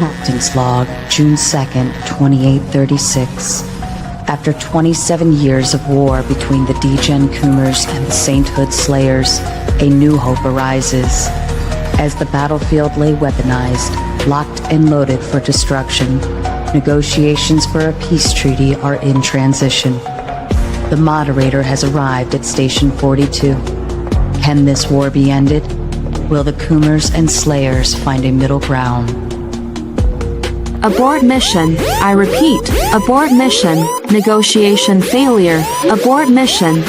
Captain's Log, June 2nd, 2836. After 27 years of war between the Degen Coomers and the Sainthood Slayers, a new hope arises. As the battlefield lay weaponized, locked and loaded for destruction, negotiations for a peace treaty are in transition. The Moderator has arrived at Station 42. Can this war be ended? Will the Coomers and Slayers find a middle ground? Abort mission. I repeat, abort mission. Negotiation failure. Abort mission.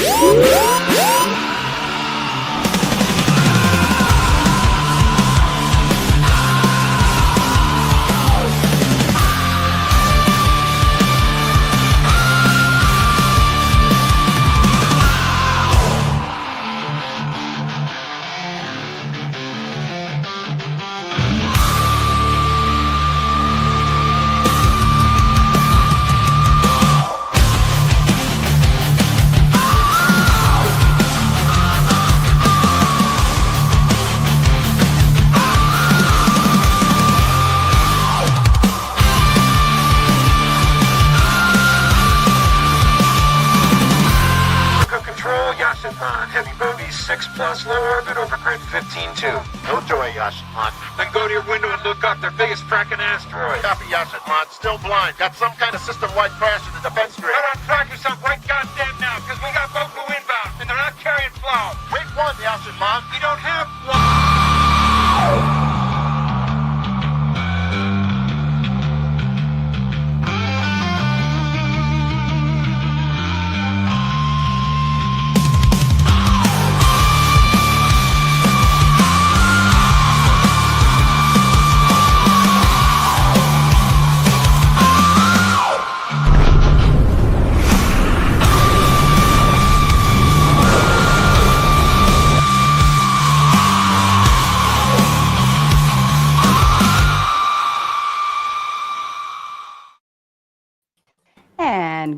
Got some kind of system-wide crash in the defense grid. They're on track or something right goddamn now, because we got Boku inbound, and they're not carrying flour. Wait one, the Ocean Mod. We don't have flour.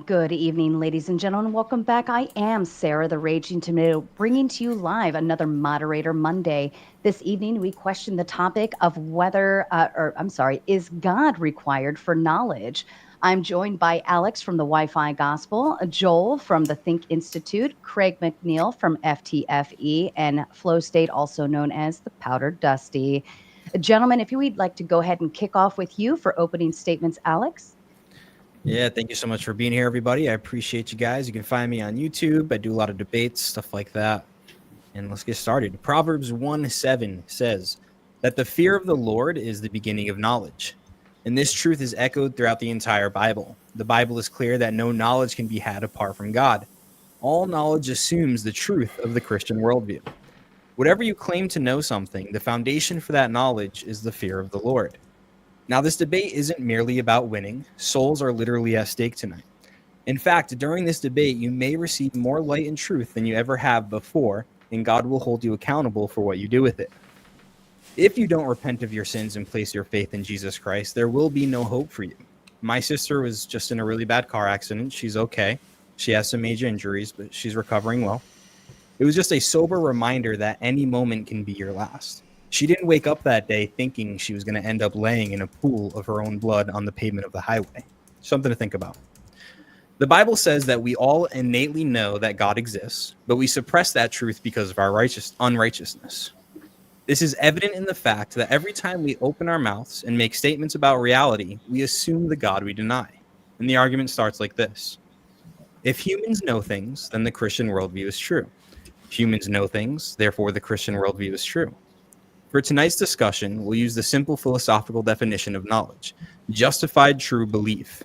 Good evening, ladies and gentlemen. Welcome back. I am Sarah, the Raging Tomato, bringing to you live another Moderator Monday. This evening, we question the topic of whether, is God required for knowledge? I'm joined by Alex from the Wi-Fi Gospel, Joel from the Think Institute, Craig McNeil from FTFE, and Flow State, also known as the Powdered Dusty. Gentlemen, if you would like to go ahead and kick off with you for opening statements, Alex. Yeah, thank you so much for being here, everybody. I appreciate you guys. You can find me on YouTube. I do a lot of debates, stuff like that. And let's get started. Proverbs 1:7 says that the fear of the Lord is the beginning of knowledge. And this truth is echoed throughout the entire Bible. The Bible is clear that no knowledge can be had apart from God. All knowledge assumes the truth of the Christian worldview. Whatever you claim to know something, the foundation for that knowledge is the fear of the Lord. Now, this debate isn't merely about winning. Souls are literally at stake tonight. In fact, during this debate, you may receive more light and truth than you ever have before, and God will hold you accountable for what you do with it. If you don't repent of your sins and place your faith in Jesus Christ, there will be no hope for you. My sister was just in a really bad car accident. She's okay. She has some major injuries, but she's recovering well. It was just a sober reminder that any moment can be your last. She didn't wake up that day thinking she was going to end up laying in a pool of her own blood on the pavement of the highway. Something to think about. The Bible says that we all innately know that God exists, but we suppress that truth because of our unrighteousness. This is evident in the fact that every time we open our mouths and make statements about reality, we assume the God we deny. And the argument starts like this. If humans know things, then the Christian worldview is true. If humans know things, therefore the Christian worldview is true. For tonight's discussion, we'll use the simple philosophical definition of knowledge, justified true belief.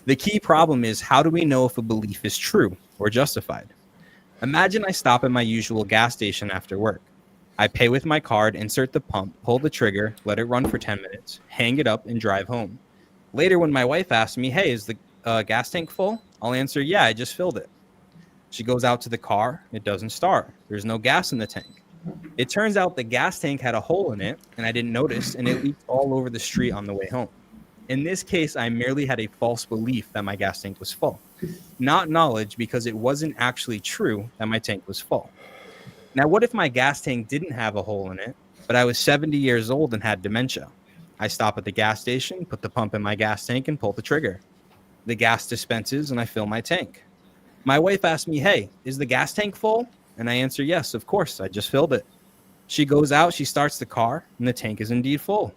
The key problem is, how do we know if a belief is true or justified? Imagine I stop at my usual gas station after work. I pay with my card, insert the pump, pull the trigger, let it run for 10 minutes, hang it up, and drive home. Later, when my wife asks me, hey, is the gas tank full? I'll answer, yeah, I just filled it. She goes out to the car. It doesn't start. There's no gas in the tank. It turns out the gas tank had a hole in it, and I didn't notice, and it leaked all over the street on the way home. In this case, I merely had a false belief that my gas tank was full, not knowledge, because it wasn't actually true that my tank was full. Now, what if my gas tank didn't have a hole in it, but I was 70 years old and had dementia? I stop at the gas station, put the pump in my gas tank, and pull the trigger. The gas dispenses, and I fill my tank. My wife asks me, hey, is the gas tank full? And I answer, yes, of course, I just filled it. She goes out, she starts the car, and the tank is indeed full.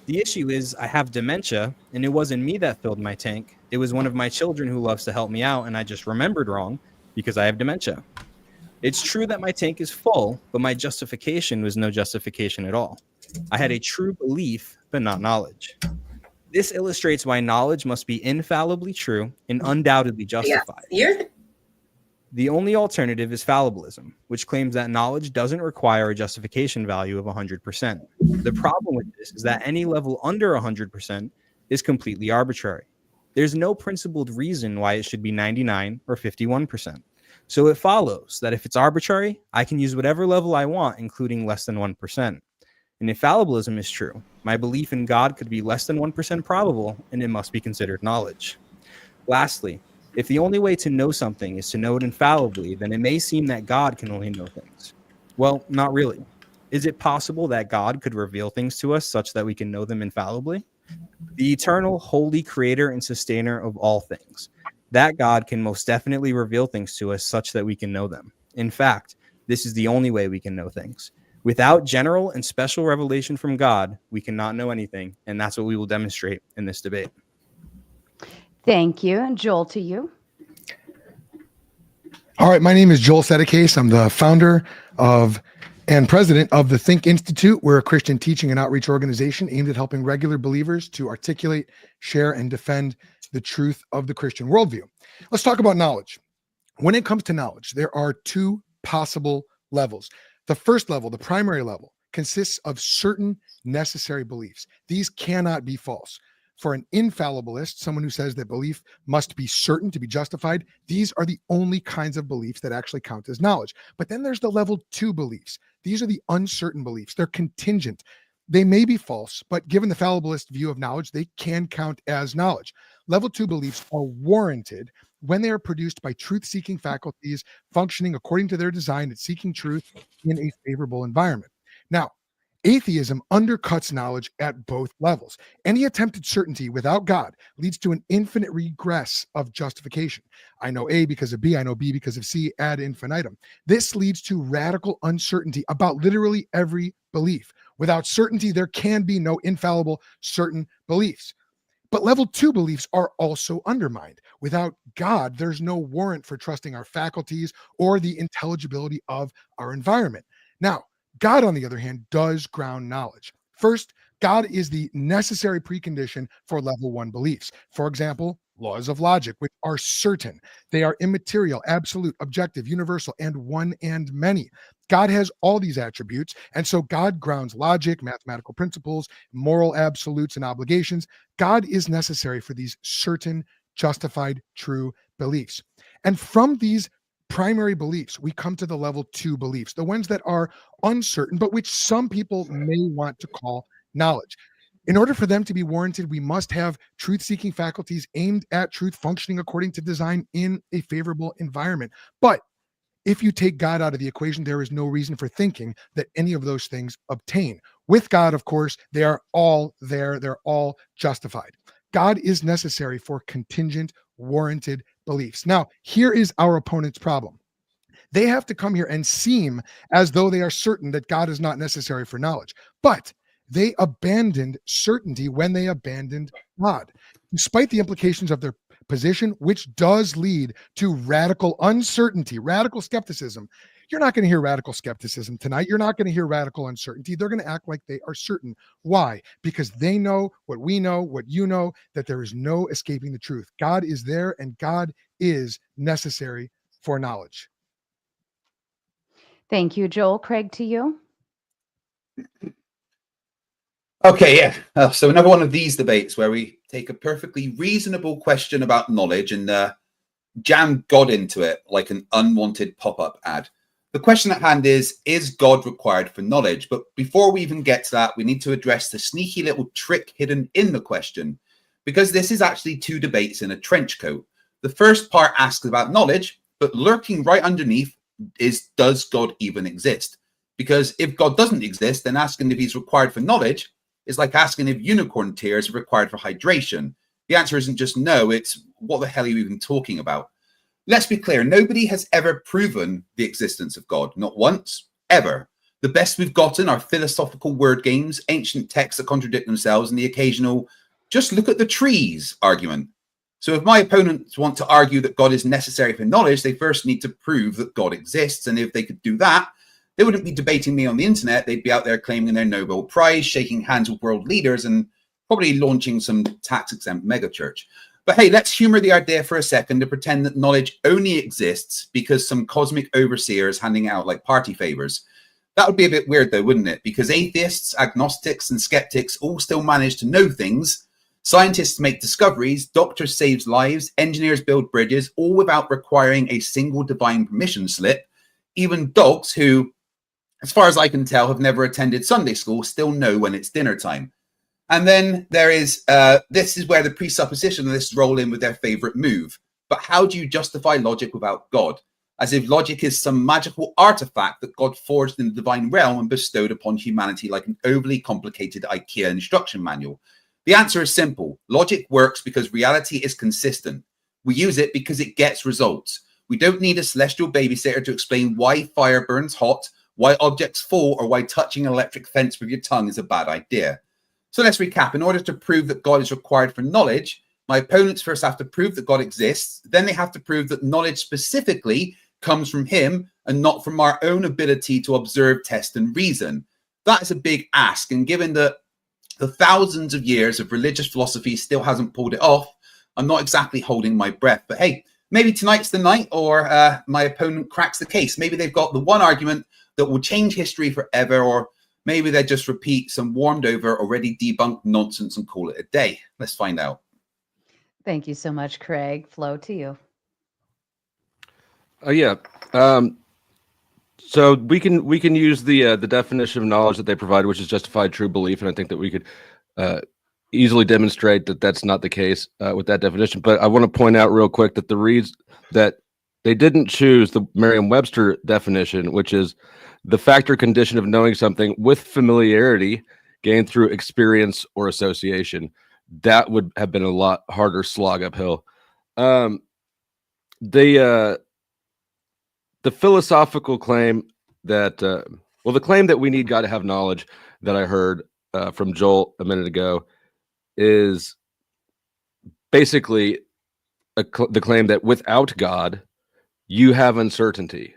The issue is I have dementia, and it wasn't me that filled my tank. It was one of my children who loves to help me out, and I just remembered wrong because I have dementia. It's true that my tank is full, but my justification was no justification at all. I had a true belief, but not knowledge. This illustrates why knowledge must be infallibly true and undoubtedly justified. The only alternative is fallibilism, which claims that knowledge doesn't require a justification value of 100%. The problem with this is that any level under 100% is completely arbitrary. There's no principled reason why it should be 99 or 51%. So it follows that if it's arbitrary, I can use whatever level I want, including less than 1%. And if fallibilism is true, my belief in God could be less than 1% probable, and it must be considered knowledge. Lastly, if the only way to know something is to know it infallibly, then it may seem that God can only know things. Well, not really. Is it possible that God could reveal things to us such that we can know them infallibly? The eternal, holy creator and sustainer of all things. That God can most definitely reveal things to us such that we can know them. In fact, this is the only way we can know things. Without general and special revelation from God, we cannot know anything, and that's what we will demonstrate in this debate. Thank you. And Joel, to you. All right, my name is Joel Sedekase. I'm the founder of and president of the Think Institute. We're a Christian teaching and outreach organization aimed at helping regular believers to articulate, share, and defend the truth of the Christian worldview. Let's talk about knowledge. When it comes to knowledge, there are two possible levels. The first level, the primary level, consists of certain necessary beliefs. These cannot be false. For an infallibilist, someone who says that belief must be certain to be justified, these are the only kinds of beliefs that actually count as knowledge. But then there's the level 2 beliefs. These are the uncertain beliefs. They're contingent. They may be false, but given the fallibilist view of knowledge, they can count as knowledge. Level 2 beliefs are warranted when they are produced by truth-seeking faculties functioning according to their design at seeking truth in a favorable environment. Now, atheism undercuts knowledge at both levels. Any attempted certainty without God leads to an infinite regress of justification. I know A because of B, I know B because of C, ad infinitum. This leads to radical uncertainty about literally every belief. Without certainty, there can be no infallible, certain beliefs. But level 2 beliefs are also undermined. Without God, there's no warrant for trusting our faculties or the intelligibility of our environment. Now, God, on the other hand, does ground knowledge. First, God is the necessary precondition for level 1 beliefs. For example, laws of logic, which are certain. They are immaterial, absolute, objective, universal, and one and many. God has all these attributes, and so God grounds logic, mathematical principles, moral absolutes, and obligations. God is necessary for these certain, justified, true beliefs. And from these primary beliefs, we come to the level 2 beliefs, the ones that are uncertain, but which some people may want to call knowledge. In order for them to be warranted, we must have truth-seeking faculties aimed at truth, functioning according to design in a favorable environment. But if you take God out of the equation, there is no reason for thinking that any of those things obtain. With God, of course, they are all there. They're all justified. God is necessary for contingent, warranted beliefs. Now, here is our opponent's problem. They have to come here and seem as though they are certain that God is not necessary for knowledge. But they abandoned certainty when they abandoned God. Despite the implications of their position, which does lead to radical uncertainty, radical skepticism. You're not going to hear radical skepticism tonight. You're not going to hear radical uncertainty. They're going to act like they are certain. Why? Because they know what we know, what you know, that there is no escaping the truth. God is there, and God is necessary for knowledge. Thank you, Joel. Craig, to you. Okay, yeah. So another one of these debates where we take a perfectly reasonable question about knowledge and jam God into it like an unwanted pop-up ad. The question at hand is God required for knowledge? But before we even get to that, we need to address the sneaky little trick hidden in the question, because this is actually two debates in a trench coat. The first part asks about knowledge, but lurking right underneath is, does God even exist? Because if God doesn't exist, then asking if he's required for knowledge It's like asking if unicorn tears are required for hydration. The answer isn't just no, it's what the hell are you even talking about? Let's be clear, nobody has ever proven the existence of God, not once, ever. The best we've gotten are philosophical word games, ancient texts that contradict themselves, and the occasional just look at the trees argument. So if my opponents want to argue that God is necessary for knowledge, they first need to prove that God exists. And if they could do that, they wouldn't be debating me on the internet. They'd be out there claiming their Nobel Prize, shaking hands with world leaders, and probably launching some tax-exempt megachurch. But hey, let's humor the idea for a second and pretend that knowledge only exists because some cosmic overseer is handing out like party favors. That would be a bit weird though, wouldn't it? Because atheists, agnostics, and skeptics all still manage to know things. Scientists make discoveries, doctors save lives, engineers build bridges, all without requiring a single divine permission slip. Even dogs who, as far as I can tell, have never attended Sunday school still know when it's dinner time. And then there is, this is where the presuppositionists roll in with their favorite move. But how do you justify logic without God? As if logic is some magical artifact that God forged in the divine realm and bestowed upon humanity like an overly complicated IKEA instruction manual. The answer is simple. Logic works because reality is consistent. We use it because it gets results. We don't need a celestial babysitter to explain why fire burns hot, why objects fall, or why touching an electric fence with your tongue is a bad idea. So let's recap. In order to prove that God is required for knowledge, my opponents first have to prove that God exists. Then they have to prove that knowledge specifically comes from him and not from our own ability to observe, test, and reason. That is a big ask. And given that the thousands of years of religious philosophy still hasn't pulled it off, I'm not exactly holding my breath. But hey, maybe tonight's the night, or my opponent cracks the case. Maybe they've got the one argument that will change history forever, or maybe they just repeat some warmed over, already debunked nonsense and call it a day. Let's find out. Thank you so much, Craig. Flo, to you. So we can use the definition of knowledge that they provide, which is justified true belief, and I think that we could easily demonstrate that that's not the case with that definition. But I want to point out real quick that the reason that they didn't choose the Merriam-Webster definition, which is the fact or condition of knowing something with familiarity gained through experience or association. That would have been a lot harder slog uphill. The philosophical claim that, the claim that we need God to have knowledge that I heard from Joel a minute ago is basically the claim that without God, you have uncertainty.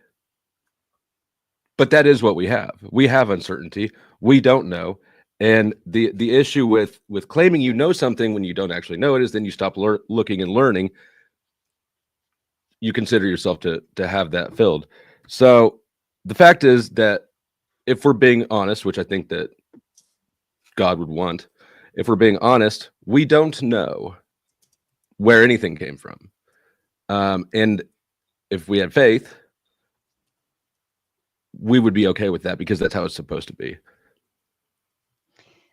But that is what we have. We have uncertainty. We don't know. And the issue with claiming you know something when you don't actually know it is then you stop looking and learning. You consider yourself to have that filled. So the fact is that if we're being honest, which I think that God would want, if we're being honest, we don't know where anything came from. And if we had faith, we would be okay with that because that's how it's supposed to be.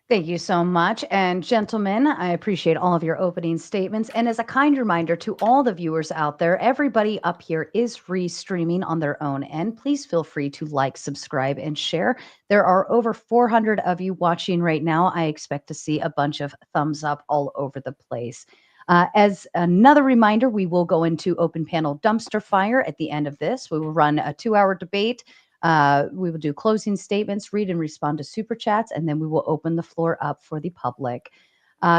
Thank you so much. And gentlemen, I appreciate all of your opening statements. And as a kind reminder to all the viewers out there, everybody up here is free streaming on their own end. Please feel free to like, subscribe, and share. There are over 400 of you watching right now. I expect to see a bunch of thumbs up all over the place. As another reminder, we will go into open panel dumpster fire at the end of this. We will run a 2-hour debate. We will do closing statements, read and respond to super chats, and then we will open the floor up for the public.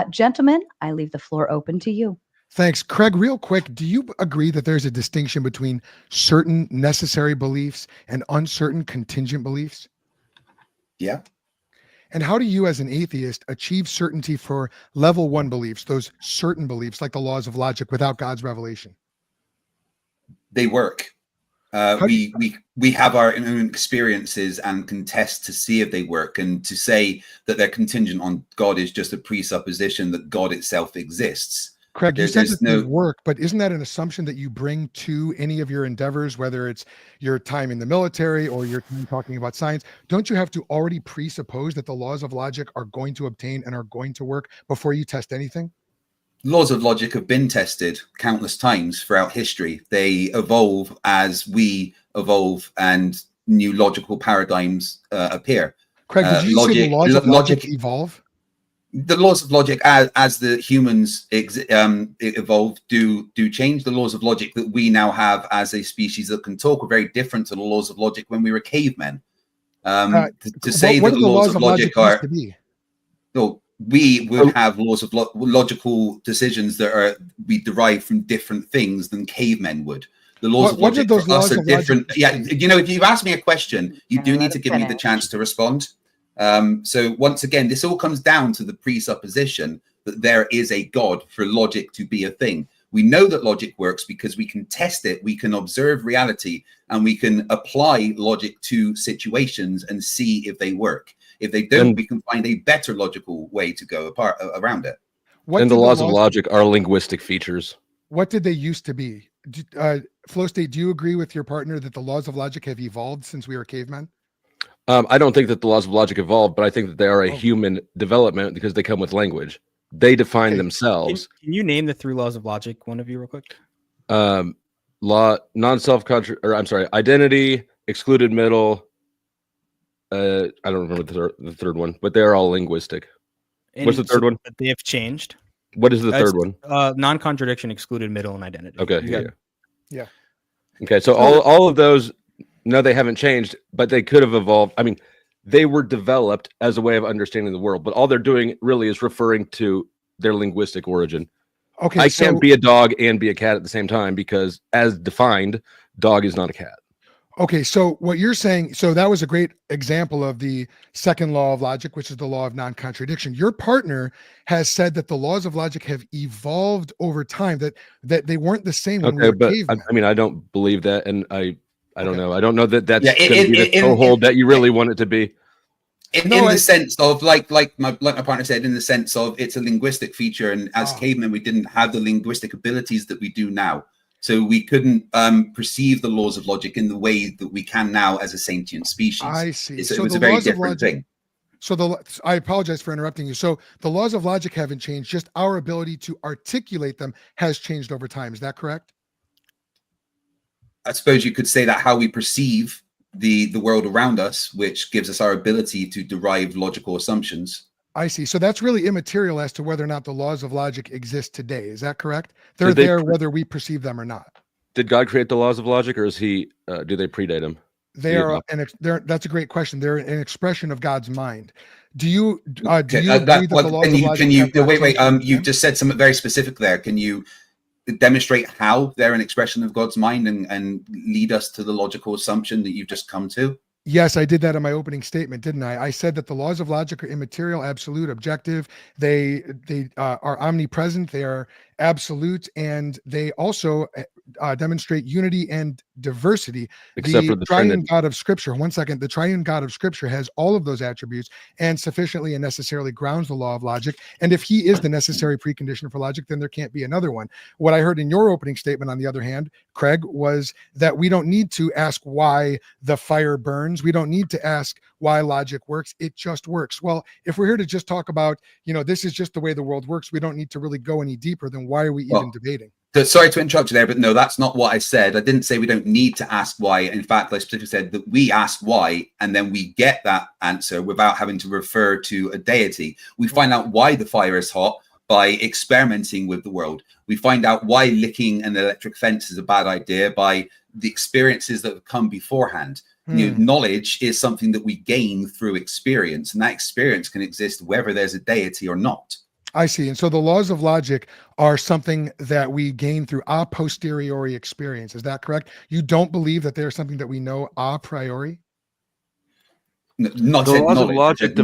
Gentlemen, I leave the floor open to you. Thanks. Craig, real quick, do you agree that there's a distinction between certain necessary beliefs and uncertain contingent beliefs? Yeah. And how do you, as an atheist, achieve certainty for level 1 beliefs, those certain beliefs like the laws of logic, without God's revelation? They work. We have our own experiences and can test to see if they work, and to say that they're contingent on God is just a presupposition that God itself exists. Craig, you said that they work, but isn't that an assumption that you bring to any of your endeavors, whether it's your time in the military or your time talking about science? Don't you have to already presuppose that the laws of logic are going to obtain and are going to work before you test anything? Laws of logic have been tested countless times throughout history. They evolve as we evolve and new logical paradigms appear. Craig, did you say the laws of logic evolve? The laws of logic, as the humans evolve, do change. The laws of logic that we now have as a species that can talk are very different to the laws of logic when we were cavemen. To say what that do the the laws of logic used are, to be? well, we would have laws of logical decisions that we derive from different things than cavemen would. The laws of logic for us are different. Yeah, you know, if you've asked me a question, you do need to give me the chance to respond. So once again, this all comes down to the presupposition that there is a God for logic to be a thing. We know that logic works because we can test it, we can observe reality, and we can apply logic to situations and see if they work. If they don't, we can find a better logical way to go around it. And the laws of logic are linguistic features. What did they used to be? Flow State, do you agree with your partner that the laws of logic have evolved since we were cavemen? I don't think that the laws of logic evolved, but I think that they are a human development because they come with language. They define themselves. Can you name the 3 laws of logic, one of you, real quick? Identity, excluded middle. I don't remember the third one, but they're all linguistic. What's the third one? They have changed. What is the third one? Non-contradiction, excluded middle, and identity. Okay. Yeah. Okay, so all of those. No, they haven't changed, but they could have evolved. I mean, they were developed as a way of understanding the world, but all they're doing really is referring to their linguistic origin. Okay, I can't be a dog and be a cat at the same time because, as defined, dog is not a cat. Okay, so what you're saying, so that was a great example of the second law of logic, which is the law of non-contradiction. Your partner has said that the laws of logic have evolved over time, that they weren't the same when we were cavemen. I mean, I don't believe that, and I don't know. I don't know that that's going to be the toehold that you really want it to be. In the sense of, like my partner said, in the sense of it's a linguistic feature, and as cavemen, we didn't have the linguistic abilities that we do now. So we couldn't perceive the laws of logic in the way that we can now as a sentient species. I see. So it was a very different thing. So I apologize for interrupting you. So the laws of logic haven't changed, just our ability to articulate them has changed over time. Is that correct? I suppose you could say that how we perceive the world around us, which gives us our ability to derive logical assumptions. I see. So that's really immaterial as to whether or not the laws of logic exist today. Is that correct? They're there whether we perceive them or not. Did God create the laws of logic, or is he? Do they predate him? That's a great question. They're an expression of God's mind. Do you agree that the laws of logic? You just said something very specific there. Can you demonstrate how they're an expression of God's mind and lead us to the logical assumption that you've just come to? Yes, I did that in my opening statement, didn't I? I said that the laws of logic are immaterial, absolute, objective. They are omnipresent. They are absolute, and they also demonstrate unity and diversity. Except for the triune God of Scripture. One second. The triune God of Scripture has all of those attributes and sufficiently and necessarily grounds the law of logic. And if he is the necessary precondition for logic, then there can't be another one. What I heard in your opening statement, on the other hand, Craig, was that we don't need to ask why the fire burns. We don't need to ask why logic works. It just works. Well, if we're here to just talk about, this is just the way the world works, we don't need to really go any deeper. Then why are we even debating? Sorry to interrupt you there, but no, that's not what I said. I didn't say we don't need to ask why. In fact, I specifically said that we ask why, and then we get that answer without having to refer to a deity. We find out why the fire is hot by experimenting with the world. We find out why licking an electric fence is a bad idea by the experiences that have come beforehand. Knowledge is something that we gain through experience, and that experience can exist whether there's a deity or not. I see. And so the laws of logic are something that we gain through a posteriori experience. Is that correct? You don't believe that they're something that we know a priori? Not the laws of logic.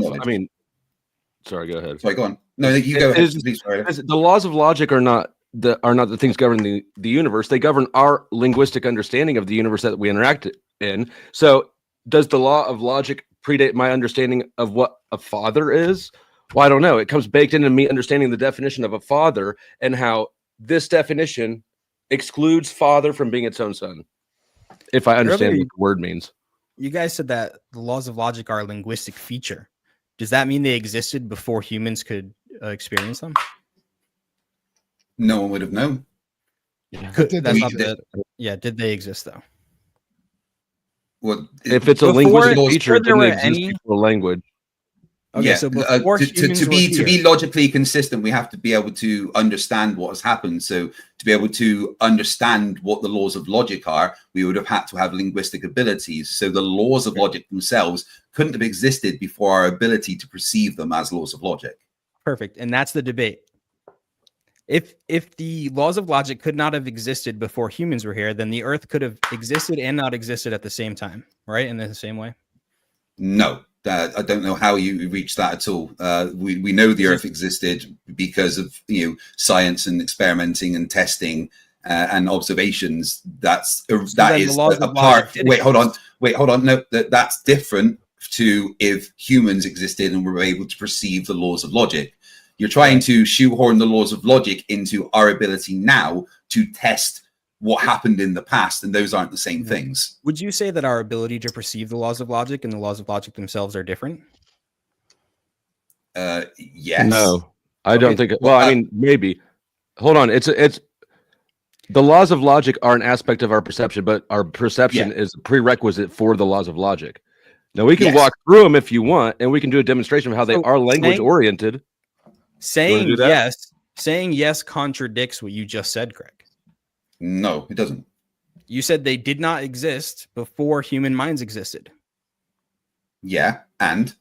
Sorry, go ahead. Sorry, go on. No, you go ahead. Please, the laws of logic are not the things governing the universe. They govern our linguistic understanding of the universe that we interact in. So does the law of logic predate my understanding of what a father is? Well, I don't know. It comes baked into me understanding the definition of a father and how this definition excludes father from being its own son. If I understand what the word means. You guys said that the laws of logic are a linguistic feature. Does that mean they existed before humans could experience them? No one would have known. Did they exist though? Well, if it's a linguistic feature, then they exist before language. Okay, yeah, so before to humans be logically consistent, we have to be able to understand what has happened. So to be able to understand what the laws of logic are, we would have had to have linguistic abilities. So the laws of logic themselves couldn't have existed before our ability to perceive them as laws of logic. Perfect, and that's the debate. If the laws of logic could not have existed before humans were here, then the Earth could have existed and not existed at the same time, right? In the same way. No. I don't know how you reached that at all. We know the Earth existed because of science and experimenting and testing and observations. That is apart. Wait, hold on. No, that's different to if humans existed and were able to perceive the laws of logic. You're trying to shoehorn the laws of logic into our ability now to test what happened in the past, and those aren't the same things. Would you say that our ability to perceive the laws of logic and the laws of logic themselves are different? Yes. No, I don't think. Well, I mean, maybe. Hold on. It's the laws of logic are an aspect of our perception, but our perception is a prerequisite for the laws of logic. Now we can walk through them if you want, and we can do a demonstration of how they are language oriented. Saying yes contradicts what you just said, Craig. No, it doesn't. You said they did not exist before human minds existed. Yeah, and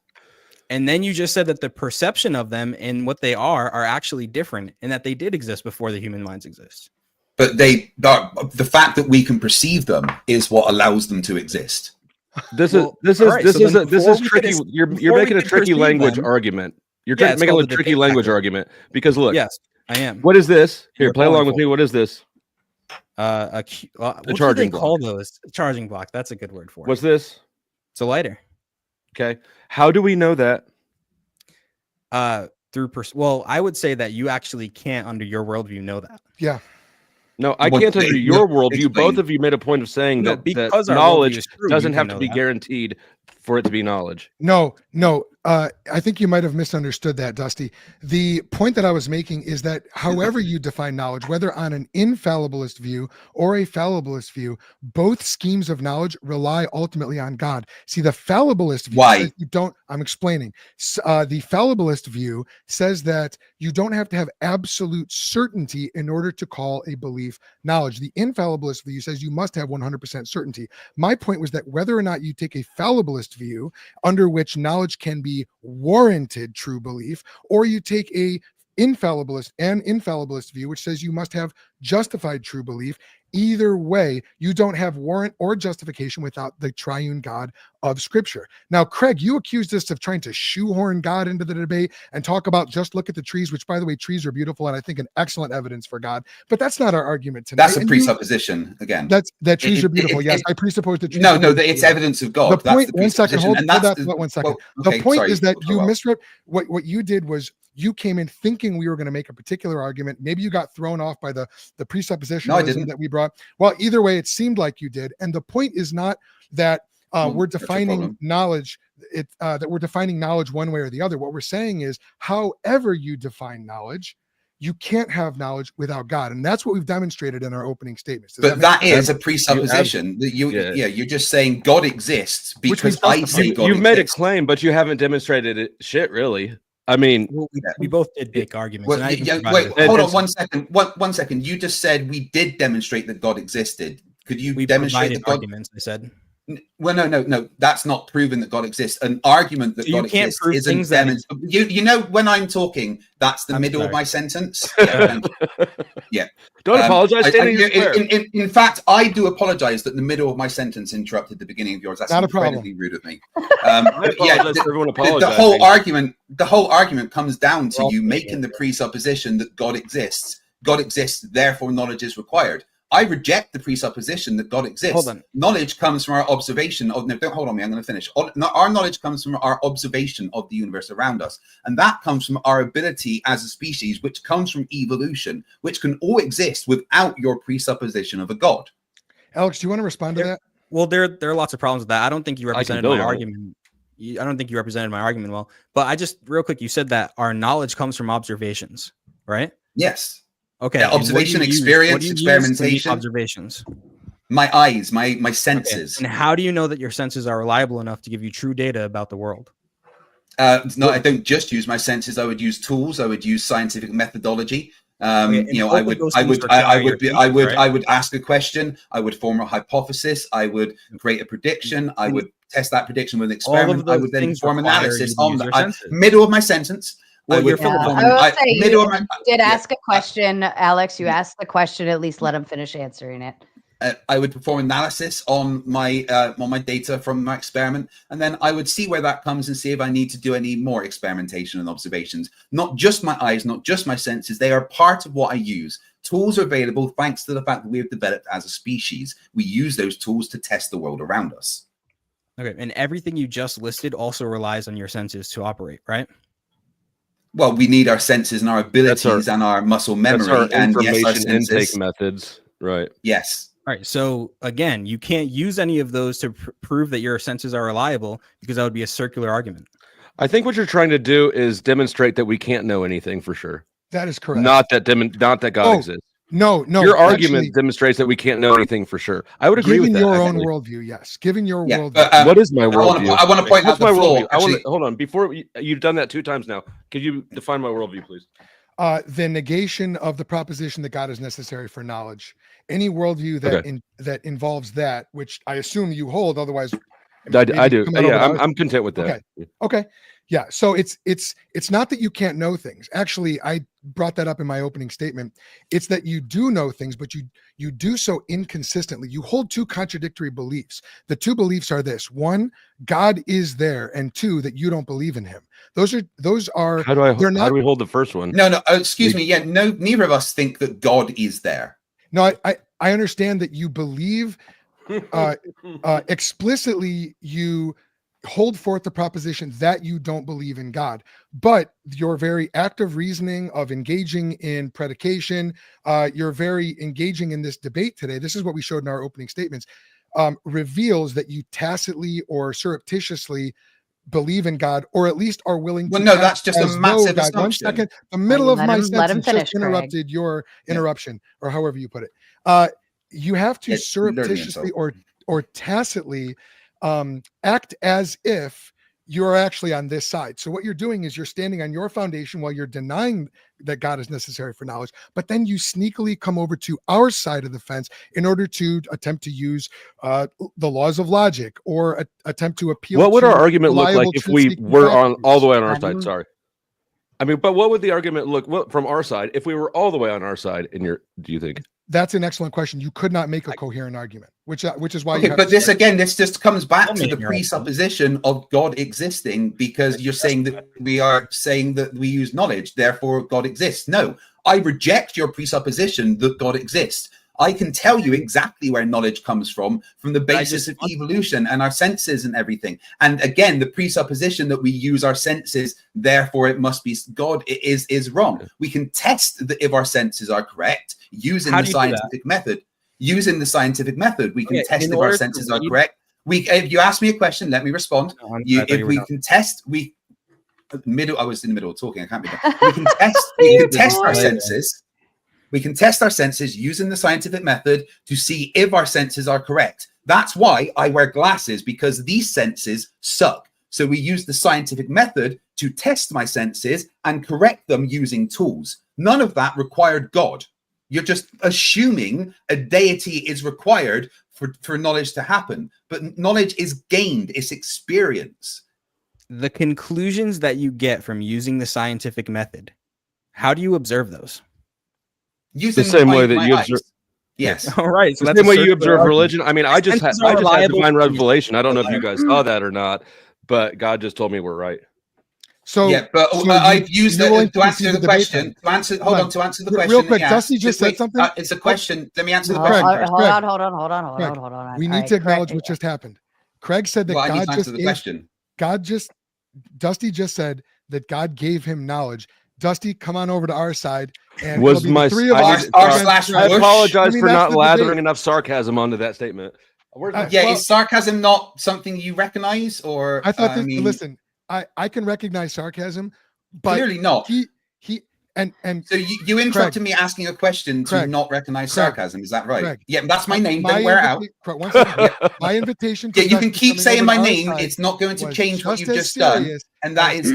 then you just said that the perception of them and what they are actually different, and that they did exist before the human minds exist. But the fact that we can perceive them is what allows them to exist. This is tricky. You're making a tricky language argument. You're making a tricky language argument because look. Yes, I am. What is this? Here, play along with me. What is this? What charging do they call those? Charging block. That's a good word for it. What's this? It's a lighter. Okay. How do we know that? Well, I would say that you actually can't, under your worldview, know that. Yeah. No, I can't under your worldview. Both of you made a point of saying that knowledge doesn't have to be guaranteed for it to be knowledge. No. I think you might have misunderstood that, Dusty. The point that I was making is that however you define knowledge, whether on an infallibilist view or a fallibilist view, both schemes of knowledge rely ultimately on God. See, the fallibilist view says you don't, I'm explaining. The fallibilist view says that you don't have to have absolute certainty in order to call a belief knowledge. The infallibilist view says you must have 100% certainty. My point was that whether or not you take a fallibilist view under which knowledge can be warranted true belief, or you take a infallibilist view which says you must have justified true belief, either way you don't have warrant or justification without the triune God of Scripture. Now, Craig, you accused us of trying to shoehorn God into the debate and talk about just look at the trees, which, by the way, trees are beautiful and I think an excellent evidence for God, but that's not our argument tonight. That's a presupposition again. That trees are beautiful. Yes, I presuppose that trees no, it's evidence of God. The point, one second, hold that for 1 second. The point is that you misread what you did was you came in thinking we were going to make a particular argument. Maybe you got thrown off by the presupposition that we brought. Well, either way, it seemed like you did. And the point is not that we're defining knowledge, that we're defining knowledge one way or the other. What we're saying is, however you define knowledge, you can't have knowledge without God. And that's what we've demonstrated in our opening statements. But that is a presupposition. You're just saying God exists because I say God You've exists. made a claim, but you haven't demonstrated it shit, really. I mean, we both did big arguments. Hold on 1 second. One second. You just said we did demonstrate that God existed. Could you demonstrate that God? Arguments, I said. Well, no. That's not proven that God exists. An argument that God exists isn't demonstrated. You know, when I'm talking, that's the middle of my sentence. Yeah. Don't apologize. In fact, I do apologize that the middle of my sentence interrupted the beginning of yours. That's not incredibly rude of me. Everyone apologizes. The whole argument comes down to you making the presupposition that God exists. God exists, therefore knowledge is required. I reject the presupposition that God exists. Hold on. Knowledge comes from our observation of. No, don't hold on me. I'm going to finish. Our knowledge comes from our observation of the universe around us, and that comes from our ability as a species, which comes from evolution, which can all exist without your presupposition of a God. Alex, do you want to respond to that? Well, there are lots of problems with that. I don't think you represented my argument. I don't think you represented my argument well. But I just real quick, you said that our knowledge comes from observations, right? Yes. Okay. Yeah, observation, experience, experimentation. Observations. My eyes, my senses. Okay. And how do you know that your senses are reliable enough to give you true data about the world? No, I don't just use my senses. I would use tools. I would use scientific methodology. I would ask a question. I would form a hypothesis. I would create a prediction. I would test that prediction with an experiment. I would then form analysis on the middle of my sentence. I will say you did ask a question, Alex. You asked the question. At least let him finish answering it. I would perform analysis on my data from my experiment, and then I would see where that comes and see if I need to do any more experimentation and observations. Not just my eyes, not just my senses. They are part of what I use. Tools are available thanks to the fact that we have developed as a species. We use those tools to test the world around us. Okay, and everything you just listed also relies on your senses to operate, right? Well, we need our senses and our abilities and our muscle memory and information intake methods, right? Yes. All right. So again, you can't use any of those to prove that your senses are reliable, because that would be a circular argument. I think what you're trying to do is demonstrate that we can't know anything for sure. That is correct. Not that God exists. No. Your argument demonstrates that we can't know anything for sure. I would agree with that. Given your own worldview, yes. Given your worldview. What is my worldview? I want to point out the flaw. Hold on. Before you've done that 2 times now. Could you define my worldview, please? The negation of the proposition that God is necessary for knowledge. Any worldview that involves that, which I assume you hold, otherwise I do. Yeah, I'm content with that. Okay. Yeah. So it's not that you can't know things. Actually, I brought that up in my opening statement. It's that you do know things, but you do so inconsistently. You hold 2 contradictory beliefs. The 2 beliefs are this: 1, God is there, and 2, that you don't believe in him. Those are how do we hold the first one? No, excuse me. Yeah, no, neither of us think that God is there. No, I understand that you believe explicitly, you hold forth the proposition that you don't believe in God, but your very act of reasoning, of engaging in predication, you're very engaging in this debate today. This is what we showed in our opening statements, reveals that you tacitly or surreptitiously believe in God, or at least are willing to. Well, no, that's just a massive assumption. 1 second, the middle of my sentence just interrupted your interruption, or however you put it. You have to surreptitiously or tacitly act as if you're actually on this side. So what you're doing is you're standing on your foundation while you're denying that God is necessary for knowledge, but then you sneakily come over to our side of the fence in order to attempt to use the laws of logic, or attempt to appeal. What would our argument look like if we were all the way on our side? Sorry. I mean, but what would the argument look from our side if we were all the way on our side? Do you think? That's an excellent question. You could not make a coherent argument, which is why. Okay, but this just comes back to the presupposition of God existing, because you're saying that we are saying that we use knowledge, therefore God exists. No, I reject your presupposition that God exists. I can tell you exactly where knowledge comes from the basis of evolution and our senses and everything. And again, the presupposition that we use our senses, therefore it must be God, is wrong. We can test if our senses are correct using the scientific method. Using the scientific method, we can test if our senses are correct. If you ask me a question, let me respond. If we can test, I was in the middle of talking. I can't be done. We can test our senses. We can test our senses using the scientific method to see if our senses are correct. That's why I wear glasses, because these senses suck. So we use the scientific method to test my senses and correct them using tools. None of that required God. You're just assuming a deity is required for knowledge to happen. But knowledge is gained, it's experience. The conclusions that you get from using the scientific method, how do you observe those? Using the same way that you observe. Yes. All right. So the same way you observe religion. I mean, I just had divine revelation. I don't know if you guys saw that or not, but God just told me we're right. So yeah, but I've used it to answer the question. To answer the question. Real quick, Dusty just said something. It's a question. Let me answer the question. Hold on. We need to acknowledge what just happened. Craig said that Dusty just said that God gave him knowledge. Dusty, come on over to our side. And was my three of us. I apologize for not lathering enough sarcasm onto that statement. Is sarcasm not something you recognize, or I thought listen, I can recognize sarcasm, but clearly not. He And so you interrupted me asking a question to not recognize sarcasm. Is that right? Yeah, that's my name. Don't wear it out. One second. My invitation. Yeah, you can keep saying my name. It's not going to change what you've just done. And that is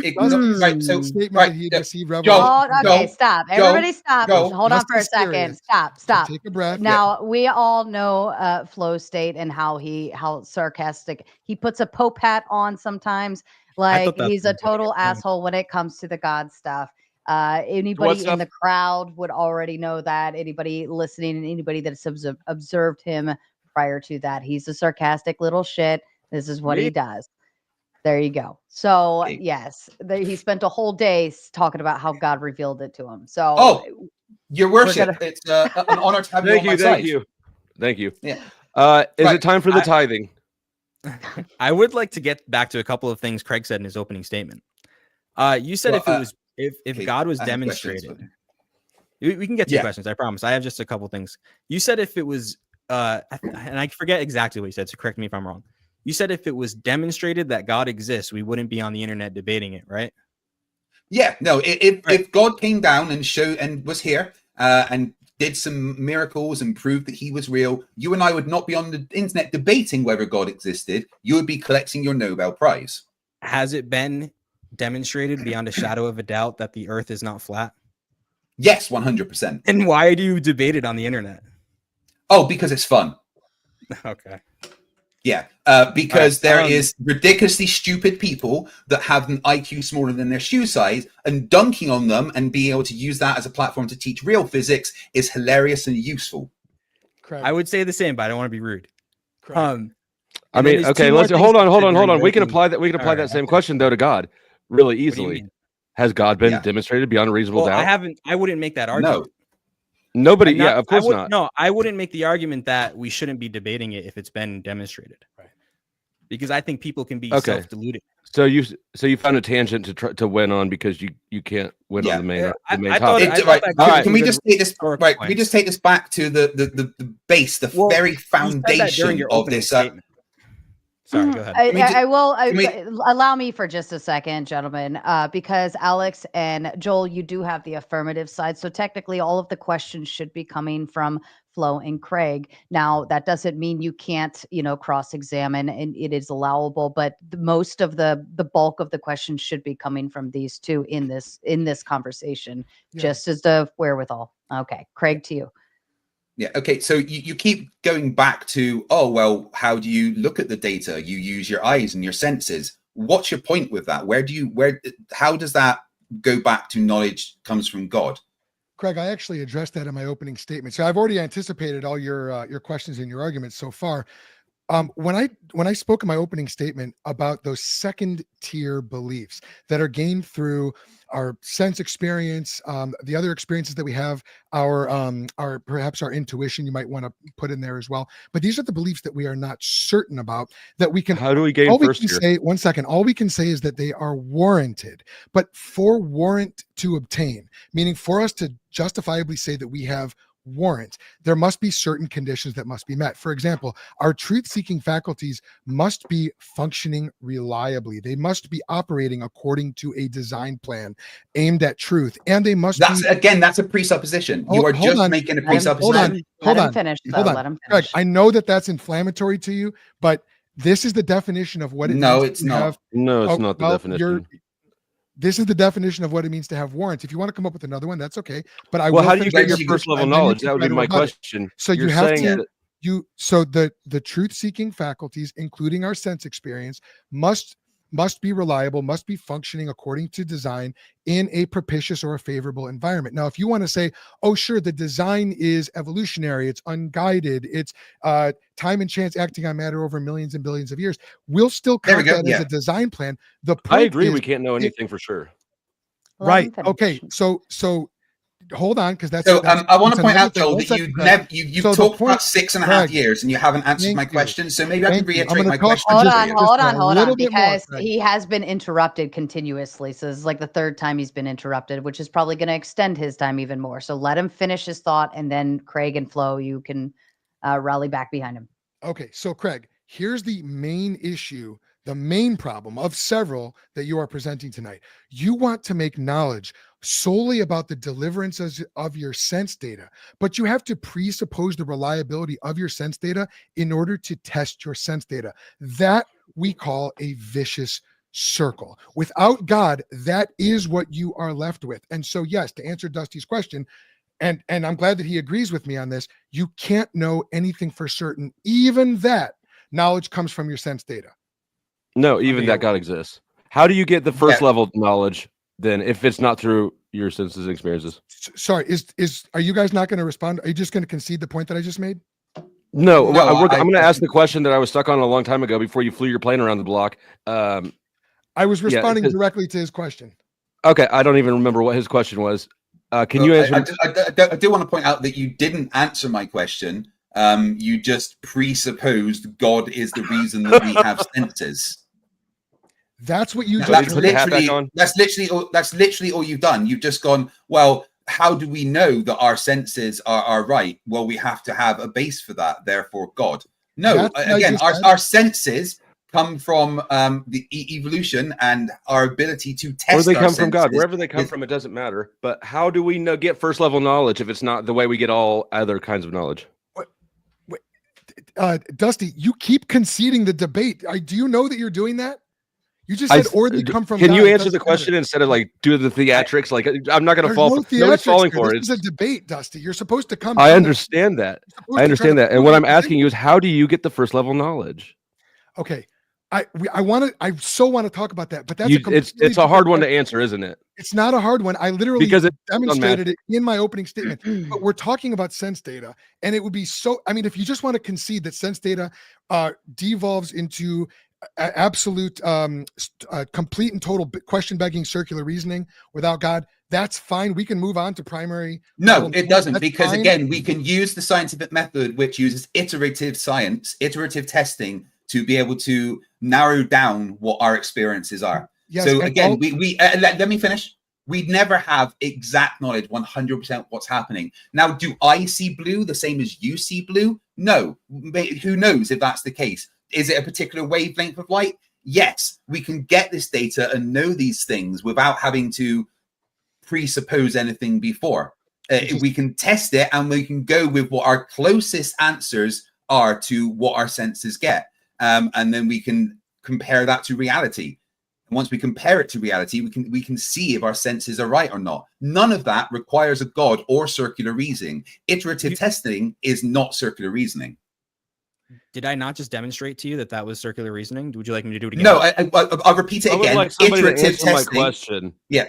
right. So statement right, that he received Joel, okay, stop. Everybody stop. Joel, hold on for a second. Stop. Take a breath. Now we all know Flow State and how sarcastic he puts a Pope hat on sometimes. Like he's a total asshole when it comes to the God stuff. Anybody in the crowd would already know that. Anybody listening and anybody that's observed him prior to that, he's a sarcastic little shit. This is what he does. There you go. So yes, he spent a whole day talking about how God revealed it to him. So, your worship, it's an honor to have you on my side. Thank you. Yeah. Is it time for the tithing? I would like to get back to a couple of things Craig said in his opening statement. You said if God was demonstrated, we can get to questions. I promise. I have just a couple things. You said if it was, and I forget exactly what you said, so correct me if I'm wrong. You said if it was demonstrated that God exists, we wouldn't be on the internet debating it, right? Yeah, no. If God came down and was here and did some miracles and proved that he was real, you and I would not be on the internet debating whether God existed. You would be collecting your Nobel Prize. Has it been demonstrated beyond a shadow of a doubt that the Earth is not flat? Yes, 100%. And why do you debate it on the internet? Oh, because it's fun. Okay. Yeah, because there is ridiculously stupid people that have an IQ smaller than their shoe size, and dunking on them and being able to use that as a platform to teach real physics is hilarious and useful. Correct. I would say the same, but I don't want to be rude. I mean, okay, let's hold on. We can apply that. We can apply that same question though to God really easily. Has God been demonstrated beyond a reasonable doubt? I wouldn't make that argument. No. Nobody, of course not. No, I wouldn't make the argument that we shouldn't be debating it if it's been demonstrated. Right. Because I think people can be self-deluded. So you found a tangent to win on because you can't win on the main topic. Can we just take this Can we just take this back to the base, the very foundation of this? Sorry, go ahead. I will allow me for just a second, gentlemen, because Alex and Joel, you do have the affirmative side. So technically all of the questions should be coming from Flo and Craig. Now, that doesn't mean you can't, cross-examine, and it is allowable, but most of the bulk of the questions should be coming from these two in this conversation, just as the wherewithal. Okay, Craig, to you. Yeah. Okay. So you keep going back to, how do you look at the data? You use your eyes and your senses. What's your point with that? How does that go back to knowledge comes from God? Craig, I actually addressed that in my opening statement. So I've already anticipated all your questions and your arguments so far. When I spoke in my opening statement about those second tier beliefs that are gained through our sense experience, the other experiences that we have, our perhaps our intuition, you might want to put in there as well. But these are the beliefs that we are not certain about, that we can. How do we gain first tier? One second. All we can say is that they are warranted, but for warrant to obtain, meaning for us to justifiably say that we have warrant, there must be certain conditions that must be met. For example, our truth-seeking faculties must be functioning reliably. They must be operating according to a design plan aimed at truth, and they must. That's a presupposition. You are just making a presupposition. Hold on. Let him finish. Greg, I know that's inflammatory to you, but this is the definition of what it means. No, it's not. No, it's not the definition. This is the definition of what it means to have warrants. If you want to come up with another one, that's okay. But how do you get your first level knowledge? That would be my question. So you have to. So the truth-seeking faculties, including our sense experience, must be reliable, must be functioning according to design in a propitious or a favorable environment. Now, if you want to say, oh, sure, the design is evolutionary, it's unguided, it's time and chance acting on matter over millions and billions of years, we'll still count that as a design plan. I agree, we can't know anything for sure. Right. Okay. So hold on, because that's. So I want to point out, Joel, that you've talked about 6.5 years and you haven't answered my question. So maybe I can reiterate my question. Hold on, because he has been interrupted continuously. So this is like the third time he's been interrupted, which is probably going to extend his time even more. So let him finish his thought, and then Craig and Flo, you can rally back behind him. Okay, so Craig, Here's the main issue, the main problem of several that you are presenting tonight. You want to make knowledge solely about the deliverances of your sense data, but you have to presuppose the reliability of your sense data in order to test your sense data. That we call a vicious circle. Without God, that is what you are left with. And so, yes, to answer Dusty's question, and I'm glad that he agrees with me on this, you can't know anything for certain. Even that knowledge comes from your sense data. No, even that God exists. How do you get the first level knowledge then if it's not through your senses and experiences? Sorry, are you guys not going to respond? Are you just going to concede the point that I just made? No, I'm going to ask the question that I was stuck on a long time ago before you flew your plane around the block. I was responding directly to his question. Okay, I don't even remember what his question was. Can you answer? I do want to point out that you didn't answer my question. You just presupposed God is the reason that we have senses. That's what you that's literally all you've done. You've just gone, well, how do we know that our senses are right? Well, we have to have a base for that, therefore God. No, again, our senses come from the evolution and our ability to test. Or they come from God. Wherever they come from, it doesn't matter. But how do we get first level knowledge if it's not the way we get all other kinds of knowledge? Dusty, you keep conceding the debate. Do you know that you're doing that? You just said, or they come from. Can you answer the question instead of like do the theatrics? Like I'm not going to fall. Nobody's falling for it. This is a debate, Dusty. You're supposed to come. I understand that. And what I'm asking you is, how do you get the first level knowledge? Okay, I so want to talk about that, but that's it's a hard one to answer, isn't it? It's not a hard one. I literally demonstrated it in my opening statement. But we're talking about sense data, and it would be so. I mean, if you just want to concede that sense data devolves into absolute complete and total question begging circular reasoning without God, that's fine. We can move on to primary. No, it doesn't, because again, we can use the scientific method, which uses iterative testing to be able to narrow down what our experiences are. Yes, so again, let me finish. We never have exact knowledge 100% what's happening. Now, do I see blue the same as you see blue? No. Who knows if that's the case? Is it a particular wavelength of light? Yes. We can get this data and know these things without having to presuppose anything before. We can test it and we can go with what our closest answers are to what our senses get. And then we can compare that to reality. And once we compare it to reality, we can see if our senses are right or not. None of that requires a God or circular reasoning. Iterative testing is not circular reasoning. Did I not just demonstrate to you that was circular reasoning? Would you like me to do it again? No, I'll repeat it again. Like iterative testing. My question. Yeah.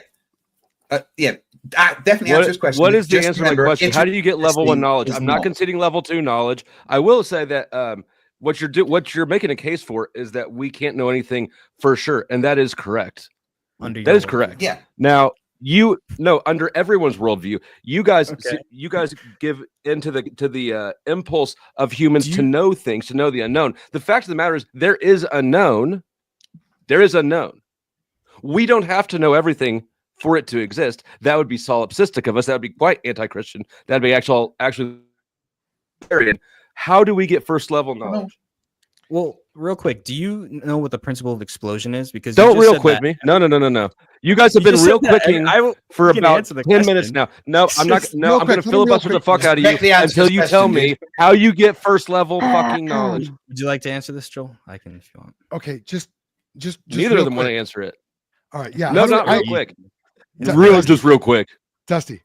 Definitely answer this question. What is the answer to my question? How do you get level 1 knowledge? I'm not conceding level 2 knowledge. I will say that what you're making a case for is that we can't know anything for sure, and that is correct. That is correct. Yeah. Now under everyone's worldview, you guys give into the impulse of humans to know things, to know the unknown. The fact of the matter is, there is unknown. We don't have to know everything for it to exist. That would be solipsistic of us. That would be quite anti-Christian. That'd be actually. How do we get first level knowledge? Well, real quick, do you know what the principle of explosion is? Because don't real quick me. No. You guys have been real quicking for about 10 minutes now. No, I'm not. No, I'm going to filibuster the fuck out of you until you tell me how you get first level fucking knowledge. Would you like to answer this, Joel? I can if you want. Okay, just neither of them want to answer it. All right, yeah. No, not real quick. Real quick. Dusty,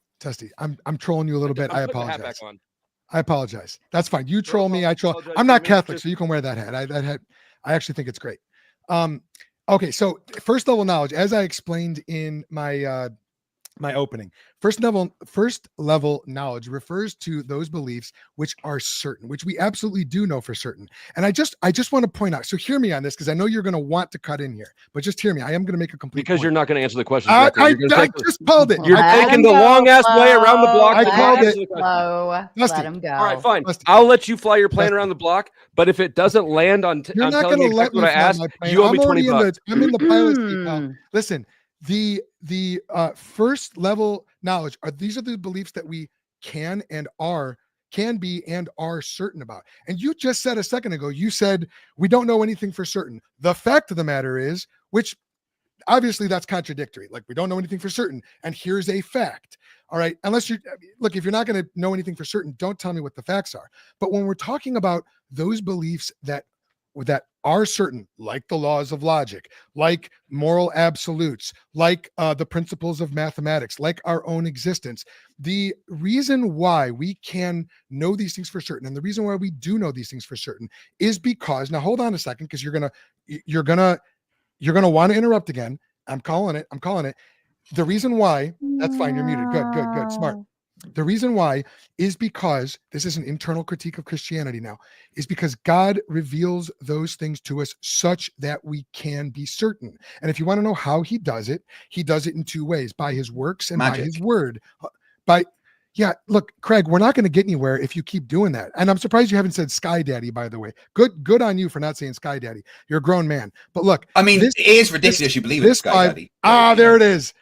I'm trolling you a little bit. I apologize. That's fine. You troll me, I troll. I'm not Catholic, so you can wear that hat. I actually think it's great. Okay, so first level knowledge, as I explained in my my opening, first level knowledge refers to those beliefs which are certain, which we absolutely do know for certain. And I just want to point out, so hear me on this, because I know you're going to want to cut in here, but just hear me. I am going to make a complete because point. You're not going to answer the question. I just called it. You're taking the long ass way around the block. I called it. Let him go. All right, fine. I'll let you fly your plane around the block, but if it doesn't land on you're not going to let me what I asked, you owe me $20. I'm in the pilot seat now. Listen, the first level knowledge these are the beliefs that we can can be and are certain about. And you just said a second ago, you said we don't know anything for certain. The fact of the matter is, which obviously that's contradictory. Like, we don't know anything for certain. And here's a fact. All right. Unless you look, if you're not going to know anything for certain, don't tell me what the facts are. But when we're talking about those beliefs that are certain, like the laws of logic, like moral absolutes, like the principles of mathematics, like our own existence, the reason why we can know these things for certain, and the reason why we do know these things for certain, is because, now hold on a second, because you're gonna want to interrupt again. I'm calling it. The reason why, that's fine. You're muted. Good. Smart. The reason why is because, this is an internal critique of Christianity now, is because God reveals those things to us such that we can be certain. And if you want to know how he does it in two ways: by his works and by his word. Look, Craig, we're not going to get anywhere if you keep doing that. And I'm surprised you haven't said Sky Daddy, by the way. Good on you for not saying Sky Daddy. You're a grown man. But look, I mean, it is ridiculous you believe in Sky Daddy. There it is.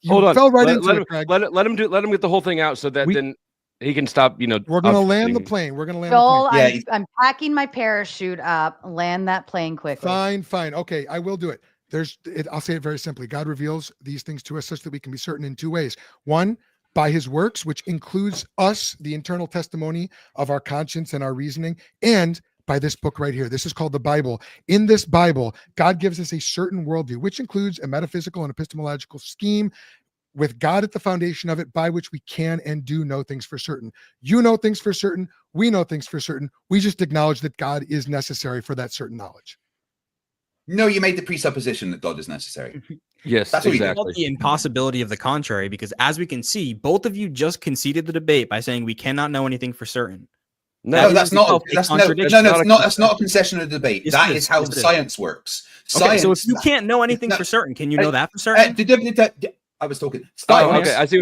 Hold on. Fell right into it, Craig. Let him get the whole thing out so that then he can stop. We're going to land the plane. Joel, I'm packing my parachute up. Land that plane quickly. Fine. Okay, I will do it. I'll say it very simply. God reveals these things to us such that we can be certain in two ways. One, by his works, which includes us, the internal testimony of our conscience and our reasoning, and by this book right here. This is called the Bible. In this Bible, God gives us a certain worldview, which includes a metaphysical and epistemological scheme with God at the foundation of it, by which we can and do know things for certain. You know things for certain. We know things for certain. We just acknowledge that God is necessary for that certain knowledge. No, you made the presupposition that God is necessary. Yes, that's exactly. The impossibility of the contrary, because as we can see, both of you just conceded the debate by saying we cannot know anything for certain. No, that's not a concession of the debate. Yes, that is how science works. Science, so if you can't know anything for certain, can you know that for certain? I was talking. Okay, I see.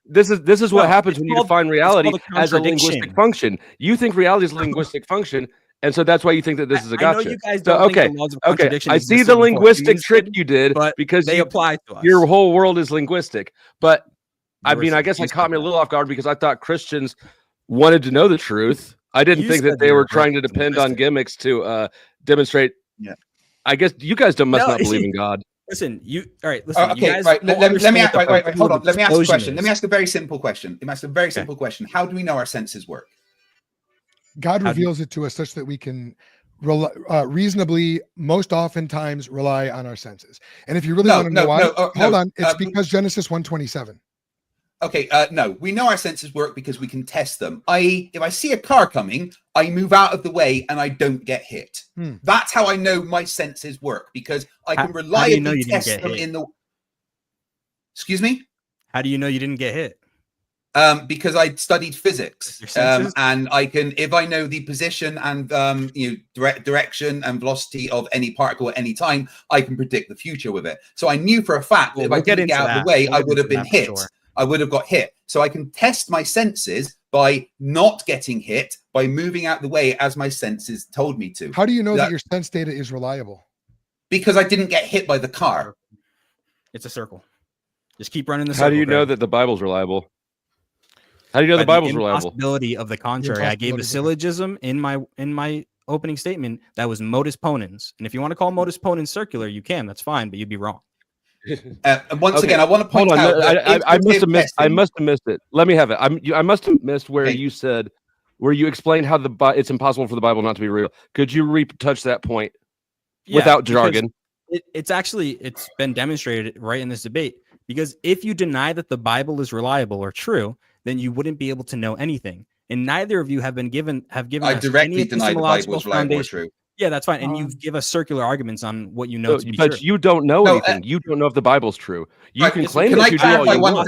This is what happens when you define reality as a linguistic function. You think reality is a linguistic function, and so that's why you think that this is a gotcha. I know you guys don't think the laws of contradiction I see the linguistic trick you did, because they apply to us. Your whole world is linguistic. But I mean, I guess it caught me a little off guard because I thought Christians wanted to know the truth. I didn't think that they were trying to depend on gimmicks to demonstrate. Yeah, I guess you guys must not believe in God. Listen, all right. Listen, okay, you guys right. Let me ask. Hold on. Let me ask a question. Is. Let me ask a very simple question. Simple question. How do we know our senses work? God reveals it to us such that we can reasonably, most oftentimes, rely on our senses. And if you really want to know why, hold on. It's because Genesis 1:27. Okay, no, we know our senses work because we can test them. If I see a car coming, I move out of the way and I don't get hit. That's how I know my senses work, because I can reliably test them in the... Excuse me? How do you know you didn't get hit? Because I studied physics, and I can, if I know the position and direction and velocity of any particle at any time, I can predict the future with it. So I knew for a fact that if I didn't get out of the way, I would have been hit. I would have got hit. So I can test my senses by not getting hit, by moving out the way as my senses told me to. How do you know that your sense data is reliable? Because I didn't get hit by the car. It's a circle. Just keep running the circle. How do you know that the Bible's reliable? How do you know the Bible's reliable? Impossibility of the contrary. I gave a syllogism in my opening statement that was modus ponens. And if you want to call modus ponens circular, you can. That's fine, but you'd be wrong. And once again, I want to point out. I must have missed it. Let me have it. I must have missed where you said, where you explained how it's impossible for the Bible not to be real. Could you retouch that point without jargon? It's been demonstrated right in this debate. Because if you deny that the Bible is reliable or true, then you wouldn't be able to know anything. And neither of you have given I directly deny the Bible is reliable or true. Yeah, that's fine. And you give us circular arguments on what you know to be true. But you don't know anything. You don't know if the Bible's true. You can claim that you do all you want.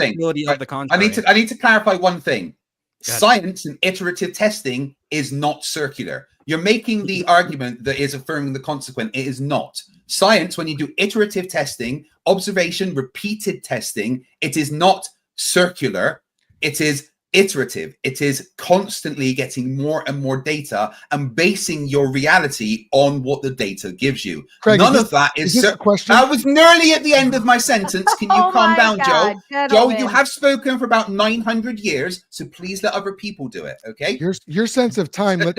I need to clarify one thing. Science and iterative testing is not circular. You're making the argument that is affirming the consequent. It is not. Science, when you do iterative testing, observation, repeated testing, it is not circular. It is iterative. It is constantly getting more and more data and basing your reality on what the data gives you. Craig, None of that is a question? I was nearly at the end of my sentence. Can you Oh calm my down, God, Joe? gentlemen. Joe, you have spoken for about 900 years, so please let other people do it, okay? Your sense of time. Joe,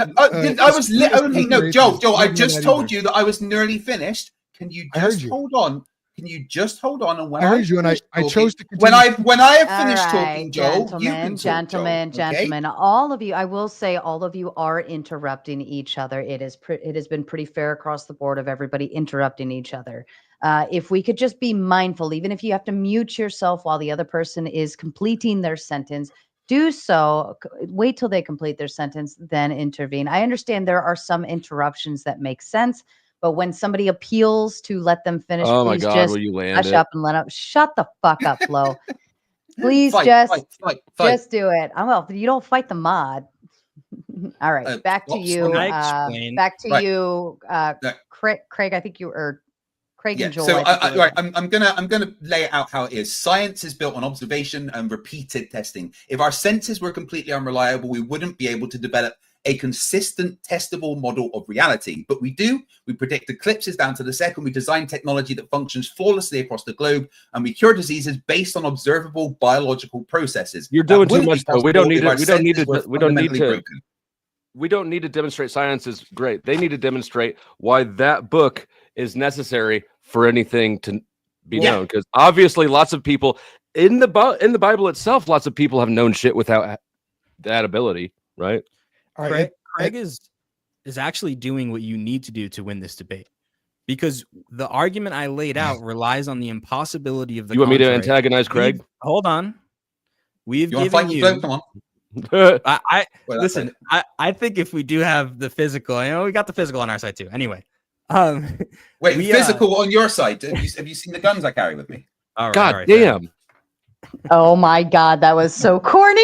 I just told you that I was nearly finished. Can you just hold on? Can you just hold on? And when I heard you, and I chose to continue. when I have finished All right, talking, Joe, you can talk, gentlemen. All of you, I will say, all of you are interrupting each other. It has been pretty fair across the board of everybody interrupting each other. If we could just be mindful, even if you have to mute yourself while the other person is completing their sentence, do so. Wait till they complete their sentence, then intervene. I understand there are some interruptions that make sense. But when somebody appeals to let them finish, Oh my please God, just will you land hush it? up and let up. Shut the fuck up, Flo. Please Fight. just do it. Well, you don't fight the mod. All right, back to you. Can I explain? Back to you, Craig. I think you or Craig and Joel. So I'm gonna lay it out how it is. Science is built on observation and repeated testing. If our senses were completely unreliable, we wouldn't be able to develop a consistent testable model of reality. But we do. We predict eclipses down to the second. We design technology that functions flawlessly across the globe, and we cure diseases based on observable biological processes. You're doing too much, though. We don't need to demonstrate science is great. They need to demonstrate why that book is necessary for anything to be known. Because obviously, lots of people in the Bible itself, lots of people have known shit without that ability, right? All right. Craig is actually doing what you need to do to win this debate, because the argument I laid out relies on the impossibility of the. You want me to antagonize Craig? Hold on. We've you given you. Come on. Listen. I think if we do have the physical, we got the physical on our side too. Anyway, wait, physical on your side? Have you seen the guns I carry with me? All right, God damn. Oh my God, that was so corny.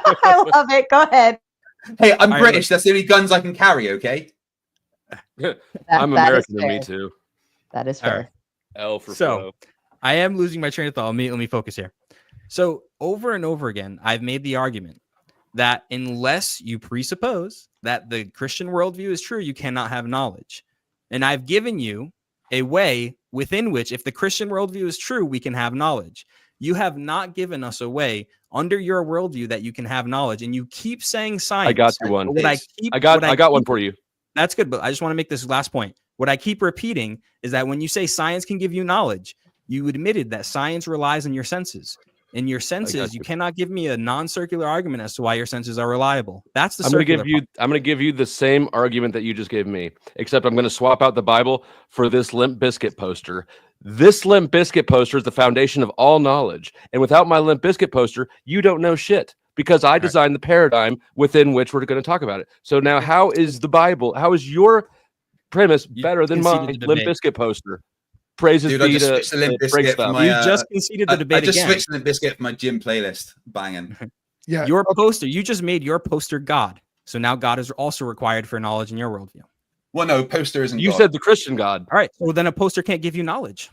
I love it. Go ahead. Hey, I'm British. That's the only guns I can carry, okay? I'm American and me too. That is fair. Right. L for so, I am losing my train of thought. Let me focus here. So, over and over again, I've made the argument that unless you presuppose that the Christian worldview is true, you cannot have knowledge. And I've given you a way within which, if the Christian worldview is true, we can have knowledge. You have not given us a way under your worldview that you can have knowledge, and you keep saying science. I got you one. I got one for you. That's good, but I just want to make this last point. What I keep repeating is that when you say science can give you knowledge, you admitted that science relies on your senses. In your senses, you cannot give me a non-circular argument as to why your senses are reliable. That's the. I'm going to give you the same argument that you just gave me, except I'm going to swap out the Bible for this Limp Bizkit poster. This Limp Bizkit poster is the foundation of all knowledge, and without my Limp Bizkit poster, you don't know shit, because I designed the paradigm within which we're going to talk about it. So now, how is the Bible? How is your premise better than my Limp Bizkit poster? Praises be to Limp Bizkit for my, you just conceded the debate. I just switched Limp Bizkit for my gym playlist. Banging. Yeah. Your poster, you just made your poster God. So now God is also required for knowledge in your worldview. Well, no, poster isn't. You God. said the Christian God. All right. So then a poster can't give you knowledge.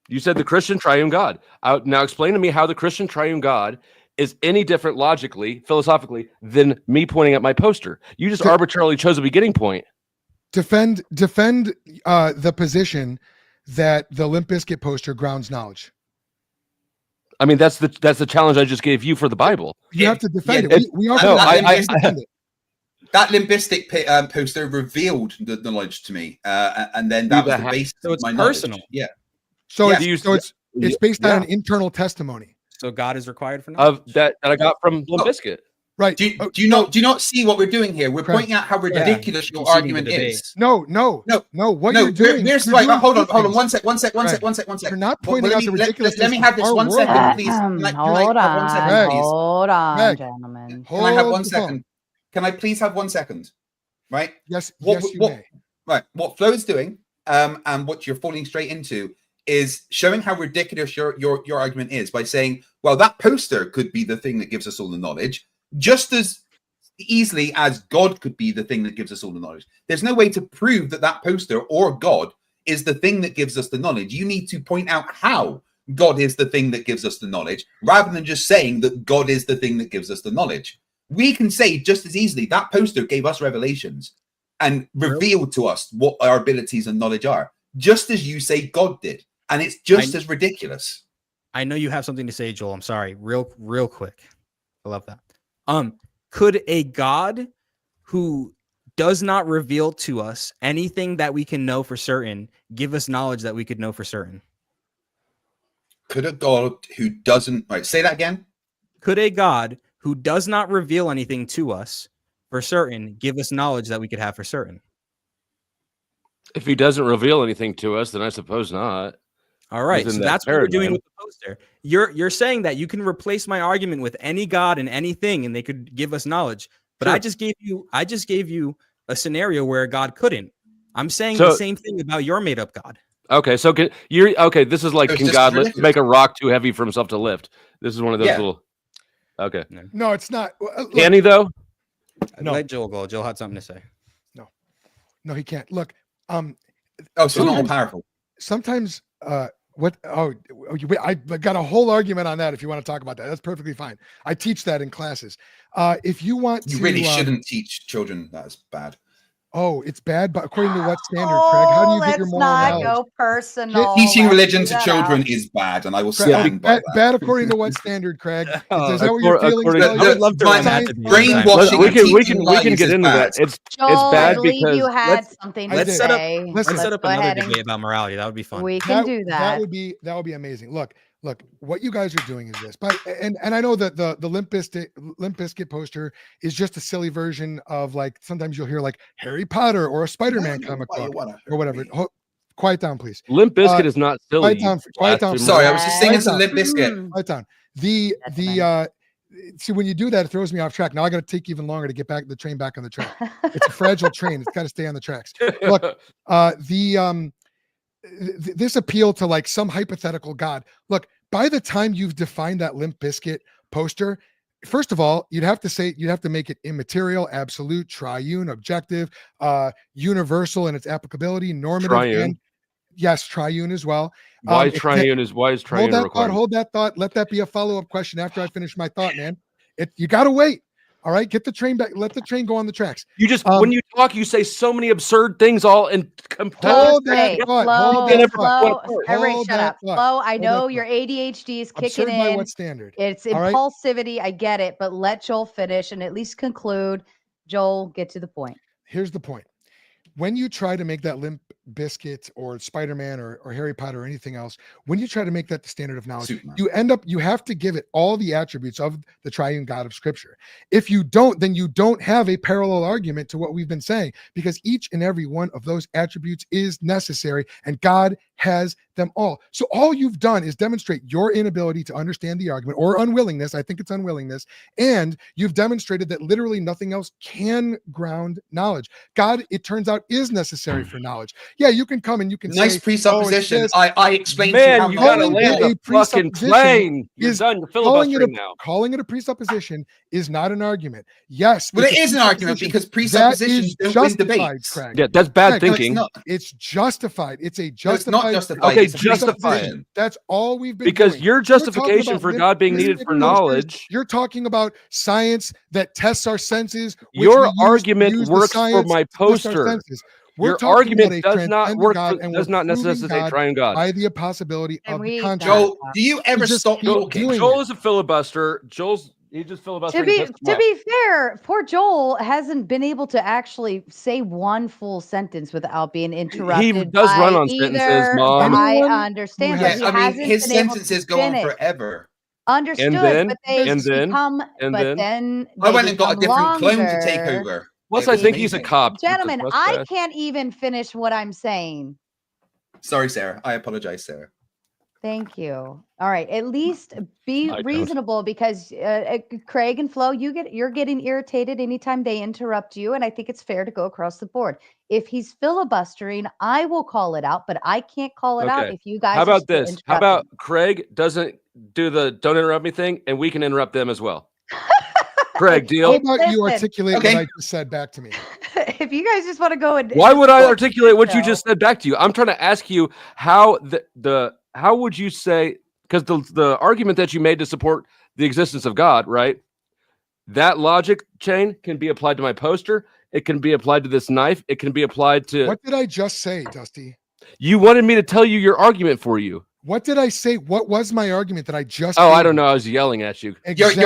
You said the Christian triune God. Now explain to me how the Christian triune God is any different logically, philosophically, than me pointing at my poster. You just arbitrarily chose a beginning point. Defend the position that the Limp Bizkit poster grounds knowledge. I mean, that's the challenge I just gave you for the Bible. You have to defend it. We also defend it. That Limp Bizkit poster revealed the knowledge to me, and then that was the basis of my personal. Knowledge. Yeah. So it's based on an internal testimony. So God is required for knowledge that I got from Limp Bizkit. Right. Do you not see what we're doing here? We're pointing out how ridiculous your argument is. No. What you're doing? Hold on. One sec. You're not pointing out the ridiculousness. Let me have this 1 second, please. Hold on, gentlemen. Can I have 1 second? Can I please have 1 second? Right? Yes, you may. Right. What Flo's doing, and what you're falling straight into, is showing how ridiculous your argument is by saying, well, that poster could be the thing that gives us all the knowledge, just as easily as God could be the thing that gives us all the knowledge. There's no way to prove that poster or God is the thing that gives us the knowledge. You need to point out how God is the thing that gives us the knowledge, rather than just saying that God is the thing that gives us the knowledge. We can say just as easily that poster gave us revelations and revealed to us what our abilities and knowledge are, just as you say God did. And it's just as ridiculous. I know you have something to say, Joel. I'm sorry. Real quick. I love that. Could a God who does not reveal to us anything that we can know for certain give us knowledge that we could know for certain? Could a God who doesn't... Right, say that again. Could a God who does not reveal anything to us for certain give us knowledge that we could have for certain? If he doesn't reveal anything to us, then I suppose not. All right, Within so that that's what we're doing paradigm. with the poster. You're saying that you can replace my argument with any God and anything, and they could give us knowledge. But Sure. I just gave you a scenario where God couldn't. I'm saying So- the same thing about your made up God. Okay, so this is like, It's can just God ridiculous. make a rock too heavy for himself to lift? This is one of those Yeah. little. Okay, No, it's not. Look, can he though? No. Let Joel go. Joel had something to say. no, he can't. Look, Oh, so it's not all powerful. sometimes wait, I got a whole argument on that if you want to talk about that. That's perfectly fine. I teach that in classes. If you want You to really shouldn't teach children. That's bad. Oh, it's bad, but according to what standard, Craig? How do you get your let's moral not knowledge? go personal. Teaching Let's religion do to that children out. is bad, and I will Craig, stand by bad, that. bad according to what standard, Craig? Is that what According- your feelings according- tell I you? would love to Science- run that science- brainwashing We and can teaching get lies is into bad. that. It's Joel, bad I believe you because had something to let's set up- say. let's Let's set up go another ahead and- debate about morality. That would be fun. We can do That that. would be amazing. Look, what you guys are doing is this, but and I know that the Limp Bizkit poster is just a silly version of, like, sometimes you'll hear like Harry Potter or a Spider-Man comic book or whatever. Quiet down, please. Limp Bizkit is not silly. Quiet down. Sorry, I was just singing Quiet some down. Limp Bizkit. Quiet down. See, when you do that, it throws me off track. Now I got to take even longer to get the train back on the track. It's a fragile train. It's got to stay on the tracks. Look, this appeal to like some hypothetical God. Look, by the time you've defined that Limp Bizkit poster, first of all, you'd have to make it immaterial, absolute, triune, objective, universal in its applicability, normative, Triune. and yes, triune as well. Why is triune a requirement? Hold that thought. Let that be a follow-up question after I finish my thought, man. You got to wait. All right, get the train back. Let the train go on the tracks. You just when you talk, you say so many absurd things, all in complete. Hold that thought. Hold that thought. Everybody Hold shut that up. thought. Flo, I Hold know that your thought. ADHD is kicking Absurd by in. what standard? It's All right? impulsivity. I get it, but let Joel finish and at least conclude. Joel, get to the point. Here's the point. When you try to make that Limp Bizkit or Spider-Man or Harry Potter or anything else, when you try to make that the standard of knowledge, Superman. you have to give it all the attributes of the triune God of Scripture. If you don't, then you don't have a parallel argument to what we've been saying, because each and every one of those attributes is necessary, and God has them all. So all you've done is demonstrate your inability to understand the argument, or unwillingness. I think it's unwillingness. And you've demonstrated that literally nothing else can ground knowledge. God, it turns out, is necessary for knowledge. Yeah, you can come and you can Nice say, presupposition. Oh, it's this. I explained to you how Man, you gotta calling land it the a fucking presupposition plane. You're is done. You're calling filibustering now. Calling it a presupposition is not an argument. Yes, Well, it's it a is an argument presupposition. because That presuppositions is don't win justified, debates. Craig. Yeah, that's bad Craig, no, it's thinking. not. It's justified. It's a No, it's justified. not justified. Okay, It's a justify it. presupposition. That's all we've been Because doing. your We're talking justification about for Limp God being Bizkit needed for posters. knowledge, You're talking about science that tests our senses. which your we use argument the works for science my to test our poster. senses. We're Your talking about a argument does not transcendent work. God, and Does we're not proving necessitate God triune God. by the possibility And of the we- contract. Joel, do you ever just stop keep talking? doing Joel it. is a filibuster. He just filibustering. To be fair, poor Joel hasn't been able to actually say one full sentence without being interrupted. He does run on sentences, either. Mom. I Anyone understand, who but has- he Yeah, I mean, hasn't his been able to sentences go on finish. forever. Understood, then- but they and then- become. and but then- then I they went and got a become different clone to take longer. over. Plus, It I was think he's a amazing. cop. Gentlemen, I can't even finish what I'm saying. Sorry, Sarah. I apologize, Sarah. Thank you. All right, at least be I don't. reasonable, because Craig and Flo, you're getting irritated anytime they interrupt you, and I think it's fair to go across the board. If he's filibustering, I will call it out, but I can't call it out Okay. if you guys. How are about still this? How interrupting. about Craig doesn't do the don't interrupt me thing, and we can interrupt them as well. Craig, How deal? about you Listen. articulate Okay. what I just said back to me? If you guys just want to go and Why would I Well, articulate what you no. just said back to you? I'm trying to ask you how how would you say because the argument that you made to support the existence of God, right? That logic chain can be applied to my poster. It can be applied to this knife. It can be applied to. What did I just say, Dusty? You wanted me to tell you your argument for you. What did I say? What was my argument that I just? Oh, I don't know. I was yelling at you. Exactly.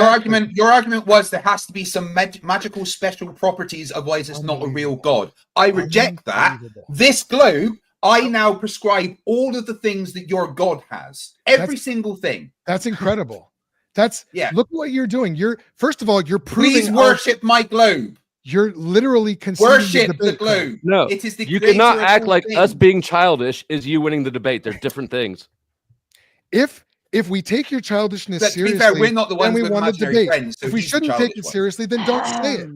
Your argument was there has to be some magical special properties, otherwise it's not a real God. I reject that. This globe, I now prescribe all of the things that your God has. Every single thing. That's incredible. That's Look what you're doing. First of all, you're proving. Please worship my globe. You're literally conceding worship the globe. No, it is the you cannot act like things. us being childish is you winning the debate. They're different things. If we take your childishness but seriously, to be fair, we're not the ones then we with want to imaginary debate. friends, so if we he's the shouldn't take it childish one. seriously, then don't say it.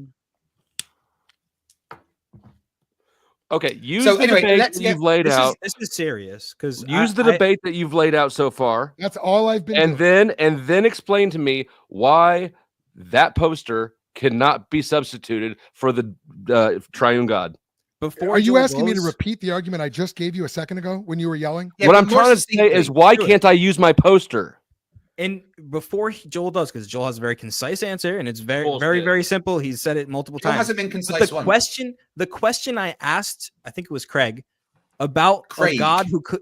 Okay, use So the anyway, debate let's that get- you've laid out. This is serious because Use the debate that you've laid out so far, That's all I've been doing. and then explain to me why that poster cannot be substituted for the triune God. Before Are you Joel asking me to goes- repeat the argument I just gave you a second ago when you were yelling? Yeah, what but I'm more trying to say succinctly, is why do it. can't I use my poster? And before Joel does, because Joel has a very concise answer, and it's very, Bullshit. very, very simple. He's said it multiple Joel times. hasn't been But concise once. the question I asked, I think it was Craig, about a Craig. God who could.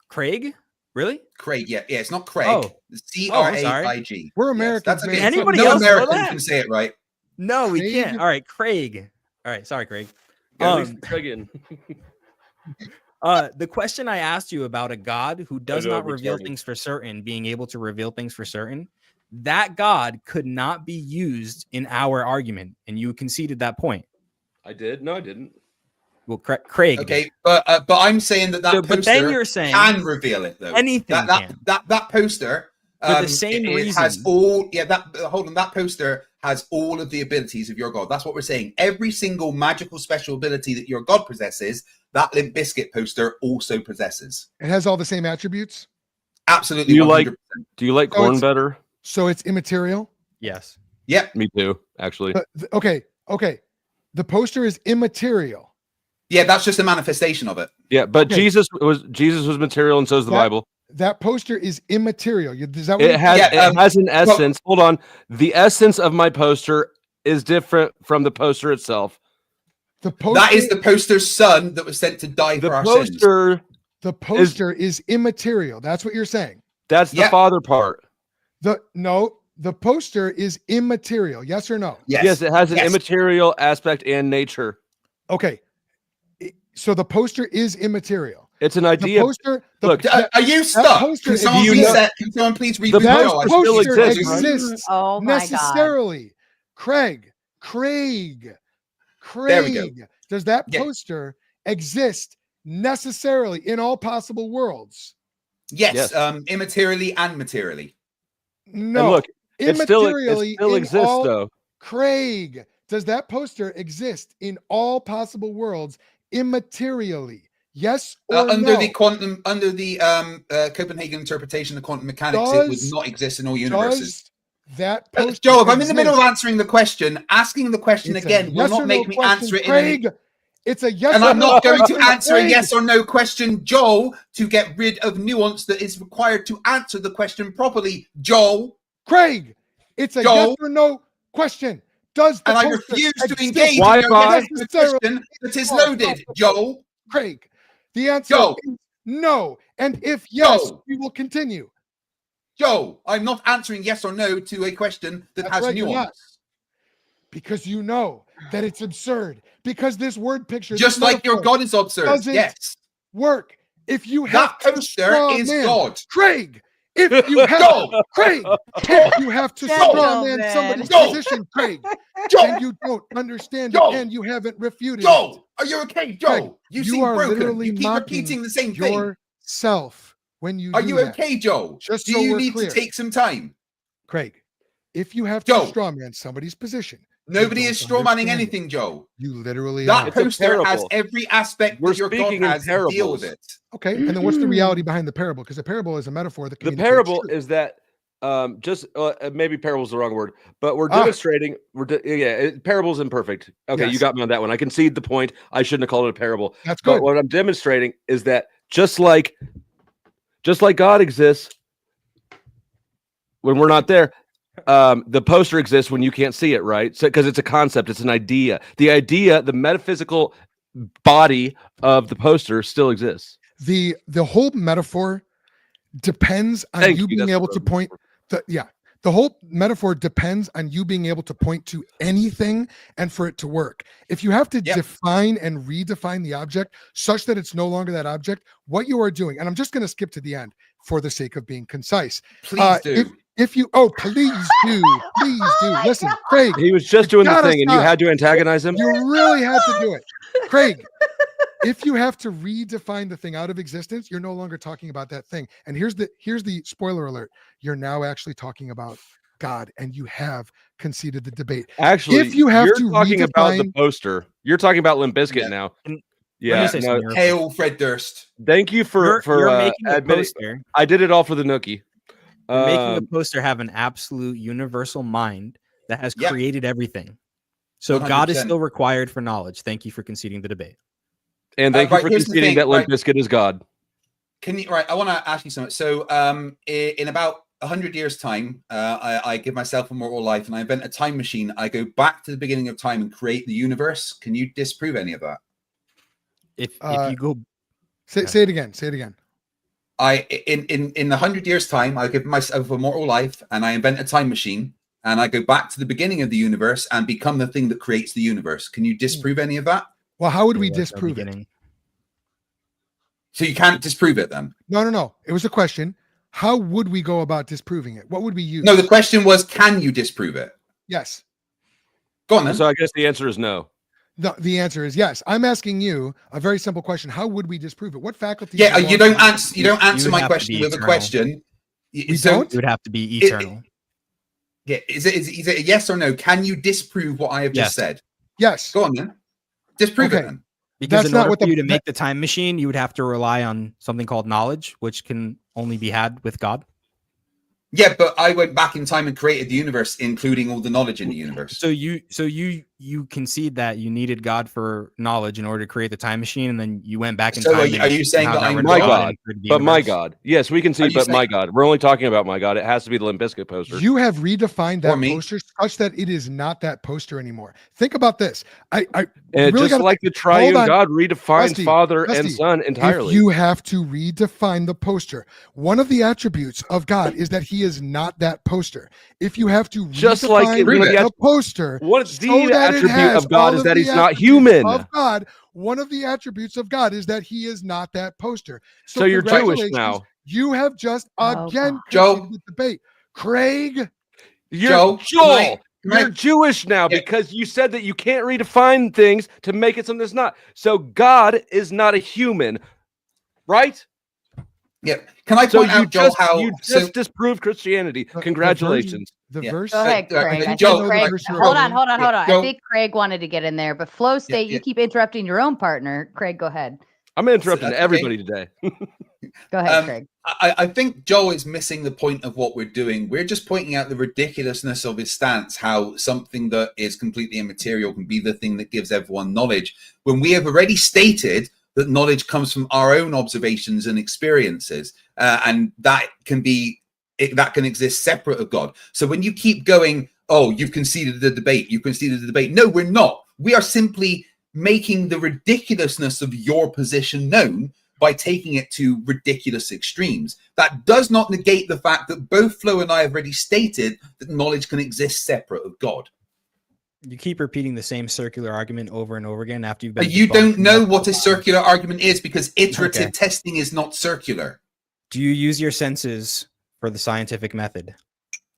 Craig, really? Craig, yeah, it's not Craig. Oh. It's I'm C-R-A-I-G. We're Yes, Americans, that's man. okay. Anybody no else know American that? can say it right. No, we Craig? can't. All right, Craig. All right, sorry, Craig. At least again. The question I asked you about a God who does know, not reveal retarded. things for certain, being able to reveal things for certain, that God could not be used in our argument, and you conceded that point. I did. No, I didn't. Well, Craig. Okay, but I'm saying that So- poster but then you're saying can reveal it though. anything can. That poster For the same it reason. has all that poster has all of the abilities of your God. That's what we're saying. Every single magical special ability that your God possesses, that Limp Bizkit poster also possesses. It has all the same attributes, Absolutely. Do you like 100%. Do you like Oh, corn it's- better? so it's immaterial. Yes. Yep. Me too, actually. Okay. The poster is immaterial. Yeah, that's just a manifestation of it. Yeah, but Okay. Jesus was material, and so is the Bible. That poster is immaterial. Is that what It has Yeah, it has an essence. Hold on, the essence of my poster is different from the poster itself. the poster? That is the poster's son that was sent to die The for our sins. poster, The poster is immaterial. That's what you're saying. that's the Yeah. father part. The poster is immaterial. Yes or no? Yes, it has an Yes. immaterial aspect and nature. Okay. So the poster is immaterial. It's an The idea. poster. Look, Are you stuck? poster Can is- someone, Do you please know- set, can someone please The reboot That poster Joe? still poster exists, right? exists Oh my God. necessarily. Craig. There we go. Does that Yeah. poster exist necessarily in all possible worlds? Yes, Yes. immaterially and materially. No. and look, it still immaterially in exists all- though. Craig, does that poster exist in all possible worlds immaterially? Yes or Under no? the Copenhagen interpretation of quantum mechanics, it would Does- not exist in all universes. Does that poster Joe, if I'm in the middle of exist? answering the question, asking the question It's a again will yes or not no make me question, answer it Craig. It's a yes and or I'm no not going to question, answer a Craig. yes or no question, Joel, to get rid of nuance that is required to answer the question properly, Joel. Craig, it's a Joel. yes or no question. Does the And I poster refuse to exist engage in Wi-Fi. your question that is loaded, Joel. Craig, the answer Joel. is no. And if yes, Joel. we will continue. Joel, I'm not answering yes or no to a question that That's has right, you're not. nuance. Because you know that it's absurd. Because this word picture, Just this like your metaphor God is absurd. doesn't Yes. work. If you have That to poster straw is man, God. Craig, if you have Joel. Craig, if you have to straw man Gentlemen. somebody's Joel. position, Craig, Joel. and you don't understand Joel. it and you haven't refuted Joel, are you okay, Joel? Craig, You you seem are broken. literally You keep mocking repeating the same thing. yourself when you Are do you that. okay, Joel? Just Do so you we're need clear. to take some time? Craig, if you have to Joel. straw man somebody's position, Nobody don't is straw manning understand it. anything, Joel. You literally That are. It's a poster has parable. every aspect We're that your God speaking in has to deal parables. with it. Okay, and then what's the reality behind the parable? Because a parable is a metaphor that The communicates parable truth. is that maybe parable is the wrong word, but we're Ah. demonstrating. Parable's imperfect. Okay, you Yes. got me on that one. I concede the point. I shouldn't have called it a parable. That's But good. what I'm demonstrating is that just like God exists, when we're not there, the poster exists when you can't see it, right? So because it's a concept, it's an idea. The metaphysical body of the poster still exists. The whole metaphor depends on you being able to point. The whole metaphor depends on you being able to point to anything and for it to work. If you have to define and redefine the object such that it's no longer that object, what you are doing, and I'm just going to skip to the end for the sake of being concise. Please do. If you, please do. Listen, Craig. He was just doing the thing and you had to antagonize him. You really had to do it. Craig, if you have to redefine the thing out of existence, you're no longer talking about that thing. And here's the spoiler alert. You're now actually talking about God, and you have conceded the debate. Actually, if you have to talking about the poster, you're talking about Limp Bizkit now. Yeah. Hail Fred Durst. Thank you for making the poster. I did it all for the nookie. You're making the poster have an absolute universal mind that has created everything. So 100%. God is still required for knowledge. Thank you for conceding the debate. And thank you for conceding that Limp Bizkit is God. Can you? Right. I want to ask you something. So, in about 100 years' time, I give myself a mortal life, and I invent a time machine. I go back to the beginning of time and create the universe. Can you disprove any of that? If you go, say it again. Say it again. In 100 years' time, I give myself a mortal life, and I invent a time machine, and I go back to the beginning of the universe and become the thing that creates the universe. Can you disprove any of that? Well, how would we disprove it? So you can't disprove it then? No. It was a question. How would we go about disproving it? What would we use? No, the question was, can you disprove it? Yes. Go on then. So I guess the answer is no. The answer is yes. I'm asking you a very simple question. How would we disprove it? What faculty? Yeah, you don't answer my question with a question. It would have to be eternal. Is it a yes or no? Can you disprove what I have just said? Yes. Go on then. Disprove it then. Because in order for you to make the time machine, you would have to rely on something called knowledge, which can only be had with God. Yeah, but I went back in time and created the universe, including all the knowledge in the universe. So you concede that you needed God for knowledge in order to create the time machine, and then you went back in time. Are you saying that I'm my God? But my God. Yes, we can see, but my God. We're only talking about my God. It has to be the Limp Bizkit poster. You have redefined that poster such that it is not that poster anymore. Think about this. And really just like the triune God redefines Father and Son entirely. If you have to redefine the poster, one of the attributes of God is that he is not that poster. If you have to just like the poster, what is the attribute of God is that he's not human. Of God, one of the attributes of God is that he is not that poster. So you're Jewish now. You have just again Joe the debate. Craig, Joel, you're Jewish now because you said that you can't redefine things to make it something that's not. So God is not a human, right? Yeah. Can I point out, Joel, how you just disproved Christianity? Congratulations. The verse. Go ahead, Craig. Hold on. I think Craig wanted to get in there, but Flow State, you keep interrupting your own partner. Craig, go ahead. I'm interrupting everybody today. Go ahead, Craig. I think Joel is missing the point of what we're doing. We're just pointing out the ridiculousness of his stance, how something that is completely immaterial can be the thing that gives everyone knowledge, when we have already stated that knowledge comes from our own observations and experiences, and that can exist separate of God. So when you keep going, oh, you've conceded the debate. No, we're not. We are simply making the ridiculousness of your position known by taking it to ridiculous extremes. That does not negate the fact that both Flo and I have already stated that knowledge can exist separate of God. You keep repeating the same circular argument over and over again after you've been. But you don't know what a circular argument is because iterative testing is not circular. Do you use your senses for the scientific method?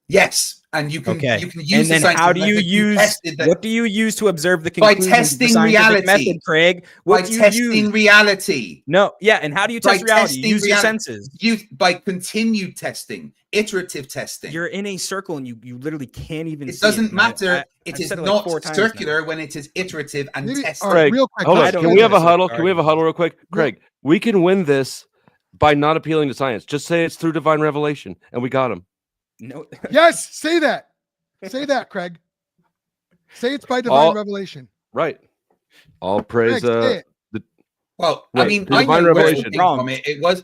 Yes, and you can use. And then how do you use? What do you use to observe the conclusions by testing of the scientific reality? Method, Craig. What by testing reality. No, yeah, and how do you test reality? You use your senses. By continued testing, iterative testing. You're in a circle, and you literally can't even. It doesn't matter. It is not circular when it is iterative and testing. Craig, real quick, hold on. Can we have a huddle? Can we have a huddle real quick, Craig? We can win this by not appealing to science. Just say it's through divine revelation, and we got him. No. Yes, say that. Say that, Craig. Say it's by divine revelation. Right. All praise. Craig, Well, Wait, I mean, the I divine know where revelation. it came from.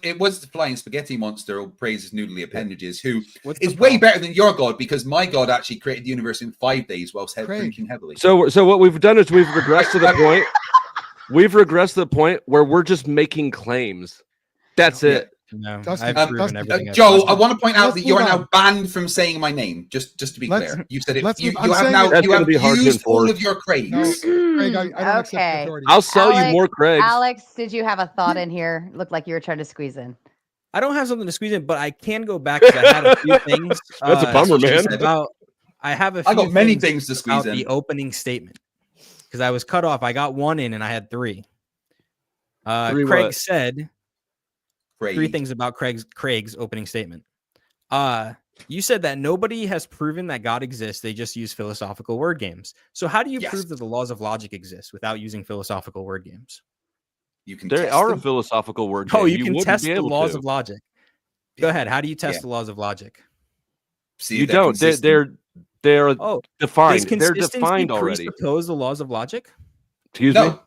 It was the flying spaghetti monster, or praises noodly appendages, who What's the is way problem? better than your God, because my God actually created the universe in 5 days whilst Craig. drinking heavily. So what we've done is we've regressed to the point. We've regressed to the point where we're just making claims. That's Yeah. it. No, Dustin, I've proven Dustin, everything. I've Joe, said. I want to point out Let's that you are move now on. banned from saying my name. Just to be Let's- clear, you said it. let's You, move- I'm you have saying now. it- That's You gonna have be hard to used all enforce. of your Craigs. No, Craig, I don't accept Okay. authority. I'll sell you Alex- more Craigs. Alex, did you have a thought in here? Looked like you were trying to squeeze in. I don't have something to squeeze in, but I can go back because I had a few things. That's a bummer, man. I have a I few got many things to squeeze about in. the opening statement because I was cut off. I got one in and I had three. Three Craig what? said Craig. three things about Craig's opening statement. You said that nobody has proven that God exists. They just use philosophical word games. So how do you Yes. prove that the laws of logic exist without using philosophical word games? You can There test are a them. philosophical word. Oh, game. you can wouldn't test be the able laws to. of logic. Go ahead. How do you test Yeah. the laws of logic? See You if they're don't. consistent. They're Oh, defined. does They're consistency defined already. presuppose the laws of logic? Excuse me. No,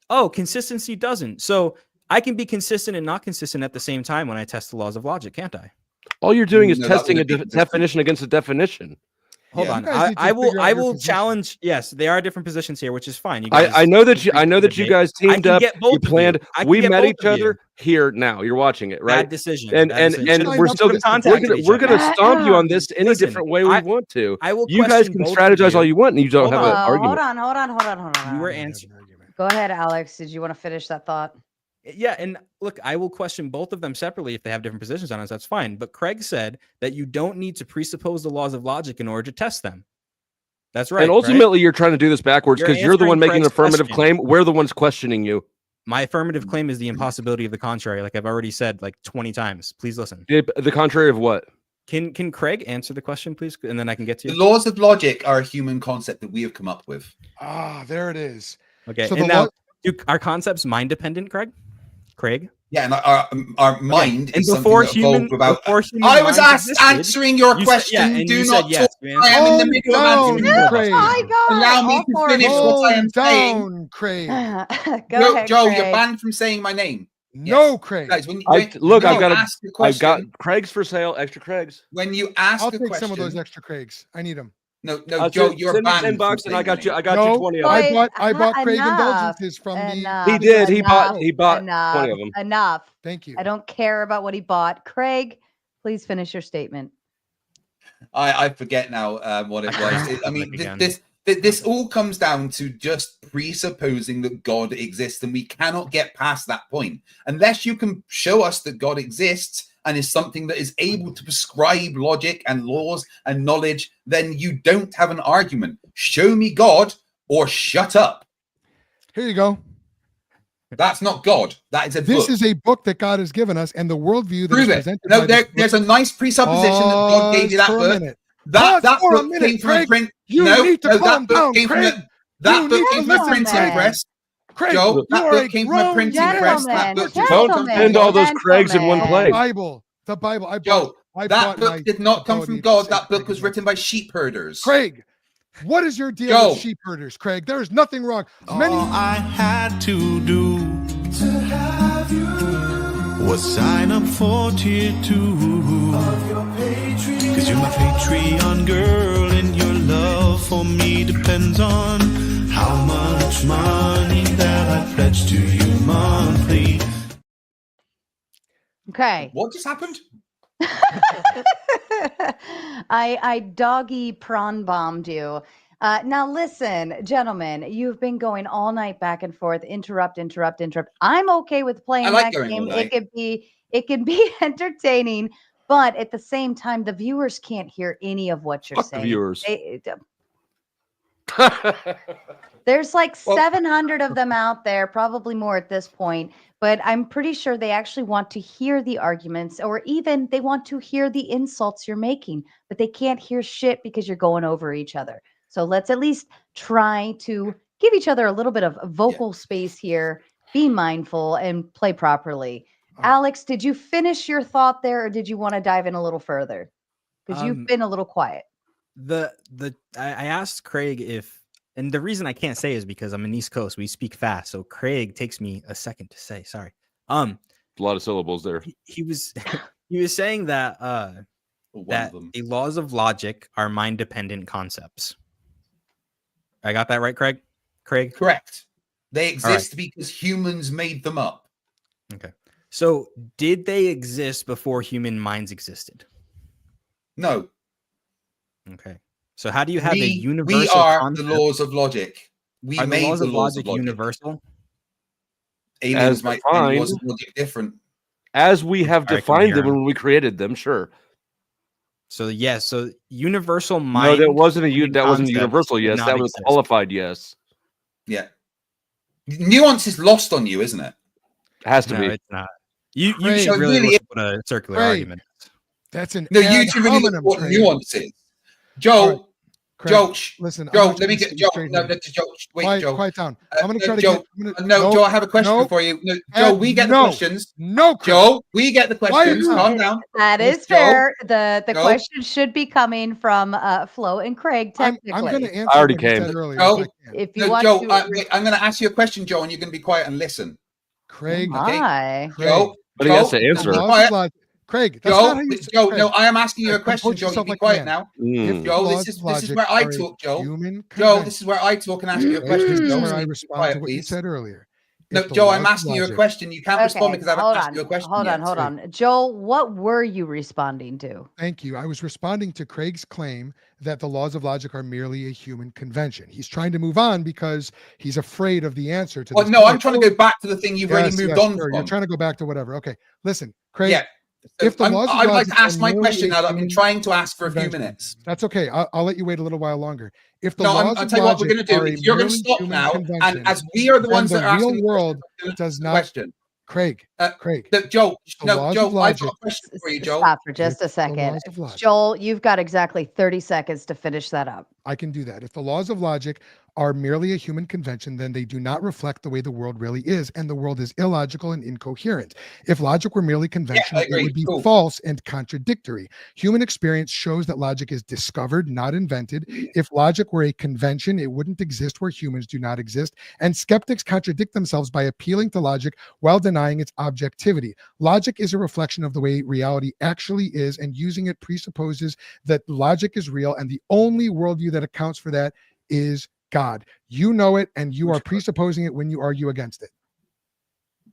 Oh, consistency doesn't. So I can be consistent and not consistent at the same time when I test the laws of logic, can't I? All you're doing is No, that testing a wouldn't be consistent. definition against a definition. Hold Yeah. on. You guys need to I will figure out I your will position. challenge. Yes, there are different positions here, which is fine. You guys I know that you. agree I know to that you debate. guys I teamed can up. get both You of you. planned. I can We get met both each of you. other here now. You're watching it, right? Bad decision. And bad and decision. and Should've- we're should've still contacted each we're other. gonna stomp you on this any Listen, different way we I- want to. I will You guys question can both of strategize all you. you want, and you don't Hold have on. an Hold argument. on, hold on. You were I don't have answering. an argument. Go ahead, Alex. Did you want to finish that thought? Yeah, and look, I will question both of them separately if they have different positions on us. That's fine. But Craig said that you don't need to presuppose the laws of logic in order to test them. That's right. And ultimately, you're trying to do this backwards You're because you're the one answering making an Craig's affirmative question. claim. We're the ones questioning you. My affirmative claim is the impossibility of the contrary, like I've already said like 20 times. Please listen. The contrary of what? Can Craig answer the question, please? And then I can get to the you. laws of logic are a human concept that we have come up with. Ah, there it is. Okay. So and the now, lo- are concepts mind dependent, Craig? Yeah, and our mind And is something before that human, evolved about. before human I was mind asked, existed, answering your you said- question. yeah, and Do you not said yes. talk. You I am in the Calm middle of down, answering your Craig. question. My God, Allow me all to four finish of what I Calm am saying. down, Craig. Go ahead, Joe, Craig. you're banned from saying my name. No, Craig. Guys, when Look, you I've got ask a I've question, got Craig's for sale. Extra Craig's. when you ask I'll a take question, some of those extra Craigs. I need them. no, Joe, you're send me banned. $10 from and I got you. saying I got No, you 20 of Boy, them. I bought Craig enough. indulgences from the. Enough. He did. He bought Enough. 20 of them. Enough. Thank you. I don't care about what he bought. Craig, please finish your statement. I forget now what it was. I mean, Again. this all comes down to just presupposing that God exists, and we cannot get past that point unless you can show us that God exists and is something that is able to prescribe logic and laws and knowledge. Then you don't have an argument. Show me God or shut up. Here you go. That's not God. That is a This book. is a book that God has given us, and the worldview that is Prove it. presented. No, by this book- there's a nice presupposition that God gave you that Pause for a book. minute. That Pause for a book minute, came from a Craig. print. You no, need to no, calm that book down, came from Craig. a, that You book need came to from a listen. printing press. Craig, Joe, that you are book a came from a grown printing man. press. That book was Don't Gentlemen, spend all those Craigs in one gentlemen. place. The Bible. I Joe, bought that book my did not come ability from to God. say That book Craig was is written by sheep herders. Craig, what is your deal Joe. with sheep herders, Craig? There is nothing wrong. Many All I had to do to have you was sign up for tier 2 of your Patreon. 'Cause you're my Patreon girl, and your love for me depends on how much money that I pledge to you monthly. Okay. What just happened? I doggy prawn bombed you. Now listen, gentlemen, you've been going all night back and forth, interrupt. I'm okay with playing I like that going all game. night. It can be entertaining, but at the same time, the viewers can't hear any of what you're Fuck the saying. viewers. There's like Well- 700 of them out there, probably more at this point, but I'm pretty sure they actually want to hear the arguments, or even they want to hear the insults you're making, but they can't hear shit because you're going over each other. So let's at least try to give each other a little bit of vocal space here, be mindful, and play properly. Alex, did you finish your thought there, or did you want to dive in a little further? Because you've been a little quiet. I asked Craig if and the reason I can't say is because I'm in East Coast. We speak fast, so Craig takes me a second to say. Sorry. A lot of syllables there. He was he was saying that the laws of logic are mind-dependent concepts. I got that right, Craig? Correct. They exist because humans made them up. Okay. So did they exist before human minds existed? No. Okay. So how do you have a universal We are concept? the laws of logic. Are the laws of logic universal? Aliens might find laws of logic different. As we have defined them when we created them, sure. So yes, so universal mind. No, that wasn't a universal yes. That was a qualified yes. Yeah. Nuance is lost on you, isn't it? It has to be. It's not. You should really look at what a circular argument is. That's an you should really look at what nuance is. Joe, Craig, Joe, listen. Joe, let me get Joe. No, Joe, wait, Joe. Quiet down. I'm going to try to Joe, get. Joe, I have a question for you. No, Joe, we get the questions. No, Craig. Joe, we get the questions. Calm down. That is fair. The question should be coming from Flo and Craig. Technically, I'm going to answer. I already came. Joe, if you want Joe, to, I'm going to ask you a question, Joe, and you're going to be quiet and listen. Craig, okay. Joe, but he has to answer. Craig, that's Joe, not how you Joe, Craig. no, I am asking you a question, Joe. You be quiet now. Joe, this is where I talk, Joe. Joe, this is where I talk and ask you a question. This is Joe, where I respond to what you said earlier. No, Joe, I'm asking you a question. You can't respond because I've asked you a question. Hold on. Joel, what were you responding to? Thank you. I was responding to Craig's claim that the laws of logic are merely a human convention. He's trying to move on because he's afraid of the answer to this. No, I'm trying to go back to the thing you've already moved on from. You're trying to go back to whatever. Okay, listen, Craig. Yeah. If the laws of I'd like logic to ask are my merely question a now that I've been human trying to ask for a few convention. minutes. That's okay. I'll let you wait a little while longer. If the No, laws I'll of tell you what we're logic going to do. are If you're going to merely stop human now, convention, and as we are the then ones that are real asking world the does not. question. Craig, Joe, the laws of I've logic. got a question for you, Joe. Stop for just a second. Joel, you've got exactly 30 seconds to finish that up. I can do that. If the laws of logic are merely a human convention, then they do not reflect the way the world really is, and the world is illogical and incoherent. If logic were merely conventional, it would be false and contradictory. Human experience shows that logic is discovered, not invented. If logic were a convention, it wouldn't exist where humans do not exist, and skeptics contradict themselves by appealing to logic while denying its objectivity. Logic is a reflection of the way reality actually is, and using it presupposes that logic is real, and the only worldview that accounts for that is God. You know it, and you are presupposing it when you argue against it.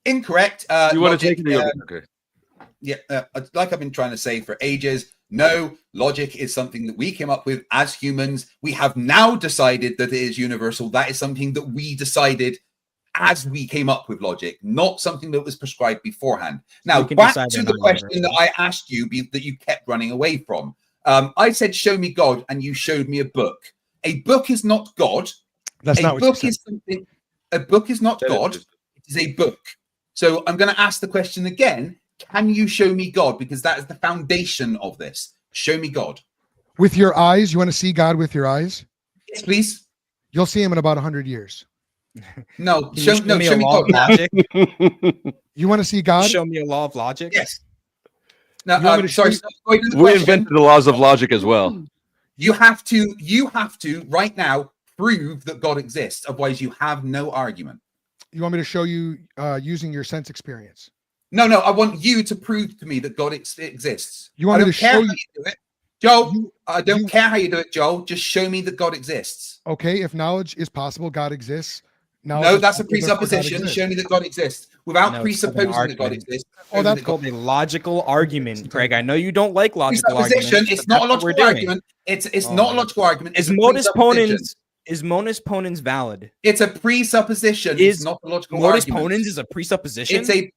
Incorrect. You want to take it? Okay. Yeah, like I've been trying to say for ages, no, logic is something that we came up with as humans. We have now decided that it is universal. That is something that we decided as we came up with logic, not something that was prescribed beforehand. Now, back to the question that I asked you that you kept running away from. I said, show me God, and you showed me a book. A book is not God. That's not what you said. A book is not God. It is a book. So I'm going to ask the question again. Can you show me God? Because that is the foundation of this. Show me God. With your eyes? You want to see God with your eyes? Yes, please. You'll see him in about 100 years. No, show me God. Logic? You want to see God? Show me a law of logic? Yes. No, sorry. We invented the laws of logic as well. You have to right now prove that God exists. Otherwise, you have no argument. You want me to show you using your sense experience? No. I want you to prove to me that God exists. You want me to show you? Do it, Joe? I don't care how you do it, Joe. Just show me that God exists. Okay, if knowledge is possible, God exists. No, that's a presupposition. Show me that God exists without presupposing that God exists. Oh, that's called a logical argument, Craig. I know you don't like logical arguments. It's not a logical argument. It's not a logical argument. Is modus ponens valid? It's a presupposition. It's not a logical argument. Modus ponens is a presupposition. It's a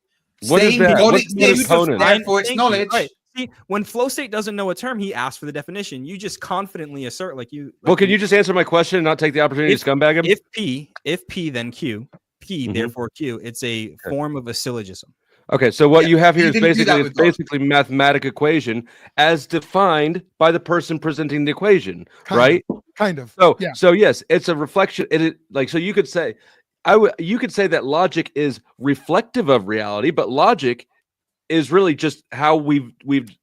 what is that? God What's exists, therefore it's knowledge. Right. See, when flow state doesn't know a term, he asks for the definition. You just confidently assert, well, can you just answer my question and not take the opportunity to scumbag him? If P, then Q. P, therefore Q. It's a form of a syllogism. Okay, so what you have here is basically mathematic equation as defined by the person presenting the equation, right? Kind of. So yes, it's a reflection. So you could say, you could say that logic is reflective of reality, but logic is really just how we've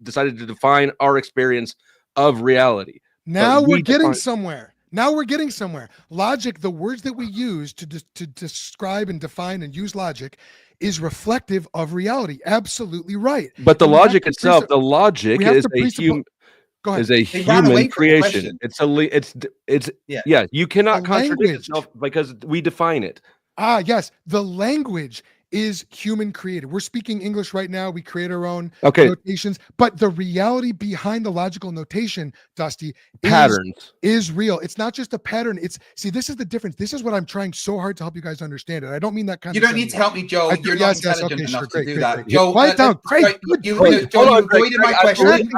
decided to define our experience of reality. Now we're getting somewhere. Now we're getting somewhere. Logic, the words that we use to describe and define and use logic, is reflective of reality. Absolutely right. But the logic itself, the logic is a human. Is a human creation. It's you cannot contradict itself because we define it. Yes, the language is human created. We're speaking English right now. We create our own notations, but the reality behind the logical notation, Dusty, patterns is real. It's not just a pattern. This is the difference. This is what I'm trying so hard to help you guys understand it. I don't mean that kind of. You don't need to help me, Joe. You're not intelligent enough to do that. Joe, quiet down. Craig, you avoided my question.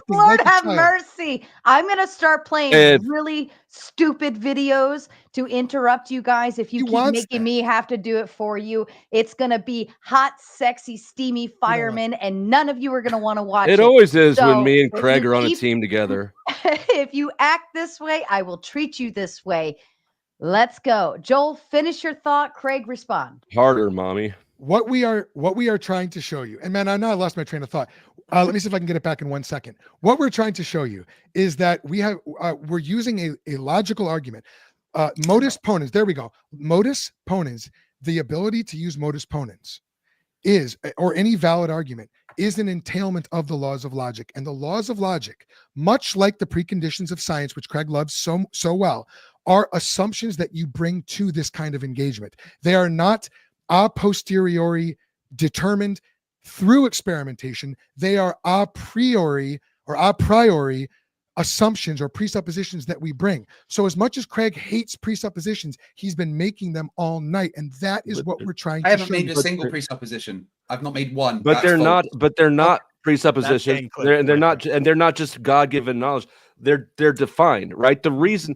Lord have mercy. I'm going to start playing really stupid videos to interrupt you guys. If you keep making me have to do it for you, it's going to be hot, sexy, steamy firemen, and none of you are going to want to watch it. It always is when me and Craig are on a team together. If you act this way, I will treat you this way. Let's go. Joel, finish your thought. Craig, respond. Harder, mommy. What we are trying to show you, and man, I know I lost my train of thought. Let me see if I can get it back in 1 second. What we're trying to show you is that we're using a logical argument. Modus ponens, there we go. Modus ponens, the ability to use modus ponens is, or any valid argument, is an entailment of the laws of logic. And the laws of logic, much like the preconditions of science, which Craig loves so well, are assumptions that you bring to this kind of engagement. They are not a posteriori determined through experimentation. They are a priori or a priori assumptions or presuppositions that we bring. So as much as Craig hates presuppositions, he's been making them all night, and that is what we're trying to show. I haven't made a single presupposition. I've not made one. But they're not. But they're not presuppositions. They're not just God-given knowledge. They're defined, right? The reason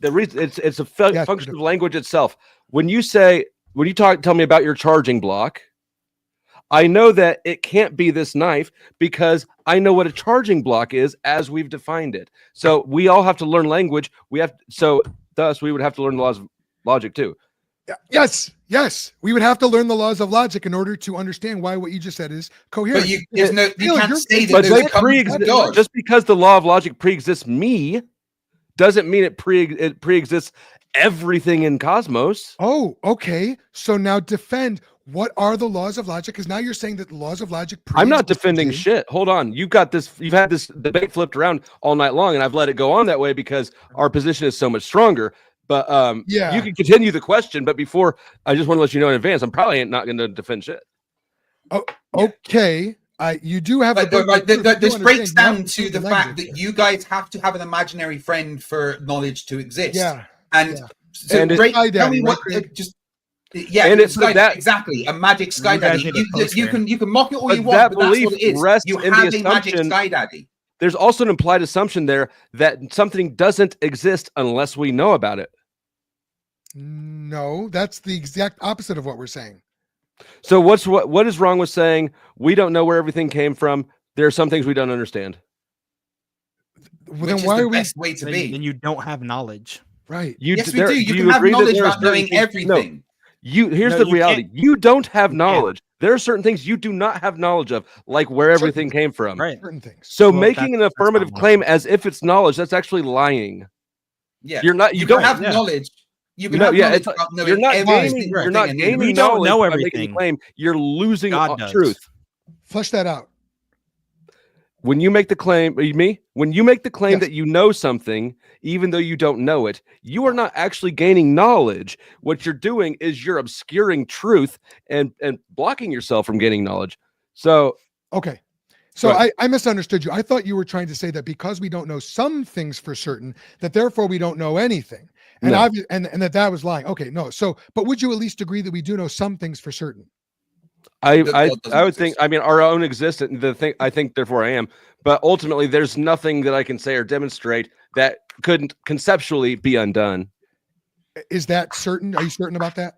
it's a function of language itself. When you tell me about your charging block, I know that it can't be this knife because I know what a charging block is as we've defined it. So we all have to learn language. Thus we would have to learn the laws of logic too. Yes. We would have to learn the laws of logic in order to understand why what you just said is coherent. But you can't say that. Just because the law of logic pre-exists me doesn't mean it pre-exists everything in cosmos. Oh, okay. So now defend. What are the laws of logic? Because now you're saying that the laws of logic. I'm not defending shit. Hold on. You've had this debate flipped around all night long, and I've let it go on that way because our position is so much stronger. But you can continue the question. But before, I just want to let you know in advance, I'm probably not going to defend shit. Oh, okay. You do have. This breaks down to the fact that you guys have to have an imaginary friend for knowledge to exist. Yeah. And tell me what. And it's exactly a magic sky daddy. You can mock it all you want, but that's what it is. You have a magic sky daddy. There's also an implied assumption there that something doesn't exist unless we know about it. No, that's the exact opposite of what we're saying. So what is wrong with saying we don't know where everything came from? There are some things we don't understand. Well, then why are we? Best way to be? Then you don't have knowledge, right? Yes, we do. You can have knowledge about knowing everything. No. Here's the reality. You don't have knowledge. There are certain things you do not have knowledge of, like where everything came from. Right. Certain things. So making an affirmative claim as if it's knowledge, that's actually lying. Yeah. You don't have knowledge. You can have knowledge you're not gaining we don't know by everything. making a claim. You're losing truth. Flesh that out. When you make the claim, when you make the claim that you know something, even though you don't know it, you are not actually gaining knowledge. What you're doing is you're obscuring truth and blocking yourself from gaining knowledge. So, okay. So I misunderstood you. I thought you were trying to say that because we don't know some things for certain, that therefore we don't know anything. And and that was lying. Okay, no. So, but would you at least agree that we do know some things for certain? I would think, our own existence, I think, therefore I am. But ultimately, there's nothing that I can say or demonstrate that couldn't conceptually be undone. Is that certain? Are you certain about that?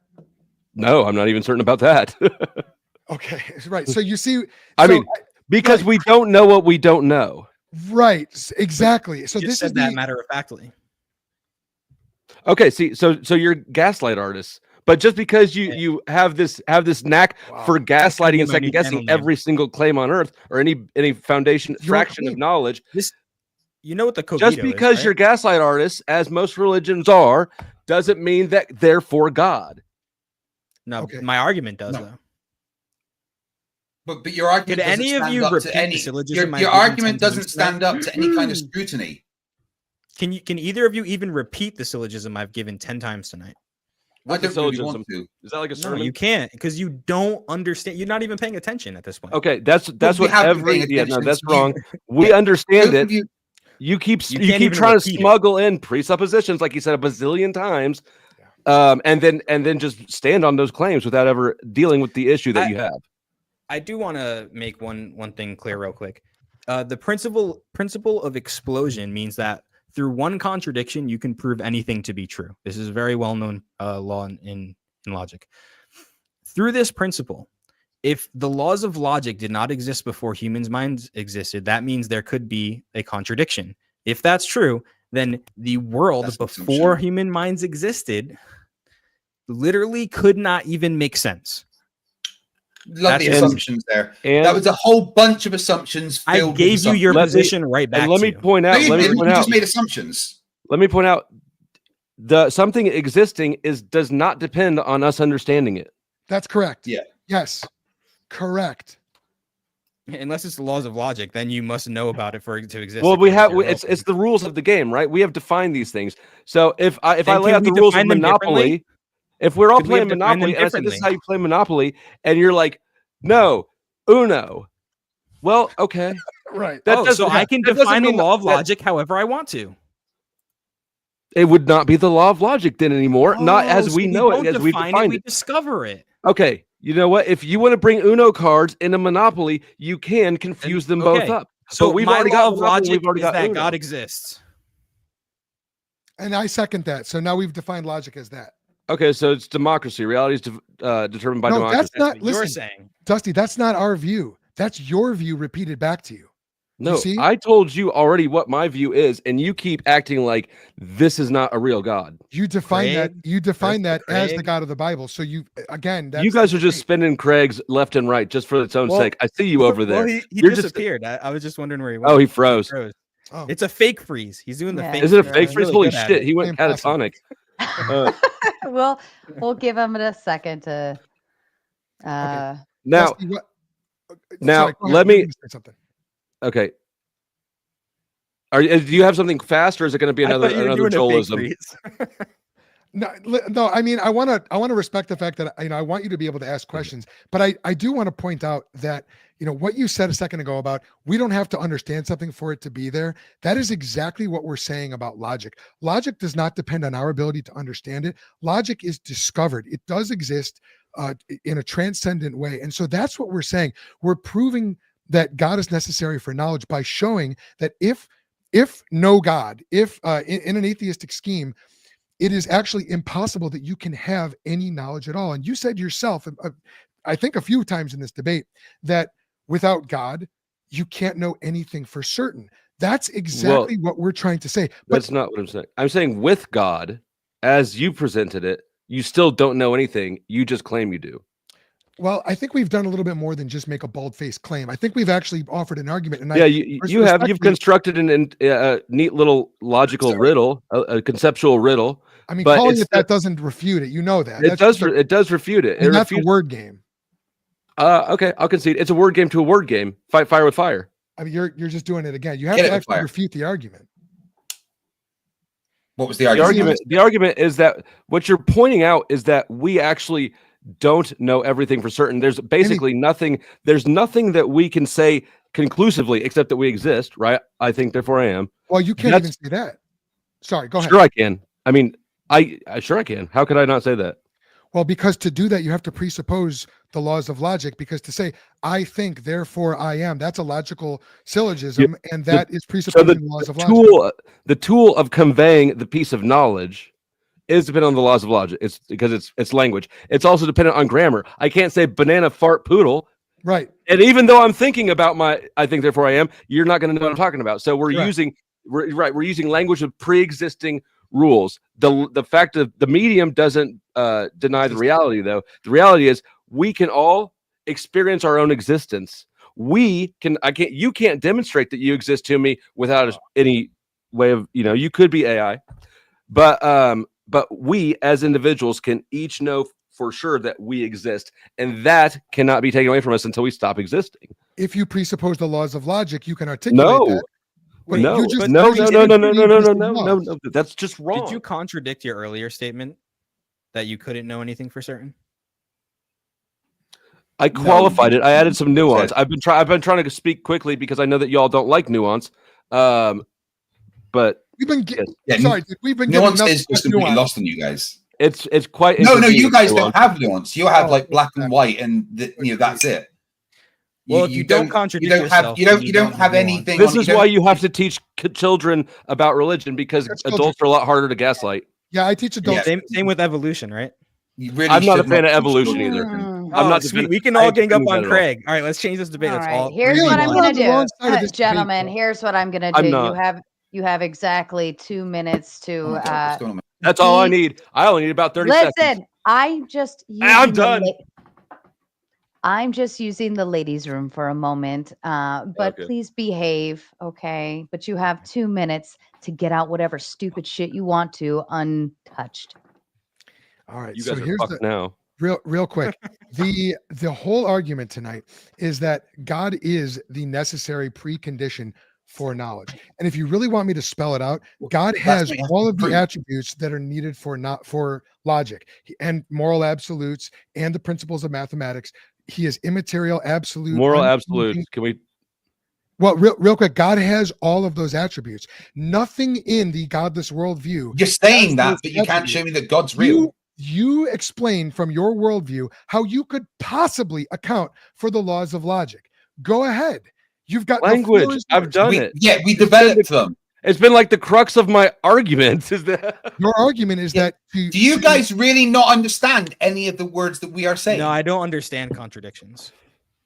No, I'm not even certain about that. Okay, right. So you see, because we don't know what we don't know. Right, exactly. So this is that matter of factly. Okay, see, so you're gaslight artists. But just because you have this knack for gaslighting and second guessing every single claim on Earth or any foundation fraction of knowledge, You know what the cogito Just because is, right? you're gaslight artists, as most religions are, doesn't mean that they're for God. No, Okay. my argument does No. though. But your argument Could doesn't any of stand you up repeat to any. the syllogism I've Your given argument 10 doesn't times tonight? stand up to any kind of scrutiny. Can either of you even repeat the syllogism I've given 10 times tonight? I don't really want to. Is that like a No, sermon? you can't, because you don't understand. You're not even paying attention at this point. Okay, that's we what have been every paying yeah no attention that's to you. wrong. We understand Both it. of you- You keep You you can't keep even trying to repeat it. smuggle in presuppositions, like you said a bazillion times, and then just stand on those claims without ever dealing with the issue that you have. I do want to make one thing clear real quick. The principle of explosion means that through one contradiction, you can prove anything to be true. This is a very well-known law in logic. Through this principle, if the laws of logic did not exist before humans' minds existed, that means there could be a contradiction. If that's true, then the world That's before assumption. human minds existed literally could not even make sense. Love the That's- assumptions there. And That was a whole bunch of assumptions. I filled with gave you your assumptions. position right back and let to me you. point No, out. you Let me didn't. point You out. just made assumptions. Let me point out. The something existing does not depend on us understanding it. That's correct. Yeah. Yes. Correct. Unless it's the laws of logic, then you must know about it for it to exist. Well, we according have to your it's worldview. the rules of the game, right? We have defined these things. So if I Then lay can out the we rules of define them Monopoly, differently? if we're all Could we have playing defined them Monopoly, and I say this is differently? how you play Monopoly, and you're like, no, Uno. Well, okay. Right. That Oh, doesn't so ha- I can that doesn't define the mean law of that- logic however I want to. It would not be the law of logic then anymore, not as Oh, we so know don't it, as we define defined we it. discover it. Okay, you know what? If you want to bring Uno cards into Monopoly, you can confuse them both Okay. up. So But we've my already law got of Monopoly, logic we've already is got that Uno. God exists. And I second that. So now we've defined logic as that. Okay, so it's democracy. Reality is determined by No, democracy. that's not. That's what you're Listen, saying. Dusty, that's not our view. That's your view repeated back to you. No, see? I told you already what my view is, and you keep acting like this is not a real God. You define that. Craig, You define that as the Craig. God of the Bible. So you again. That's You guys the are just debate. spinning Craig's left and right just for its own Well- sake. I see you over there. Well, he You're just- disappeared. I was just wondering where he went. Oh, he froze. Oh. It's a fake freeze. He's doing the Yeah. fake. Is it a He's fake He's freeze? really Holy good at shit, it. he went Impossible. catatonic. We'll give him a second to. Now, Dusty, what, now, sorry, go ahead. let You me- can say something. okay. Do you have something fast, or is it going to be I another thought you were doing a fake Joelism? freeze. No. I mean, I want to respect the fact that I want you to be able to ask questions, but I do want to point out that what you said a second ago about we don't have to understand something for it to be there. That is exactly what we're saying about logic. Logic does not depend on our ability to understand it. Logic is discovered. It does exist in a transcendent way, and so that's what we're saying. We're proving that God is necessary for knowledge by showing that if no God, if in an atheistic scheme, it is actually impossible that you can have any knowledge at all. And you said yourself, I think a few times in this debate, that without God, you can't know anything for certain. That's exactly what we're trying to say. But That's not what I'm saying. I'm saying with God, as you presented it, you still don't know anything. You just claim you do. well, I think we've done a little bit more than just make a bald-faced claim. I think we've actually offered an argument. And Yeah, you've respectfully- constructed a neat little logical riddle, a conceptual riddle. I mean, but calling it's it that doesn't refute it. You know that. It does refute it. And It that's a refutes- word game. Okay, I'll concede. It's a word game to a word game. Fight fire with fire. I mean, you're just doing it again. You have Get to it with actually fire. refute the argument. What was the The argument? argument is that what you're pointing out is that we actually don't know everything for certain. There's basically nothing. There's nothing that we can say conclusively except that we exist, right? I think, therefore I am. Well, you can't That's- even say that. Sorry, go ahead. Sure, I can. I mean, I sure I can. How could I not say that? Well, because to do that, you have to presuppose the laws of logic, because to say, I think, therefore I am, that's a logical syllogism, and that is So presupposing the laws of logic. the tool of conveying the piece of knowledge is dependent on the laws of logic. It's because it's language. It's also dependent on grammar. I can't say banana fart poodle. Right. And even though I'm thinking about I think, therefore I am, you're not going to know what I'm talking about. So we're Correct. we're using language of pre-existing rules. The fact that the medium doesn't deny the reality, though. The reality is we can all experience our own existence you can't demonstrate that you exist to me without any way of, you could be AI, but we as individuals can each know for sure that we exist, and that cannot be taken away from us until we stop existing. If you presuppose the laws of logic, you can articulate that. No, that's just wrong. Did you contradict your earlier statement that you couldn't know anything for certain? I qualified it. I added some nuance. I've been trying to speak quickly because I know that y'all don't like nuance. But we've been nuance is just completely lost on you guys. It's quite no. You guys don't have nuance. You have like black and white, and that's it. Well, if you don't contradict yourself, you don't have anything. This is why you have to teach children about religion, because adults are a lot harder to gaslight. Yeah, I teach adults. Same with evolution, right? I'm not a fan of evolution either. I'm not. We can all gang up on Craig. All right, let's change this debate. Here's what I'm going to do, gentlemen. Here's what I'm going to do. You have exactly 2 minutes to. That's all I need. I only need about 30 seconds. Listen, I'm done. I'm just using the ladies' room for a moment, but please behave, okay? But you have 2 minutes to get out whatever stupid shit you want to untouched. All right, you guys so are here's fucked now. Real quick. The whole argument tonight is that God is the necessary precondition for knowledge. And if you really want me to spell it out, God has all of the attributes that are needed for logic and moral absolutes and the principles of mathematics. He is immaterial, absolute, moral absolutes. Can we? Well, real quick, God has all of those attributes. Nothing in the godless worldview. You're saying that, but you can't show me that God's real. You explain from your worldview how you could possibly account for the laws of logic. Go ahead. You've got language. I've done it. Yeah, we developed them. It's been like the crux of my argument. Is that your argument? Is that do you guys really not understand any of the words that we are saying? No, I don't understand contradictions.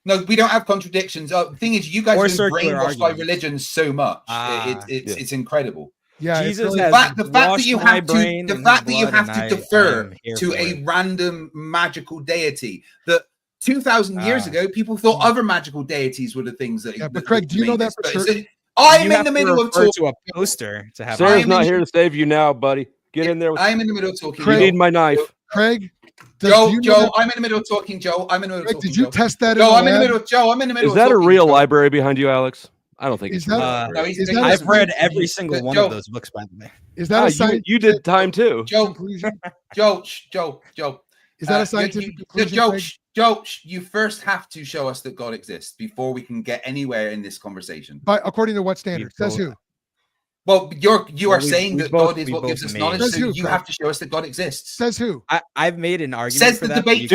No, we don't have contradictions. The thing is, you guys are brainwashed by religion so much. It's incredible. Yeah, Jesus really, has the fact that you have to defer to a it. random magical deity that 2,000 years ago people thought other magical deities were the things that. Yeah, but Craig, do you know that for sure? I'm in the middle of talking to a poster to have. Sarah's not here to save you now, buddy. Get in there. I'm in the middle of talking. Craig, you need my knife. Craig, Joe, I'm in the middle of talking. Joe, I'm in the middle of talking. Did you test that? Joe, I'm in the middle. Joe, I'm in the middle. Is that a real library behind you, Alex? I don't think it's. I've read every single one of those books, by the way. Is that a science? You did time too. Joe. Is that a scientific conclusion? Joe, you first have to show us that God exists before we can get anywhere in this conversation. But according to what standard? Says who? Well, you are saying that God is what gives us knowledge, so you have to show us that God exists. Says who? I've made an argument Says for the that. debate.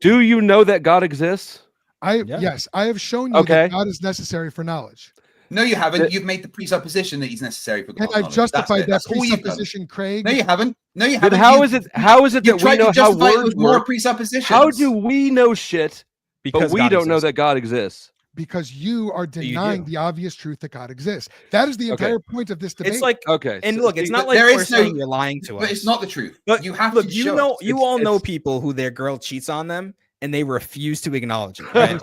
Do you know that God exists? Yes, I have shown you that God is necessary for knowledge. No, you haven't. You've made the presupposition that he's necessary for God. And I've justified that presupposition, Craig. No, you haven't. But how is it that we know how words more work? presuppositions? How do we know shit but we don't know that God exists? Because you are denying the obvious truth that God exists. That is the entire point of this debate. It's like and look, it's not like we're saying you're lying to us. But it's not the truth. But you have look, to you know, you all know people who their girl cheats on them and they refuse to acknowledge it. Right?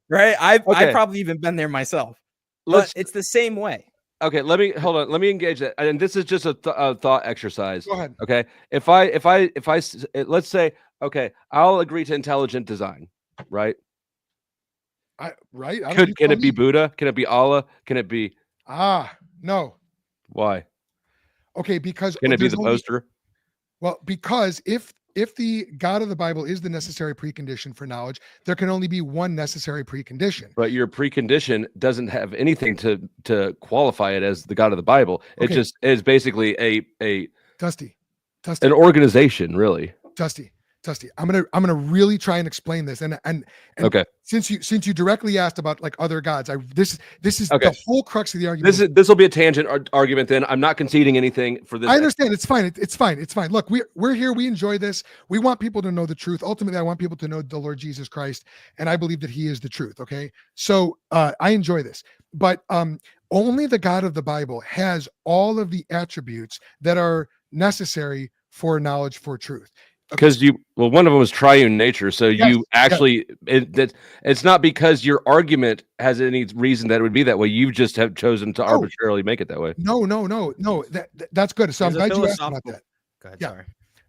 Right? I've probably even been there myself. But it's the same way. Okay, let me engage that. And this is just a thought exercise. Go ahead. Okay. If I let's say, okay, I'll agree to intelligent design, right? Can it be Buddha? Can it be Allah? Can it be no. Why? Okay, because can it be the poster? Well, because if the God of the Bible is the necessary precondition for knowledge, there can only be one necessary precondition. But your precondition doesn't have anything to qualify it as the God of the Bible. It just is basically a Dusty, an organization, really. Dusty, I'm gonna really try and explain this. And okay. Since you directly asked about like other gods, this is the whole crux of the argument. This will be a tangent argument. Then I'm not conceding anything for this. I understand. It's fine. It's fine. Look, we're here. We enjoy this. We want people to know the truth. Ultimately, I want people to know the Lord Jesus Christ, and I believe that He is the truth. Okay, so I enjoy this, but only the God of the Bible has all of the attributes that are necessary for knowledge, for truth. Because one of them was triune nature. So you actually, it's not because your argument has any reason that it would be that way. You just have chosen to arbitrarily make it that way. No. That's good. So I'm glad you asked about that. Go ahead, Yeah. sorry.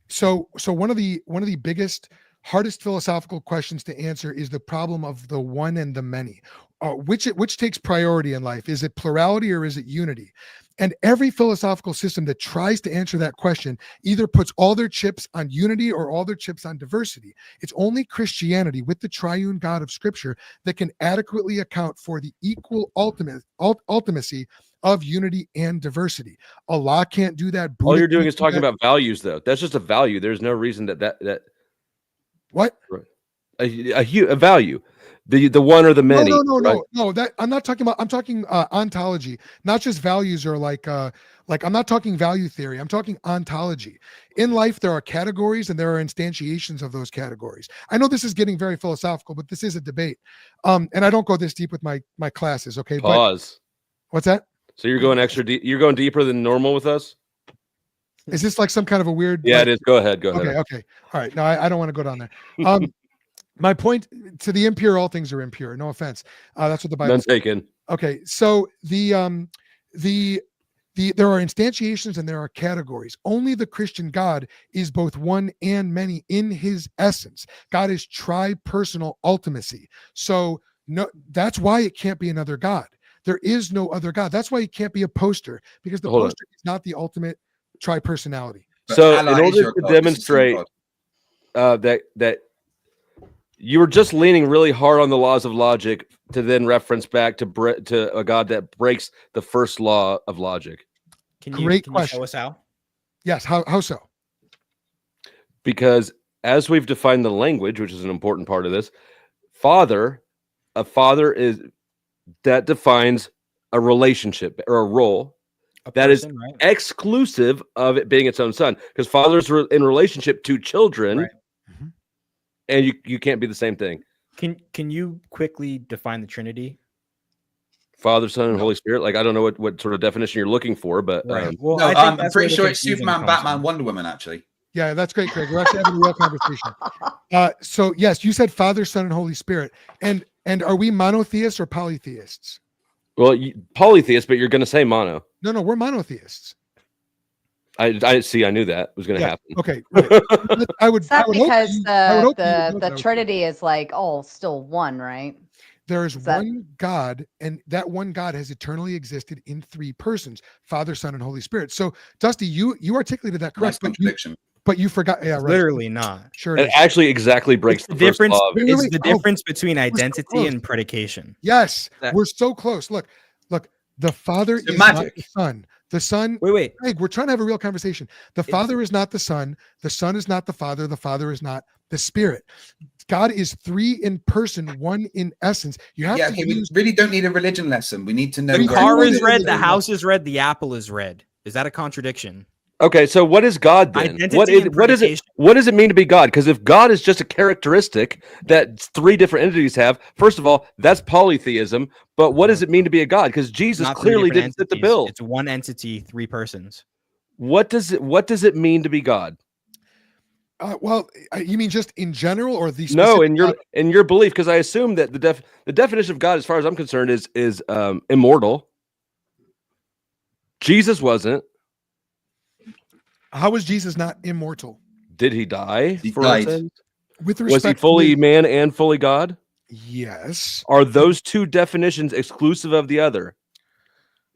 So one of the biggest, hardest philosophical questions to answer is the problem of the one and the many. Which takes priority in life? Is it plurality or is it unity? And every philosophical system that tries to answer that question either puts all their chips on unity or all their chips on diversity. It's only Christianity with the triune God of Scripture that can adequately account for the equal ultimacy of unity and diversity. Allah can't do that. All you're doing is talking about values, though. That's just a value. There's no reason that what a value. The one or the many. No. That I'm not talking about. I'm talking ontology, not just values or like I'm not talking value theory. I'm talking ontology. In life, there are categories and there are instantiations of those categories. I know this is getting very philosophical, but this is a debate. And I don't go this deep with my classes. Okay. Pause. What's that? So you're going extra deep. You're going deeper than normal with us. Is this like some kind of a weird? Yeah, it is. Go ahead. Okay. All right. No, I don't want to go down there. My point to the impure, all things are impure. No offense. That's what the Bible says. None taken. Okay. So there are instantiations and there are categories. Only the Christian God is both one and many in his essence. God is tri-personal ultimacy. So no, that's why it can't be another God. There is no other God. That's why it can't be a poster, because the poster is not the ultimate tri-personality. So in order to demonstrate that you were just leaning really hard on the laws of logic to then reference back to a God that breaks the first law of logic. Can you show us how? Yes. How so? Because as we've defined the language, which is an important part of this, a father is that defines a relationship or a role that is exclusive of it being its own son. Because fathers are in relationship to children. Right. And you can't be the same thing. Can you quickly define the Trinity? Father, Son, and Holy Spirit. Like, I don't know what sort of definition you're looking for, but I'm pretty sure it's Superman, Batman, Wonder Woman. Actually, yeah, that's great, Craig. We're actually having a real conversation. So yes, you said Father, Son, and Holy Spirit. And are we monotheists or polytheists? Well, polytheists, but you're going to say mono. No, we're monotheists. I see. I knew that was going to happen. Okay, right. I would. It's not because the Trinity is like still one, right? There is one God, and that one God has eternally existed in three persons: Father, Son, and Holy Spirit. So, Dusty, you articulated that correct, but you forgot. Yeah, right. Literally not. Sure, it actually exactly breaks the difference. It's the difference between identity and predication. Yes, we're so close. Look. The Father is not the Son. The Son. Wait. Craig, we're trying to have a real conversation. The Father is not the Son. The Son is not the Father. The Father is not the Spirit. God is three in person, one in essence. You have to. We really don't need a religion lesson. We need to know. The car is red. The house is red. The apple is red. Is that a contradiction? Okay, so what is God then? What does it mean to be God? Because if God is just a characteristic that three different entities have, first of all, that's polytheism. But what does it mean to be a God? Because Jesus clearly didn't fit the bill. It's one entity, three persons. What does it mean to be God? Well, you mean just in general, or the no? In your belief, because I assume that the definition of God, as far as I'm concerned, is immortal. Jesus wasn't. How was Jesus not immortal? Did he die? He died. With respect, was he fully man and fully God? Yes. Are those two definitions exclusive of the other?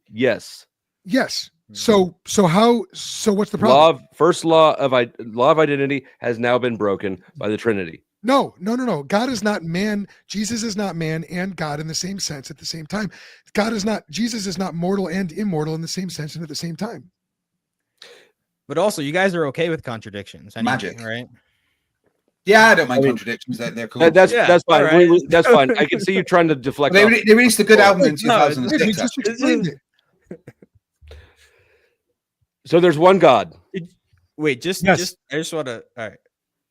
Yes. Yes. So what's the problem? First law of identity has now been broken by the Trinity. No. God is not man. Jesus is not man and God in the same sense at the same time. Jesus is not mortal and immortal in the same sense and at the same time. But also, you guys are okay with contradictions. Magic, right? Yeah, I don't mind contradictions. They're cool. That's fine. Right. That's fine. I can see you trying to deflect. They released a good album in 2006. So there's one God. I just want to. All right.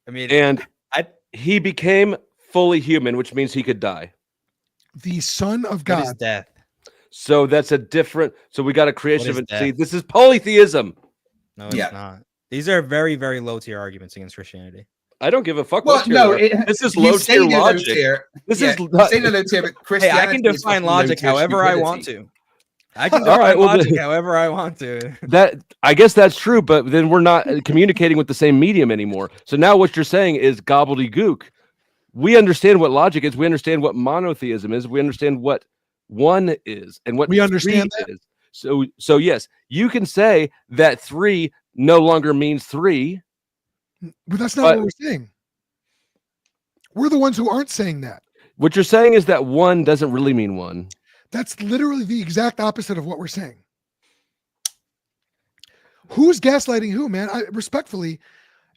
I mean, and he became fully human, which means he could die. The Son of God. What is death? So that's a different. So we got a creation of it. See, this is polytheism. No, it's not. These are very, very low tier arguments against Christianity. I don't give a fuck. Well, what tier no, they are. This is low tier logic. This is you say they're low tier, but Hey, Christianity I can define logic however I want to. I can All right, define well, logic however I want to. That I guess that's true, but then we're not communicating with the same medium anymore. So now what you're saying is gobbledygook. We understand what logic is. We understand what monotheism is. We understand what one is and what We understand three is. So yes, you can say that 3 no longer means 3. But that's not what we're saying. We're the ones who aren't saying that. What you're saying is that 1 doesn't really mean 1. That's literally the exact opposite of what we're saying. Who's gaslighting who, man? Respectfully,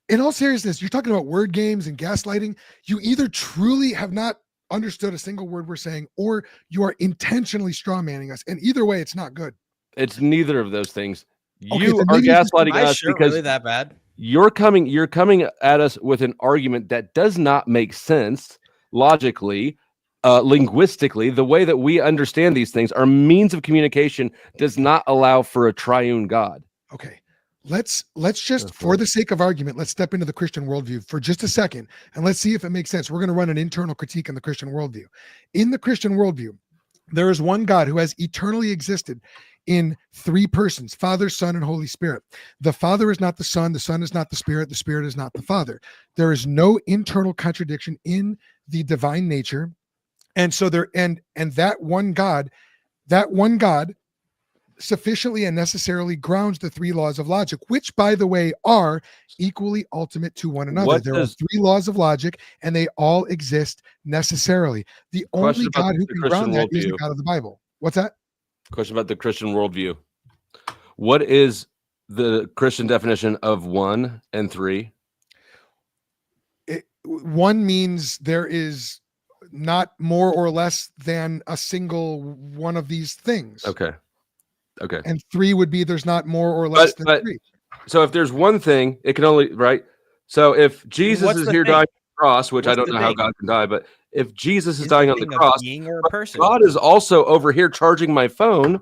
in all seriousness, you're talking about word games and gaslighting. You either truly have not understood a single word we're saying, or you are intentionally strawmanning us. And either way, it's not good. It's neither of those things. Okay, You then are maybe it's just gaslighting My us shirt because really that bad? you're coming at us with an argument that does not make sense logically, linguistically. The way that we understand these things, our means of communication does not allow for a triune God. Okay. Let's just, for the sake of argument, let's step into the Christian worldview for just a second, and let's see if it makes sense. We're going to run an internal critique on the Christian worldview. In the Christian worldview, there is one God who has eternally existed in 3 persons, Father, Son, and Holy Spirit. The Father is not the Son is not the Spirit is not the Father. There is no internal contradiction in the divine nature. And so that one God sufficiently and necessarily grounds the 3 laws of logic, which, by the way, are equally ultimate to one another. There are 3 laws of logic, and they all exist necessarily. The only God who can ground that is the God of the Bible. What's that? Question about the Christian worldview. What is the Christian definition of 1 and 3? 1 means there is not more or less than a single one of these things. Okay. And 3 would be there's not more or less than 3. So if there's one thing, it can only, right? So if Jesus is here dying on the cross, which I don't know how God can die, but if Jesus is dying on the cross, God is also over here charging my phone.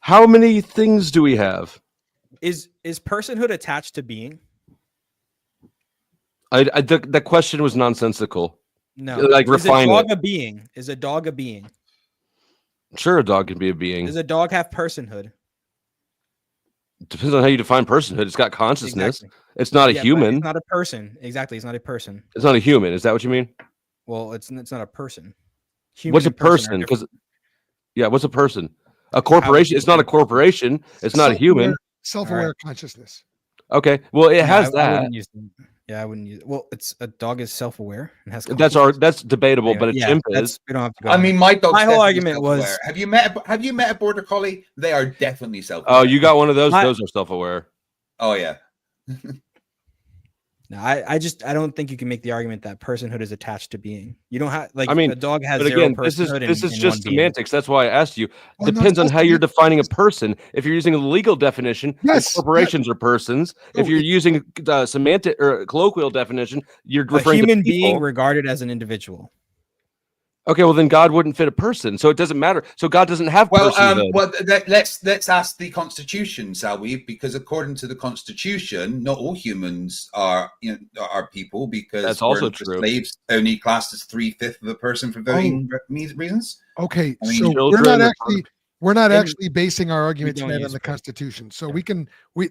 How many things do we have? Is personhood attached to being? The question was nonsensical. No. Like refine it. Is a dog a being? Sure, a dog can be a being. Does a dog have personhood? Depends on how you define personhood. It's got consciousness. Exactly. It's not a human. It's not a person. Exactly. It's not a person. It's not a human. Is that what you mean? Well, it's not a person. What's a person? Because what's a person? A corporation. It's not a corporation. It's not a human. Self-aware consciousness. Okay. Well, it has that. I wouldn't use. Well, a dog is self-aware and has. That's debatable, but a chimp is. We don't have to go. I mean, my whole argument was: Have you met a border collie? They are definitely self-aware. Oh, you got one of those. Those are self-aware. Oh yeah. No, I don't think you can make the argument that personhood is attached to being. You don't have a dog has. But again, this is just semantics. That's why I asked you. Depends on how you're defining a person. If you're using a legal definition, corporations are persons. If you're using semantic or colloquial definition, you're referring to a human to being regarded as an individual. Okay, well then God wouldn't fit a person, so it doesn't matter. So God doesn't have personhood. Let's ask the Constitution, shall we? Because according to the Constitution, not all humans are people. Because that's also true. Slaves only classed as 3/5 of a person for voting reasons. Okay, I mean, so we're not actually basing our argument tonight on the Constitution. So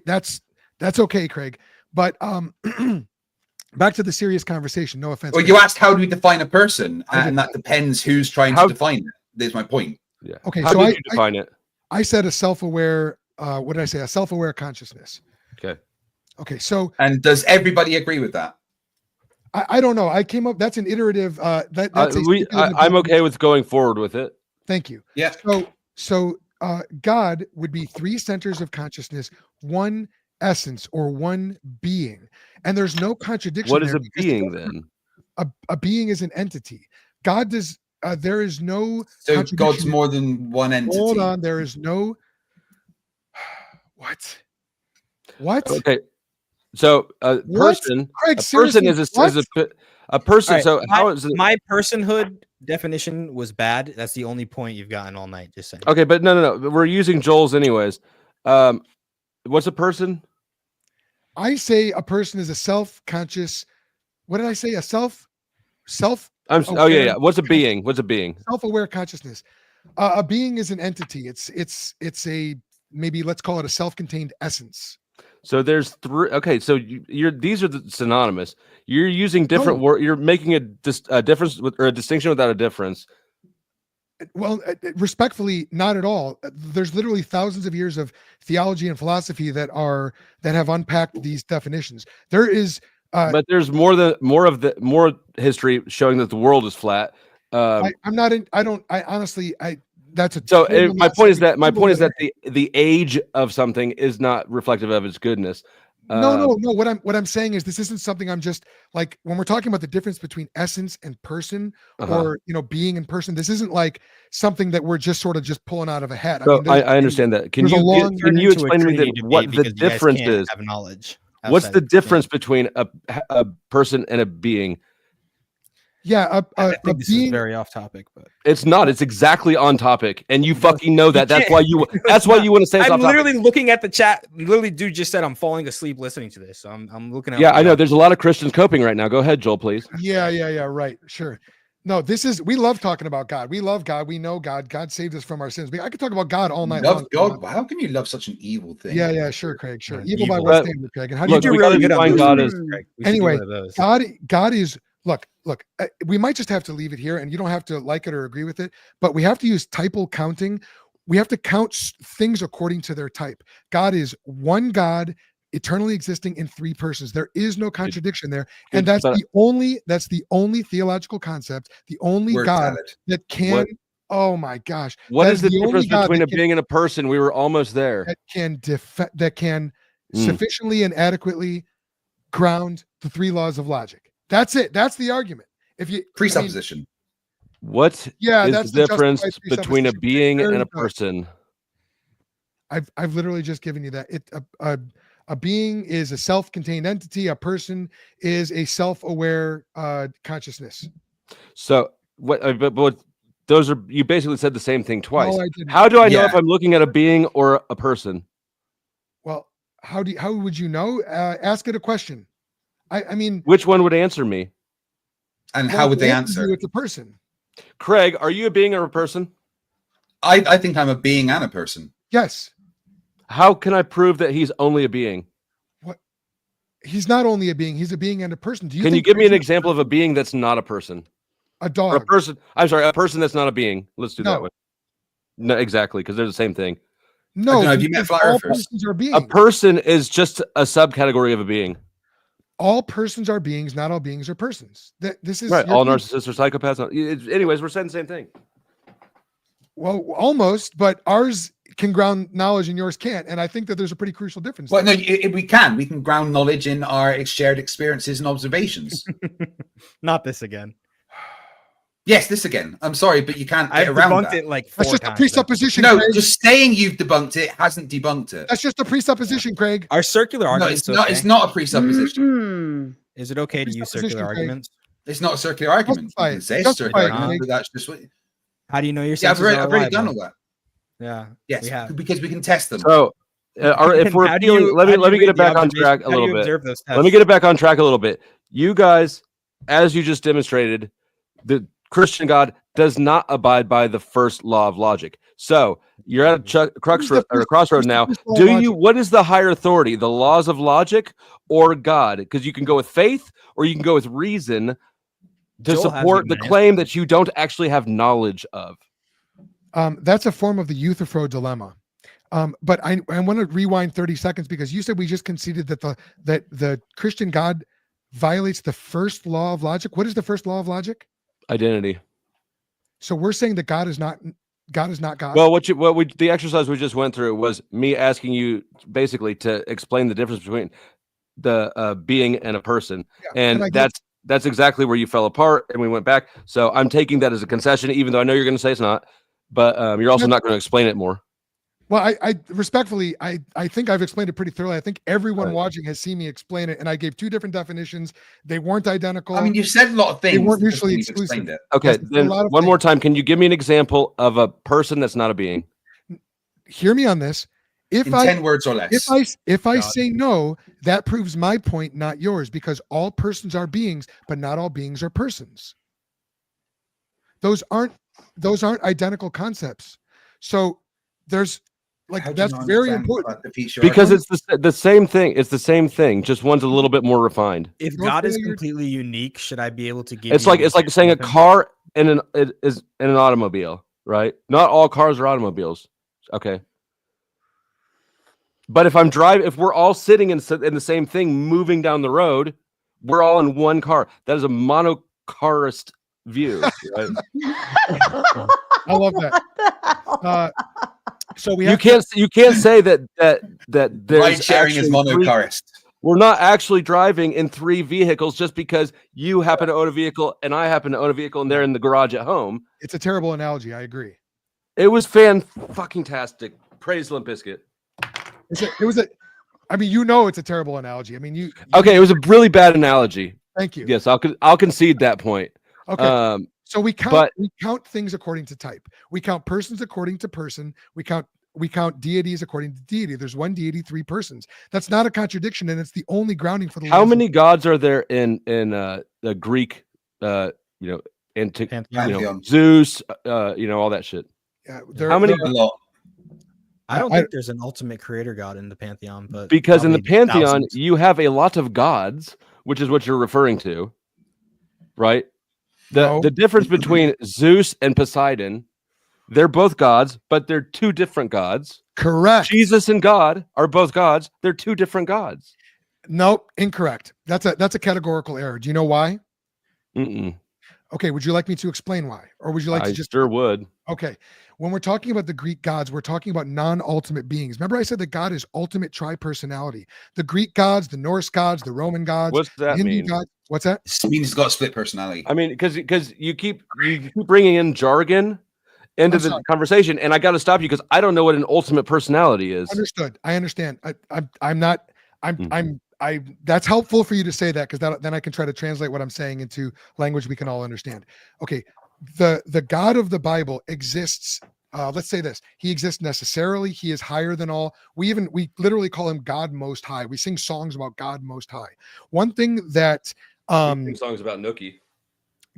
that's okay, Craig. But back to the serious conversation. No offense. Well, you asked how do we define a person, and that depends who's trying to define it. There's my point. Yeah. Okay. How did you define it? I said a self-aware. What did I say? A self-aware consciousness. Okay. Okay. So. And does everybody agree with that? I don't know. I came up. That's an iterative. I'm okay with going forward with it. Thank you. Yeah. So God would be 3 centers of consciousness, 1 essence or 1 being. And there's no contradiction. What is a being then? A being is an entity. God does. There is no. So God's more than one entity. Hold on. There is no. What? Okay. So a person. Craig, a person is a person. Right, so how is it? My personhood definition was bad. That's the only point you've gotten all night. Just saying. Okay, but no. We're using Joel's anyways. What's a person? I say a person is a self-conscious. What did I say? A self. Oh yeah. What's a being? What's a being? Self-aware consciousness. A being is an entity. It's a, maybe let's call it a self-contained essence. So there's three. Okay, so these are synonymous. You're using different words. You're making a difference or a distinction without a difference. Well, respectfully, not at all. There's literally thousands of years of theology and philosophy that have unpacked these definitions. There is, but there's more history showing that the world is flat. I'm not in. I don't. I honestly. That's a. So my point is that the age of something is not reflective of its goodness. No. What I'm saying is this isn't something I'm just like when we're talking about the difference between essence and person, or being and person. This isn't like something that we're just sort of just pulling out of a hat. So I understand that. Can you explain to me what the difference is? Have knowledge. What's the difference between a person and a being? Yeah, I think this is very off topic, but it's not. It's exactly on topic, and you fucking know that. That's why you. That's why you want to say. It's I'm off literally topic. looking at the chat. Literally, dude just said I'm falling asleep listening to this. So I'm looking at. Yeah, I know. There's a lot of Christians coping right now. Go ahead, Joel, please. Yeah. Right. Sure. No, we love talking about God. We love God. We know God. God saved us from our sins. I could talk about God all night long. God. How can you love such an evil thing? Yeah, sure, Craig. Sure. Evil by what standard, Craig? And how do you do really good on God is anyway? God is. Look. We might just have to leave it here, and you don't have to like it or agree with it. But we have to use typal counting. We have to count things according to their type. God is one God, eternally existing in three persons. There is no contradiction there, and that's the only theological concept, the only God that can. Oh my gosh! What is the difference between a being and a person? We were almost there. That can sufficiently and adequately ground the three laws of logic. That's it. That's the argument. If you presupposition. What is the difference between a being and a person? I've literally just given you that. A being is a self-contained entity. A person is a self-aware consciousness. So but those are, you basically said the same thing twice. No, I didn't. How do I know if I'm looking at a being or a person? Well, how would you know? Ask it a question. I mean, which one would answer me? And how would they answer? It's a person. Craig, are you a being or a person? I think I'm a being and a person. Yes. How can I prove that he's only a being? What? He's not only a being, he's a being and a person. Can you give me an example of a being that's not a person? A dog. Or a person. I'm sorry, a person that's not a being. Let's do that one. No, exactly, because they're the same thing. No, have you met flat earthers? A person is just a subcategory of a being. All persons are beings, not all beings are persons. This is right. All narcissists are psychopaths. Anyways, we're saying the same thing. Well, almost, but ours can ground knowledge and yours can't. And I think that there's a pretty crucial difference. Well, no, we can ground knowledge in our shared experiences and observations. Not this again. Yes, this again. I'm sorry, but you can't get around that. It like that's just a presupposition. No, Craig. just saying you've debunked it hasn't debunked it. That's just a presupposition, Craig. Our circular arguments. No, it's not a presupposition. Is it okay to use circular arguments? It's not a circular argument. You can say circular argument, but that's just what. How do you know your? Yeah, I've already done all that. Yeah. Yes, because we can test them. So, if we're appealing, let me get it back on track a little bit. Let me get it back on track a little bit. You guys, as you just demonstrated, the Christian God does not abide by the first law of logic. So you're at a crossroad now. What is the higher authority, the laws of logic or God? Because you can go with faith or you can go with reason to support the claim that you don't actually have knowledge of. That's a form of the Euthyphro dilemma. But I want to rewind 30 seconds because you said we just conceded that the Christian God violates the first law of logic. What is the first law of logic? Identity. So we're saying that God is not God. Well, the exercise we just went through was me asking you basically to explain the difference between the being and a person, and that's exactly where you fell apart, and we went back. So I'm taking that as a concession, even though I know you're going to say it's not, but you're also not going to explain it more. Well, I respectfully, I think I've explained it pretty thoroughly. I think everyone watching has seen me explain it, and I gave two different definitions. They weren't identical. I mean, you said a lot of things. They weren't mutually exclusive. Okay, then one more time. Can you give me an example of a person that's not a being? Hear me on this. If in I 10 words or less. if I say no, that proves my point, not yours, because all persons are beings, but not all beings are persons. Those aren't identical concepts. So there's like, How do you that's not very understand important. that defeats your Because argument? it's the same thing. It's the same thing. Just one's a little bit more refined. If Your God is failure- completely unique, should I be able to give? It's you like saying a car and an automobile, right? Not all cars are automobiles. Okay. But if we're all sitting in the same thing, moving down the road, we're all in one car. That is a monocarist view, right? I love that. So we you have can't say that there's Ride sharing is actually monocarist. we're not actually driving in 3 vehicles just because you happen to own a vehicle and I happen to own a vehicle and they're in the garage at home. It's a terrible analogy. I agree. It was fan-fucking-tastic. Praise Limp Bizkit. I mean, you know, it's a terrible analogy. I mean, you Okay, it was a really bad analogy. Thank you. Yes, I'll concede that point. Okay. So we count things according to type. We count persons according to person. We count deities according to deity. There's one deity, 3 persons. That's not a contradiction, and it's the only grounding for the. How many gods are there in the Greek? Pantheon. Zeus. All that shit. Yeah, How many? A lot. I don't think there's an ultimate creator god in the pantheon, but Because in the pantheon, thousands. you have a lot of gods, which is what you're referring to, right? The difference between Zeus and Poseidon, they're both gods, but they're 2 different gods. Correct. Jesus and God are both gods. They're 2 different gods. Nope, incorrect. That's a categorical error. Do you know why? Mm-mm. Okay, would you like me to explain why, or would you like I to just? sure would. Okay, when we're talking about the Greek gods, we're talking about non-ultimate beings. Remember, I said that God is ultimate tri-personality. The Greek gods, the Norse gods, the Roman gods. What's that Hindu mean? gods. What's that? It means he's got a split personality. I mean, because you keep bringing in jargon into I'm the sorry. conversation, and I got to stop you because I don't know what an ultimate personality is. Understood. I understand. That's helpful for you to say that, because then I can try to translate what I'm saying into language we can all understand. Okay, the God of the Bible exists. Let's say this: He exists necessarily. He is higher than all. We literally call him God Most High. We sing songs about God Most High. One thing that songs about Nookie.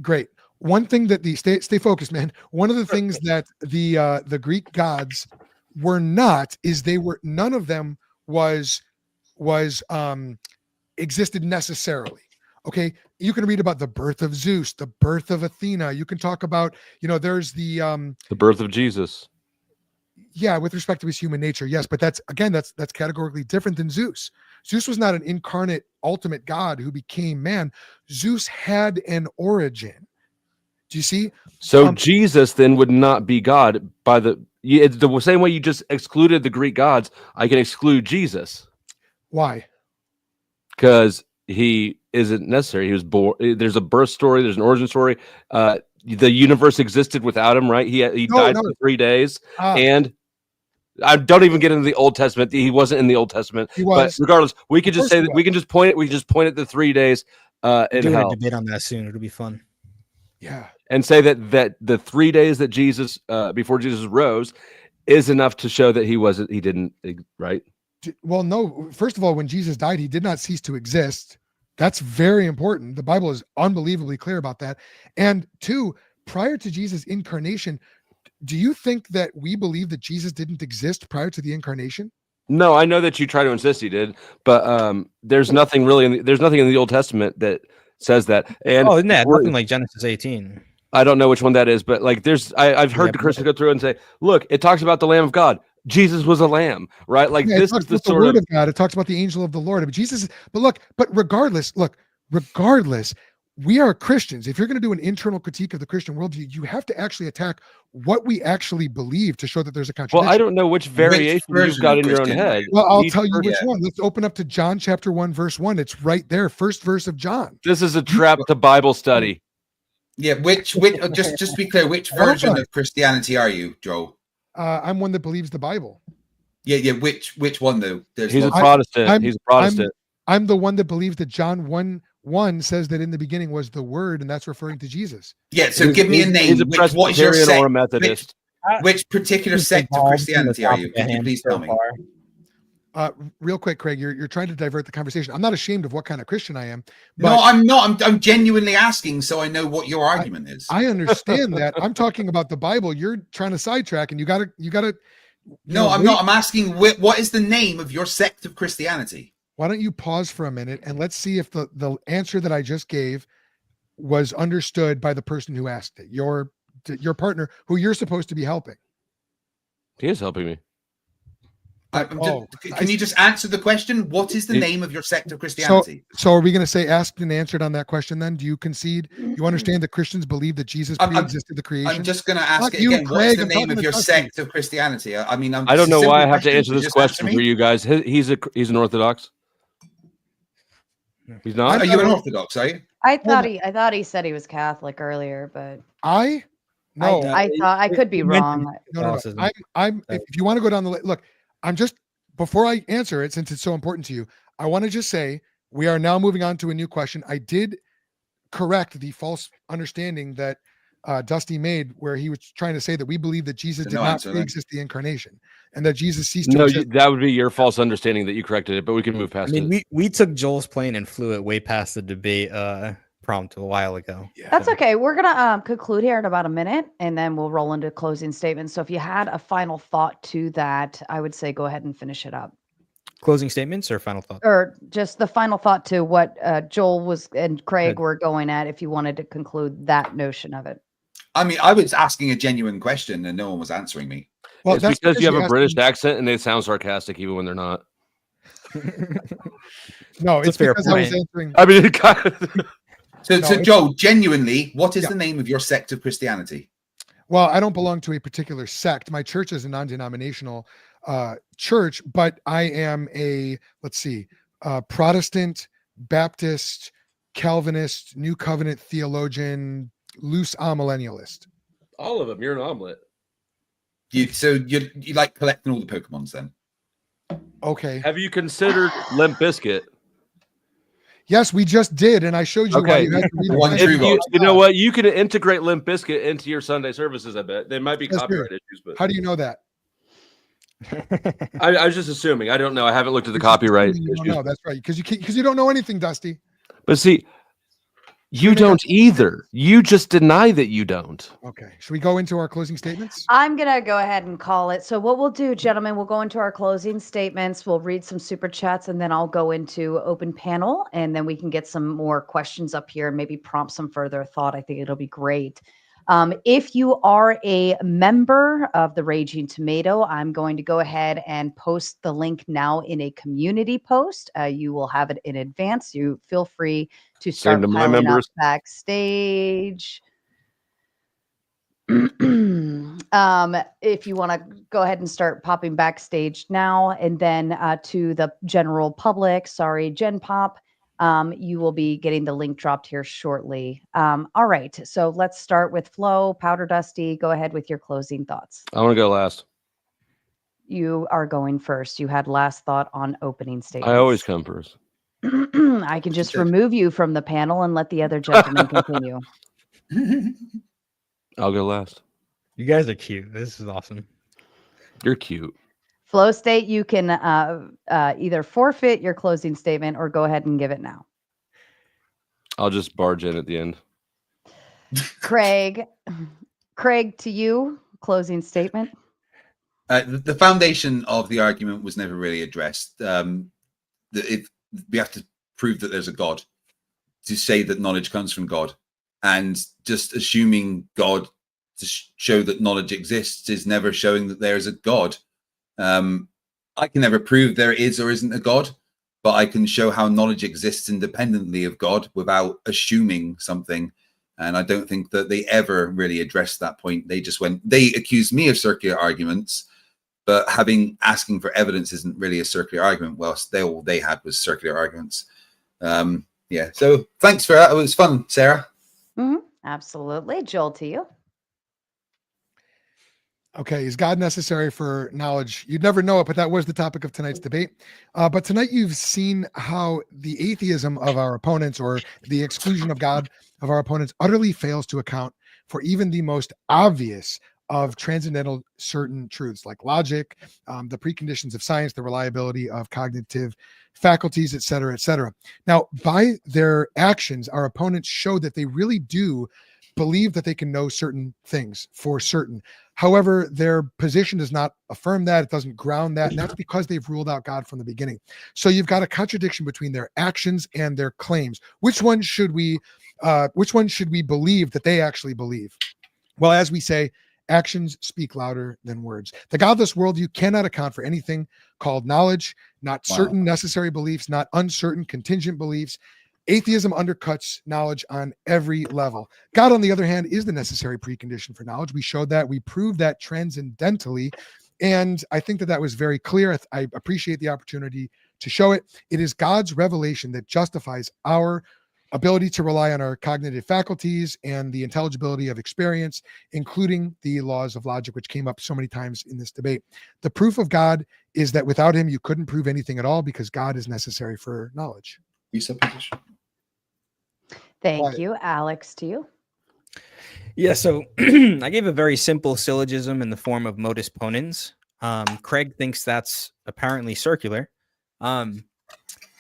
great. One thing that stay focused, man. One of the things that the Greek gods were not is none of them was existed necessarily. Okay, you can read about the birth of Zeus, the birth of Athena. You can talk about, there's the birth of Jesus. Yeah, with respect to his human nature, yes, but that's categorically different than Zeus. Zeus was not an incarnate ultimate God who became man. Zeus had an origin. Do you see? So Jesus then would not be God it's the same way you just excluded the Greek gods. I can exclude Jesus. Why? Because he isn't necessary. He was born. There's a birth story. There's an origin story. The universe existed without him, right? He died for 3 days, and I don't even get into the Old Testament. He wasn't in the Old Testament. He was. But regardless, we could just say that we can just point at the 3 days in doing hell. a debate on that soon. It'll be fun. Yeah. And say that the 3 days that Jesus before Jesus rose is enough to show that he didn't, right? Well, no. First of all, when Jesus died, he did not cease to exist. That's very important. The Bible is unbelievably clear about that. And 2, prior to Jesus' incarnation, do you think that we believe that Jesus didn't exist prior to the incarnation? No, I know that you try to insist he did, but there's nothing really there's nothing in the Old Testament that says that. And isn't that nothing like Genesis 18? I don't know which one that is, but like I've heard the Christians go through and say, look, it talks about the Lamb of God. Jesus was a lamb, right? Like this is the sort word of God. It talks about the angel of the Lord. But Jesus, but regardless, we are Christians. If you're going to do an internal critique of the Christian worldview, you have to actually attack what we actually believe to show that there's a contradiction. Well, I don't know which variation you've got in your own head. Well, I'll tell you which one. Let's open up to John chapter 1, verse 1. It's right there. First verse of John. This is a trap to Bible study. Yeah, which just to be clear, which version of Christianity are you, Joel? I'm one that believes the Bible. Yeah. Which one though? He's a Protestant. He's a Protestant. I'm the one that believes that John 1:1 says that in the beginning was the Word, and that's referring to Jesus. Yeah. So give me a name. He's a Presbyterian or a Methodist. Which particular sect of Christianity are you? Can you please tell me? Real quick, Craig, you're trying to divert the conversation. I'm not ashamed of what kind of Christian I am. No, I'm not. I'm genuinely asking so I know what your argument is. I understand that. I'm talking about the Bible. You're trying to sidetrack, and you gotta. No, I'm not. I'm asking what is the name of your sect of Christianity? Why don't you pause for a minute and let's see if the answer that I just gave was understood by the person who asked it. Your partner, who you're supposed to be helping. He is helping me. Can you just answer the question? What is the name of your sect of Christianity? So are we going to say asked and answered on that question then? Do you concede? You understand that Christians believe that Jesus pre-existed the creation? I'm just going to ask it again. What is the name of your sect of Christianity? I mean, I don't know why I have to answer this question for you guys. He's an Orthodox. He's not. Are you an Orthodox? Are you? I thought he said he was Catholic earlier, but I thought I could be wrong. No. I'm if you want to go down the look, I'm just before I answer it, since it's so important to you, I want to just say we are now moving on to a new question. I did correct the false understanding that Dusty made, where he was trying to say that we believe that Jesus did not pre-exist the incarnation, and that Jesus ceased to exist. That would be your false understanding that you corrected it, but we can move past it. We took Joel's plane and flew it way past the debate prompt a while ago. That's okay. We're gonna conclude here in about a minute, and then we'll roll into closing statements. So if you had a final thought to that, I would say go ahead and finish it up. Closing statements or final thought? Or just the final thought to what Joel and Craig were going at, if you wanted to conclude that notion of it. I mean, I was asking a genuine question and no one was answering me. Well, it's because you have a British accent and they sound sarcastic even when they're not. No, it's because I was answering. I mean, it kind of... So Joe, genuinely, what is the name of your sect of Christianity? Well, I don't belong to a particular sect. My church is a non-denominational church, but I am a, Protestant, Baptist, Calvinist, New Covenant theologian, loose amillennialist. All of them. You're an omelet. You like collecting all the Pokemons then? Okay. Have you considered Limp Bizkit? Yes, we just did, and I showed you why you had to read you know what? You can integrate Limp Bizkit into your Sunday services, I bet. There might be copyright issues, but how do you know that? I was just assuming. I don't know. I haven't looked at the copyright issues. No, that's right. Because you don't know anything, Dusty. But see, you don't either. You just deny that you don't. Okay. Should we go into our closing statements? I'm going to go ahead and call it. So what we'll do, gentlemen, we'll go into our closing statements. We'll read some super chats, and then I'll go into open panel, and then we can get some more questions up here and maybe prompt some further thought. I think it'll be great. If you are a member of the Raging Tomato, I'm going to go ahead and post the link now in a community post. You will have it in advance. You feel free to start piling up backstage. If you want to go ahead and start popping backstage now, and then to the general public, Gen Pop, you will be getting the link dropped here shortly. All right, so let's start with Flo. Powder Dusty, go ahead with your closing thoughts. I want to go last. You are going first. You had last thought on opening statements. I always come first. I can just remove you from the panel and let the other gentlemen continue. I'll go last. You guys are cute. This is awesome. You're cute. Flow State, you can either forfeit your closing statement or go ahead and give it now. I'll just barge in at the end. Craig, to you, closing statement. The foundation of the argument was never really addressed. We have to prove that there's a God to say that knowledge comes from God, and just assuming God to show that knowledge exists is never showing that there is a God. I can never prove there is or isn't a God, but I can show how knowledge exists independently of God without assuming something. And I don't think that they ever really addressed that point. They accused me of circular arguments, but asking for evidence isn't really a circular argument. Well, all they had was circular arguments. So thanks for that. It was fun, Sarah. Mm-hmm. Absolutely. Joel, to you. Okay, is God necessary for knowledge? You'd never know it, but that was the topic of tonight's debate. But tonight you've seen how the atheism of our opponents, or the exclusion of God of our opponents, utterly fails to account for even the most obvious of transcendental certain truths like logic, the preconditions of science, the reliability of cognitive faculties, et cetera, et cetera. Now, by their actions, our opponents show that they really do believe that they can know certain things for certain. However, their position does not affirm that. It doesn't ground that. And that's because they've ruled out God from the beginning. So you've got a contradiction between their actions and their claims. Which one should we believe that they actually believe? Well, as we say, actions speak louder than words. The godless worldview cannot account for anything called knowledge, not certain necessary beliefs, not uncertain contingent beliefs. Atheism undercuts knowledge on every level. God, on the other hand, is the necessary precondition for knowledge. We showed that. We proved that transcendentally. And I think that that was very clear. I appreciate the opportunity to show it. It is God's revelation that justifies our ability to rely on our cognitive faculties and the intelligibility of experience, including the laws of logic, which came up so many times in this debate. The proof of God is that without him, you couldn't prove anything at all because God is necessary for knowledge. Presupposition. Thank you. Alex, to you. Yeah, so I gave a very simple syllogism in the form of modus ponens. Craig thinks that's apparently circular.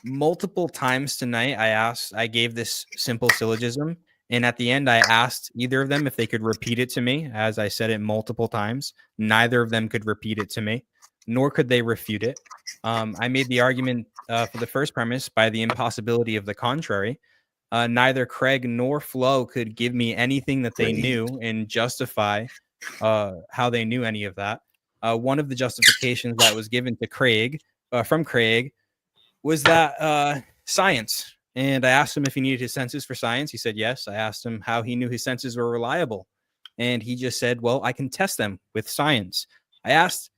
Multiple times tonight, I gave this simple syllogism, and at the end, I asked either of them if they could repeat it to me, as I said it multiple times. Neither of them could repeat it to me, nor could they refute it. I made the argument for the first premise by the impossibility of the contrary. Neither Craig nor Flo could give me anything that they knew and justify how they knew any of that. One of the justifications that was given to Craig, from Craig, was that science. And I asked him if he needed his senses for science. He said yes. I asked him how he knew his senses were reliable. And he just said, well, I can test them with science. I asked,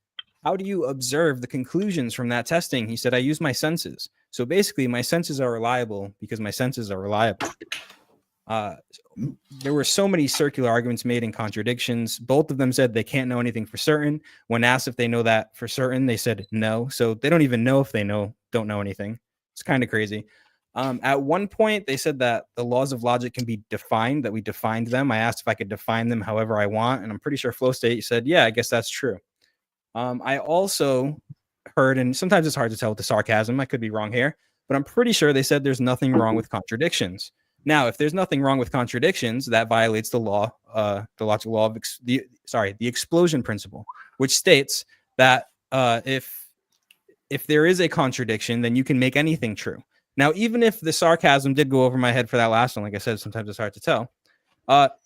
how do you observe the conclusions from that testing? He said, I use my senses. So basically, my senses are reliable because my senses are reliable. There were so many circular arguments made and contradictions. Both of them said they can't know anything for certain. When asked if they know that for certain, they said no. So they don't even know if they don't know anything. It's kind of crazy. At one point, they said that the laws of logic can be defined, that we defined them. I asked if I could define them however I want, and I'm pretty sure Flow State said, yeah, I guess that's true. I also heard, and sometimes it's hard to tell with the sarcasm, I could be wrong here, but I'm pretty sure they said there's nothing wrong with contradictions. Now, if there's nothing wrong with contradictions, that violates the law, the logical law of the explosion principle, which states that if there is a contradiction, then you can make anything true. Now, even if the sarcasm did go over my head for that last one, like I said, sometimes it's hard to tell.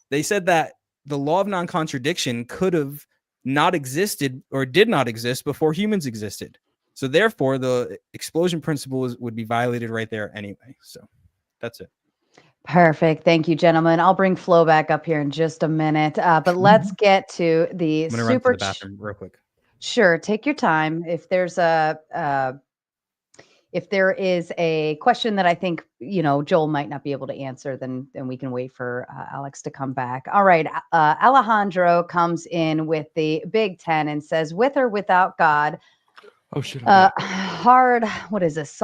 They said that the law of non-contradiction could have not existed or did not exist before humans existed. So therefore, the explosion principle would be violated right there anyway. So that's it. Perfect. Thank you, gentlemen. I'll bring Flo back up here in just a minute. But let's get to the I'm going to run to the bathroom real quick. Sure. Take your time. If there's if there is a question that I think, Joel might not be able to answer, then we can wait for Alex to come back. All right. Alejandro comes in with the Big Ten and says, with or without God, what is this?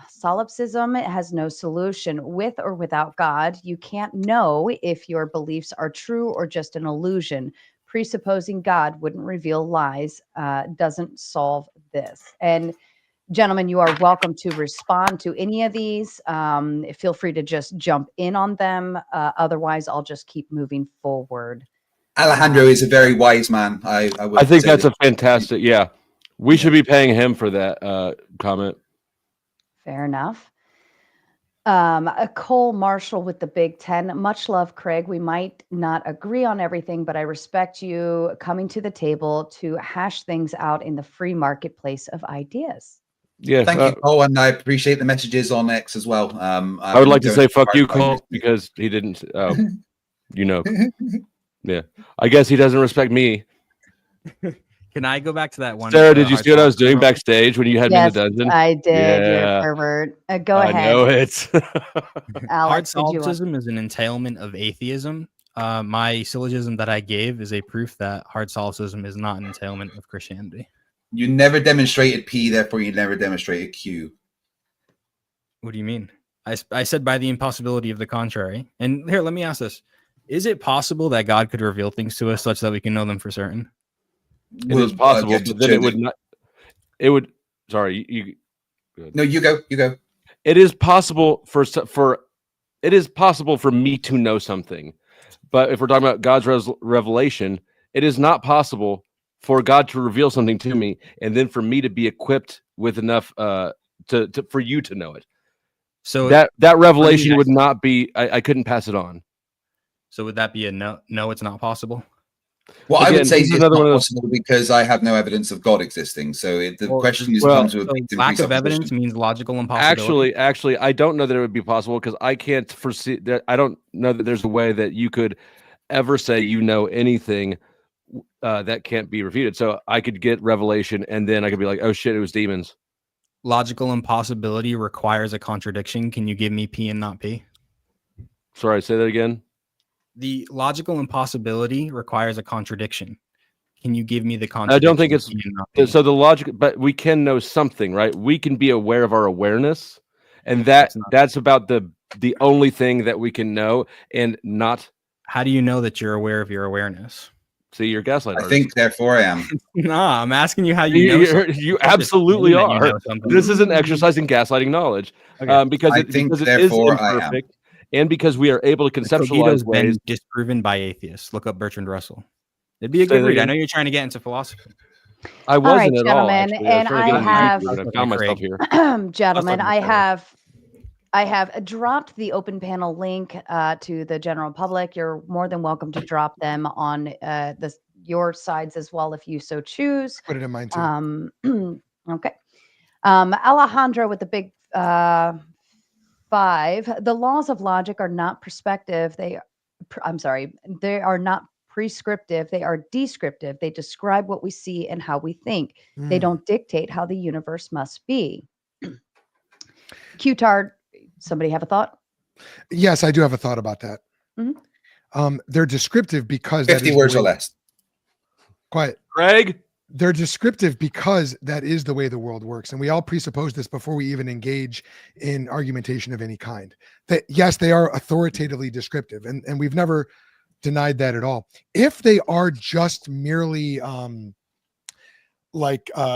Solipsism has no solution. With or without God, you can't know if your beliefs are true or just an illusion. Presupposing God wouldn't reveal lies doesn't solve this. And gentlemen, you are welcome to respond to any of these. Feel free to just jump in on them. Otherwise, I'll just keep moving forward. Alejandro is a very wise man. I think that's a fantastic, we should be paying him for that comment. Fair enough. Cole Marshall with the Big Ten. Much love, Craig. We might not agree on everything, but I respect you coming to the table to hash things out in the free marketplace of ideas. Yes. Thank you, Cole, and I appreciate the messages on X as well. I would like to say fuck you, Cole, because he didn't, yeah. I guess he doesn't respect me. Can I go back to that one? Sarah, did you see what I was doing backstage when you had me in the dungeon? I did. Yeah. You're a pervert. Go ahead. I know it. Hard solipsism is an entailment of atheism. My syllogism that I gave is a proof that hard solipsism is not an entailment of Christianity. You never demonstrated P, therefore you never demonstrated Q. What do you mean? I said by the impossibility of the contrary. And here, let me ask this. Is it possible that God could reveal things to us such that we can know them for certain? It is possible, but then it would not. It would. Sorry, you. No, you go. You go. It is possible it is possible for me to know something, but if we're talking about God's revelation, it is not possible for God to reveal something to me and then for me to be equipped with enough for you to know it. So that revelation would not be. I couldn't pass it on. So would that be a no? No, it's not possible. Well, Again, I would say it's another not one of those- possible because I have no evidence of God existing. So the question is comes with a lack of evidence means logical impossibility. Actually, I don't know that it would be possible because I can't foresee that. I don't know that there's a way that you could ever say you know anything that can't be refuted. So I could get revelation and then I could be like, oh shit, it was demons. Logical impossibility requires a contradiction. Can you give me P and not P? Sorry, say that again. The logical impossibility requires a contradiction. Can you give me the contradiction? I don't think it's so the logic, but we can know something, right? We can be aware of our awareness, and that's about the only thing that we can know, and not. How do you know that you're aware of your awareness? See, you're gaslighting. I think, therefore, I am. Nah, I'm asking you how you know. You absolutely are. This is an exercise in gaslighting knowledge, because I it think, is therefore, I am. imperfect. And because we are able to conceptualize Cogito's ways been disproven by atheists. Look up Bertrand Russell. It'd be a Say good that read. I again. know you're trying to get into philosophy. I All right, wasn't at all. gentlemen, Actually. I was and trying to get I on have YouTube, but I found myself here. gentlemen, I That's have dropped the open panel link to the general public. You're more than welcome to drop them on your sides as well if you so choose. Put it in mine too. Okay. Alejandro with the big 5. The laws of logic are not prescriptive. They are not prescriptive. They are descriptive. They describe what we see and how we think. They don't dictate how the universe must be. Q-Tard, somebody have a thought? Yes, I do have a thought about that. They're descriptive because 50 words or less. Quiet. Greg? They're descriptive because that is the way the world works. And we all presuppose this before we even engage in argumentation of any kind. That yes, they are authoritatively descriptive. And we've never denied that at all. If they are just merely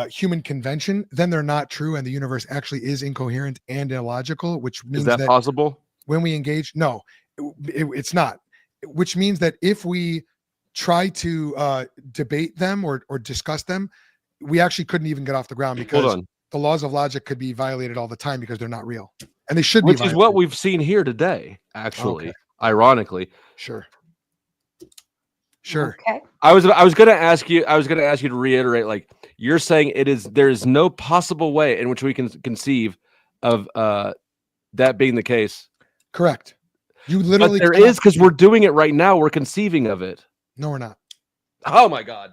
human convention, then they're not true. And the universe actually is incoherent and illogical, which means Is that possible? When we engage, no, it's not. Which means that if we try to debate them or discuss them, we actually couldn't even get off the ground because the laws of logic could be violated all the time because they're not real, and they should be. Which is what we've seen here today, actually. Ironically, sure. Okay. I was going to ask you to reiterate, like you're saying, there is no possible way in which we can conceive of that being the case. Correct. You literally. But there is, because we're doing it right now. We're conceiving of it. No, we're not. Oh my God.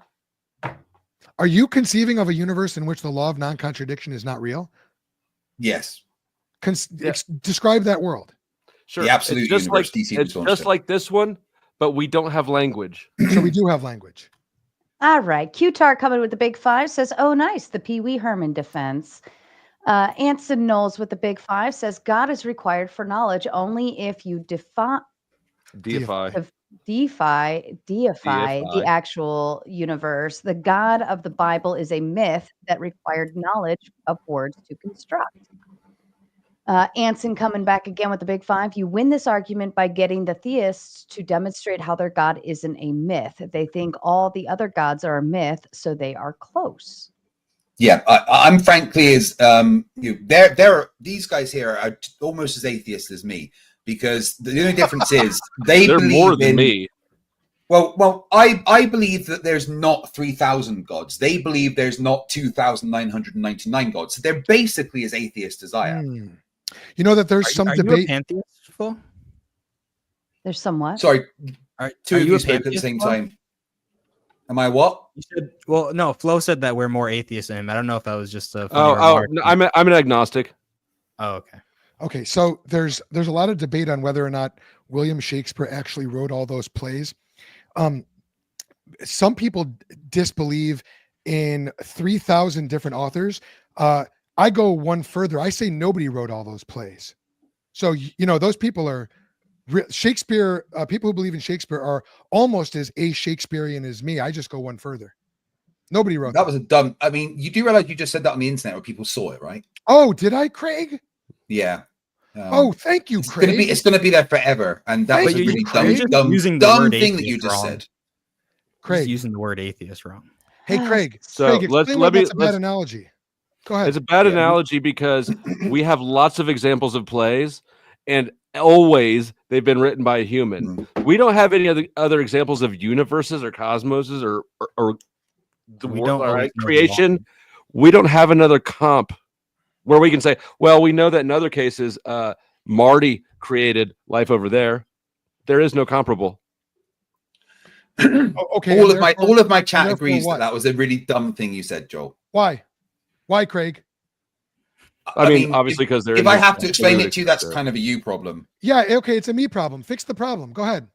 Are you conceiving of a universe in which the law of non-contradiction is not real? Yes. Describe that world. Sure. The absolute it's universe. It's just like this one, but we don't have language. So we do have language. All right. Q-Tar coming with the big 5 says, oh, nice. The Pee Wee Herman defense. Anson Knowles with the big 5 says, God is required for knowledge only if you deify the actual universe. The God of the Bible is a myth that required knowledge of words to construct. Anson coming back again with the big 5. You win this argument by getting the theists to demonstrate how their God isn't a myth. They think all the other gods are a myth, so they are close. Yeah, I'm frankly these guys here are almost as atheist as me. Because the only difference is they're believe more than me. Well, I believe that there's not 3,000 gods. They believe there's not 2,999 gods. So they're basically as atheist as I am. You know that there's some debate. Are you a pantheist, Flo? There's some what? Sorry, two of you you spoke at the same time. Am I what? You said, well, no. Flo said that we're more atheists than him. I don't know if that was just a. No, I'm an agnostic. Oh, okay. Okay, so there's a lot of debate on whether or not William Shakespeare actually wrote all those plays. Some people disbelieve in 3,000 different authors. I go one further. I say nobody wrote all those plays. So, those people are Shakespeare, people who believe in Shakespeare are almost as Shakespearean as me. I just go one further. Nobody wrote that. Was a dumb. I mean, you do realize you just said that on the internet where people saw it, right? Oh, did I, Craig? Yeah. Thank you, Craig. It's going to be there forever, and that was a really dumb thing that you just said. Craig using the word atheist wrong. Hey, Craig. So Craig, let's that's a bad analogy. Go ahead. It's a bad analogy because we have lots of examples of plays, and always they've been written by a human. We don't have any other examples of universes or cosmoses or the world, right? Creation. We don't have another comp where we can say, well, we know that in other cases, Marty created life over there. There is no comparable. Okay. All of my chat agrees that was a really dumb thing you said, Joel. Why, Craig? I mean, obviously, because if I have to explain it to you, that's kind of a you problem. Yeah. Okay. It's a me problem. Fix the problem. Go ahead.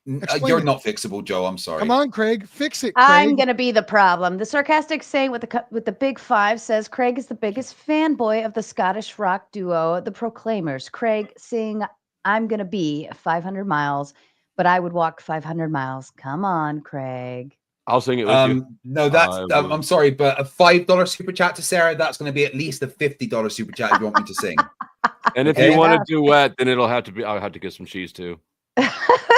You're not fixable, Joe. I'm sorry. Come on, Craig. Fix it, Craig. I'm going to be the problem. The sarcastic saying with the big 5 says Craig is the biggest fanboy of the Scottish rock duo, the Proclaimers. Craig sing I'm going to be 500 miles, but I would walk 500 miles. Come on, Craig. I'll sing it with you. No, that's I'm sorry, but a $5 super chat to Sarah, that's going to be at least a $50 super chat if you want me to sing. And if you want to duet, then I'll have to get some cheese too.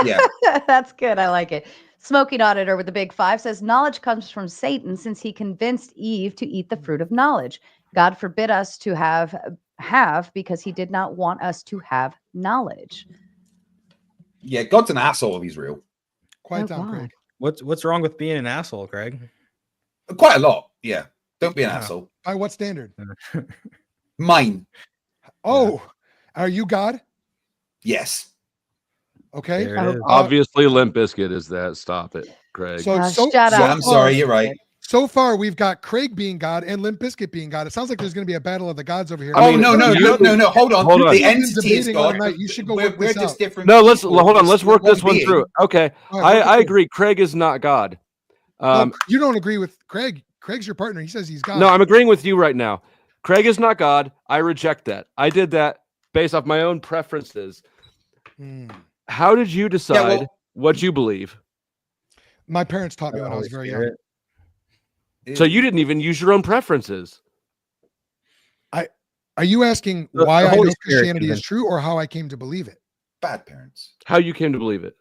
Yeah, that's good. I like it. Smoking Auditor with the big 5 says knowledge comes from Satan since he convinced Eve to eat the fruit of knowledge. God forbid us to have because he did not want us to have knowledge. Yeah, God's an asshole if he's real. Quiet down, Craig. What's wrong with being an asshole, Craig? Quite a lot. Yeah, don't be an asshole. By what standard? Mine. Oh, are you God? Yes. Okay. Obviously, Limp Bizkit is that. Stop it, Craig. Shut up. I'm sorry. You're right. So far, we've got Craig being God and Limp Bizkit being God. It sounds like there's going to be a battle of the gods over here. No. Hold on. The entity is God. You should go. We're just different. No, hold on. Let's work this one through. Okay, I agree. Craig is not God. You don't agree with Craig. Craig's your partner. He says he's God. No, I'm agreeing with you right now. Craig is not God. I reject that. I did that based off my own preferences. How did you decide what you believe? My parents taught me when I was very young. So you didn't even use your own preferences. Are you asking why I know Christianity is true or how I came to believe it? Bad parents. How you came to believe it?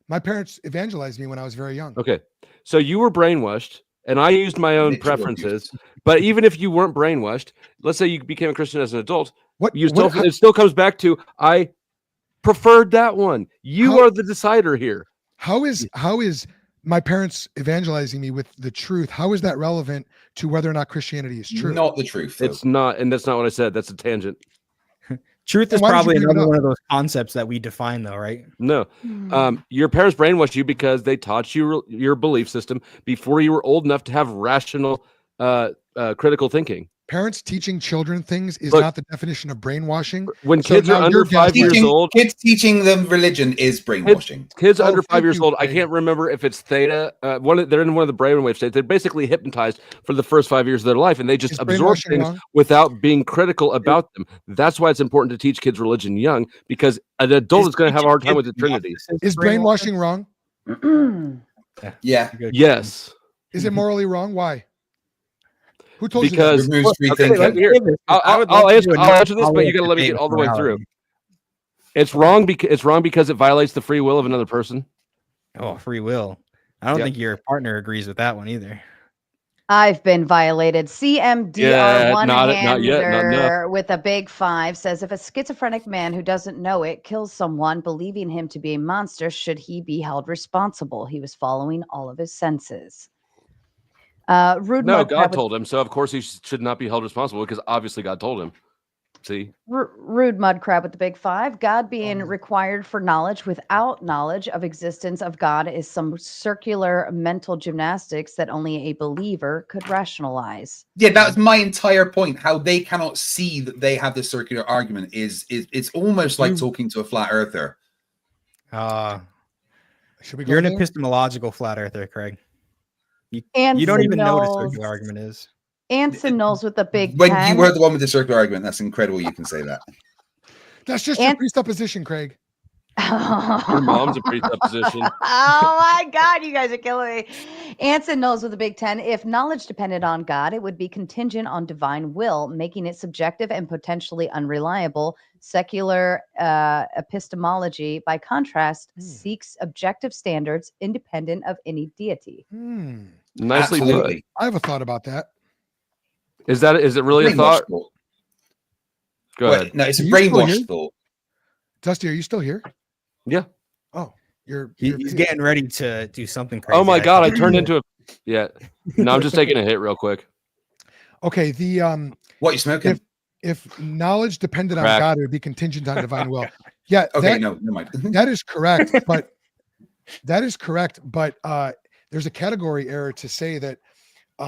My parents evangelized me when I was very young. Okay. So you were brainwashed and I used my own preferences. But even if you weren't brainwashed, let's say you became a Christian as an adult, it still comes back to I preferred that one. You are the decider here. How is my parents evangelizing me with the truth? How is that relevant to whether or not Christianity is true? Not the truth. Though. It's not, and that's not what I said. That's a tangent. Truth is probably another one of those concepts that we define, though, right? No, your parents brainwashed you because they taught you your belief system before you were old enough to have rational, critical thinking. Parents teaching children things is not the definition of brainwashing. When kids are under 5 years old, kids teaching them religion is brainwashing. Kids under 5 years old, I can't remember if it's theta. They're in one of the brainwave states. They're basically hypnotized for the first 5 years of their life, and they just absorb things without being critical about them. That's why it's important to teach kids religion young, because an adult is going to have a hard time with the Trinity. Is brainwashing wrong? Yeah. Yes. Is it morally wrong? Why? Who told you that? I'll answer this, but you got to let me get all the way through. It's wrong because it violates the free will of another person. Oh, free will. I don't think your partner agrees with that one either. I've been violated. CMDR not yet, with a big 5 says if a schizophrenic man who doesn't know it kills someone, believing him to be a monster, should he be held responsible? He was following all of his senses. God told him, so of course he should not be held responsible because obviously God told him. See, Rude Mud Crab with the big 5. God being required for knowledge without knowledge of existence of God is some circular mental gymnastics that only a believer could rationalize. Yeah, that's my entire point. How they cannot see that they have this circular argument is it's almost like talking to a flat earther. You're an epistemological flat earther, Craig. You don't even know what a circular argument is. Anson Knowles with the big When 10. you were the one with the circular argument, that's incredible. You can say that. That's just your presupposition, Craig. Your mom's a presupposition. Oh my God, you guys are killing me. Anson knows with a big 10. If knowledge depended on God, it would be contingent on divine will, making it subjective and potentially unreliable. Secular epistemology, by contrast, seeks objective standards independent of any deity. Nicely Absolutely. put. I have a thought about that. Is it really a thought? Thought. Go ahead. No, it's a Are you still brainwashed here? thought. Dusty, are you still here? Yeah. Oh, you're He's getting ready to do something crazy. Oh my God, I turned into a. Yeah. No, I'm just taking a hit real quick. okay. The What you smoking? if knowledge depended on Crack. God, it would be contingent on divine will. Yeah, Okay, no, never mind. that is correct. But there's a category error to say that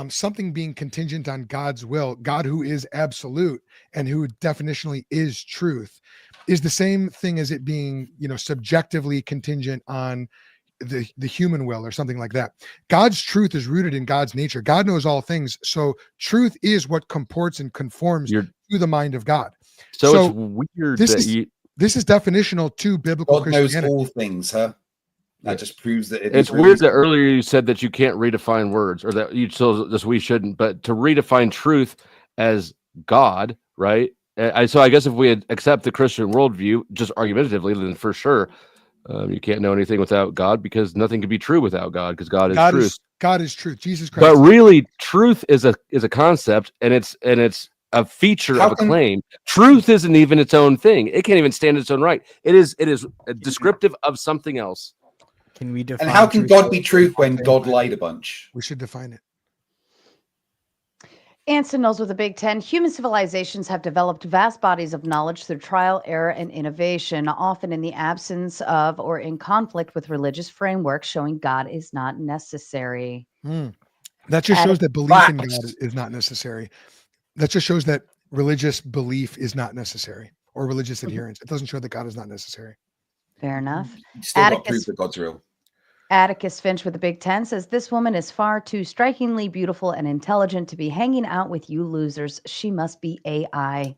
something being contingent on God's will, God who is absolute and who definitionally is truth, is the same thing as it being, subjectively contingent on the human will or something like that. God's truth is rooted in God's nature. God knows all things. So truth is what comports and conforms to the mind of God. So it's weird this that is- This is definitional to biblical God knows Christianity. all things, huh? That just proves that it's weird that earlier you said that you can't redefine words, or that you so this we shouldn't, but to redefine truth as God, right? So I guess if we accept the Christian worldview just argumentatively, then for sure you can't know anything without God, because nothing can be true without God, because God is truth. God is truth. Jesus Christ. But really, truth is a concept, and it's a feature of a claim. Truth isn't even its own thing. It can't even stand its own right. It is a descriptive of something else. Can we define? And how can God be truth when God lied a bunch? We should define it. Anson knows with a big 10. Human civilizations have developed vast bodies of knowledge through trial, error, and innovation, often in the absence of or in conflict with religious frameworks, showing God is not necessary. That just shows that belief in God is not necessary. That just shows that religious belief is not necessary, or religious adherence. It doesn't show that God is not necessary. Fair enough. Still got proof that God's real. Atticus Finch with a big 10 says, this woman is far too strikingly beautiful and intelligent to be hanging out with you losers. She must be AI.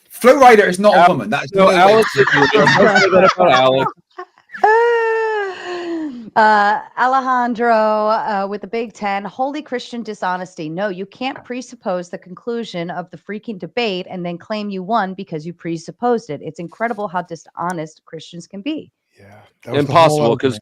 Flow Rider is not a woman. That is No, no way. Alex is real. Don't say that about Alex. Alejandro with the big 10. Holy Christian dishonesty. No, you can't presuppose the conclusion of the freaking debate and then claim you won because you presupposed it. It's incredible how dishonest Christians can be. Yeah, Impossible, because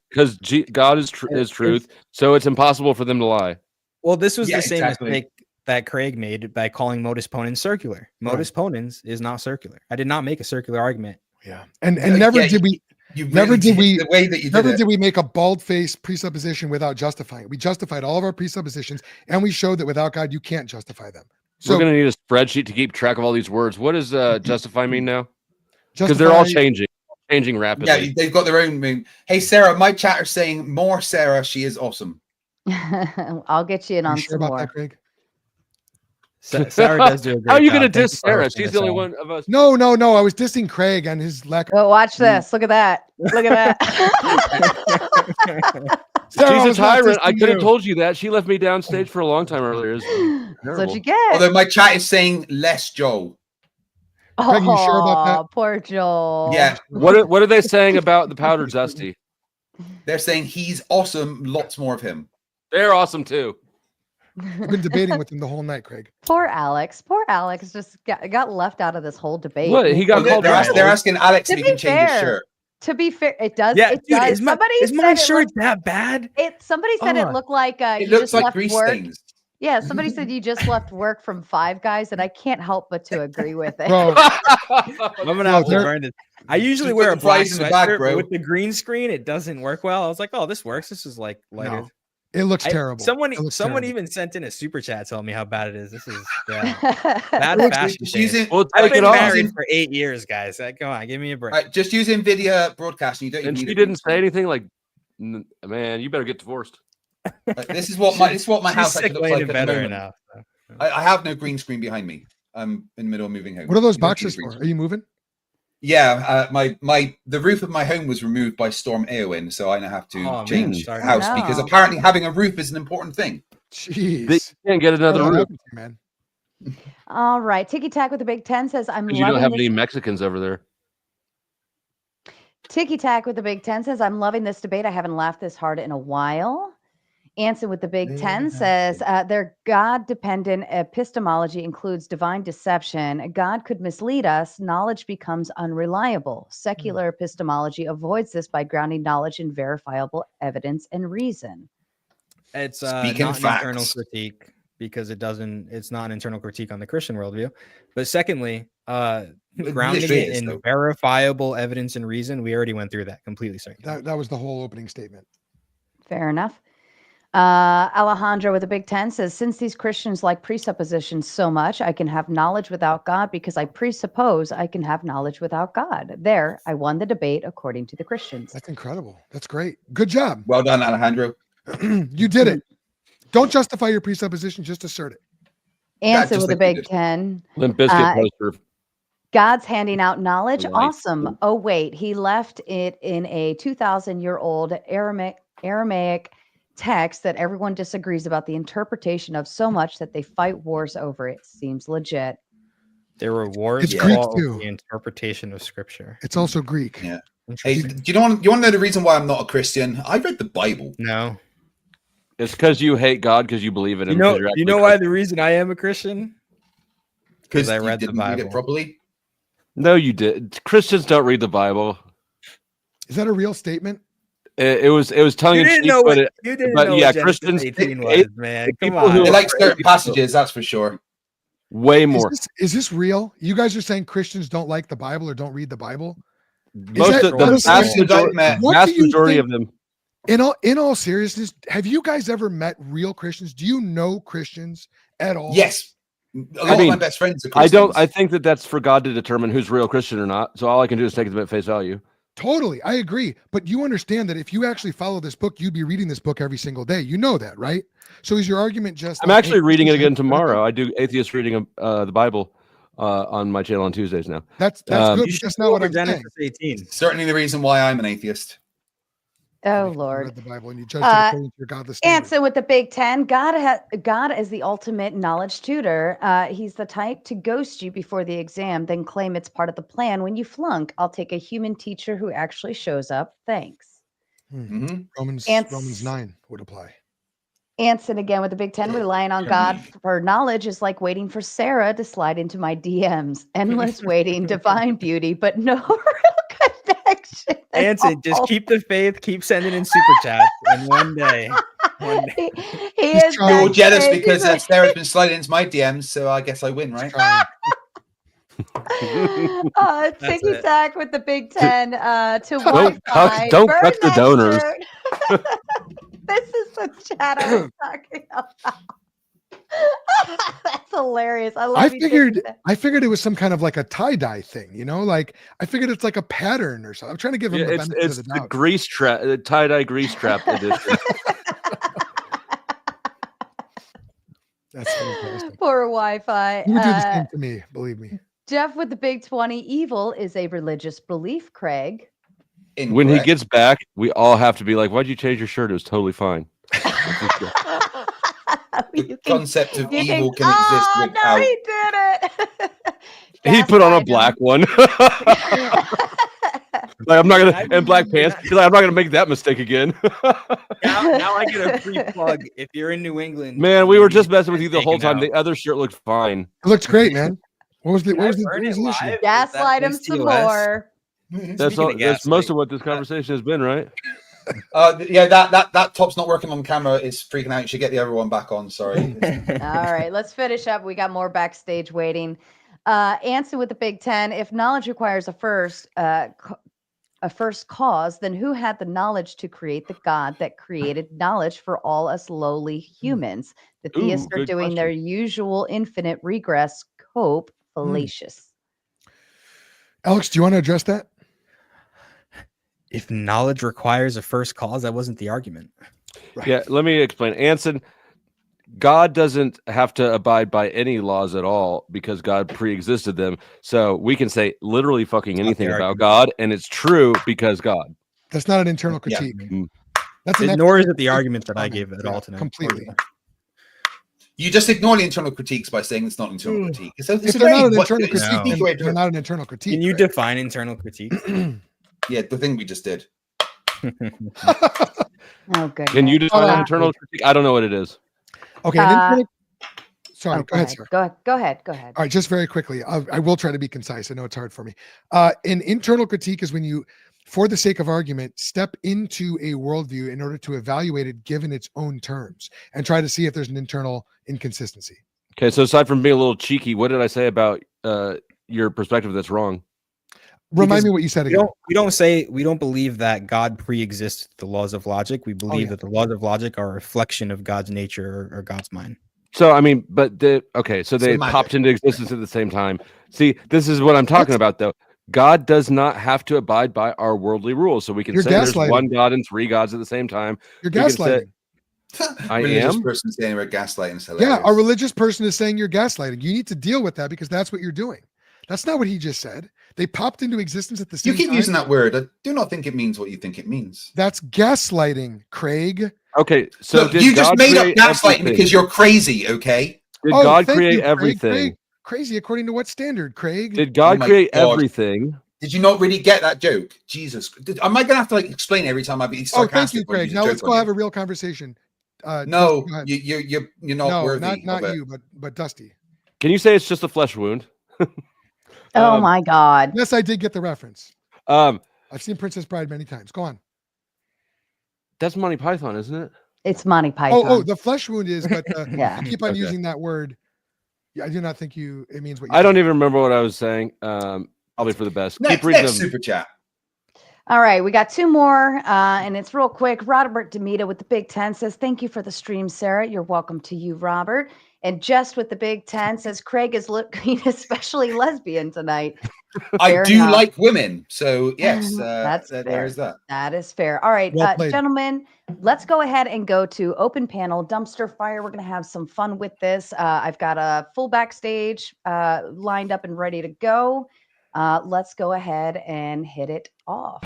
God is truth, so it's impossible for them to lie. Well, this was Yeah, the same exactly. mistake that Craig made by calling modus ponens circular. Modus ponens is not circular. I did not make a circular argument. Yeah, and never did we. You Never really did we. the way that you Never did did it. we make a bald-faced presupposition without justifying it. We justified all of our presuppositions, and we showed that without God, you can't justify them. So We're going to need a spreadsheet to keep track of all these words. What does justify mean now? Because they're all changing rapidly. Yeah, they've got their own moon. Hey, Sarah, my chatter's saying more Sarah. She is awesome. I'll get you in on You sure some about more. that, Craig? Sarah does do a great How are you job. going to Thank diss you for Sarah? hosting She's us the only all. one of us. No. I was dissing Craig and his lack of. Oh, watch this. Look at that. Look at that. Sarah, She's was a not tyrant. I dissing could have you. told you that. She left me downstage for a long time earlier. That's what Terrible. you get. Although my chat is saying less Joel. Craig, you sure about that? Oh, poor Joel. Yeah, What are they saying about the powdered zesty? they're saying he's awesome. Lots more of him. They're awesome too. I've been debating with him the whole night, Craig. Poor Alex. Poor Alex just got left out of this whole debate. What? He got Well, called they're, out. they're asking Alex To if he be can change his fair, shirt. To be fair, it does. Yeah, it dude, does. is my said shirt it that bad? somebody said it looked like It you looks just like left grease work. stains. Yeah, somebody said you just left work from Five Guys, and I can't help but to agree with it. Bro, I'm gonna have to they're- burn this. I usually Just wear put a the black price in the back, sweatshirt, bro. but with the green screen, it doesn't work well. I was like, oh, this works. This is like lighter. No, it looks terrible. Someone It looks someone terrible. even sent in a super chat telling me how bad it is. This is bad Look, fashion. just taste. using, Well, I've take been it off. married for 8 years, guys. Come on, give me a break. just use NVIDIA broadcasting. You don't even And need she a didn't green say anything like, man, you better get divorced. screen. This is what my She's house sick actually looks like laying in at the bed right moment. now. so. I have no green screen behind me. I'm in the middle of moving home. What are those You don't need a boxes green for? screen. Are you moving? Yeah, the roof of my home was removed by Storm Eowyn, so I now have to Oh, man, change sorry. house Oh, no. because apparently having a roof is an important thing. Jeez. They can't get another What roof. happened to you, man? All right, Tiki Tack with the Big 10 says, "I'm Because you don't loving have this any Mexicans over there. Ticky Tack with the Big 10 says, I'm loving this debate. I haven't laughed this hard in a while. Anson with the Big 10 says, their God-dependent epistemology includes divine deception. God could mislead us. Knowledge becomes unreliable. Secular epistemology avoids this by grounding knowledge in verifiable evidence and reason. It's Speaking not of an internal facts. critique because it's not an internal critique on the Christian worldview. But secondly, grounding literally it is, in though. verifiable evidence and reason, we already went through that completely. Sorry. That was the whole opening statement. Fair enough. Alejandro with a Big 10 says, since these Christians like presuppositions so much, I can have knowledge without God because I presuppose I can have knowledge without God. There, I won the debate according to the Christians. That's incredible. That's great. Good job. Well done, Alejandro. You did it. Don't justify your presupposition, just assert it. Answer just with a like you Big did. 10. Limp Bizkit poster. God's handing out knowledge. Right. Awesome. Oh, wait. He left it in a 2,000-year-old Aramaic text that everyone disagrees about the interpretation of so much that they fight wars over it. Seems legit. There were wars It's Greek, over too. the interpretation of Scripture. It's also Greek. Yeah. Hey, do you want to know the reason why I'm not a Christian? I read the Bible. No. It's because you hate God because you believe in him. 'cause you're You know actually why Christian. the reason I am a Christian? Because I you read the didn't read it Bible. properly. No, you did. Christians don't read the Bible. Is that a real statement? It was tongue You in didn't cheek, know but what you didn't but know yeah, what Genesis Christians 18 it- was, man. Come people who on. They like Right. certain passages, that's for sure. way more. Is this real? You guys are saying Christians don't like the Bible or don't read the Bible? Most that- of that the is vast seriously- majority, What vast do you majority think- of them. In all seriousness, have you guys ever met real Christians? Do you know Christians at all? Yes. A lot of mean, my best friends are I Christians. don't. I think that that's for God to determine who's real Christian or not. So all I can do is take them at face value. Totally. I agree. But you understand that if you actually follow this book, you'd be reading this book every single day. You know that, right? So is your argument just I'm like, actually hey, reading it Christians again aren't tomorrow. I do atheist reading of the Bible on my channel on Tuesdays now. That's good. You But should that's go not what over I'm saying. Genesis 18. Certainly the reason why I'm an atheist. Oh, You Lord. read the Bible and you judge it according to your godless standard. Answer with the Big 10. God is the ultimate knowledge tutor. He's the type to ghost you before the exam, then claim it's part of the plan when you flunk. I'll take a human teacher who actually shows up. Thanks. Hmm. Romans Ants- 9 would apply. Anson again with the Big 10. Relying on God for knowledge is like waiting for Sarah to slide into my DMs. Endless waiting, divine beauty, but no real connection. at Anson, just all. keep the faith, keep sending in super chats, and one day. He He's is trying. You're all that jealous crazy, because but- Sarah's been sliding into my DMs, so I guess I win, right? Ticky it. Tack with the Big 10 to Don't Wi-Fi. don't Burn cut the that donors. shirt. This is the chat I was talking about. That's hilarious. I love I you, Ticky figured Tack. it was some kind of like a tie-dye thing, you know? Like I figured it's like a pattern or something. I'm trying to give him Yeah, the it's benefit it's of the the doubt. grease trap, the tie-dye grease trap edition. That's fantastic. Poor Wi-Fi. You do the same to me, believe me. Jeff with the Big 20. Evil is a religious belief, Craig. When he Incorrect. gets back, we all have to be like, "Why'd you change your shirt? It was totally fine." You The concept of you evil think, can exist oh, without. no, he did it. He put on a Gaslight black him. one. Like I'm not gonna and black pants. He's like, I'm not gonna make that mistake again. Now I get a free plug. If you're in New England, Man, we were just messing with you the Taken whole time. out. The other shirt looked fine. It looks great, man. What was the Did what I was the, burn what was it the issue? live? Is that Gaslight him police some TOS? more. That's Speaking all. of That's most gaslight, of what this conversation has been, right? Yeah, that top's not working on camera. Is freaking out. You should get the other one back on. Sorry. All right, let's finish up. We got more backstage waiting. Answer with the Big 10. If knowledge requires a first cause, then who had the knowledge to create the God that created knowledge for all us lowly humans? The Ooh, theists are good doing their usual infinite regress. Cope, fallacious. Alex, do you want to address that? If knowledge requires a first cause, that wasn't the argument. Right. Yeah. Let me explain. Anson, God doesn't have to abide by any laws at all because God pre-existed them. So we can say literally fucking anything about argument. God, and it's true because God. That's not an internal Yeah. critique. Mm. That's an Nor is it external the argument that I comment. gave at Yeah, all tonight. completely. You just ignore the internal critiques by saying it's not an internal critique. It's If a they're not very an what- internal it's a critique, sneaky way then to- they're not an internal critique. Can you right? define internal critique? Yeah, the thing we just did. Oh, good. Can you define internal critique? I don't know what it is. Okay. Sorry, go ahead, sir. Go ahead. All right, just very quickly. I will try to be concise. I know it's hard for me. An internal critique is when you, for the sake of argument, step into a worldview in order to evaluate it given its own terms and try to see if there's an internal inconsistency. Okay, so aside from being a little cheeky, what did I say about your perspective that's wrong? Remind me what you said again. We don't believe that God pre-exists the laws of logic. We believe that the laws of logic are a reflection of God's nature or God's mind. So I mean, but they popped into existence at the same time. See, this is what I'm talking about, though. God does not have to abide by our worldly rules, so we can say there's one God and three gods at the same time. You're gaslighting. I religious am. person saying we're gaslighting. Is hilarious. Yeah, a religious person is saying you're gaslighting. You need to deal with that because that's what you're doing. That's not what he just said. They popped into existence at the same time. You keep using that word. I do not think it means what you think it means. That's gaslighting, Craig. Okay, so look, you just made up gaslighting because you're crazy. Okay. Did God create everything? Craig. Crazy according to what standard, Craig? Did God create everything? Did you not really get that joke? Jesus, am I gonna have to like explain every time I be sarcastic? Oh, thank you, Craig. Now let's go have a real conversation. No, you're not worthy. Not you, but Dusty. Can you say it's just a flesh wound? Oh my God! Yes, I did get the reference. I've seen Princess Bride many times. Go on. That's Monty Python, isn't it? It's Monty Python. Oh, the flesh wound is, but yeah. you keep on using that word. Yeah, I do not think it means what you I don't even remember what I was saying. Probably for the best. Next super chat. All right, we got two more, and it's real quick. Robert Demita with the Big 10 says, thank you for the stream, Sarah. You're welcome to you, Robert. And Just with the Big 10 says, Craig is looking especially lesbian tonight. I do like women. So, yes, there's that. That is fair. All right, gentlemen, let's go ahead and go to open panel dumpster fire. We're going to have some fun with this. I've got a full backstage lined up and ready to go. Let's go ahead and hit it off.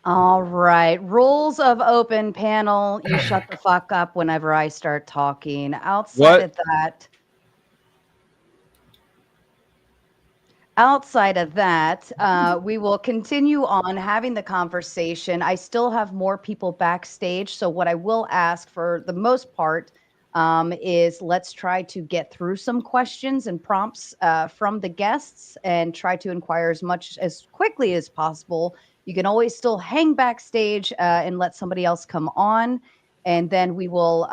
All right. Rules of open panel. You shut the fuck up whenever I start talking. Outside of that, we will continue on having the conversation. I still have more people backstage. So what I will ask for the most part is let's try to get through some questions and prompts from the guests and try to inquire as quickly as possible. You can always still hang backstage and let somebody else come on. And then we will,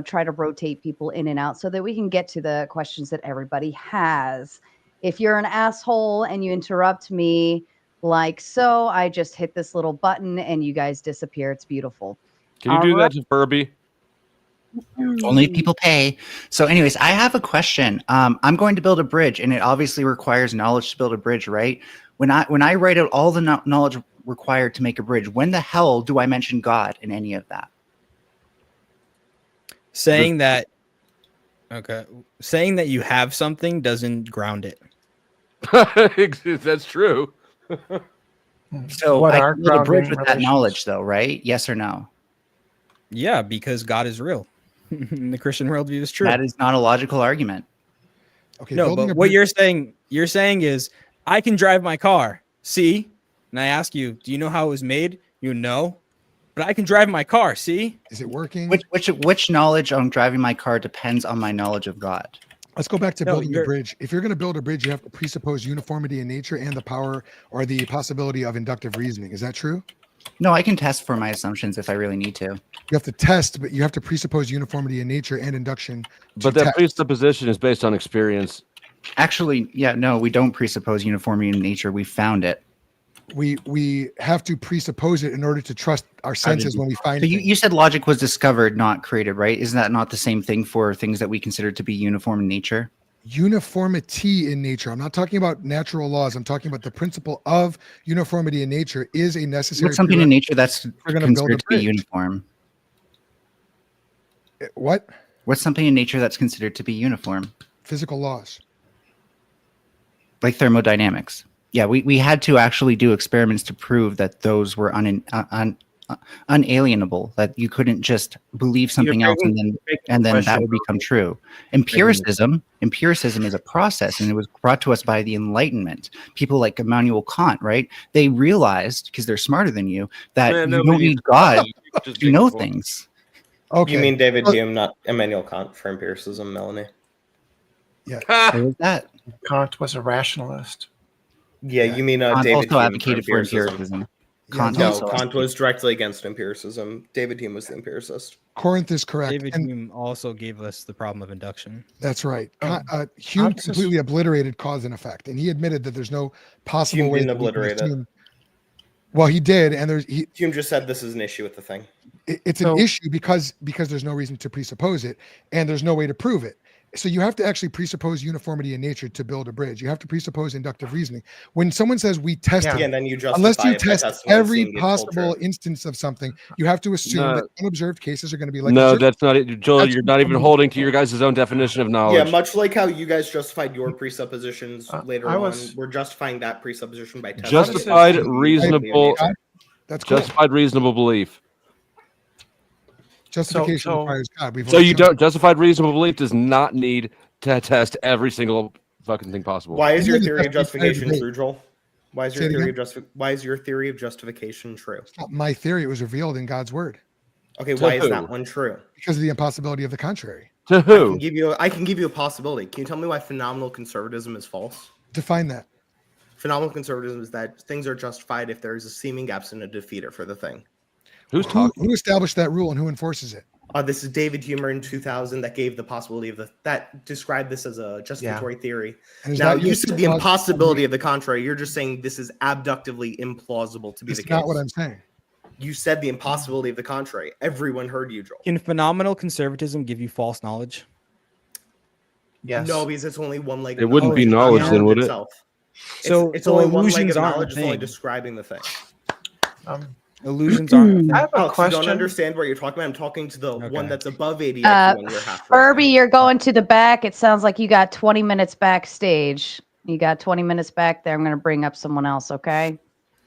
try to rotate people in and out so that we can get to the questions that everybody has. If you're an asshole and you interrupt me like so, I just hit this little button and you guys disappear. It's beautiful. Can you do that to Furby? Only people pay. So anyways, I have a question. I'm going to build a bridge, and it obviously requires knowledge to build a bridge, right? When I write out all the knowledge required to make a bridge, when the hell do I mention God in any of that? Saying that you have something doesn't ground it. That's true. So I can build a bridge with that knowledge, though, right? Yes or no? Yeah, because God is real. The Christian worldview is true. That is not a logical argument. Okay. No, but what you're saying is I can drive my car. See? And I ask you, do you know how it was made? You know, but I can drive my car. See? Is it working? Which knowledge on driving my car depends on my knowledge of God? Let's go back to building a bridge. If you're going to build a bridge, you have to presuppose uniformity in nature and the power or the possibility of inductive reasoning. Is that true? No, I can test for my assumptions if I really need to. You have to test, but you have to presuppose uniformity in nature and induction. But that presupposition is based on experience. Actually, yeah, no, we don't presuppose uniformity in nature. We found it. We have to presuppose it in order to trust our senses when we find So it. you said logic was discovered, not created, right? Isn't that not the same thing for things that we consider to be uniform in nature? Uniformity in nature. I'm not talking about natural laws. I'm talking about the principle of uniformity in nature is a necessary. What's something in nature that's we're going to build a considered to be bridge. uniform? What? What's something in nature that's considered to be uniform? Physical laws. Like thermodynamics. Yeah, we had to actually do experiments to prove that those were unalienable, that you couldn't just believe something else and then that would become true. Empiricism is a process, and it was brought to us by the Enlightenment. People like Immanuel Kant, right? They realized, because they're smarter than you, that you don't need God to know things. Okay. You mean David Hume, not Immanuel Kant, for empiricism, Melanie? Yeah. What was that? Kant was a rationalist. Yeah, you mean Kant David also Hume advocated for empiricism. Kant Kant was directly against empiricism. David Hume was the empiricist. Corinth is correct. David Hume also gave us the problem of induction. That's right. Hume completely obliterated cause and effect, and he admitted that there's no possible Hume way. didn't obliterate it. Well, he did, and Hume just said this is an issue with the thing. It's an issue because there's no reason to presuppose it, and there's no way to prove it. So you have to actually presuppose uniformity in nature to build a bridge. You have to presuppose inductive reasoning. When someone says we tested, and then you justify unless you it by test testing and every seeing it's possible true. instance of something, you have to assume that unobserved cases are going to be like No, observed. that's not it. Joel, you're not even holding to your guys' own definition of knowledge. Yeah, much like how you guys justified your presuppositions later on, we're justifying that presupposition by testing. Justified reasonable. That's cool. Justified reasonable belief. Justification requires God. So you don't justified reasonable belief does not need to test every single fucking thing possible. Why is your theory of justification true, Joel? Why is Say it your theory of justification true? It's not my theory. It was revealed in God's word. Okay, why is that one true? Because of the impossibility of the contrary. To who? I can give you a possibility. Can you tell me why phenomenal conservatism is false? Define that. Phenomenal conservatism is that things are justified if there is a seeming absent of defeater for the thing. Who's talking? Who established that rule and who enforces it? This is David Hume in 2000 that gave the possibility of that described this as a justificatory theory. Now you said the impossibility of the contrary. You're just saying this is abductively implausible to be the case. That's not what I'm saying. You said the impossibility of the contrary. Everyone heard you, Joel. Can phenomenal conservatism give you false knowledge? Yes. No, because it's only one leg. It wouldn't be knowledge, then, would it? So it's only one leg illusions of aren't knowledge. a It's only thing. describing the thing. Illusions aren't. I have a Alex, you question. don't understand what you're talking about. I'm talking to the one that's above 80. Furby, you're going to the back. It sounds like you got 20 minutes backstage. You got 20 minutes back there. I'm going to bring up someone else, okay?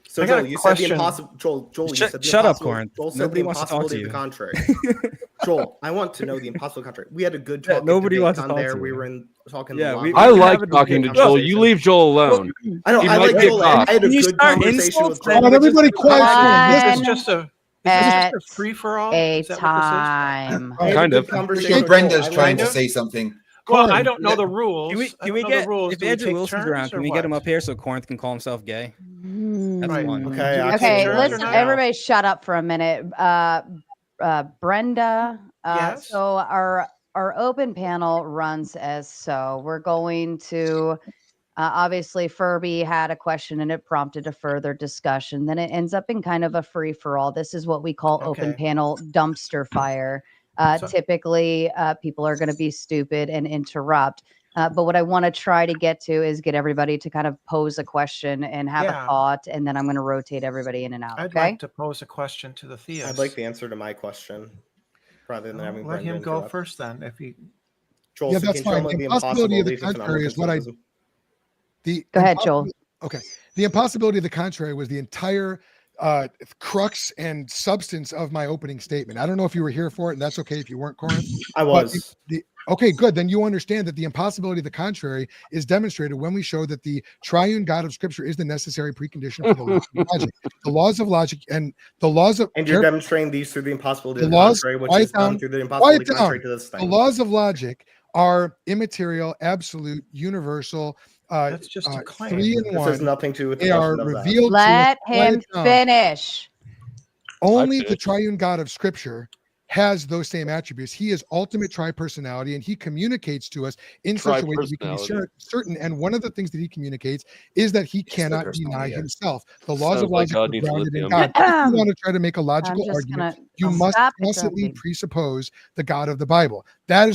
So I got Joel, a you said the question. impossible. Joel, you said the Shut up, impossible- Corinth. Joel said Nobody the wants to talk to impossibility of you. the contrary. Joel, I want to know the impossible contrary. We had a good Yeah, talk. nobody wants to on talk there. to We you. were in talking. Yeah, lobby. I can like have a talking to debate Joel. conversation. You leave Joel alone. I don't. He I might like get Joel. caught. I had a When you good start conversation with insults, Joel. Come on, everybody quiet. This is just a free for all. A time. I had Kind a of. good conversation with Brenda's Joel. I trying to liked say something. Well, I don't know the rules. Can we get if Andrew Wilson's around? Can we get him up here so Corinth can call himself gay? That's Right. one. Okay. Okay, turns let's or not? everybody shut up for a minute. Brenda, Yes? so our open panel runs as so. We're going to obviously Furby had a question and it prompted a further discussion. Then it ends up in kind of a free for all. This is what we call open Okay. panel dumpster fire. Typically, people are going to be stupid and interrupt. But what I want to try to get to is get everybody to kind of pose a question and have a thought, and then I'm going to rotate everybody in and out. I'd Okay. like to pose a question to the theist. I'd like the answer to my question, rather than having Let Brendan him go interrupt. first then. If he Joel, Yeah, so that's can you tell fine. me The impossibility of the impossibility of contrary is what I. conservatism? Go ahead, Joel. Okay. The impossibility of the contrary was the entire crux and substance of my opening statement. I don't know if you were here for it, and that's okay if you weren't, Corinth. I was. Okay, good. Then you understand that the impossibility of the contrary is demonstrated when we show that the triune God of Scripture is the necessary precondition for the laws of logic. The laws of logic and the laws of And you're demonstrating these through the impossibility the of the laws. contrary, which Quiet is done down. through the Quiet impossibility down. contrary to this The thing. laws of logic are immaterial, absolute, universal. That's just a claim. 3 in This 1. has nothing to do with the They are question of that. revealed. Let to us. Quiet him down. finish. Only the triune God of Scripture has those same attributes. He is ultimate tri-personality, and he communicates to us in such a way that we can be certain. And one of the things that he communicates is that he cannot deny himself. The laws of logic are grounded in God. If you want to try to make a logical argument, you must constantly presuppose the God of the Bible. That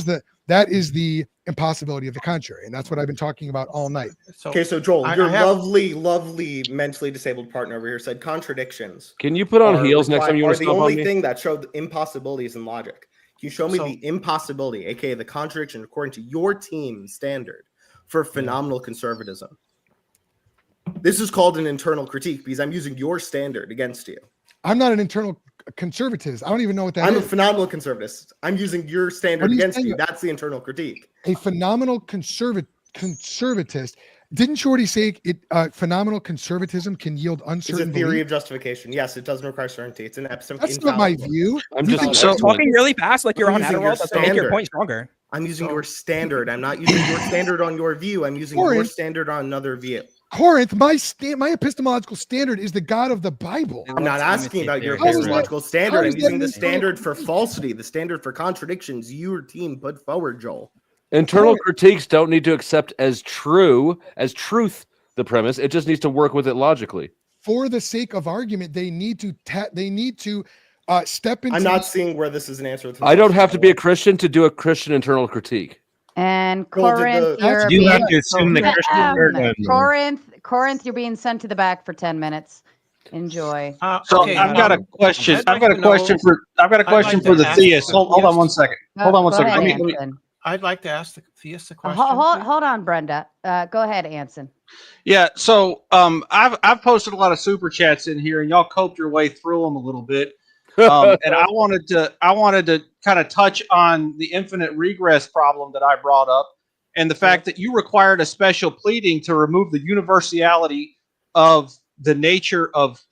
is the impossibility of the contrary, and that's what I've been talking about all night. Okay, so Joel, your lovely mentally disabled partner over here said contradictions. Can you put on heels next time you want to the stomp on only me? thing that showed impossibilities in logic. Can you show me the impossibility, aka the contradiction, according to your team's standard for phenomenal conservatism? This is called an internal critique because I'm using your standard against you. I'm not an internal conservatist. I don't even know what that is. I'm a phenomenal conservatist. I'm using your standard against you. That's the internal critique. A phenomenal conservatist. Didn't Shorty say phenomenal conservatism can yield uncertain It's a theory belief? of justification. Yes, it doesn't require certainty. It's an epistemology. That's not my view. I'm just talking really fast, like you're on Adderall. That's to make your point stronger. I'm using your standard. I'm not using your standard on your view. I'm using your standard on another view. Corinth, my epistemological standard is the God of the Bible. I'm not asking about your epistemological standard. I'm using the standard for falsity, the standard for contradictions your team put forward, Joel. Internal critiques don't need to accept as truth the premise. It just needs to work with it logically. For the sake of argument, they need to step into. I'm not seeing where this is an answer. I don't have to be a Christian to do a Christian internal critique. And Corinth, you have to assume the Christian Corinth, you're being sent to the back for 10 minutes. Enjoy. So I've got a question. I've got a question for the theist. Hold on one second. Hold on one second. I'd like to ask the theist a question. Hold on, Brenda. Go ahead, Anson. Yeah. So I've posted a lot of super chats in here, and y'all coped your way through them a little bit. And I wanted to kind of touch on the infinite regress problem that I brought up, and the fact that you required a special pleading to remove the universality of the nature of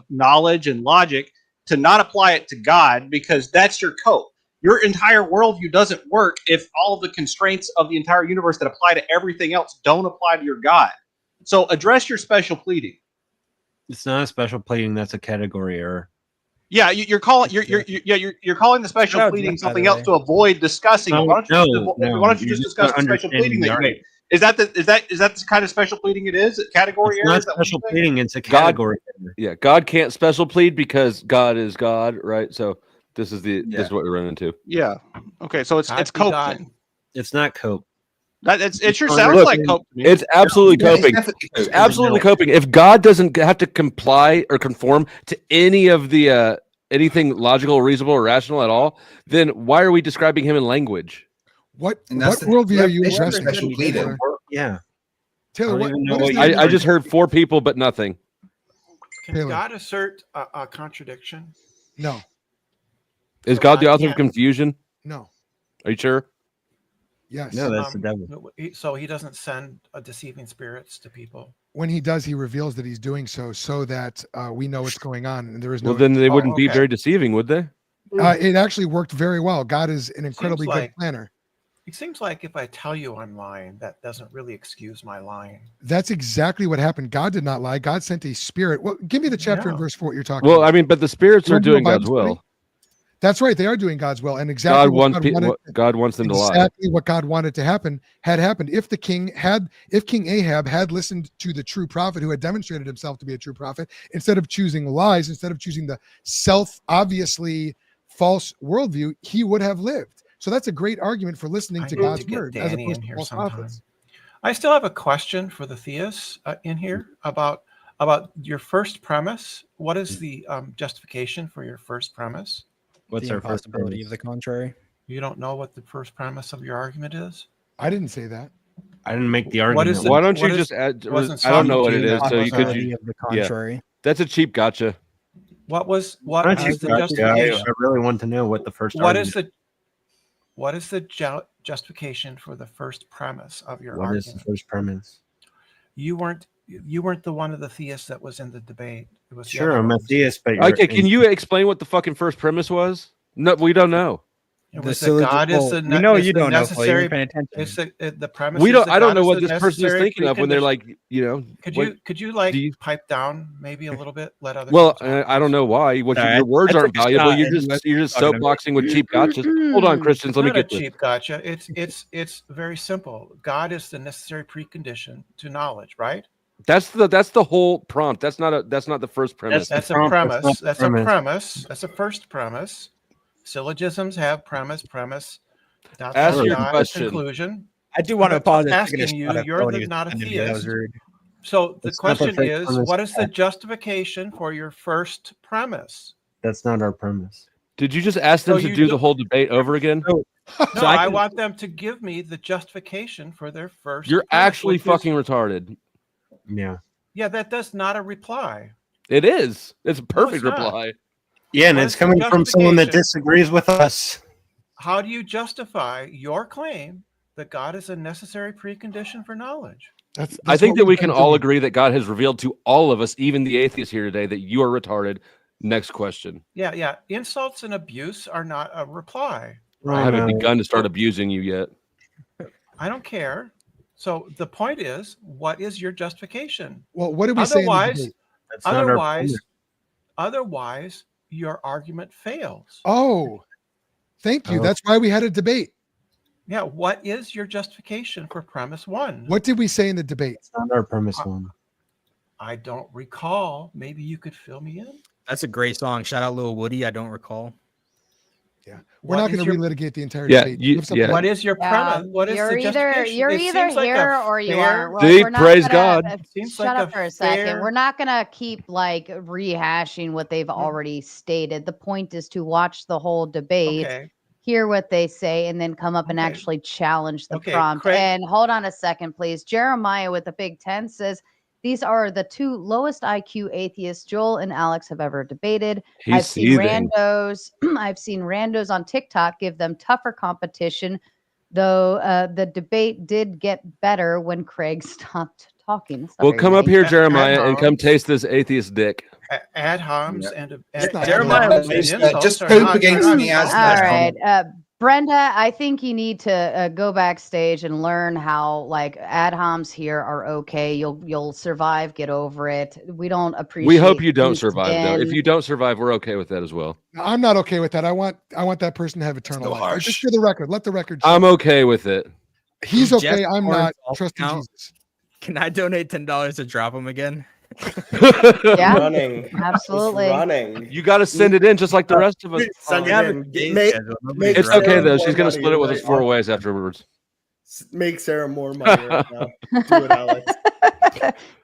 knowledge and logic, to not apply it to God, because that's your code. Your entire worldview doesn't work if all of the constraints of the entire universe that apply to everything else don't apply to your God. So address your special pleading. It's not a special pleading. That's a category error. Yeah, you're calling the special pleading something else to avoid discussing. Why don't you just discuss the special pleading that you made? Is that the kind of special pleading it is? Category error? It's not special pleading. It's a category error. Yeah, God can't special plead because God is God, right? So this is what we run into. Yeah. Okay, so it's cope. It's not cope. It sure sounds like cope to me. It's absolutely coping. It's absolutely coping. If God doesn't have to comply or conform to any of the anything logical, reasonable, or rational at all, then why are we describing him in language? What worldview are you addressing? Taylor? Yeah. Taylor, I just heard 4 people, but nothing. Can God assert a contradiction? No. Is God the author of confusion? No. Are you sure? Yes. No, that's the devil. So he doesn't send deceiving spirits to people. When he does, he reveals that he's doing so that we know what's going on, and there is no. Well, then they wouldn't be very deceiving, would they? It actually worked very well. God is an incredibly good planner. It seems like if I tell you I'm lying, that doesn't really excuse my lying. That's exactly what happened. God did not lie. God sent a spirit. Well, give me the chapter and verse for what you're talking about. Well, I mean, but the spirits are doing God's will. That's right. They are doing God's will, and exactly God wants them to lie. Exactly what God wanted to happen had happened. If King Ahab had listened to the true prophet who had demonstrated himself to be a true prophet, instead of choosing lies, instead of choosing the obviously false worldview, he would have lived. So that's a great argument for listening to God's word as opposed to false prophets. I still have a question for the theists in here about your first premise. What is the justification for your first premise? What's the possibility of the contrary? You don't know what the first premise of your argument is? I didn't say that. I didn't make the argument. Why don't you just add? I don't know what it is. So you could. The contrary. Yeah. That's a cheap gotcha. What is the justification? I really want to know what the first. What is the justification for the first premise of your argument? What is the first premise? You weren't the one of the theists that was in the debate. It was sure, I'm a theist, but okay. Can you explain what the fucking first premise was? No, we don't know. It was that God is the we know is you the don't know, Phil. You're necessary. paying attention. It's the premise. We is don't. that I don't God know is what the this person is necessary thinking of when they're precondition. like, you know. Could you like pipe down maybe a little bit? Let other. Well, people talk, I don't know why. What Sorry, your words I aren't took a valuable. shot You're and just you you're just talking to me. soapboxing with cheap gotchas. Hold on, Christians. Let me Not a get this. cheap gotcha. It's very simple. God is the necessary precondition to knowledge, right? That's the whole prompt. That's not the first premise. That's a premise. That's a premise. That's a first premise. Syllogisms have premise. Ask your question. Conclusion. I do want to apologize. Asking you, you're not a theist. So the question is, what is the justification for your first premise? That's not our premise. Did you just ask them to do the whole debate over again? No, I want them to give me the justification for their first. You're premise, actually fucking retarded. Yeah. Yeah, that's not a reply. It is. It's a perfect No, it's not. reply. Yeah, and What it's is the coming from someone that justification? disagrees with us. How do you justify your claim that God is a necessary precondition for knowledge? I think that we can all agree that God has revealed to all of us, even the atheists here today, that you are retarded. Next question. Yeah. Insults and abuse are not a reply. I haven't begun to start abusing you yet. I don't care. So the point is, what is your justification? Well, what did we say in the debate? Otherwise, your argument fails. Oh, thank you. That's why we had a debate. Yeah. What is your justification for premise one? What did we say in the debate? It's not our premise one. I don't recall. Maybe you could fill me in. That's a great song. Shout out Lil Woody. I don't recall. Yeah, we're not going to relitigate the entire Yeah, debate. What is your premise? What is You're the either justification? you're It either seems like here a or you fair- aren't. Well, See, we're not praise gonna- God. Seems Shut like up a for a second. fair- We're not gonna keep like rehashing what they've already stated. The point is to watch the whole debate, Okay. hear what they say, and then come up and Okay. actually challenge the Okay, prompt. Craig- And hold on a second, please. Jeremiah with the Big 10 says these are the two lowest IQ atheists Joel and Alex have ever debated. He's I've seen seething. randos. I've seen randos on TikTok give them tougher competition, though the debate did get better when Craig stopped talking. That's not Well, very come up nice. here, Jeremiah, and come taste this atheist dick. Ad homs and Jeremiah, just poop against me as All right, Brenda, I think you need to go backstage and learn how like ad homs here are okay. You'll survive. Get over it. We don't appreciate. We hope you don't deep survive, though. If in. you don't survive, we're okay with that as well. I'm not okay with that. I want that person to have eternal life. harsh. Just for the record, let the record show. I'm okay with it. He's Jeff okay. I'm not. Horn's Trusting account. Jesus. Can I donate $10 to drop him again? Yeah, Running. absolutely. It's running. You got to send it in just like the rest of us. Send Yeah, it in. but day Make, schedule, make nobody's It's running. okay, Sarah though. more She's going to money split it with us right 4 now. ways afterwards. Make Sarah more money right now. Do it, Alex.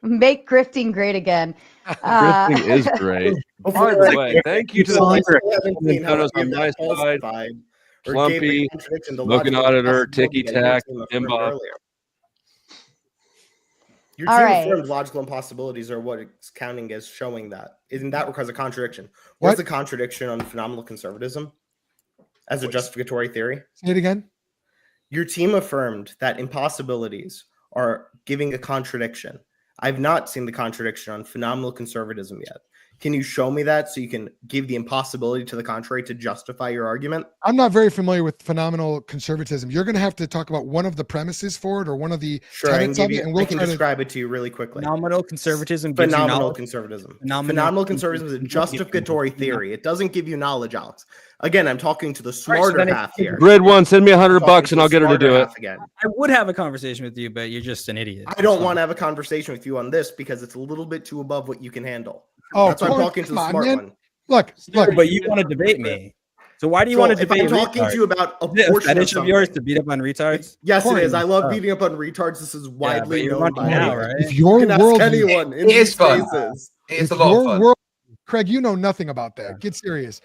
Make grifting great again. Grifting is great. By the way, thank you to the Nintendo on my side, Plumpy, Looking Auditor, Ticky Tack, Imba. Your All team right. affirmed logical impossibilities are what it's counting as showing that. Isn't that requires a contradiction? What? What's the contradiction on phenomenal conservatism as a justificatory theory? Say it again. Your team affirmed that impossibilities are giving a contradiction. I've not seen the contradiction on phenomenal conservatism yet. Can you show me that so you can give the impossibility to the contrary to justify your argument? I'm not very familiar with phenomenal conservatism. You're going to have to talk about one of the premises for it or one of the Sure, I can, tenets of give it, you, and we'll I can try to. describe it to you really quickly. Phenomenal conservatism gives you Phenomenal knowledge. conservatism. Phenomenal Phenomenal conservatism is a justificatory theory. It doesn't give you knowledge, Alex. Again, I'm talking to the smarter then half here. Grid 1, send me $100 and I'll get her to do it. Again. I would have a conversation with you, but you're just an idiot. I don't want to have a conversation with you on this because it's a little bit too above what you can handle. Oh, That's why I'm Corey, talking to come the on, smart man. one. Look. But you want to debate me. So why do you So want to if debate I'm talking retards? to you about a Is it a portion of fetish of yours something. to beat up on retards? Yes, Corey, it is. I love oh. beating up on retards. This is widely you're known running by now, me. right? If your You can ask world, anyone in It is these fun. spaces. It's a if lot your of fun. world, Craig, you know nothing about that. Get serious.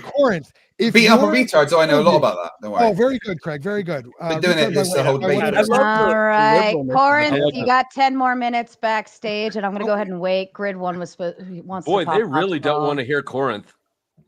Corinth, if Beat up on your- retards, so I know a lot about that. Don't worry. Oh, very good, Craig. Very good. Been doing it retards this I whole went- I went- debate. All right, Corinth, I like you it. got 10 more minutes backstage, and I'm going to go ahead and wait. Grid 1 wants Boy, to they pop really off don't ball. want to hear Corinth.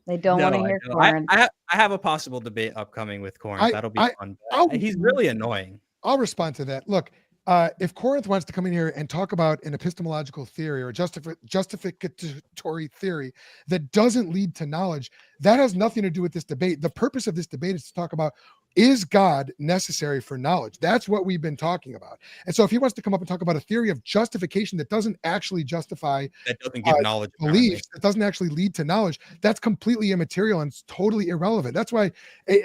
They don't want to hear Corinth. I have a possible debate upcoming with Corinth. That'll be fun. I'll- He's really annoying. I'll respond to that. Look, if Corinth wants to come in here and talk about an epistemological theory or justificatory theory that doesn't lead to knowledge, that has nothing to do with this debate. The purpose of this debate is to talk about, is God necessary for knowledge? That's what we've been talking about. And so if he wants to come up and talk about a theory of justification that doesn't actually justify That doesn't give knowledge. beliefs, that doesn't actually lead to knowledge, that's completely immaterial and it's totally irrelevant. That's why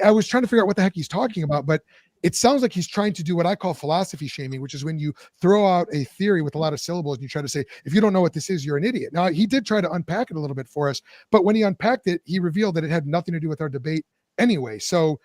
I was trying to figure out what the heck he's talking about, but it sounds like he's trying to do what I call philosophy shaming, which is when you throw out a theory with a lot of syllables and you try to say, if you don't know what this is, you're an idiot. Now, he did try to unpack it a little bit for us, but when he unpacked it, he revealed that it had nothing to do with our debate anyway. So,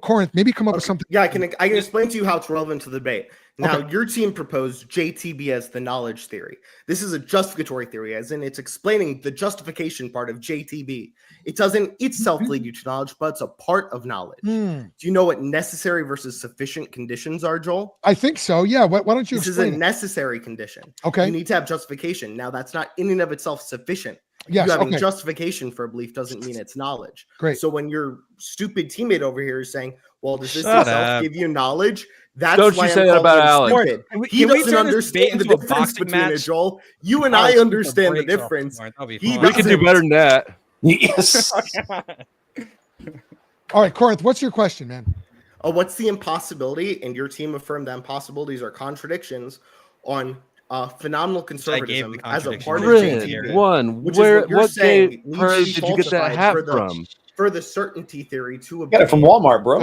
Corinth, maybe come up with something. Yeah, I can explain to you how it's relevant to the debate. Now, your team proposed JTB as the knowledge theory. This is a justificatory theory, as in it's explaining the justification part of JTB. It doesn't itself lead you to knowledge, but it's a part of knowledge. Do you know what necessary versus sufficient conditions are, Joel? I think so. Yeah. Why don't you explain? This is a necessary condition. Okay. You need to have justification. Now, that's not in and of itself sufficient. Yes, you having okay. justification for a belief doesn't mean it's knowledge. Great. So when your stupid teammate over here is saying, well, does this Shut itself up. give you knowledge? That's Don't why you I'm say that about calling him Alex. stupid. Can He we doesn't turn this debate understand the into a difference boxing between it, match? Joel. You and Alex, I keep the understand the brakes off difference. tomorrow. That'll be He fine. We can do better than that. Yes. All right, Corinth, what's your question, man? What's the impossibility? And your team affirmed that impossibilities are contradictions on phenomenal conservatism as a part of JTB. Which is what you're saying where needs to did be you get that falsified hat for the, from? for the certainty theory to Got it from Walmart, bro.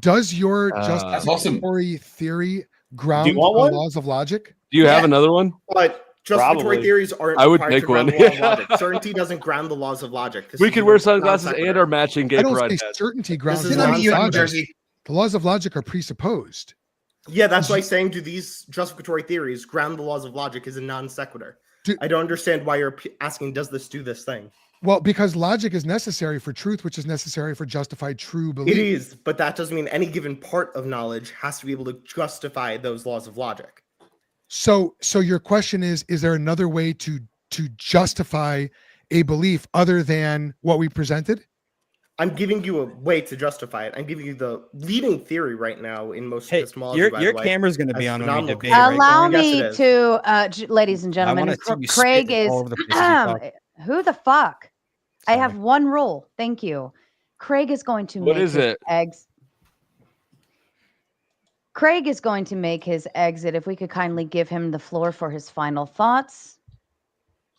Does your That's justificatory theory ground Do you want the one? laws of logic? Do you have another one? But justificatory Probably. theories aren't I would required pick to ground one. the law of logic. Certainty doesn't ground the laws of logic. This We is could a wear sunglasses non-sequitur. and our matching gay I don't pride say hats. certainty grounds is the laws of not- logic. The laws of logic are presupposed. Yeah, that's why saying do these justificatory theories ground the laws of logic is a non sequitur. I don't understand why you're asking, does this do this thing? Well, because logic is necessary for truth, which is necessary for justified true belief. It is, but that doesn't mean any given part of knowledge has to be able to justify those laws of logic. So your question is there another way to justify a belief other than what we presented? I'm giving you a way to justify it. I'm giving you the leading theory right now in most Hey, epistemology. your by the way, camera's going to be as on when we phenomenal debate, right? Allow Yes, me it is. to, ladies and gentlemen, wanna see you Craig spit is, all over the place as you talk. who the fuck? I have one rule. Thank you. Craig is going to What make is his it? eggs. Craig is going to make his exit. If we could kindly give him the floor for his final thoughts.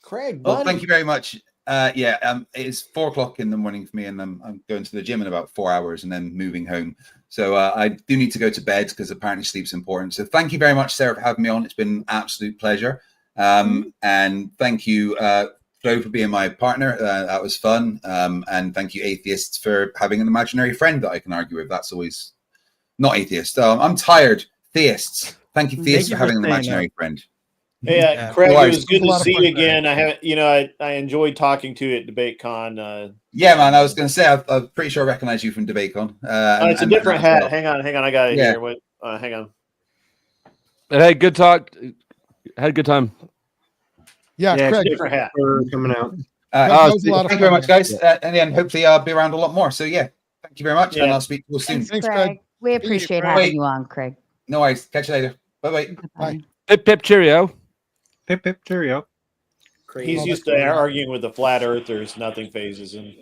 Craig, Well, buddy. thank you very much. It's 4 o'clock in the morning for me, and I'm going to the gym in about 4 hours and then moving home. So I do need to go to bed because apparently sleep's important. So thank you very much, Sarah, for having me on. It's been an absolute pleasure. And thank you, Flo, for being my partner. That was fun. And thank you, atheists, for having an imaginary friend that I can argue with. That's always not atheist. I'm tired. Theists. Thank you, theists, for having an imaginary friend. Yeah, Craig, No it worries. was good It was a to lot of see fun. you again. I haven't, I enjoyed talking to you at DebateCon. Yeah, man. I was going to say, I'm pretty sure I recognize you from DebateCon. It's a different hat. Hang on, I got it Yeah. here. Wait, hang on. Hey, good talk. Had a good time. Yeah, Yeah, Craig. Different hat. for coming out. That was a lot of Thank you very fun, much, guys. And then hopefully I'll be around a lot more. So yeah, thank you very much, and Yeah. I'll speak to you soon. Thanks, Thanks, Craig. Craig. We appreciate Craig. having you on, Craig. No worries. Catch you later. Bye bye. Pip, pip, cheerio. Pip, pip, cheerio. He's used to arguing with the flat earthers. Nothing phases him.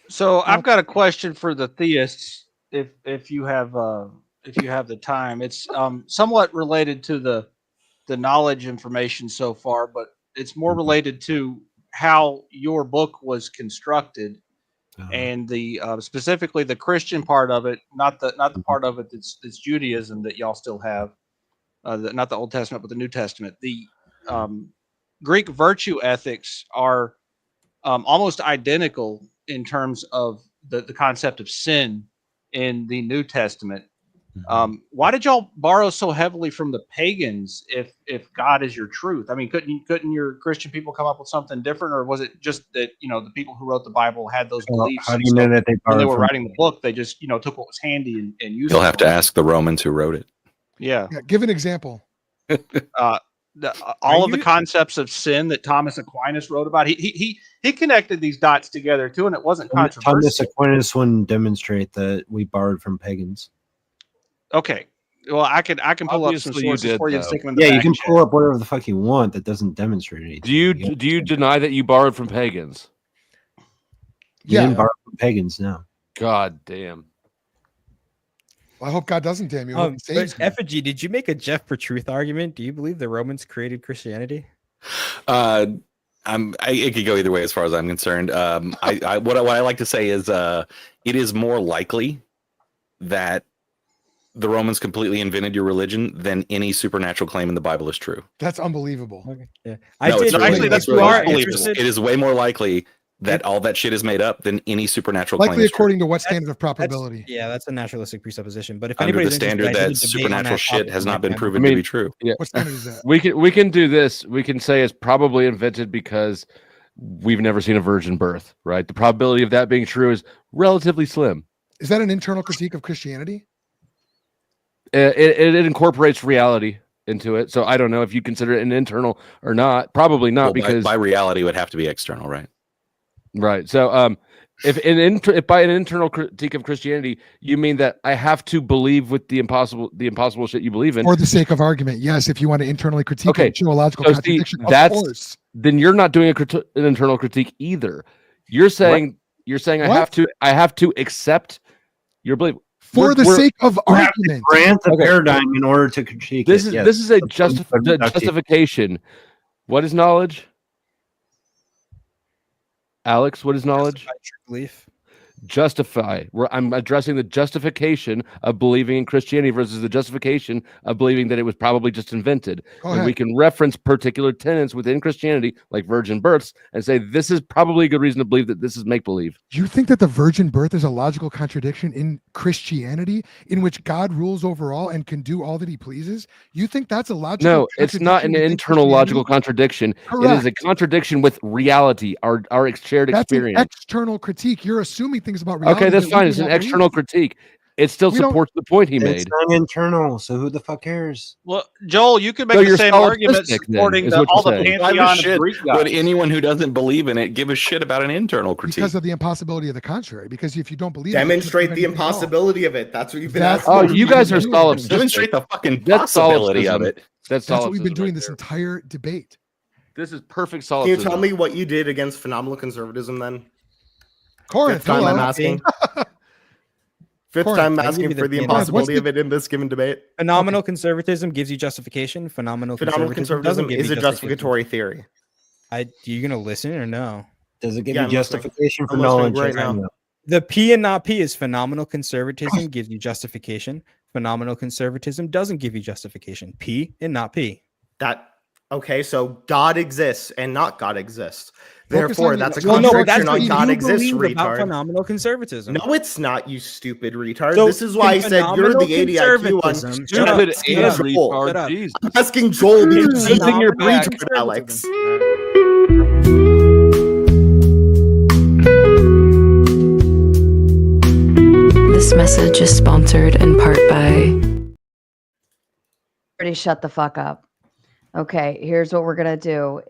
So I've got a question for the theists, if you have the time. It's somewhat related to the knowledge information so far, but it's more related to how your book was constructed and the specifically the Christian part of it, not the part of it that's Judaism that y'all still have, not the Old Testament but the New Testament. The Greek virtue ethics are almost identical in terms of the concept of sin in the New Testament. Why did y'all borrow so heavily from the pagans if God is your truth? I mean, couldn't your Christian people come up with something different, or was it just that the people who wrote the Bible had those beliefs? How do you know that they when they borrowed were from writing the book, they just took what was handy and used You'll it have for to it? ask the Romans who wrote it. Yeah. Give an example. All of the concepts of sin that Thomas Aquinas wrote about, he connected these dots together too, and it wasn't Thomas controversial. Aquinas wouldn't demonstrate that we borrowed from pagans. Okay, Well, I can pull up some Obviously you sources did, for you to though. stick them in the Yeah, you back can chat. pull up whatever the fuck you want. That doesn't demonstrate anything. Do you deny that you borrowed from pagans? You didn't borrow from pagans, no. God damn. Well, I hope God doesn't damn you. I hope he But saves me. Effigy, did you make a Jeff for Truth argument? Do you believe the Romans created Christianity? It could go either way as far as I'm concerned. What I like to say is it is more likely that the Romans completely invented your religion than any supernatural claim in the Bible is true. That's unbelievable. Okay. Yeah. It is way more likely that all that shit is made up than any supernatural claim Likely is true. according to what standard of probability? That's a naturalistic presupposition. But if Under the anybody's standard interested, I that did a debate on supernatural that shit topic has with not my been friend. proven to be true. Yeah. What standard is that? We can do this. We can say it's probably invented because we've never seen a virgin birth, right? The probability of that being true is relatively slim. Is that an internal critique of Christianity? It incorporates reality into it. So I don't know if you consider it an internal or not. Probably not, Well, because by reality would have to be external, right? Right. So if by an internal critique of Christianity you mean that I have to believe with the impossible shit you believe in For the sake of argument, yes. If you want to internally critique and show a logical so see, contradiction, of course. then you're not doing an internal critique either. You're saying I have to accept your belief For the sake of argument. Grant the paradigm in order to critique This it. is Yes. this is a That's justification. What is knowledge? Alex, what is knowledge? Belief. Justify. I'm addressing the justification of believing in Christianity versus the justification of believing that it was probably just invented. Go And ahead. we can reference particular tenets within Christianity, like virgin births, and say this is probably a good reason to believe that this is make-believe. You think that the virgin birth is a logical contradiction in Christianity, in which God rules over all and can do all that he pleases? You think that's a logical No, it's not an contradiction within internal logical Christianity? contradiction. It Correct. is a contradiction with reality, our shared That's an experience. external critique. You're assuming things about reality. Okay, that's that we fine. do It's an not believe. external critique. It still We don't- supports the point he It's made. not internal, so who the fuck cares? Well, Joel, you could So make the you're same argument solipsistic then, supporting is all what the you're saying. Why pantheon of shit Greek would gods. anyone who doesn't believe in it give a shit about an internal critique? Because of the impossibility of the contrary. Because if you don't believe it, you Demonstrate can't the do anything at all. impossibility of it. That's what you've been That's asking. Oh, what you we've guys been are doing. solipsistic. Demonstrate the fucking That's possibility of solipsism. it. That's That's what we've been solipsism doing right this there. entire debate. This is perfect Can you solipsism. tell me what you did against phenomenal conservatism then? Corinth, Fifth time I'm hello. asking. Fifth Corinth, time I'm I'll give asking you the for the PNL. impossibility of it in this given debate. Phenomenal conservatism gives you justification. Phenomenal Phenomenal conservatism doesn't conservatism give is you a justification. justificatory theory. You gonna listen or no? Does it give Yeah, you I'm listening. justification for I'm listening knowledge? right Yes or now. no? The P and not P is phenomenal conservatism gives you justification. Phenomenal conservatism doesn't give you justification. P and not P. Okay, so God exists and not God exists. Focus Therefore, on that's a the- Well, no, contradiction that's on what God you exists, believe about retard. phenomenal conservatism. No, it's not, you stupid retard. So this is why I can said you're phenomenal the 80 IQ one. conservatism- Shut up. Stupid Asking and Joel. retard. Shut up. Jesus. I'm asking Joel because he's Something a you're back. retard, Alex. This message is sponsored in part by. Already shut the fuck up. Okay, here's what we're gonna do.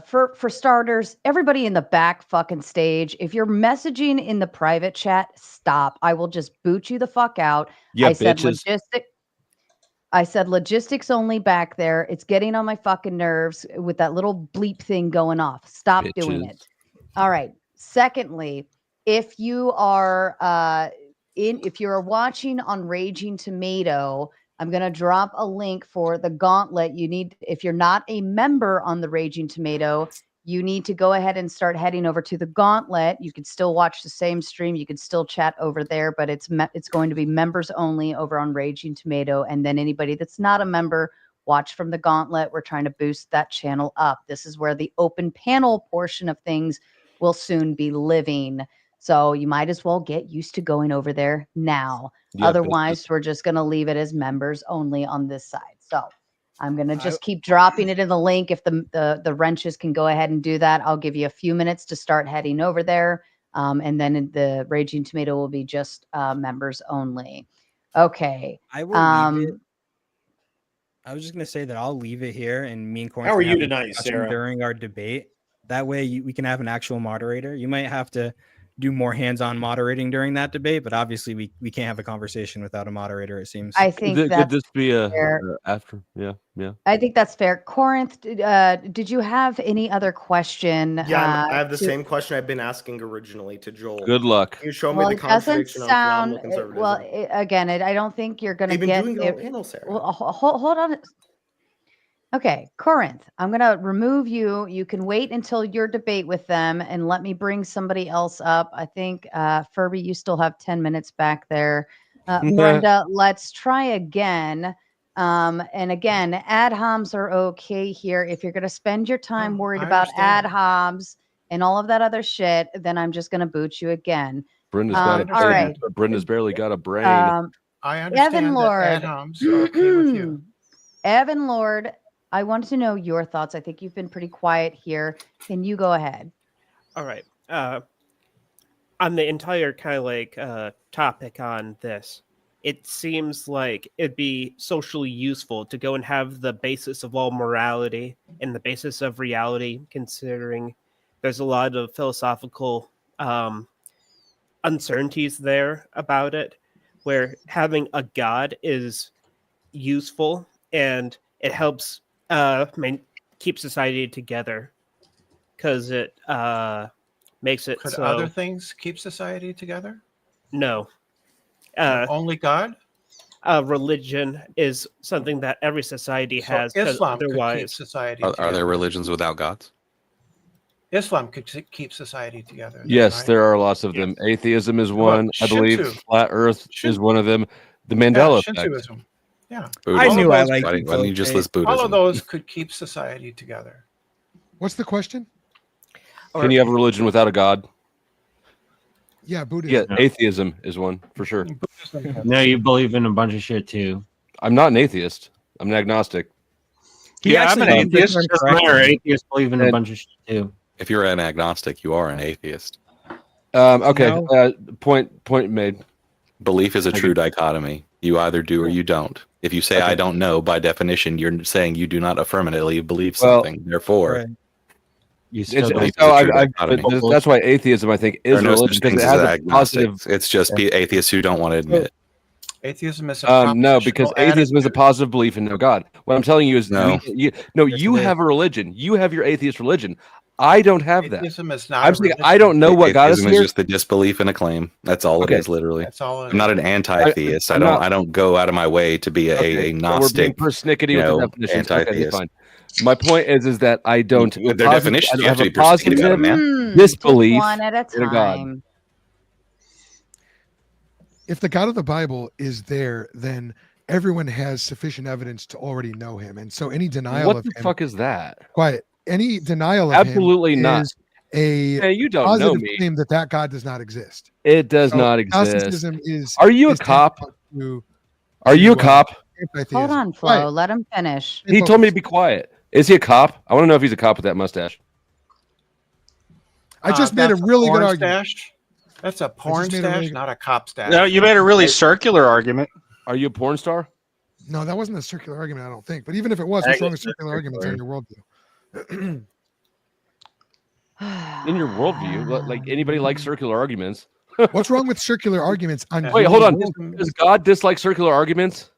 For starters, everybody in the back fucking stage, if you're messaging in the private chat, stop. I will just boot you the fuck out. Yeah, I said bitches. logistics only back there. It's getting on my fucking nerves with that little bleep thing going off. Stop doing Bitches. it. All right. Secondly, if you are if you're watching on Raging Tomato, I'm going to drop a link for the gauntlet. You need, if you're not a member on the Raging Tomato, you need to go ahead and start heading over to the gauntlet. You can still watch the same stream. You can still chat over there, but it's going to be members only over on Raging Tomato. And then anybody that's not a member, watch from the gauntlet. We're trying to boost that channel up. This is where the open panel portion of things will soon be living. So you might as well get used to going over there now. Yeah, Otherwise, we're just going to leave it as members only on this side. So I'm going to just keep dropping it in the link. If the wrenches can go ahead and do that, I'll give you a few minutes to start heading over there. And then the Raging Tomato will be just members only. Okay. I will leave it. I was just going to say that I'll leave it here, and me and Corinth How are can you have a tonight, discussion Sarah? during our debate. That way we can have an actual moderator. You might have to do more hands-on moderating during that debate, but obviously we can't have a conversation without a moderator, it seems. I think Could that's this be a fair. after? Yeah. I think that's fair. Corinth, did you have any other question? Yeah, I have the to- same question I've been asking originally to Joel. Good luck. Can you show Well, me the it doesn't contradiction on sound phenomenal conservatism? well. Again, I don't think you're going to They've been get doing it on it. panel, Sarah. Well, hold on. Okay, Corinth, I'm going to remove you. You can wait until your debate with them and let me bring somebody else up. I think, Furby, you still have 10 minutes back there. Brenda, let's try again. And again, ad homs are okay here. If you're going to spend your time worried I about ad understand. homs and all of that other shit, then I'm just going to boot you again. Brenda's got a all right. but Brenda's barely got a brain. I understand Evan that Lord. ad homs are okay with you. Evan Lord, I wanted to know your thoughts. I think you've been pretty quiet here. Can you go ahead? All right. On the entire kind of like topic on this, it seems like it'd be socially useful to go and have the basis of all morality and the basis of reality, considering there's a lot of philosophical uncertainties there about it, where having a God is useful and it helps keep society together because it makes it Could so other things keep society together? no. Only God? Religion is something that every society So has. 'cause Islam could keep otherwise, society Are together. there religions without gods? Islam could keep society together. then, Yes, right? there are lots of them. Atheism is one, I believe. Shinto. Flat Earth is one of them. The Yeah, Mandela effect. Shintoism. Yeah. I All knew of I those liked could- Why don't you just list All Buddhism? of those could keep society together. What's the question? Can you have a religion without a god? Yeah, Buddhism. Yeah, atheism is one for sure. No, you believe in a bunch of shit too. I'm not an atheist. I'm an agnostic. Yeah, I'm an atheist. Doesn't matter. Atheists believe in a And- bunch of shit too. If you're an agnostic, you are an atheist. Okay. No. Point made. Belief is a true dichotomy. You either do or you don't. If you say I don't know, by definition, you're saying you do not affirmatively believe something. Therefore, It's, belief is so a true I, dichotomy. that's why atheism, I think, There is are no religion such because things it as has a agnostics. positive. It's just atheists who don't want to admit it. Atheism is a No, because propositional atheism is a positive belief in no God. What I'm telling you is, No. you have a religion. You have your atheist religion. I don't have that. Atheism is not I'm a saying religion. I don't know what God is Atheism here. just the disbelief in a claim. That's all Okay. it is, literally. That's all it I'm not is. an anti-theist. I'm not- I don't go out of my way to be a Okay, so we're being Gnostic, persnickety with the definitions. Okay, that's anti-theist. fine. My point is that I don't. With their definitions, I you don't have to have be a persnickety about positive them, man. disbelief One at a in a God. time. If the God of the Bible is there, then everyone has sufficient evidence to already know him. And so any denial What of the him, fuck is that? quiet, any denial of Absolutely him not. is a Hey, you don't know positive me. claim that God does not exist. It does So not exist. Gnosticism is. Are you a is cop? to- Are you a to, cop? anti-theism. Hold on, Flo. Quiet. Let him finish. He told me to be quiet. Is he a cop? I want to know if he's a cop with that mustache. I just made a That's really good porn argument. stash. That's a porn made a really stash, good- not a cop stash. No, you made a really circular argument. Are you a porn star? No, that wasn't a circular argument, I don't think. But even if it was, what's wrong with circular arguments in your worldview? In your worldview, like anybody likes circular arguments. What's wrong with circular arguments on Wait, your hold on. worldview? Does God dislike circular arguments?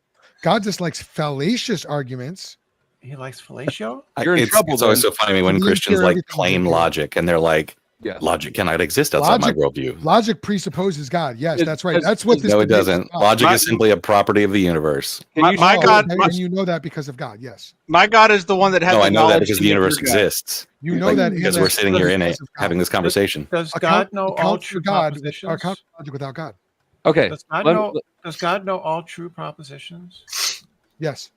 God dislikes fallacious arguments. He likes fellatio. You're in trouble, It's always then. so funny to me when You Christians hear like everything claim you hear. logic and they're like, Yeah. logic cannot exist outside my Logic, worldview. logic presupposes God. Yes, It- that's right. it's- That's what this No, it debate is doesn't. about. Logic is simply a property of the universe. My Oh, God, okay, my, and you know that because of God. Yes, my God is the one that has. No, the I know that knowledge because to the make universe your God. exists. you know Like, that because and we're that's sitting here in because it of God. having this conversation. Does Account- God know all account true for God, propositions? or account for logic without God. Okay. Does God know all true propositions? Yes.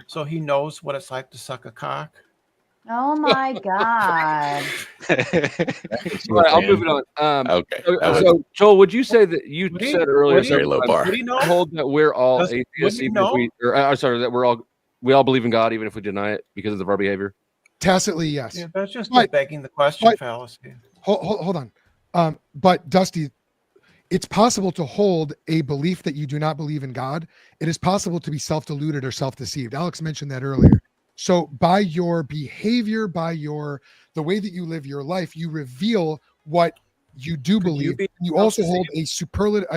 So he knows what it's like to suck a cock. Oh my God. All right, I'll move it on. Okay. that was- So, Joel, would you say that you Would he- said earlier would he- Very low bar. Would he know? hold that we're all Would atheists, he even if know? sorry, that we all believe in God, even if we deny it because of our behavior? Tacitly, yes. Yeah, that's just But- a begging the question but- fallacy. Hold on. But Dusty, it's possible to hold a belief that you do not believe in God. It is possible to be self-deluded or self-deceived. Alex mentioned that earlier. So by your behavior, by the way that you live your life, you reveal what you do believe. You also hold a superlative,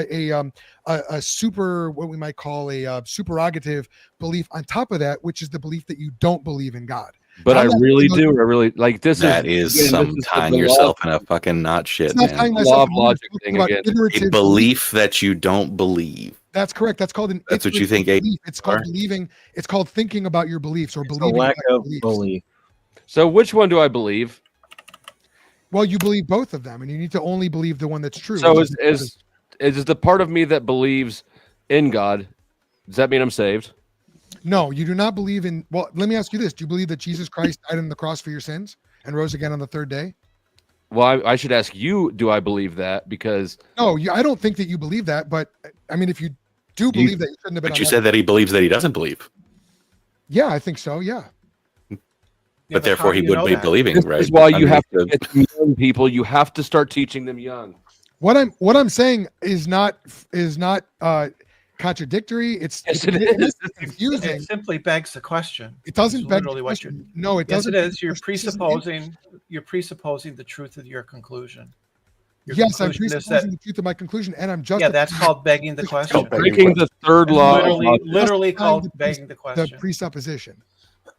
a super, what we might call a superrogative belief on top of that, which is the belief that you don't believe in God. But I really do. I really like this. That is some tying yourself in a fucking knot shit, man. Law of logic thing again. A belief that you don't believe. That's correct. That's called an. That's what you think. It's called believing. It's called thinking about your beliefs or believing. lack about your of beliefs. belief. So which one do I believe? Well, you believe both of them, and you need to only believe the one that's true. So is the part of me that believes in God? Does that mean I'm saved? No, you do not believe in. Well, let me ask you this: do you believe that Jesus Christ died on the cross for your sins and rose again on the third day? Well, I should ask you: do I believe that? Because no, I don't think that you believe that. But I mean, if you do believe that, you shouldn't have been. But you said that he believes that he doesn't believe. Yeah, I think so. Yeah. But therefore, he would be believing, this right? This is why you have to get young people. You have to start teaching them young. What I'm saying is not contradictory. It's confusing. It simply begs the question. It doesn't beg literally the what question. No, it doesn't. Yes, it is. You're presupposing the truth of your conclusion. Yes, I'm presupposing the truth of my conclusion, and I'm justifying. Yeah, that's called begging the question. Breaking the third law. Literally called begging the question. The presupposition.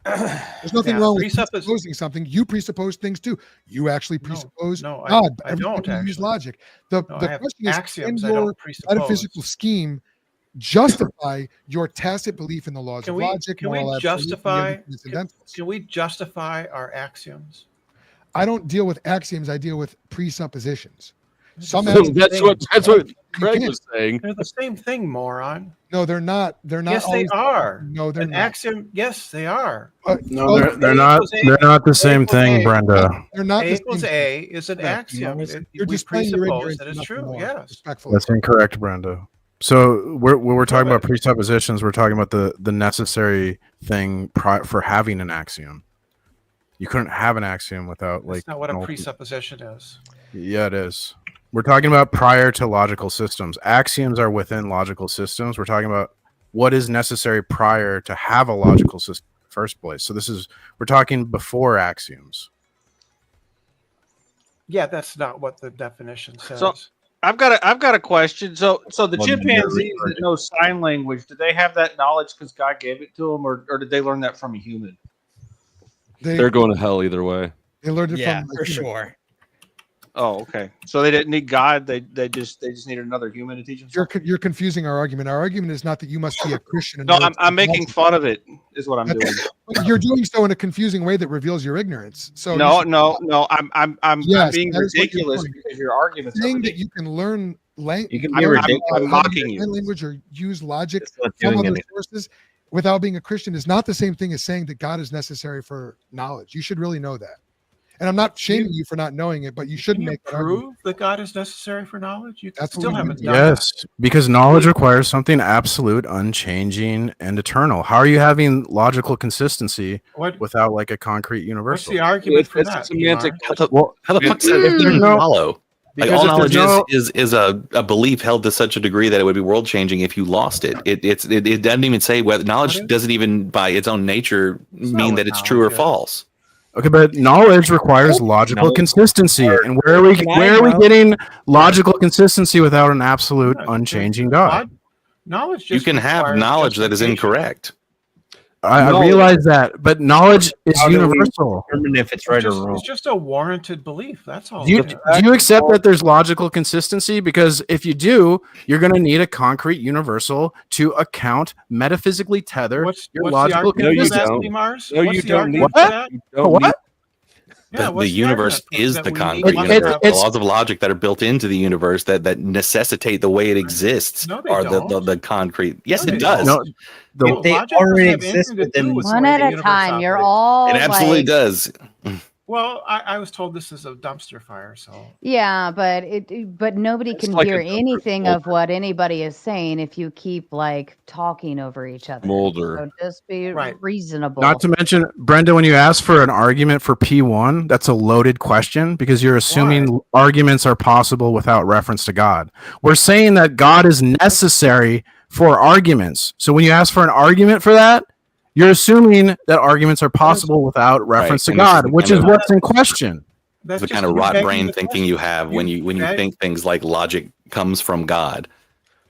There's nothing wrong with presupposing something. You presuppose things too. You actually presuppose God. I don't actually use logic. The question is, axioms can I don't your presuppose. metaphysical scheme justify your tacit belief in the laws of logic? Can we justify our axioms? I don't deal with axioms. I deal with presuppositions. That's what Craig was saying. They're the same thing, moron. No, they're not. They're not. Yes, they are. No, they're an not. Axiom. Yes, they are. No, they're not. They're not the same thing, Brenda. They're not. A equals A is an axiom. You're just presuppose that it's true. Yes. That's incorrect, Brenda. So when we're talking about presuppositions, we're talking about the necessary thing for having an axiom. You couldn't have an axiom without That's not what a presupposition is. Yeah, it is. We're talking about prior to logical systems. Axioms are within logical systems. We're talking about what is necessary prior to have a logical system in the first place. So we're talking before axioms. Yeah, that's not what the definition says. So I've got a question. So the chimpanzees that know sign language, do they have that knowledge because God gave it to them, or did they learn that from a human? They're going to hell either way. They learned it Yeah, from for sure. Oh, okay. So they didn't need God. They just needed another human to teach them. You're confusing our argument. Our argument is not that you must be a Christian. No, I'm making fun of it. Is what I'm doing. You're doing so in a confusing way that reveals your ignorance. So no. I'm being ridiculous because your argument's saying that you can learn language. I'm mocking you. Language or use logic from other sources without being a Christian is not the same thing as saying that God is necessary for knowledge. You should really know that. And I'm not shaming you for not knowing it, but you shouldn't make that prove argument. that God is necessary for knowledge. You That's still haven't done Yes, because knowledge requires something absolute, unchanging, and eternal. How are you having logical consistency without like a concrete universal? What's the argument for that? Semantic. How the fuck does it follow? Like all knowledge is a belief held to such a degree that it would be world changing if you lost it. It doesn't even say whether knowledge doesn't even by its own nature mean that it's true or false. Okay, but knowledge requires logical consistency, and where are we getting logical consistency without an absolute, unchanging God? Knowledge. You can have knowledge that is incorrect. I realize that, but knowledge is universal. Determine if it's right or wrong. It's just a warranted belief. That's all. Do you accept that there's logical consistency? Because if you do, you're going to need a concrete universal to account metaphysically tether your logical consistency. No, you don't need that. What? The universe is the concrete universe. The laws of logic that are built into the universe that necessitate the way it exists are the concrete. Yes, it does. No, they already exist within one at a time. You're all it absolutely does. Well, I was told this is a dumpster fire, so yeah, but nobody can like hear a anything of what anybody is saying if you keep like talking over each other. Mulder. So just be reasonable. Not to mention, Brenda, when you ask for an argument for P1, that's a loaded question because you're assuming arguments are possible without reference to God. We're saying that God is necessary for arguments. So when you ask for an argument for that, you're assuming that arguments are possible without reference to God, which is what's in question. That's the just kind of you rot begging brain the thinking you have when you beg- think things like logic comes from God.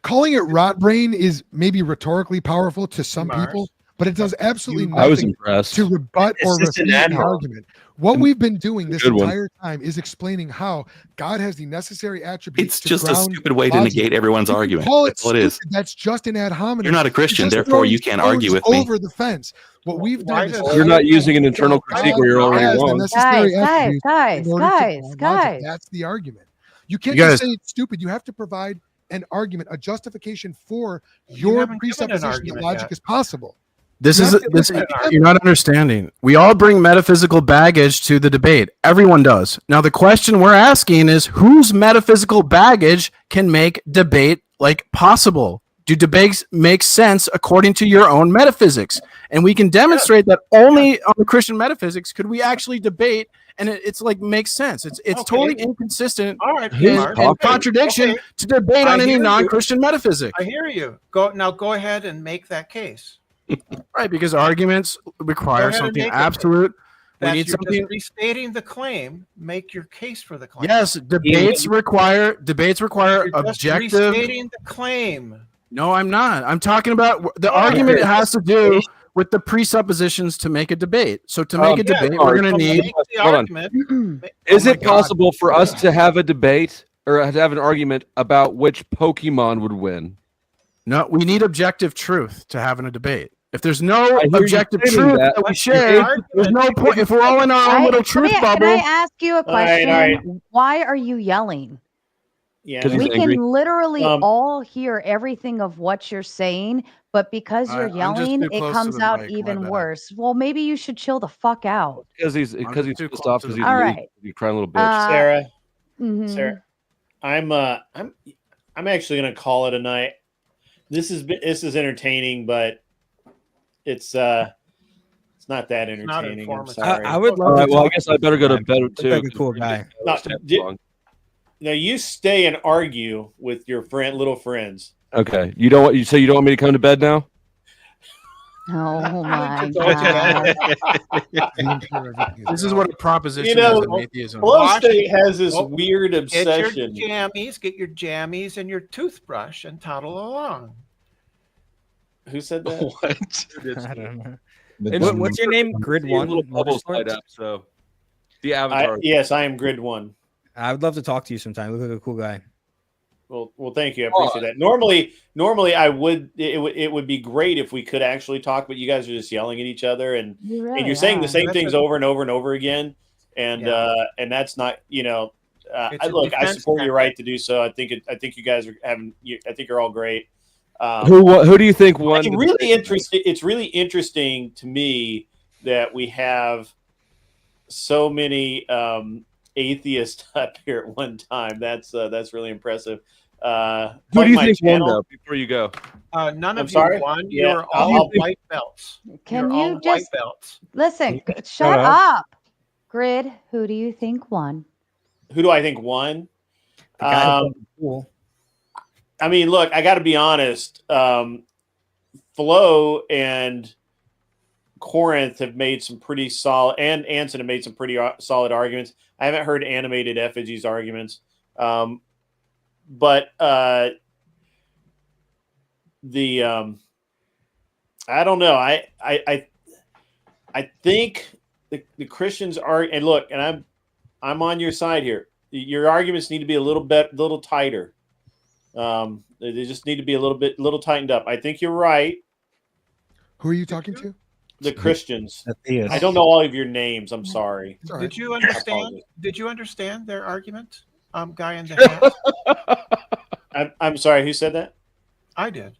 Calling it rot brain is maybe rhetorically powerful to some Mars. people, but it does absolutely I was nothing impressed. to rebut or It's just an refute the admiral. argument. What we've been doing this Good one. entire time is explaining how God has the necessary attributes It's to just a ground stupid way to logic. negate everyone's You can argument. call it That's all it is. stupid. That's just an ad hominem. You're not a Christian, Just therefore throwing you can't argue stones with me. over the fence. What we've Why done is does- You're not using an show internal critique God where you're already has the wrong. necessary Guys, attributes guys, in order to guys, ground logic. guys. That's the argument. You can't You just guys- say it's stupid. You have to provide an argument, a justification for You your haven't given an presupposition that argument logic yet. is possible. This You is have to this. give an You're not understanding. We all bring metaphysical baggage to the debate. Everyone does. Now the question we're asking is, whose metaphysical baggage can make debate like possible? Do debates make sense according to your own metaphysics? And we can demonstrate that only on the Christian metaphysics could we actually debate, and it's like makes sense. It's Okay. totally inconsistent All right, and, Mars. and Okay. contradiction Okay. to debate I on any hear you. non-Christian metaphysic. I hear you. Go ahead and make that case. Right, because arguments Go require ahead and something make it. absolute. We That's need you're something. just restating the claim. Make your case for the claim. Yes, debates require You're just objective. restating the claim. No, I'm not. I'm talking about the Oh, argument okay. has to do with the presuppositions to make a debate. So to make a Yeah, debate, so we're going to make need. the Hold on. argument. Is Oh my it possible for us to have a debate or to have an argument about which Pokemon would win? No, we need objective truth to have in a debate. If there's no I hear you objective stating truth that. that we share, there's no point. If we're all in our own little truth Can bubble, I ask you a right, question? all right. Why are you yelling? Yeah. 'Cause he's We angry. can literally Um, all hear everything of what you're saying, but because you're I'm just yelling, too it close to comes the out mic, my even bad. worse. Well, maybe you should chill the fuck out. Because he's too pissed close off to because the he's All right. crying little bitch. Sarah, Mhm. Sarah, I'm actually gonna call it a night. This is entertaining, but it's not that entertaining. I'm informative. sorry. I would All love right, to well, I talk guess I better go to bed Looks too. like a cool guy. No, Stay di- long. Now you stay and argue with your little friends. Okay, you don't want you. So you don't want me to come to bed now? Oh my god. this is what a proposition You know, is in atheism. Flow Wash State it. has this Oh, weird Get obsession. your jammies and your toothbrush and toddle along. Who said that? What? I don't know. What's your name? Grid See One. little bubbles Motorsports? light up. So the avatar. Yes, I am Grid One. I would love to talk to you sometime. You look like a cool guy. Well, thank you. I appreciate that. Normally, I would. It would be great if we could actually talk, but you guys are just yelling at each other, and you're saying the same things over and over and over again, and that's not. It's a Look, I defense support your tactic. right to do so. I think you guys are having. I think you're all great. Who do you think won? It's really interesting. It's really interesting to me that we have so many atheists up here at one time. That's really impressive. Who do you think won though? Before you go, None I'm of sorry? you won. Yeah, You're all white belts. Can You're you all just white belts? listen? Shut up, Grid. Who do you think won? Who do I think won? The guy who's cool. I mean, look, I got to be honest. Flo and Corinth have made some pretty solid, and Anson have made some pretty solid arguments. I haven't heard Animated Effigy's arguments, but I don't know. I think the Christians are, and look, and I'm on your side here. Your arguments need to be a little tighter. They just need to be a little tightened up. I think you're right. Who are you talking to? The Christians. Yes. I don't know all of your names. I'm sorry. It's all right. Did you understand? Did you understand their argument? Guy in the hat. I'm sorry. Who said that? I did.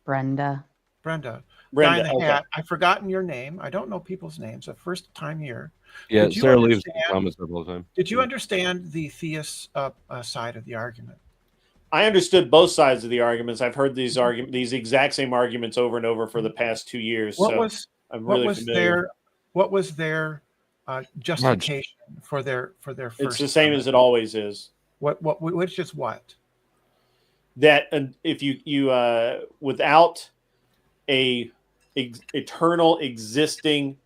Brenda. Brenda. Guy Brenda. in the Okay. hat. I've forgotten your name. I don't know people's names. The first time here. yeah, Did you Sarah leaves the understand- comments all the time. Did you understand the theist side of the argument? I understood both sides of the arguments. I've heard these exact same arguments over and over for the past 2 years. What so was I'm what really was familiar. their justification for their first? It's the same as it always is. Which is what? That if you without a eternal existing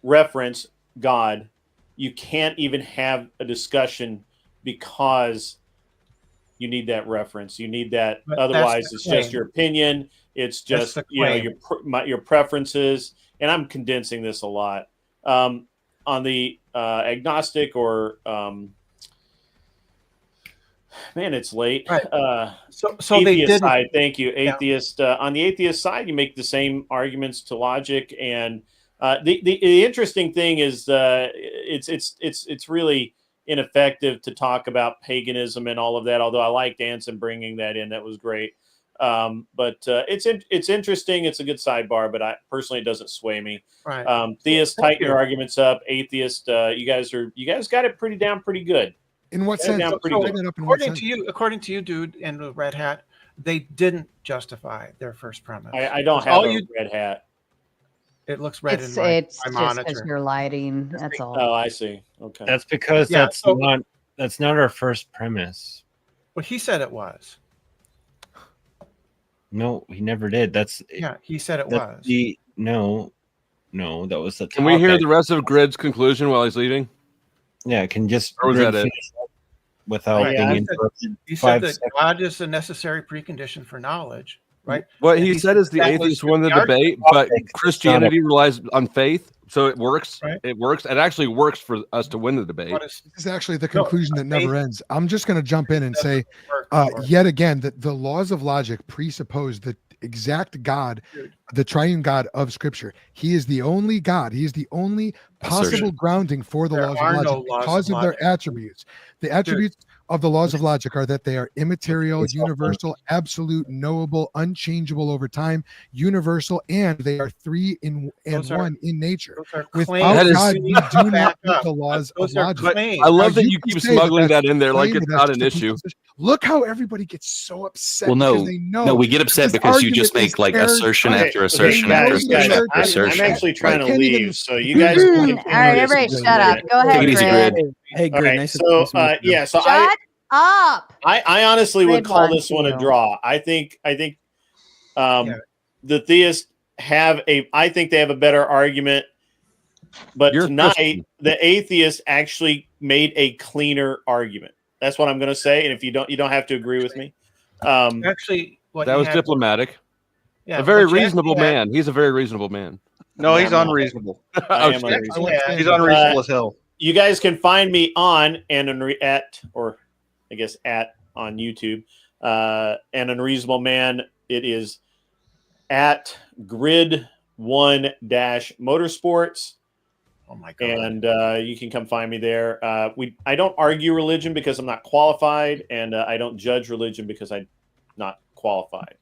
reference, God, you can't even have a discussion because you need that reference. You need that. But Otherwise, that's the it's just claim. your opinion. It's That's just the you know claim. your preferences. And I'm condensing this a lot. On the agnostic or man, it's late. Right. So they atheist didn't. side. Thank you, Yeah. atheist. On the atheist side, you make the same arguments to logic, and the interesting thing is it's really ineffective to talk about paganism and all of that. Although I liked Anson bringing that in, that was great. But it's interesting. It's a good sidebar, but I personally, it doesn't sway me. Right. Theists, Thank tighten your you. arguments up. Atheist, you guys got it pretty good. In what Got it sense? down pretty So, good. According to you, dude, and the red hat, they didn't justify their first premise. I don't It's have all a you- red hat. It looks red It's in my just monitor. because you're lighting. That's all. Oh, I see. Okay. That's because Yeah, that's so- not our first premise. Well, he said it was. No, he never did. That's Yeah, he said it that's was. no, that was the. Can we hear topic. the rest of Grid's conclusion while he's leaving? Yeah, can just Or was Grid that it? finish up without Right. being He interrupted. He said 5 that seconds. God is a necessary precondition for knowledge, right? What And he said is the that was atheists won the the argument. debate, but Christianity relies on faith, so it works. Right. It works. It actually works for us to win the debate. What is- This is actually the No, conclusion that never faith- ends. I'm just going to jump in and Doesn't say, work. yet again, that the laws of logic presuppose the exact God, the triune God of Scripture. He is the only God. He is the only possible Assertion. grounding for the There laws are of no logic laws because of of their logic. attributes. The attributes of the laws of logic are that they are immaterial, universal, absolute, knowable, unchangeable over time, universal, and they are three in and Those are- one in nature. Those are Without claims. God, we do not Back meet up. the laws of Those are logic. claims. I love Now, that you can keep say smuggling that's that in there like claim it's and not that's an just a issue. presupposition. Look how everybody gets so upset Well, because no, they know. no, we get upset this because you argument just is make like air assertion tight. after assertion They know after the assertion after assertion. assertion. I'm actually trying to can't leave, even- so you guys can All right, continue everybody, this. shut up. Go ahead, Take it easy, Grid. Grid. Hey, All Grid, right, nice to so meet you. yeah, so Shut up. I honestly would Grid call wants this one a you. draw. I think Yeah. the theists I think they have a better argument, but You're tonight Christian. the atheists actually made a cleaner argument. That's what I'm going to say, and if you don't have to agree with me. Actually, what That you was had- diplomatic. Yeah, A very what you reasonable actually had- man. He's a very reasonable man. No, he's I'm not. unreasonable. I Oh, am shit. unreasonable. Yeah. He's unreasonable as hell. You guys can find me on at on YouTube. And Unreasonable Man. It is at Grid1-Motorsports. Oh my god! And you can come find me there. I don't argue religion because I'm not qualified, and I don't judge religion because I'm not qualified.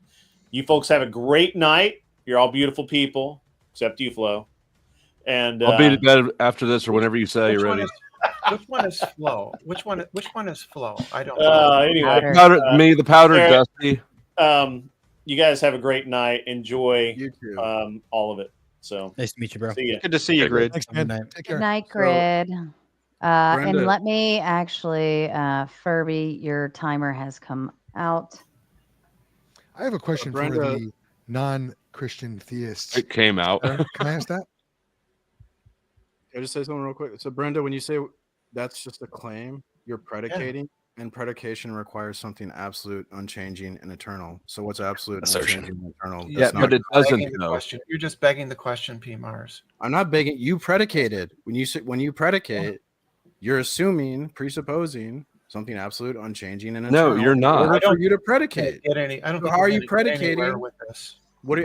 You folks have a great night. You're all beautiful people, except you, Flo. And I'll be to bed after this or whenever you say Which you're one ready. Which one is Flo? Which one is Flo? I don't know. anyway, The powder there- dusty. you guys have a great night. Enjoy You too. all of it. So Nice to meet you, bro. see ya. Good to see you, Grid. Thanks, Good man. night. Take Good care. night, So, Grid. And Brenda- let me actually, Furby, your timer has come out. I have a question for Brenda- the non-Christian theists. It came out. Can I ask that? Can I just say something real quick? So, Brenda, when you say that's just a claim, you're predicating, and predication requires something absolute, unchanging, and eternal. So, what's absolute, Assertion. unchanging, and eternal? Yeah, That's but not- it doesn't Begging the though. question. You're just begging the question, P. Mars. I'm not begging. You predicated when you predicate, you're assuming, presupposing something absolute, unchanging, and No, eternal. you're not. In order I don't for you to predicate, Get any? I don't. So think how we're are you gonna get anywhere predicating? with this?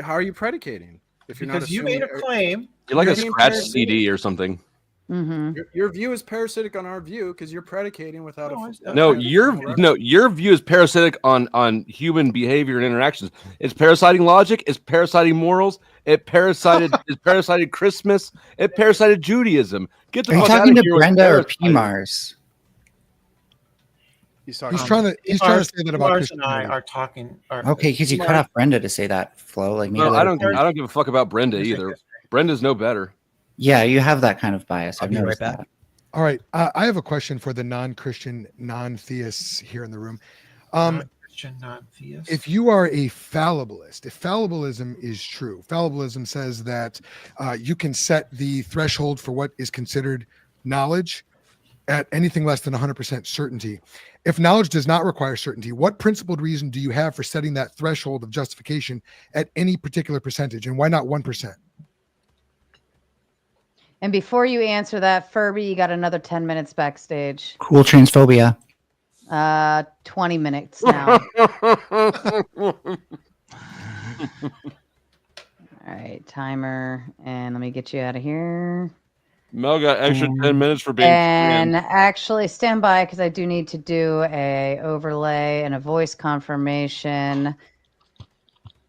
how are you predicating? If you're Because not you made a assuming- claim. You're like a being scratch parasitic. CD or something. Mm-hmm. Your view is parasitic on our view because you're predicating without No, a. it's- No, Okay. your view is parasitic on human behavior and interactions. It's parasiting logic. It's parasiting morals. It parasited Christmas. It parasited Judaism. Get the Are you fuck out talking of to here with Brenda or parasiting. P. Mars? He's talking. He's trying to say that about Mars and I Christianity. are talking. Okay, because you cut off Brenda to say that, Flo. Like maybe No, let I her don't. finish. I don't give a fuck about Brenda either. Brenda's no better. Yeah, you have that kind of bias. I'll I've be right noticed back. that. All right. I have a question for the non-Christian, non-theists here in the room. Non-Christian, non-theist. If you are a fallibilist, if fallibilism is true, fallibilism says that you can set the threshold for what is considered knowledge at anything less than 100% certainty. If knowledge does not require certainty, what principled reason do you have for setting that threshold of justification at any particular percentage? And why not 1%? And before you answer that, Furby, you got another 10 minutes backstage. Cool transphobia. 20 minutes now. All right, timer. And let me get you out of here. Mel got extra 10 minutes for being. And actually, stand by because I do need to do a overlay and a voice confirmation.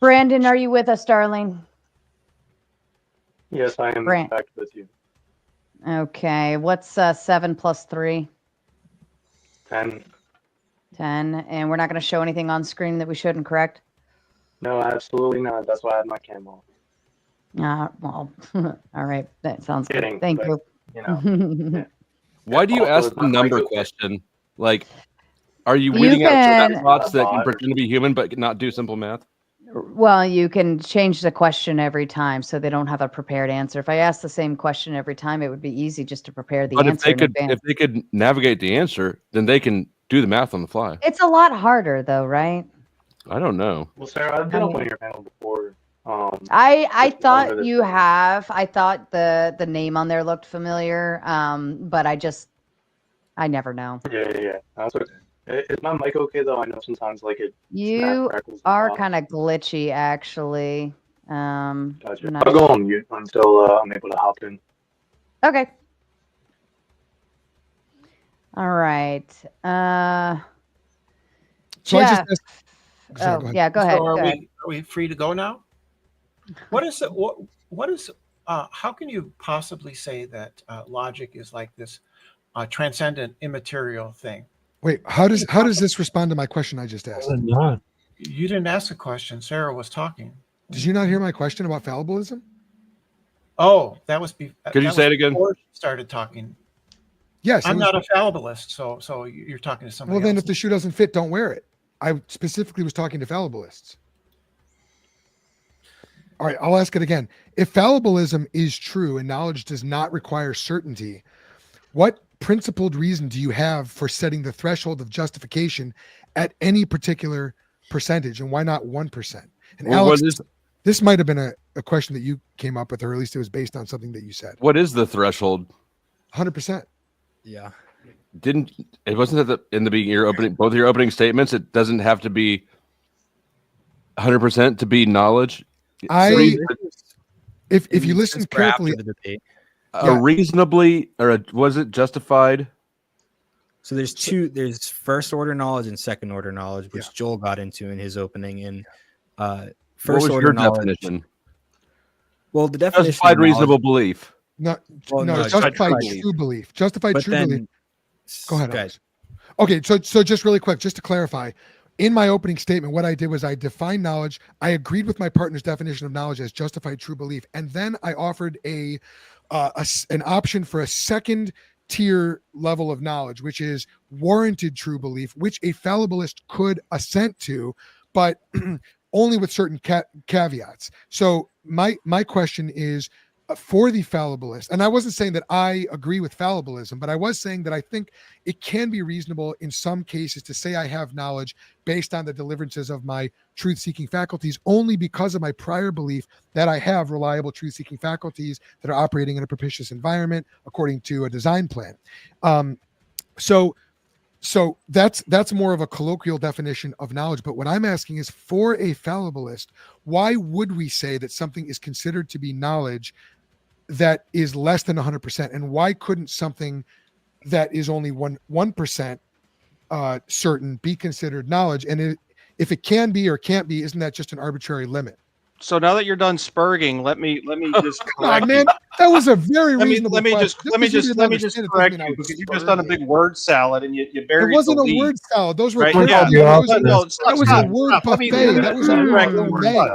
Brandon, are you with us, darling? Yes, I am back with you. Okay. What's 7 plus 3? 10. 10. And we're not going to show anything on screen that we shouldn't, correct? No, absolutely not. That's why I had my cam off. Well, all right. That sounds Kidding, good. Thank but, you. You know, Why do you Also, ask it's the not number like- question? Like, are you You reading out can- chatbots that can pretend to be human but not do simple math? Well, you can change the question every time so they don't have a prepared answer. If I ask the same question every time, it would be easy just to prepare the But answer in advance. if they could navigate the answer, then they can do the math on the fly. It's a lot harder, though, right? I don't know. Well, Sarah, I've been on your panel before. I just thought wanted to- you have. I thought the name on there looked familiar, but I never know. Yeah. That's okay. Is my mic okay though? I know sometimes like it. You crackles and are pops. kind of glitchy, actually. Gotcha. not I'll go on mute until I'm able to hop in. Okay. All right. So I just Jeff. asked, sorry, Oh, go ahead. yeah, go ahead. So Go ahead. are we free to go now? What is it? What is? How can you possibly say that logic is like this transcendent, immaterial thing? Wait, how does this respond to my question I just asked? You didn't ask a question. Sarah was talking. Did you not hear my question about fallibilism? Oh, that was. Could you say it again? Before she started talking. Yes. I'm it was- not a fallibilist, so you're talking to somebody Well, then else. if the shoe doesn't fit, don't wear it. I specifically was talking to fallibilists. All right, I'll ask it again. If fallibilism is true and knowledge does not require certainty, what principled reason do you have for setting the threshold of justification at any particular percentage, and why not 1%? And Well, Alex, what is- this might have been a question that you came up with, or at least it was based on something that you said. What is the threshold? 100%. Yeah. It wasn't that in the beginning, both of your opening statements, it doesn't have to be 100% to be knowledge. If you listen For after carefully, the debate. Reasonably, or was it justified? So there's first order knowledge and second order knowledge, which Joel got into in his opening. And What first was order your knowledge. definition? Well, the definition Justified of knowledge- reasonable belief. no, Well, no, no, justified justified true belief. Justified But true then- belief. Go ahead, guys. Alex. Okay, so just really quick, just to clarify, in my opening statement, what I did was I defined knowledge. I agreed with my partner's definition of knowledge as justified true belief, and then I offered an option for a second tier level of knowledge, which is warranted true belief, which a fallibilist could assent to, but only with certain caveats. So my question is, for the fallibilist, and I wasn't saying that I agree with fallibilism, but I was saying that I think it can be reasonable in some cases to say I have knowledge based on the deliverances of my truth-seeking faculties, only because of my prior belief that I have reliable truth-seeking faculties that are operating in a propitious environment according to a design plan. So that's more of a colloquial definition of knowledge. But what I'm asking is, for a fallibilist, why would we say that something is considered to be knowledge that is less than 100%? And why couldn't something that is only 1% certain be considered knowledge? And if it can be or can't be, isn't that just an arbitrary limit? So now that you're done spurging, let me just Come on, correct man, you. that was a very reasonable Let me question. just correct you, because you just done a big word salad and you buried It wasn't the a lead. word salad. Those were Right? crispy. Yeah. That was a word buffet. That was a word gourmet.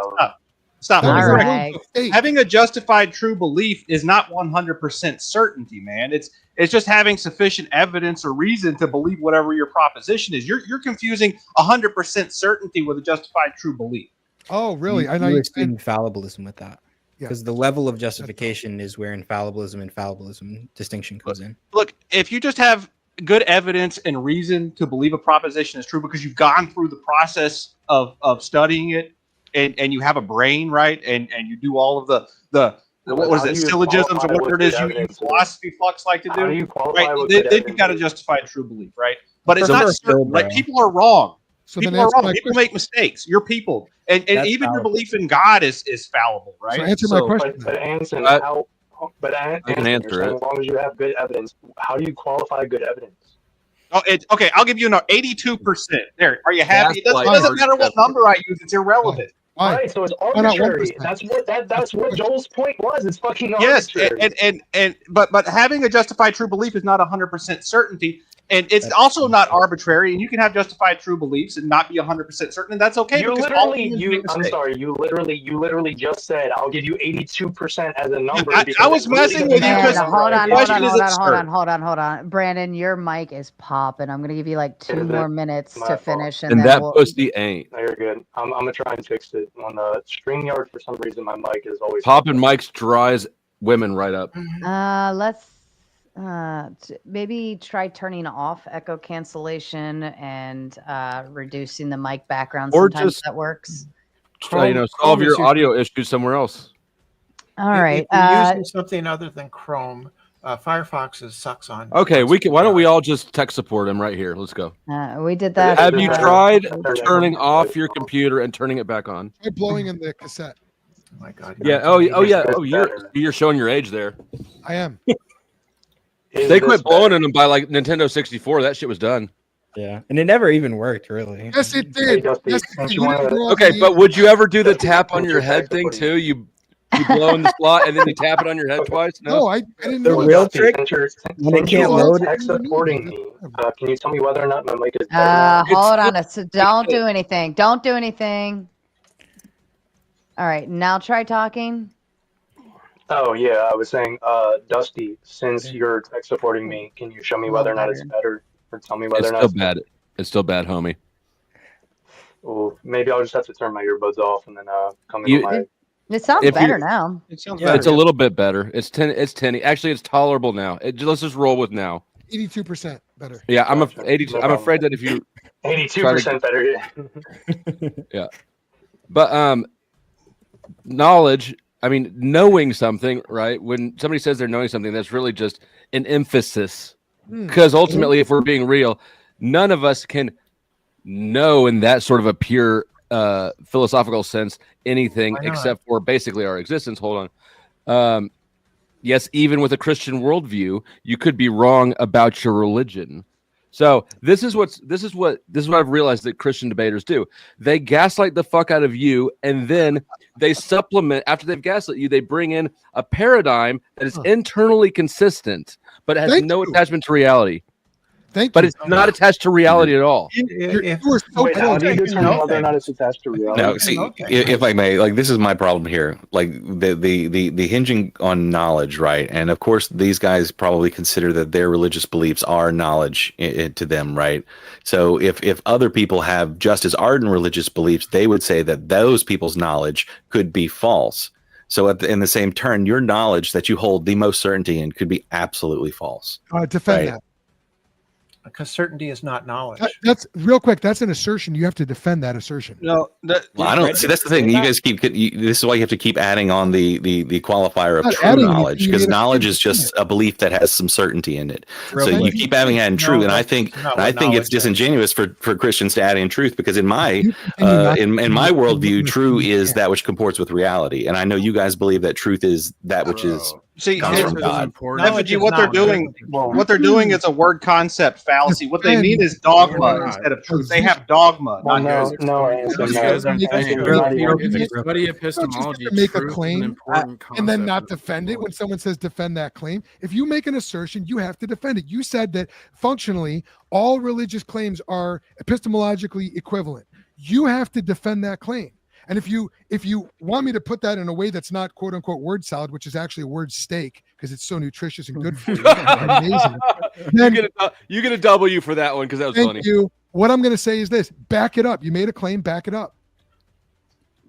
Stop. That was All a right. word buffet. Having a justified true belief is not 100% certainty, man. It's just having sufficient evidence or reason to believe whatever your proposition is. You're confusing 100% certainty with a justified true belief. Oh, really? You were seeing fallibilism with that. Because the level of justification is where infallibilism distinction comes in. Look, if you just have good evidence and reason to believe a proposition is true because you've gone through the process of studying it and you have a brain, right? And you do all of the what was it, syllogisms or whatever it is you philosophy fucks like to do, right? Then you've got to justify true belief, right? But it's not certain, right? People are wrong. So people are wrong. People make mistakes. You're people. And even your belief in God is fallible, right? So answer my question. But Anson, I can answer it. As long as you have good evidence, how do you qualify good evidence? Oh, okay. I'll give you 82%. There. Are you happy? It doesn't matter what number I use. It's irrelevant. Right, so it's arbitrary. That's what Joel's point was. It's fucking arbitrary. Yes, but having a justified true belief is not 100% certainty. And it's also not arbitrary, and you can have justified true beliefs and not be 100% certain, and that's okay. I'm sorry, you literally just said I'll give you 82% as a number. I was messing with you because hold on. Brandon, your mic is popping. I'm gonna give you like 2 more minutes to finish, and that pussy ain't. No, you're good. I'm gonna try and fix it. On the StreamYard, for some reason, my mic is always popping. Mics dries women right up. Let's maybe try turning off echo cancellation and reducing the mic background. Or sometimes just that works. solve your audio issues somewhere else. All right. If you're using something other than Chrome, Firefox sucks on. Okay, why don't we all just tech support him right here? Let's go. We did that. Have you tried turning off your computer and turning it back on? Try blowing in the cassette. Oh my God. Yeah. Oh yeah. Oh, you're showing your age there. I am. They quit blowing in them by like Nintendo 64. That shit was done. Yeah, and it never even worked, really. Yes, it did. Okay, but would you ever do the tap on your head thing too? You blow in the slot and then you tap it on your head twice? No, I didn't The know real that. trick when it can't load. Tech supporting me. Can you tell me whether or not my mic is? Hold on. So don't do anything. Don't do anything. All right, now try talking. Oh yeah, I was saying, Dusty, since you're tech supporting me, can you show me whether or not it's better, or tell me whether or not it's still bad? It's still bad, homie. Well, maybe I'll just have to turn my earbuds off and then come in my. It sounds better now. It sounds better. It's a little bit better. It's 10. Actually, it's tolerable now. Let's just roll with now. 82% better. Yeah, I'm 82. I'm afraid that if you 82% better. Yeah, but knowledge. I mean, knowing something, right? When somebody says they're knowing something, that's really just an emphasis. Because ultimately, if we're being real, none of us can know in that sort of a pure philosophical sense anything except for basically our existence. Hold on. Yes, even with a Christian worldview, you could be wrong about your religion. So this is what I've realized that Christian debaters do. They gaslight the fuck out of you, and then they supplement after they've gaslit you. They bring in a paradigm that is internally consistent, but has no attachment to reality. But it's not attached to reality at all. Wait, how do you determine whether or not it's attached to reality? No, see, if I may, like, this is my problem here. Like the hinging on knowledge, right? And of course, these guys probably consider that their religious beliefs are knowledge to them, right? So if other people have just as ardent religious beliefs, they would say that those people's knowledge could be false. So in the same turn, your knowledge that you hold the most certainty in could be absolutely false. Defend that. Because certainty is not knowledge. That's real quick. That's an assertion. You have to defend that assertion. No, well, I don't see. That's the thing. You guys keep. This is why you have to keep adding on the qualifier of true knowledge, because knowledge is just a belief that has some certainty in it. So you keep adding true, and I think it's disingenuous for Christians to add in truth, because in my in my worldview, true is that which comports with reality, and I know you guys believe that truth is that which is. See, comes from God. Effigy, what they're doing is a word concept fallacy. What they mean is dogma instead of truth. They have dogma. Study epistemology. Make a claim and then not defend it when someone says defend that claim. If you make an assertion, you have to defend it. You said that functionally all religious claims are epistemologically equivalent. You have to defend that claim. And if you want me to put that in a way that's not quote unquote word salad, which is actually a word steak because it's so nutritious and good for you, amazing. You get a W for that one because that was funny. Thank you. What I'm going to say is this: back it up. You made a claim. Back it up.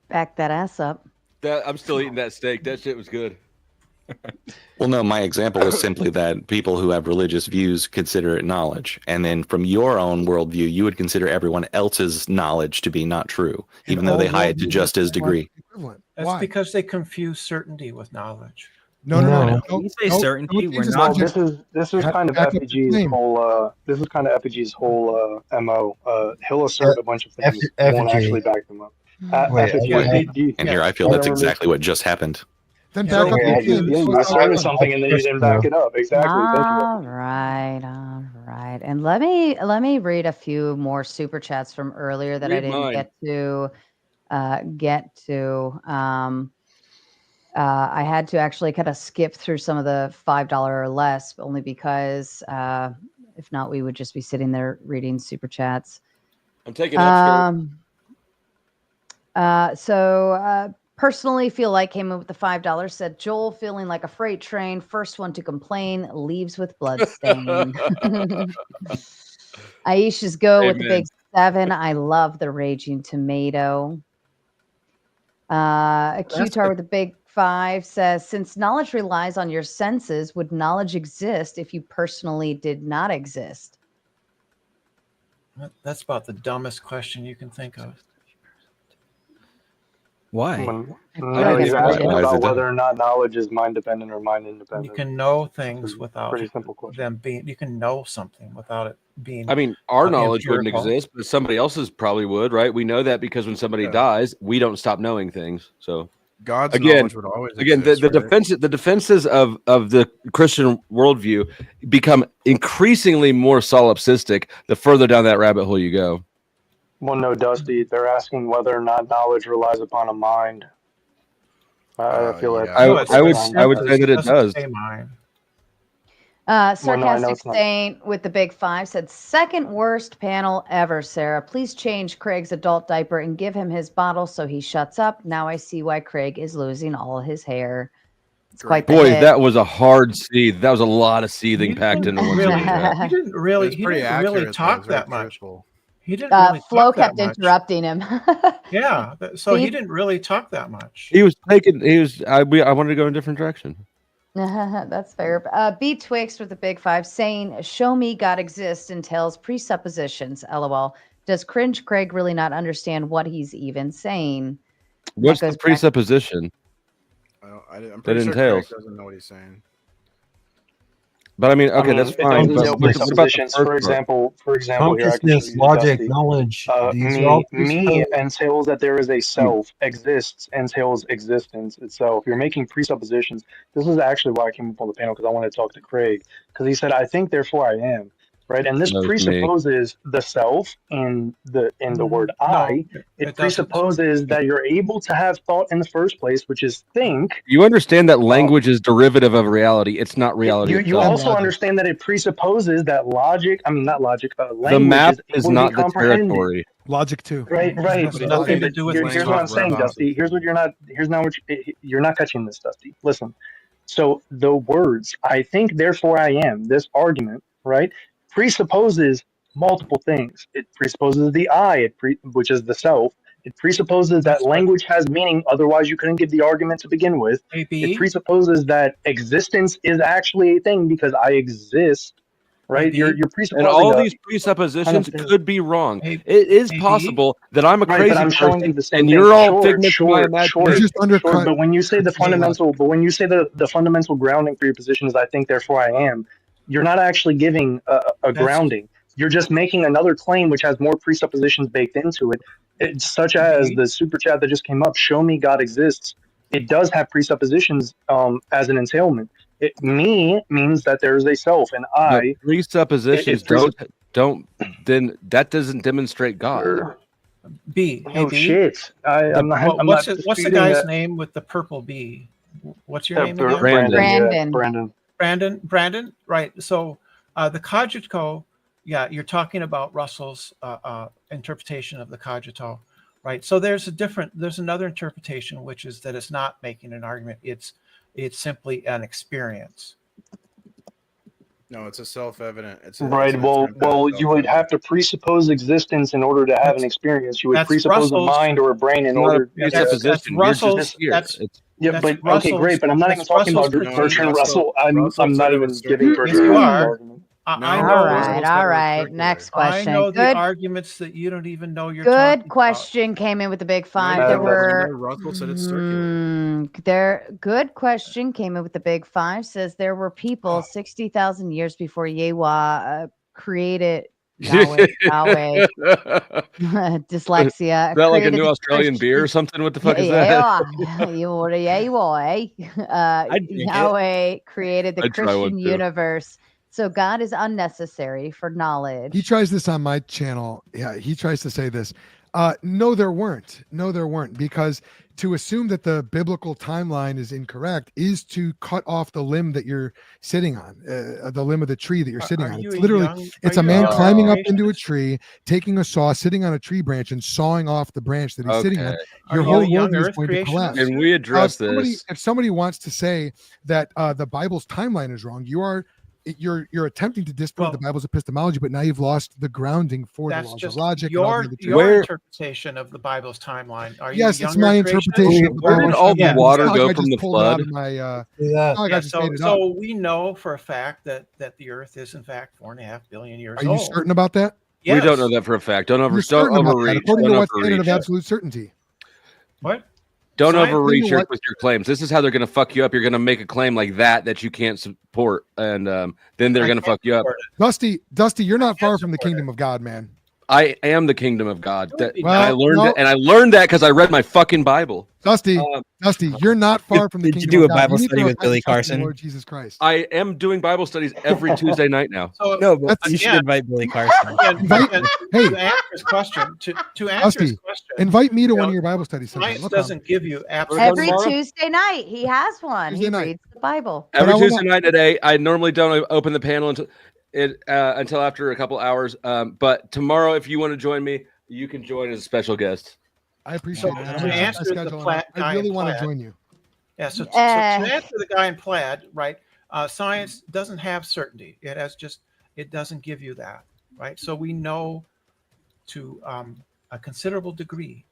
Back that ass up. I'm still eating that steak. That shit was good. Well, no, my example is simply that people who have religious views consider it knowledge. And then from your own worldview, you would consider everyone else's knowledge to be not true, even though they hide it to just his degree. That's because they confuse certainty with knowledge. No. When you say certainty, we're Well, not. this is kind of FPG's whole. This is kind of FPG's whole mo. He'll assert a bunch of things, won't actually back them up. And here I feel that's exactly what just happened. Then back up your claim. You asserted something and then you didn't back it up. Exactly. All right. And let me read a few more super chats from earlier that I didn't get to. I had to actually kind of skip through some of the $5 or less, only because if not, we would just be sitting there reading super chats. I'm taking up. Personally feel like came in with the $5, said Joel feeling like a freight train, first one to complain, leaves with bloodstain. Aisha's go with the big 7. I love the raging tomato. A Q-tar with the big 5 says, since knowledge relies on your senses, would knowledge exist if you personally did not exist? That's about the dumbest question you can think of. Why? No, he's asking about whether or not knowledge is mind dependent or mind independent. You can know things without pretty simple question. them being. You can know something without it being. I mean, our knowledge empirical. wouldn't exist, but somebody else's probably would, right? We know that because when somebody dies, we don't stop knowing things. So God's knowledge would always exist, the defenses of the Christian worldview become increasingly more solipsistic the further down that rabbit hole you go. Well, no, Dusty. They're asking whether or not knowledge relies upon a mind. I feel like I would say that it does. Sarcastic Saint with the big 5 said, second worst panel ever, Sarah. Please change Craig's adult diaper and give him his bottle so he shuts up. Now I see why Craig is losing all his hair. It's quite the Boy, hit. that was a hard seed. That was a lot of seething packed into one. He didn't really talk that much. He didn't really Flo talk that kept much. interrupting him. Yeah, so he didn't really talk that much. He was taking. I wanted to go in a different direction. That's fair. B Twix with the big 5 saying, show me God exists entails presuppositions. LOL. Does Cringe Craig really not understand what he's even saying? What's the presupposition? I'm pretty sure Craig doesn't know what he's saying. But I mean, okay, that's fine. But what about for example, here I can show you logic, Dusty. knowledge. Me entails that there is a self. Exists entails existence itself. You're making presuppositions. This is actually why I came up on the panel, because I wanted to talk to Craig, because he said, "I think, therefore I am." Right, and this presupposes the self in the word "I." It presupposes that you're able to have thought in the first place, which is think. You understand that language is derivative of reality. It's not reality. You also understand that it presupposes that logic. I mean, not logic. Language the map is able not to be the territory. Logic too. Right. Nothing to do with here's what I'm saying, Dusty. Here's what you're not catching this, Dusty. Listen. So the words "I think, therefore I am," this argument, right, presupposes multiple things. It presupposes the I, which is the self. It presupposes that language has meaning, otherwise you couldn't give the argument to begin with. It presupposes that existence is actually a thing because I exist, right? You're presupposing. And all these presuppositions could be wrong. It is possible that I'm a crazy person and you're all figments of my imagination. But when you say the fundamental, the fundamental grounding for your position is "I think, therefore I am," you're not actually giving a grounding. You're just making another claim which has more presuppositions baked into it. It's such as the super chat that just came up. Show me God exists. It does have presuppositions as an entailment. Me means that there is a self, and I. The presuppositions don't. Then that doesn't demonstrate God. B. Oh shit! What's the guy's name with the purple B? What's your name again? Brandon. Right. So the cogito. Yeah, you're talking about Russell's interpretation of the cogito, right? So there's another interpretation, which is that it's not making an argument. It's simply an experience. No, it's a self-evident. Right. Well, you would have to presuppose existence in order to have an experience. You would that's presuppose a Russell's- mind or a brain in It's not a order. presupposition. You're just here. That's Yeah, that's but okay, Russell's- great. But I'm not even that's talking about Russell's Bertrand critique. Russell. I'm not even giving Yes, Bertrand you Russell's are. argument. I know. All right. Next question. I know the Good. arguments that you don't even know you're Good talking question came in with the big five. No, There no, were Russell said it's circular. good question came in with the big five. Says there were people 60,000 years before Yahweh created Yahweh. Dyslexia. Is that like a created new the Australian beer or something? What the fuck is that? Yahweh created the I'd try one Christian too. universe. So God is unnecessary for knowledge. He tries this on my channel. Yeah, he tries to say this. No, there weren't. No, there weren't. Because to assume that the biblical timeline is incorrect is to cut off the limb that you're sitting on, the limb of the tree that you're sitting on. It's literally, it's a man climbing up into a tree, taking a saw, sitting on a tree branch and sawing off the branch that he's sitting on. Your whole world is going to collapse. Can we address this? If somebody wants to say that the Bible's timeline is wrong, you're attempting to disprove the Bible's epistemology, but now you've lost the grounding for the That's laws just of logic. your interpretation of the Bible's timeline. Are you Yes, a it's my younger interpretation. creationist? Where did all the water go from the flood? So we know for a fact that the Earth is in fact 4.5 billion years Are old. you certain about that? We don't know that for a fact. Don't You're certain about that, overreach. according to Don't what standard of overreach. absolute certainty? What? Don't Science- overreach You know what? with your claims. This is how they're going to fuck you up. You're going to make a claim like that you can't support, and then they're going to fuck you up. Dusty, you're not far from the kingdom of God, man. I am the kingdom of God. I Well, learned that because I read my fucking Bible. Dusty, you're not far from the Did you kingdom do of a God. Bible You need to study with repent Billy and trust in the Carson? Lord Jesus Christ. I am doing Bible studies every Tuesday night now. So, No, but you should invite Billy Carson. Hey, to answer his question, to answer Dusty, his question, invite me to one of your Bible studies. sometime. science Look, I'm- doesn't give you Every absolute. Tuesday night, he has one. Tuesday He night. reads the Bible. Every Tuesday night at 8. I normally don't open the panel until after a couple hours. But tomorrow, if you want to join me, you can join as a special guest. I appreciate So, that. to I'm gonna answer check my the schedule plaid and I guy really in want to plaid. join you. Yeah, so to answer the guy in plaid, right? Science doesn't have certainty. It doesn't give you that, right? So we know to a considerable degree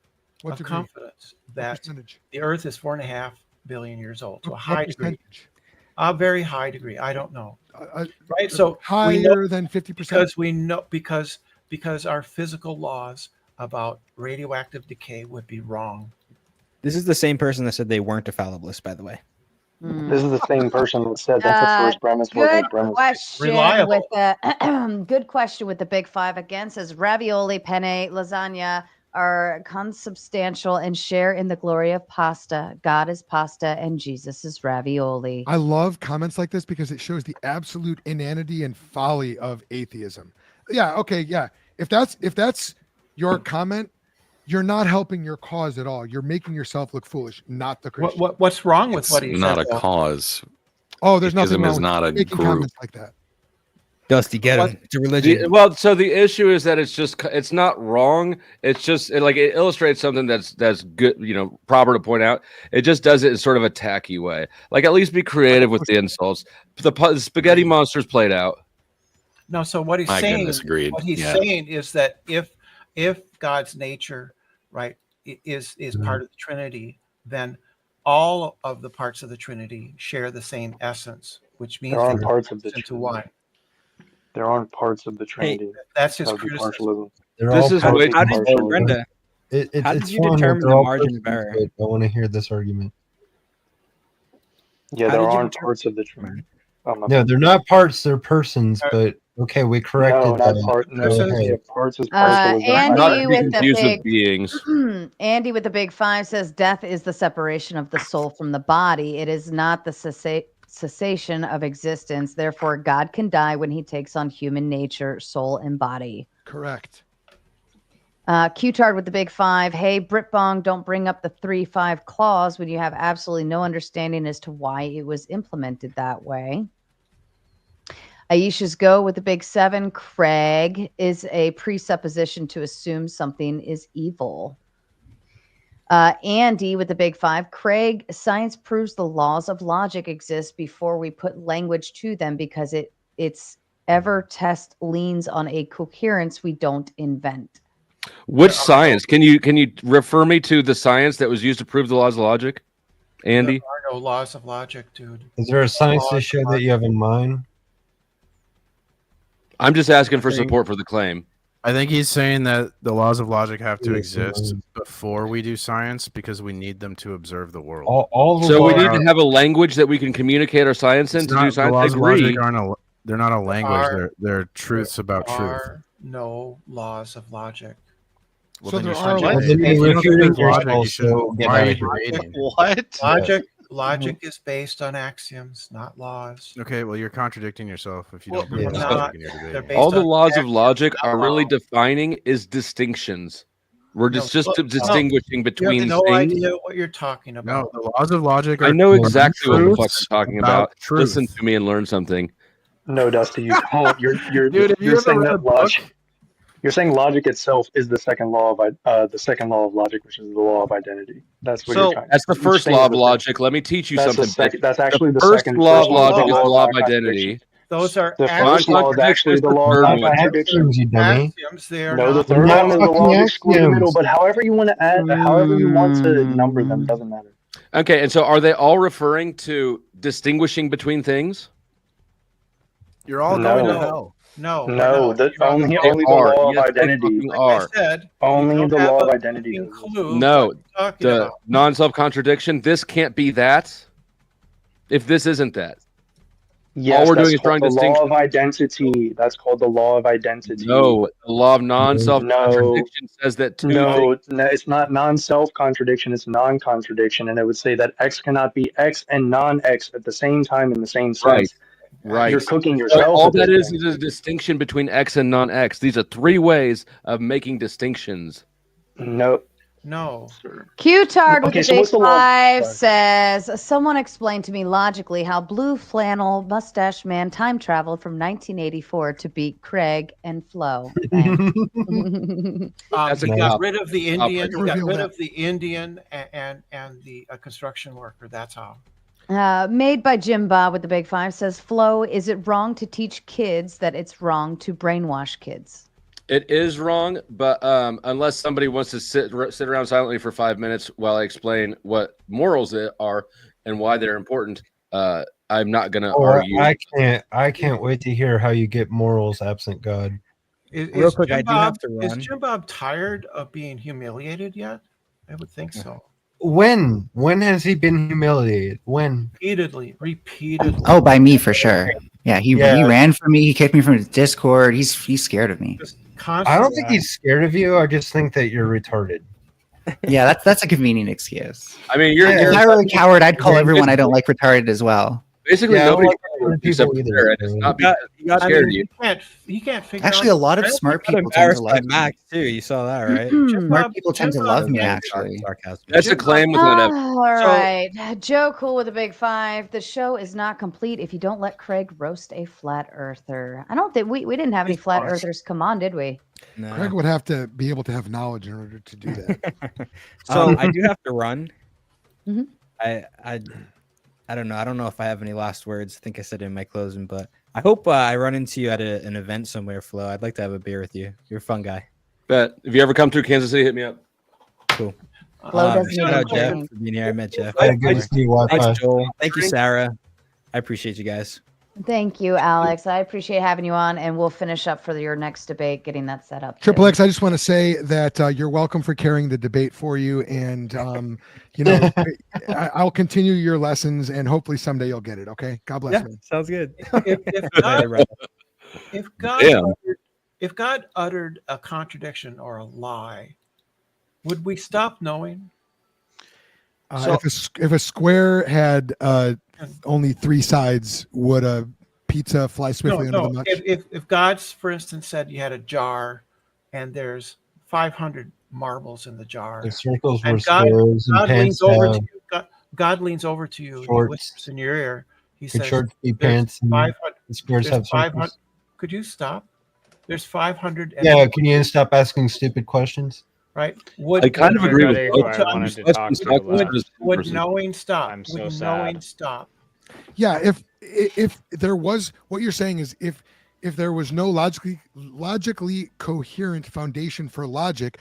What of degree? confidence that percentage? the Earth is 4.5 billion years old. To a What high degree, percentage? a very high degree. I don't know, right? So higher we know than 50%. because we know because our physical laws about radioactive decay would be wrong. This is the same person that said they weren't a fallibilist, by the way. This is the same person that said that's the first premise. Good premise. question Reliable. with the good question with the big five again. Says ravioli, penne, lasagna are consubstantial and share in the glory of pasta. God is pasta and Jesus is ravioli. I love comments like this because it shows the absolute inanity and folly of atheism. Yeah, okay, yeah. If that's your comment, you're not helping your cause at all. You're making yourself look foolish, not the Christian. What's wrong with It's what he not said? a cause. Oh, there's nothing Atheism wrong is with not a making group. comments like that. Dusty, get him. It's a religion. So the issue is that it's not wrong. It's just it illustrates something that's good, proper to point out. It just does it in sort of a tacky way. Like, at least be creative with the insults. The spaghetti monster's played out. No, so what he's I saying, goodness, agreed. what he's Yeah. saying is that if God's nature, right, is part of the Trinity, then all of the parts of the Trinity share the same essence, which means There aren't they parts of the into Trinity. one. There aren't parts of the Trinity. That's his That would be criticism. partialism. How did partialism. Brenda? How did you determine the margin of error? I want to hear this argument. Yeah, How there did you aren't determine- parts of the Trinity. Oh, my No, bad. they're not parts, they're persons, but okay, we corrected No, not that. part. No, Go ahead. yeah, parts is partialism. Andy Not to be with the confused with big beings. Andy with the big five says death is the separation of the soul from the body. It is not the cessation of existence. Therefore, God can die when he takes on human nature, soul, and body. Correct. Q-Tard with the big five. Hey, Britbong, don't bring up the 3-5 clause when you have absolutely no understanding as to why it was implemented that way. Aisha's go with the big 7. Craig is a presupposition to assume something is evil. Andy with the big 5. Craig, science proves the laws of logic exist before we put language to them because it its ever test leans on a coherence we don't invent. Which science? Can you refer me to the science that was used to prove the laws of logic, Andy? There are no laws of logic, dude. Is there a science issue that you have in mind? I'm just asking for support for the claim. I think he's saying that the laws of logic have to exist before we do science because we need them to observe the world. So we need to have a language that we can communicate our science in to do science. The laws of logic they're not a language. They're truths about truth. There are no laws of logic. Well, So then there you're are subject- laws. if you don't believe logic, you also shouldn't- get why are out you of here. debating? What? Logic is based on axioms, not laws. Okay, well, you're contradicting yourself if you Well, don't believe they're logic not. and you're They're debating. based All the on laws of axioms, logic not are really laws. defining is distinctions. We're No, just look, distinguishing You between have no things. idea what you're talking No, about. the laws of logic are I know exactly what the fuck truths I'm talking about about. truth. Listen to me and learn something. No, Dusty, you don't. You're Dude, have you you're ever saying read a that book? logic. You're saying logic itself is the second law of logic, which is the law of identity. That's what you're trying. That's the each first thing law is of the logic. Let me teach you That's the something. second. That's actually the first second. law First of law logic is the law of non-contradiction. identity. Those are The first law is actually the law of third one. non-contradiction. You dummy. axioms. They are No, the not third not one is the law fucking of exclusion middle. axioms. But however you want to add, however you want to number them, doesn't matter. Okay, and so are they all referring to distinguishing between things? You're all No. going to hell. No, we're No, not. the, You're on only the- only the are. law of Yes, they identity. fucking Like are. I said, Only you the don't law have of a identity fucking does this. clue No, what you're talking the about. non-self-contradiction. This can't be that. If this isn't that, Yes, all we're that's doing is called drawing the law distinction. of identity. That's called the law of identity. No, the law of non-self-contradiction says that two No, things. no, it's not non-self-contradiction, it's non-contradiction. And it would say that X cannot be X and non-X at the same time in the same Right. sense. Right. You're cooking So yourself. all at this that is point. a distinction between X and non-X. These are three ways of making distinctions. No. No. Q-Tard with Okay, the so big what's the law? five Sorry. says, someone explained to me logically how Blue Flannel Mustache Man time traveled from 1984 to beat Craig and Flo. Thanks. That's a He got cop. rid of the Cop Indian. right Got there. rid of the Indian and the construction worker. That's how. Made by Jim Bob with the big five says, Flo, is it wrong to teach kids that it's wrong to brainwash kids? It is wrong, but unless somebody wants to sit around silently for 5 minutes while I explain what morals are and why they're important, I'm not going to argue. I can't wait to hear how you get morals absent God. Real quick, I do have to Is run. Jim Bob tired of being humiliated yet? I would think so. When has he been humiliated? When? Repeatedly. Oh, by me for sure. Yeah, he ran from me. He kicked me from his Discord. He's scared of me. I don't think he's scared of you. I just think that you're retarded. Yeah, that's a convenient excuse. I mean, if I were a coward, I'd call everyone I don't like retarded as well. Basically, Yeah, I nobody don't can like except people for either. it's not because he got scared of you. He can't figure Actually, out a lot of smart people tend to Embarrassed by love me. Max too. You saw that, right? Smart people tend to love me, actually. Sarcasm. That's a claim without evidence. All right. Joe Cool with a big five. The show is not complete if you don't let Craig roast a flat earther. I don't think we didn't have any flat earthers come on, did we? No. Craig would have to be able to have knowledge in order to do that. So I do have to run. Mhm. I don't know. I don't know if I have any last words. I think I said it in my closing, but I hope I run into you at an event somewhere, Flo. I'd like to have a beer with you. You're a fun guy. Bet if you ever come through Kansas City, hit me up. Cool. Flo doesn't Shout even out Jeff drink. for being here. I met Jeff. Hey, good to see you, Wi-Fi. Thanks, Joel. Thank you, Sarah. I appreciate you guys. Thank you, Alex. I appreciate having you on, and we'll finish up for your next debate, getting that set up. Triple X, I just want to say that you're welcome for carrying the debate for you. And, you know, I'll continue your lessons and hopefully someday you'll get it. Okay. God bless Yeah, you. sounds good. If God uttered a contradiction or a lie, would we stop knowing? If a square had only three sides, would a pizza fly swiftly under the much? If God, for instance, said you had a jar and there's 500 marbles in the jar, The circles were and God, squares and God leans pants over have to you. God leans over to you. And he shorts. whispers in your ear. He Could says, shorts be "There's pants and 500 the squares there's have 500 circles? Could you stop? There's 500. Yeah, can you stop asking stupid questions? Right? I kind of agree with both. Would knowing stop? I'm so Would sad. knowing stop? I'm so Would sad. knowing stop? Yeah, if there was, what you're saying is if there was no logically coherent foundation for logic,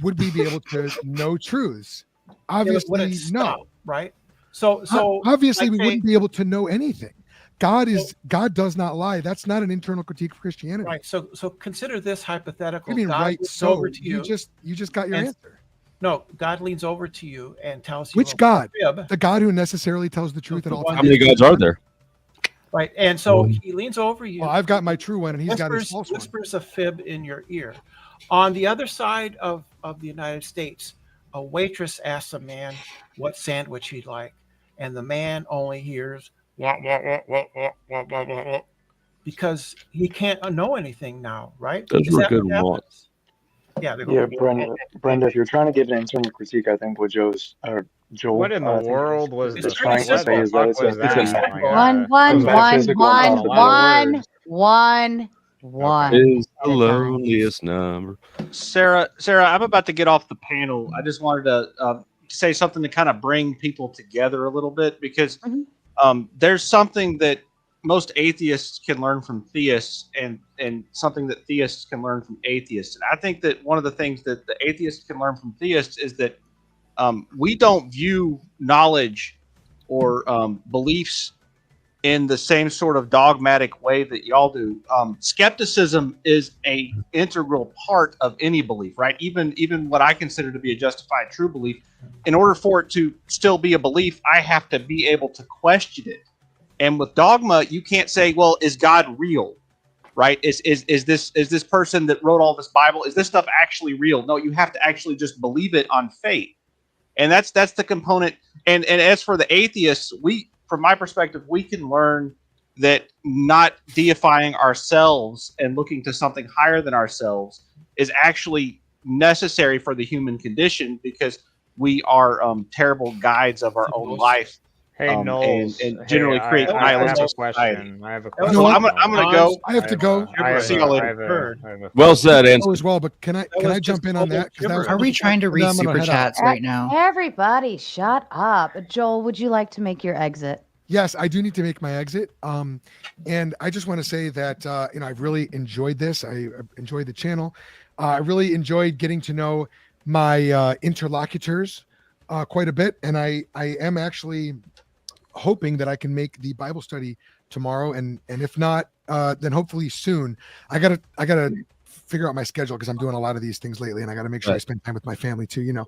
would we be able to know truths? Obviously, Would it stop, right? So obviously we say- wouldn't be able to know anything. God does not lie. That's not an internal critique of Christianity. Right. So consider this hypothetical. I mean, God right? leans So over to you just got your and- answer. No, God leans over to you and tells you Which a God? fib. The God who necessarily tells the truth at all times. How many gods are there? Right. And so he leans over you. Well, I've got my true one, and he's got his false one. Whispers a fib in your ear. On the other side of the United States, a waitress asks a man what sandwich he'd like, and the man only hears wah, wah, wah, wah, wah, wah, wah, wah, wah, because he can't know anything now, right? Those Is were that good what happens? wants. Yeah, they go, Yeah, Brenda, if you're trying to give an internal critique, I think what Joel, What in the I think world was is the trying to say is that it's a One. Is the loneliest number. Sarah, I'm about to get off the panel. I just wanted to say something to kind of bring people together a little bit, because there's something that most atheists can learn from theists, and something that theists can learn from atheists. And I think that one of the things that the atheists can learn from theists is that we don't view knowledge or beliefs in the same sort of dogmatic way that y'all do. Skepticism is a integral part of any belief, right? Even what I consider to be a justified true belief, in order for it to still be a belief, I have to be able to question it. And with dogma, you can't say, well, is God real? Right? Is this person that wrote all this Bible, is this stuff actually real? No, you have to actually just believe it on faith. And that's the component. And as for the atheists, from my perspective, we can learn that not deifying ourselves and looking to something higher than ourselves is actually necessary for the human condition, because we are terrible guides of our own life. Hey, Knowles. And generally create I have nihilistic a question. society. I have a So question. I'm going to go. I have to go. See you later. Well said, Anson. As well, but can I jump in on that? 'Cause that was- Are we trying to read then I'm gonna super head chats out. right now? Everybody, shut up. Joel, would you like to make your exit? Yes, I do need to make my exit. And I just want to say that I've really enjoyed this. I enjoyed the channel. I really enjoyed getting to know my interlocutors quite a bit, and I am actually hoping that I can make the Bible study tomorrow, and if not, then hopefully soon. I gotta figure out my schedule, because I'm doing a lot of these things lately, and I gotta make sure I spend time with my family too.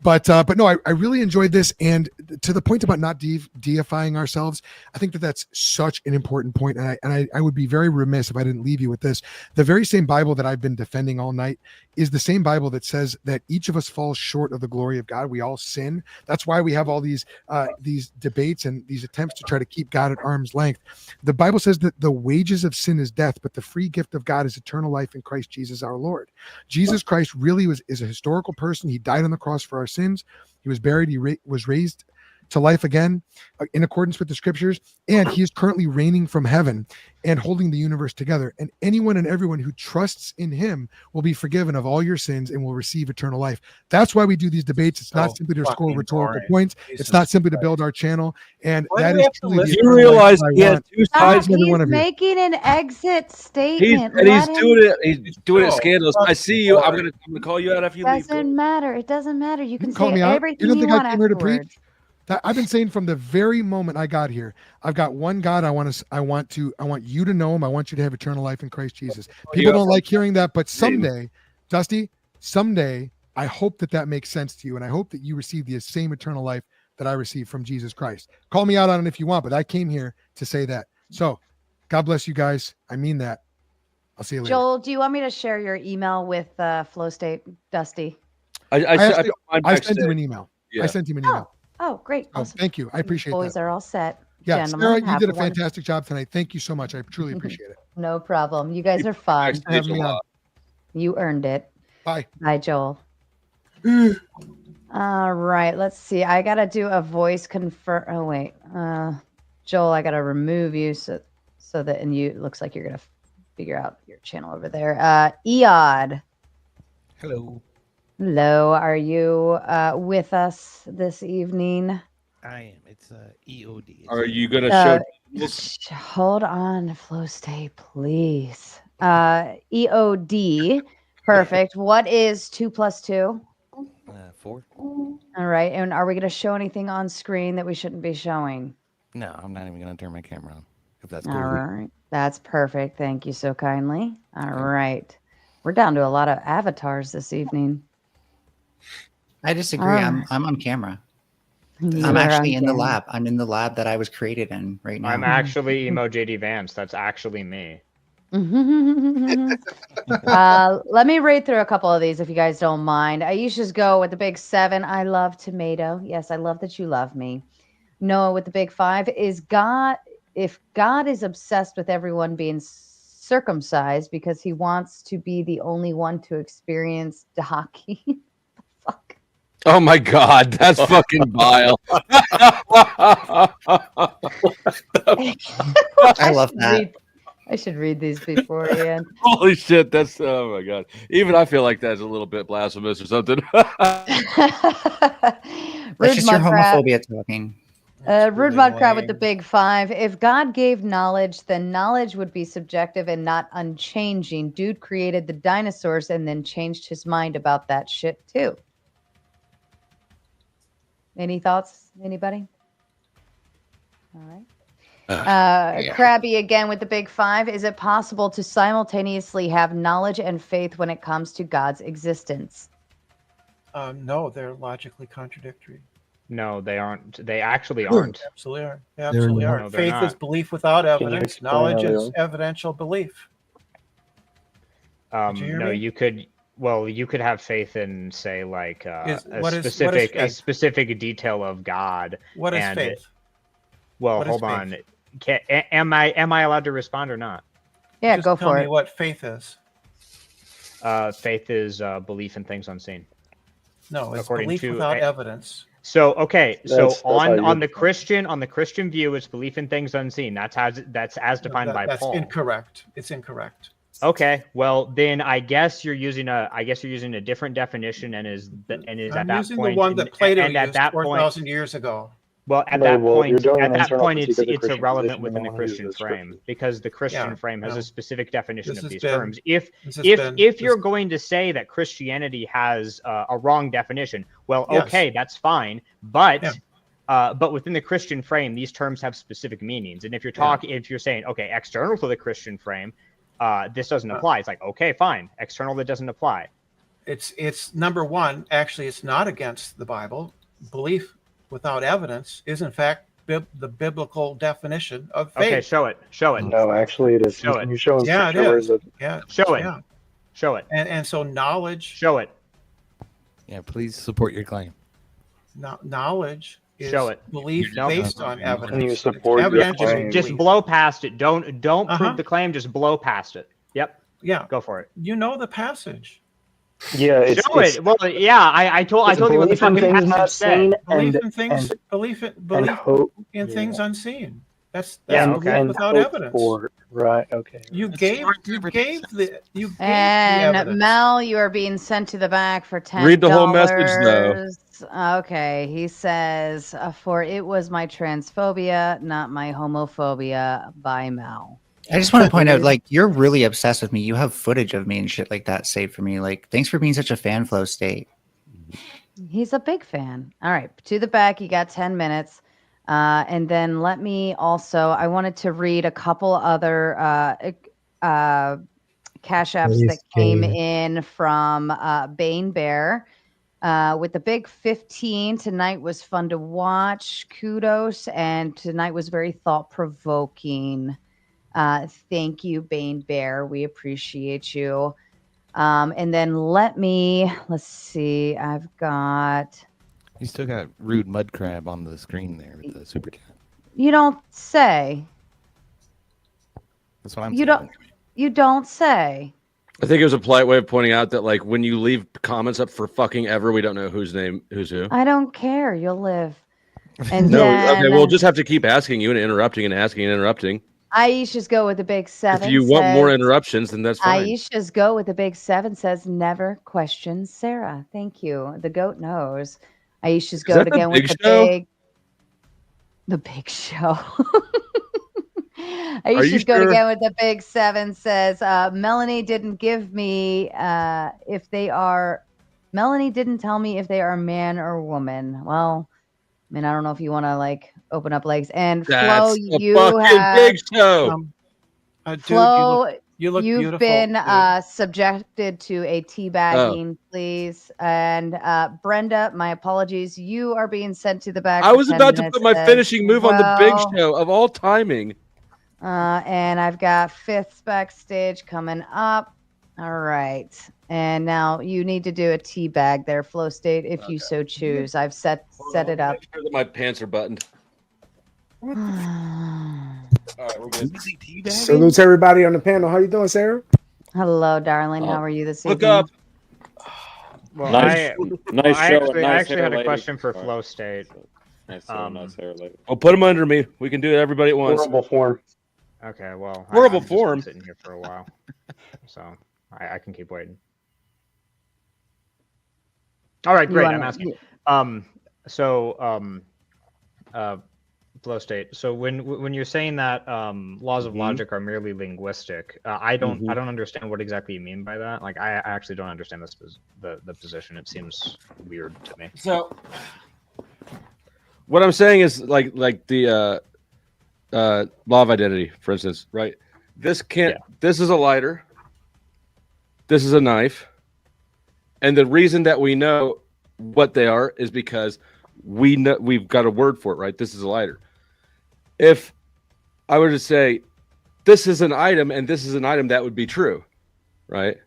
But no, I really enjoyed this, and to the point about not deifying ourselves, I think that that's such an important point, and I would be very remiss if I didn't leave you with this. The very same Bible that I've been defending all night is the same Bible that says that each of us falls short of the glory of God. We all sin. That's why we have all these debates and these attempts to try to keep God at arm's length. The Bible says that the wages of sin is death, but the free gift of God is eternal life in Christ Jesus our Lord. Jesus Christ really is a historical person. He died on the cross for our sins. He was buried. He was raised to life again in accordance with the scriptures, and he is currently reigning from heaven and holding the universe together. And anyone and everyone who trusts in him will be forgiven of all your sins and will receive eternal life. That's why we do these debates. It's not simply to score rhetorical points. It's not simply to build our channel. And that is truly the You realize he has two sides. He's making an exit statement. He's doing it scandalous. I see you. I'm gonna call you out if you leave. Doesn't matter. It doesn't matter. You can Call say me out. everything You don't think I want came here to afterwards. preach? That I've been saying from the very moment I got here. I've got one God. I want you to know him. I want you to have eternal life in Christ Jesus. People don't like hearing that, but someday, Dusty, I hope that makes sense to you, and I hope that you receive the same eternal life that I received from Jesus Christ. Call me out on it if you want, but I came here to say that. So, God bless you guys. I mean that. I'll see you later. Joel, do you want me to share your email with Flow State, Dusty? I sent him an email. Yeah. I sent him an email. Oh, great. Oh, Awesome. thank you. I appreciate Boys that. are all set. Yeah, Gentlemen, Sarah, you have did a wonderful- fantastic job tonight. Thank you so much. I truly appreciate it. No problem. You guys are fun. Thanks for having me on. You earned it. Bye. Bye, Joel. All right. Let's see. I got to do a voice confirm. Oh, wait. Joel, I got to remove you so that, and you, it looks like you're going to figure out your channel over there. Eod. Hello. Hello. Are you with us this evening? I am. It's EOD. Are you going to show? Hold on, Flow State, please. EOD. Perfect. What is 2 + 2? 4. All right. And are we going to show anything on screen that we shouldn't be showing? No, I'm not even going to turn my camera on. If that's cool. All right. That's perfect. Thank you so kindly. All right. We're down to a lot of avatars this evening. I disagree. I'm on camera. I'm actually in the lab. I'm in the lab that I was created in right now. I'm actually Emo JD Vance. That's actually me. Let me read through a couple of these if you guys don't mind. Aisha's go with the big 7. I love tomato. Yes, I love that you love me. Noah with the big 5 is God. If God is obsessed with everyone being circumcised because he wants to be the only one to experience Dahaki. Fuck. Oh my God, that's fucking vile. I love that. I should read these beforehand. Holy shit, that's oh my God. Even I feel like that's a little bit blasphemous or something. That's just your homophobia talking. Rude Mudcrab with the big 5. If God gave knowledge, then knowledge would be subjective and not unchanging. Dude created the dinosaurs and then changed his mind about that shit too. Any thoughts? Anybody? All right. Krabby again with the big 5. Is it possible to simultaneously have knowledge and faith when it comes to God's existence? No, they're logically contradictory. No, they aren't. They actually aren't. Absolutely are. They absolutely are. No, Faith is belief without evidence. Knowledge is evidential belief. No, you could. Well, you could have faith in, say, like a specific detail of God. What is faith? Well, hold on. Am I allowed to respond or not? Yeah, go for it. Tell me what faith is. Faith is belief in things unseen. No, it's belief without evidence. So okay, on the Christian view, it's belief in things unseen. That's as defined by Paul. That's incorrect. It's incorrect. Okay, well then I guess you're using a different definition and is at that point. I'm using the one that Plato used 4,000 years ago. Well, at that point, it's irrelevant within the Christian frame because the Christian frame has a specific definition of these terms. If you're going to say that Christianity has a wrong definition, well, okay, that's fine. But within the Christian frame, these terms have specific meanings. And if you're saying, okay, external to the Christian frame, this doesn't apply. It's like, okay, fine, external that doesn't apply. It's number one. Actually, it's not against the Bible. Belief without evidence is in fact the biblical definition of faith. Okay, show it. No, actually it is. Show it. You show it is. Show it. Show it. And so knowledge. Show it. Yeah, please support your claim. Knowledge is show it. Belief based on evidence. Can you support evidence? Just blow past it. Don't prove the claim. Just blow past it. Yep. Yeah. Go for it. You know the passage. Yeah, show it. Well, yeah, I told you what the fucking passage said. Belief in things unseen. That's belief without evidence. Right. Okay. You gave the and Mel, you are being sent to the back for $10. Read the whole message though. Okay, he says, "For it was my transphobia, not my homophobia." By Mel. I just want to point out, like, you're really obsessed with me. You have footage of me and shit like that saved for me. Like, thanks for being such a fan, Flow State. He's a big fan. All right, to the back. You got 10 minutes. And then let me also, I wanted to read a couple other cash apps that came in from Bane Bear. With the big 15, tonight was fun to watch. Kudos. And tonight was very thought-provoking. Thank you, Bane Bear. We appreciate you. And then let's see. I've got... You still got Rude Mudcrab on the screen there with the super chat. You don't say. That's what I'm saying. You don't say. I think it was a polite way of pointing out that, like, when you leave comments up for fucking ever, we don't know who's who. I don't care. You'll live. And no, then, okay, we'll just have to keep asking you and interrupting and asking and interrupting. Aisha's go with the big 7. If you want more interruptions, then that's fine. Aisha's go with the big 7 says never question Sarah. Thank you. The goat knows. Aisha's go again with the big. The Big Show. You should go again with the Big Seven. Says Melanie didn't give me if they are. Melanie didn't tell me if they are man or woman. Well, I mean, I don't know if you want to like open up legs. And Flo, you have Big Show. Flo, you look you've beautiful, been subjected to a teabagging, please. And Brenda, my apologies. You are being sent to the back. I for was 10 about to minutes put my as finishing move on the Big well. Show of all timing. And I've got fifth backstage coming up. All right. And now you need to do a tea bag there, Flow State, if you so choose. I've set it up. Make sure that my pants are buttoned. All right, we're good. Salute to everybody on the panel. How you doing, Sarah? Hello, darling. How are you this Look evening? up. Well, Nice I nice actually hair had a lady. question for Flow State. Nice hair lady. Well, put them under me. We can do it, everybody at once. Horrible form. Okay, well, Horrible I'm just form. sitting here for a while, so I can keep waiting. All right, great. I'm asking. Flow State. So when you're saying that laws of logic are merely linguistic, I don't understand what exactly you mean by that. Like, I actually don't understand the position. It seems weird to me. So, what I'm saying is like the law of identity, for instance, right? This can't. Yeah. This is a lighter. This is a knife, and the reason that we know what they are is because we've got a word for it, right? This is a lighter. If I were to say this is an item and this is an item, that would be true, right?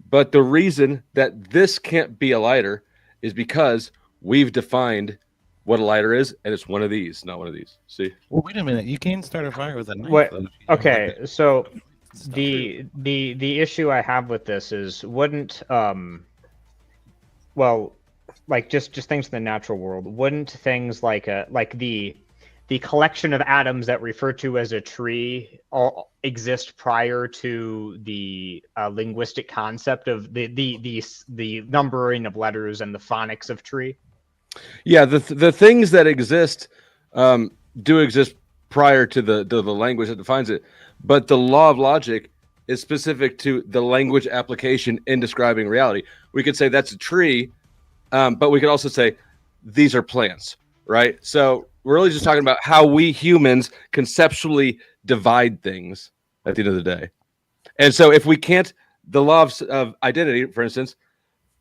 But the reason that this can't be a lighter is because we've defined what a lighter is, and it's one of these, not one of these. See? Well, wait a minute. You can't start a fire with a knife. What? Okay, so the issue I have with this is wouldn't well, like just things in the natural world, wouldn't things like the collection of atoms that refer to as a tree all exist prior to the linguistic concept of the numbering of letters and the phonics of tree? Yeah, the things that exist do exist prior to the language that defines it, but the law of logic is specific to the language application in describing reality. We could say that's a tree, but we could also say these are plants, right? So we're really just talking about how we humans conceptually divide things at the end of the day. And so if we can't, the law of identity, for instance,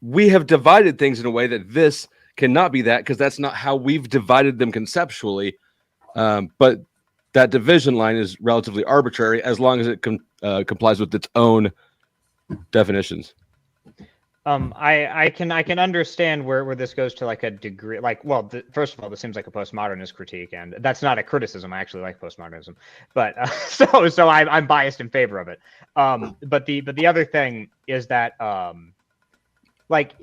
we have divided things in a way that this cannot be that, because that's not how we've divided them conceptually. But that division line is relatively arbitrary as long as it complies with its own definitions. I can understand where this goes to like a degree. Like, well, first of all, this seems like a postmodernist critique, and that's not a criticism. I actually like postmodernism, but so I'm biased in favor of it. But the other thing is that like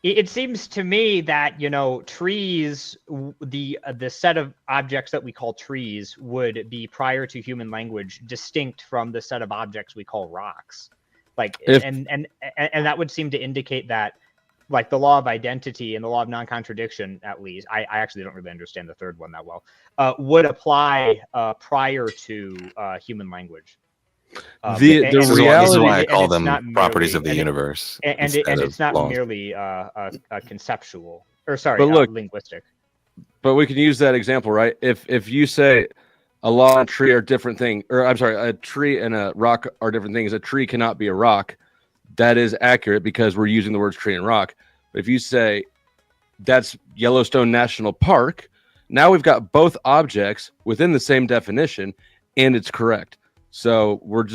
it seems to me that, you know, trees, the set of objects that we call trees would be prior to human language distinct from the set of objects we call rocks. Like, and that would seem to indicate that, like, the law of identity and the law of non-contradiction, at least, I actually don't really understand the third one that well, would apply prior to human language. This is why I call them properties of the universe. And it's not merely a conceptual, or sorry, but look, linguistic. But we can use that example, right? If you say a law and a tree are different things, or I'm sorry, a tree and a rock are different things. A tree cannot be a rock. That is accurate because we're using the words tree and rock. But if you say that's Yellowstone National Park, now we've got both objects within the same definition, and it's correct. So we're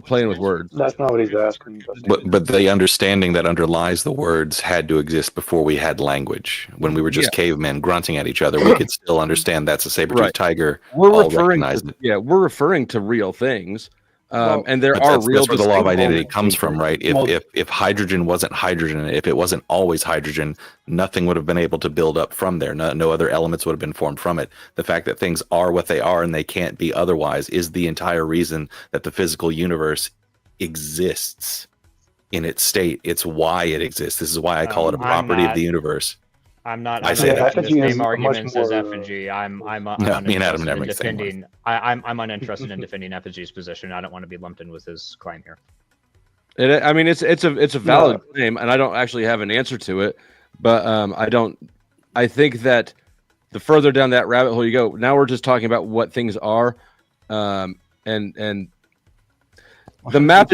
playing with words. That's not what he's asking. But the understanding that underlies the words had to exist before we had language. When we were just cavemen grunting at each other, we could still understand that's a saber-toothed tiger. We're referring to real things. And there are real. That's where the law of identity comes from, right? If hydrogen wasn't hydrogen, if it wasn't always hydrogen, nothing would have been able to build up from there. No other elements would have been formed from it. The fact that things are what they are and they can't be otherwise is the entire reason that the physical universe exists in its state. It's why it exists. This is why I call it a property of the universe. I'm not I making the effigy is same much arguments as more, effigy. I'm me and Adam uninterested never in make the same defending. I'm uninterested in defending effigy's position. I don't want to be lumped in with his claim here. I mean, it's a valid claim, and I don't actually have an answer to it. But I think that the further down that rabbit hole you go, now we're just talking about what things are, and the map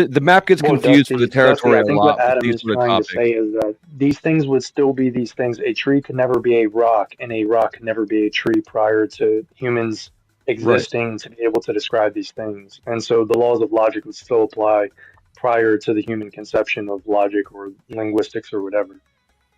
gets confused with the territory I think a lot. what Adam is trying to say is that these things would still be these things. A tree could never be a rock, and a rock could never be a tree prior to humans existing to be able to describe these things. And so the laws of logic would still apply prior to the human conception of logic or linguistics or whatever.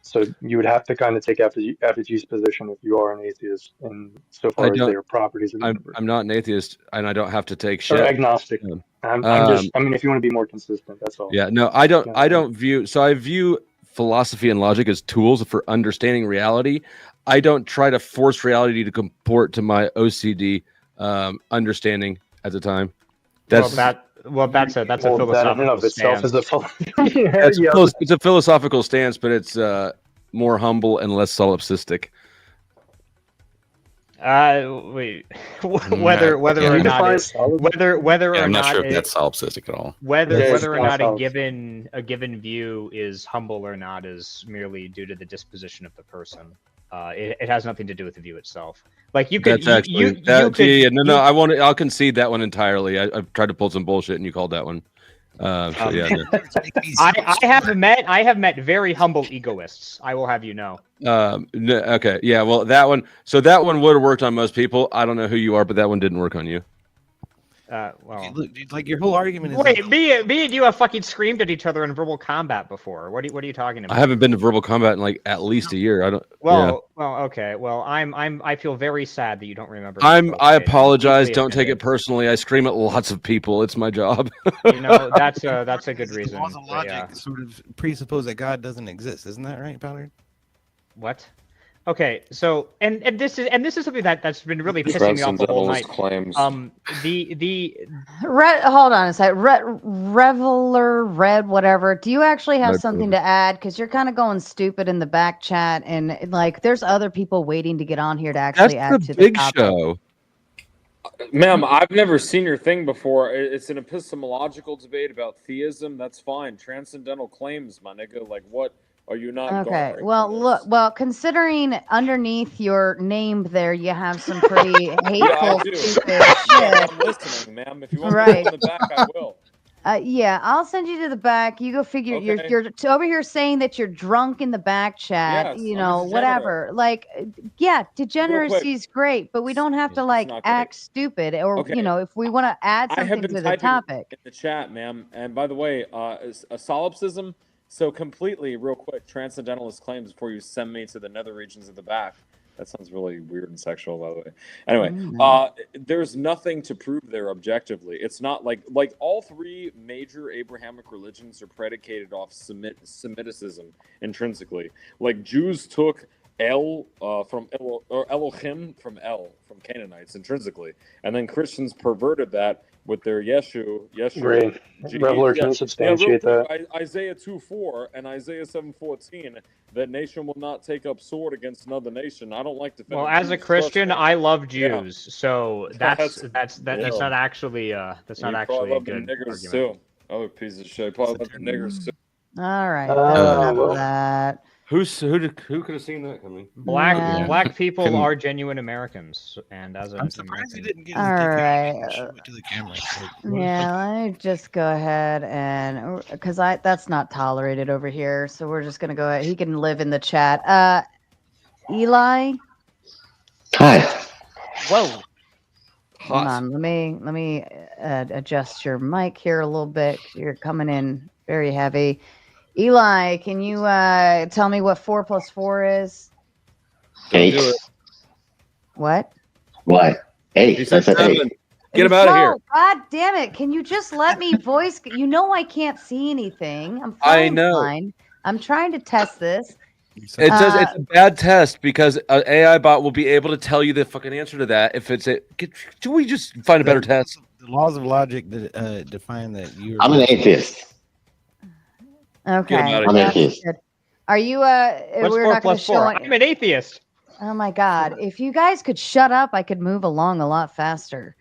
So you would have to kind of take FG's position if you are an atheist, and so far as their properties of the universe. I'm not an atheist, and I don't have to take Or shit. agnostic. I'm just. I mean, if you want to be more consistent, that's all. Yeah, no, I don't. I don't view. So I view philosophy and logic as tools for understanding reality. I don't try to force reality to comport to my OCD understanding at the time. That's that's a philosophical stance. It's a philosophical stance, but it's more humble and less solipsistic. Wait, whether or not I'm not sure if that's solipsistic at all. Whether or not a given view is humble or not is merely due to the disposition of the person. It has nothing to do with the view itself. Like you could, I won't. I'll concede that one entirely. I've tried to pull some bullshit, and you called that one. So yeah, I have met very humble egoists. I will have you know. Okay, yeah. Well, that one. So that one would have worked on most people. I don't know who you are, but that one didn't work on you. Well, like your whole argument is. Wait, me and you have fucking screamed at each other in verbal combat before. What are you talking about? I haven't been to verbal combat in like at least a year. I don't. Well, okay. Well, I feel very sad that you don't remember. I apologize. Don't take it personally. I scream at lots of people. It's my job. You know, that's a good reason. Laws of logic sort of presuppose that God doesn't exist, isn't that right, Ballard? What? Okay, so and this is something that's been really pissing me off the whole night. Claims. Hold on a sec. Red, whatever. Do you actually have something to add? Because you're kind of going stupid in the back chat, and like there's other people waiting to get on here to actually add to the big topic. show. Ma'am, I've never seen your thing before. It's an epistemological debate about theism. That's fine. Transcendental claims, my nigga. Like what? Are you not? Okay. Well, considering underneath your name there, you have some pretty hateful, stupid shit. I'm listening, ma'am. If you want me to go in the back, I will. Yeah, I'll send you to the back. You go figure. Okay. You're over here saying that you're drunk in the back chat. Yes, whatever. Like, yeah, degeneracy is great, but we don't have to like act stupid, or if we want to add something to the topic. In the chat, ma'am. And by the way, a solipsism. So completely, real quick, transcendentalist claims before you send me to the nether regions of the back. That sounds really weird and sexual, by the way. Anyway, there's nothing to prove there objectively. It's not like all three major Abrahamic religions are predicated off Semitism intrinsically. Like Jews took from Elohim from Canaanites intrinsically, and then Christians perverted that with their Yeshua. Great. Reveler, can you substantiate that? Isaiah 2:4 and Isaiah 7:14, that nation will not take up sword against another nation. I don't like to. Well, as a Christian, I love Jews, so that's not actually a good niggers argument. too. Other piece of shit. Probably love the niggers too. All right. Enough of that. Who could have seen that coming? Black people are genuine Americans, and as I'm surprised he didn't get All right. show it to the camera. Yeah, let me just go ahead and because that's not tolerated over here, so we're just gonna go ahead. He can live in the chat. Eli. Hi. Whoa. Hold on. Let me adjust your mic here a little bit. You're coming in very heavy. Eli, can you tell me what 4 + 4 is? 8. What? What? 8. That's an 8. Get him out of here. God damn it. Can you just let me voice? You know I can't see anything. I'm flying blind. I'm trying to test this. It says it's a bad test because an AI bot will be able to tell you the fucking answer to that. If it's do we just find a better test? The laws of logic define that you. I'm an atheist. Okay. I'm an atheist. Are you What's we're 4 not going to plus show 4? it. I'm an atheist. Oh my God. If you guys could shut up, I could move along a lot faster.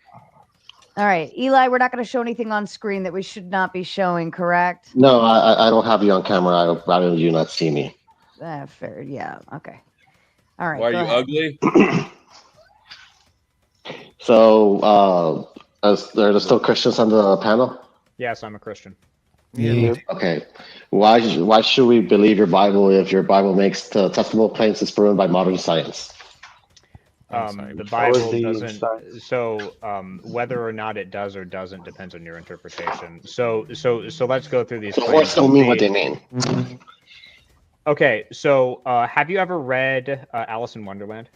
All right, Eli, we're not going to show anything on screen that we should not be showing, correct? No, I don't have you on camera. I'd rather you not see me. Fair. Yeah. Okay. All right. Why are go you ahead. ugly? So, are there still Christians on the panel? Yes, I'm a Christian. Yeah. Okay. Why should we believe your Bible if your Bible makes the testable claims it's proven by modern science? The Bible doesn't. So whether or not it does or doesn't depends on your interpretation. So let's go through these. So words don't mean what they mean. Okay. So have you ever read Alice in Wonderland?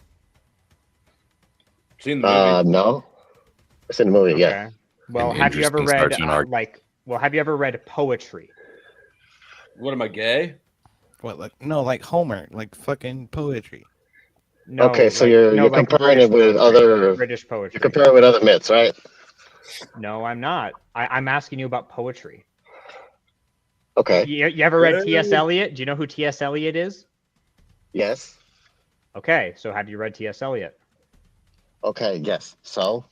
Seen the movie? No. I've seen the movie. Yeah. Well, have you ever read have you ever read poetry? What am I, gay? What, like Homer, like fucking poetry. No, okay, so you're comparing it with other British poetry. You're comparing it with other myths, right? No, I'm not. I'm asking you about poetry. Okay. You ever read T.S. Eliot? Do you know who T.S. Eliot is? Yes. Okay, so have you read T.S. Eliot? Okay, yes. So,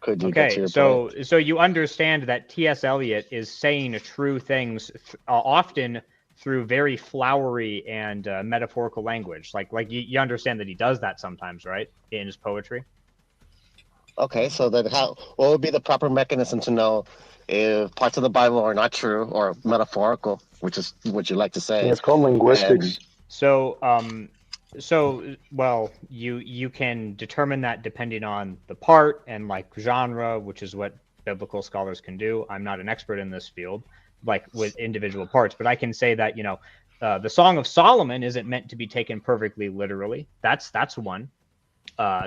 could you get to your point? So you understand that T.S. Eliot is saying true things often through very flowery and metaphorical language. Like you understand that he does that sometimes, right? In his poetry. Okay, so then what would be the proper mechanism to know if parts of the Bible are not true or metaphorical, which is what you like to say? Yeah, it's called linguistics. Well, you can determine that depending on the part and like genre, which is what biblical scholars can do. I'm not an expert in this field, like with individual parts, but I can say that the Song of Solomon isn't meant to be taken perfectly literally. That's one.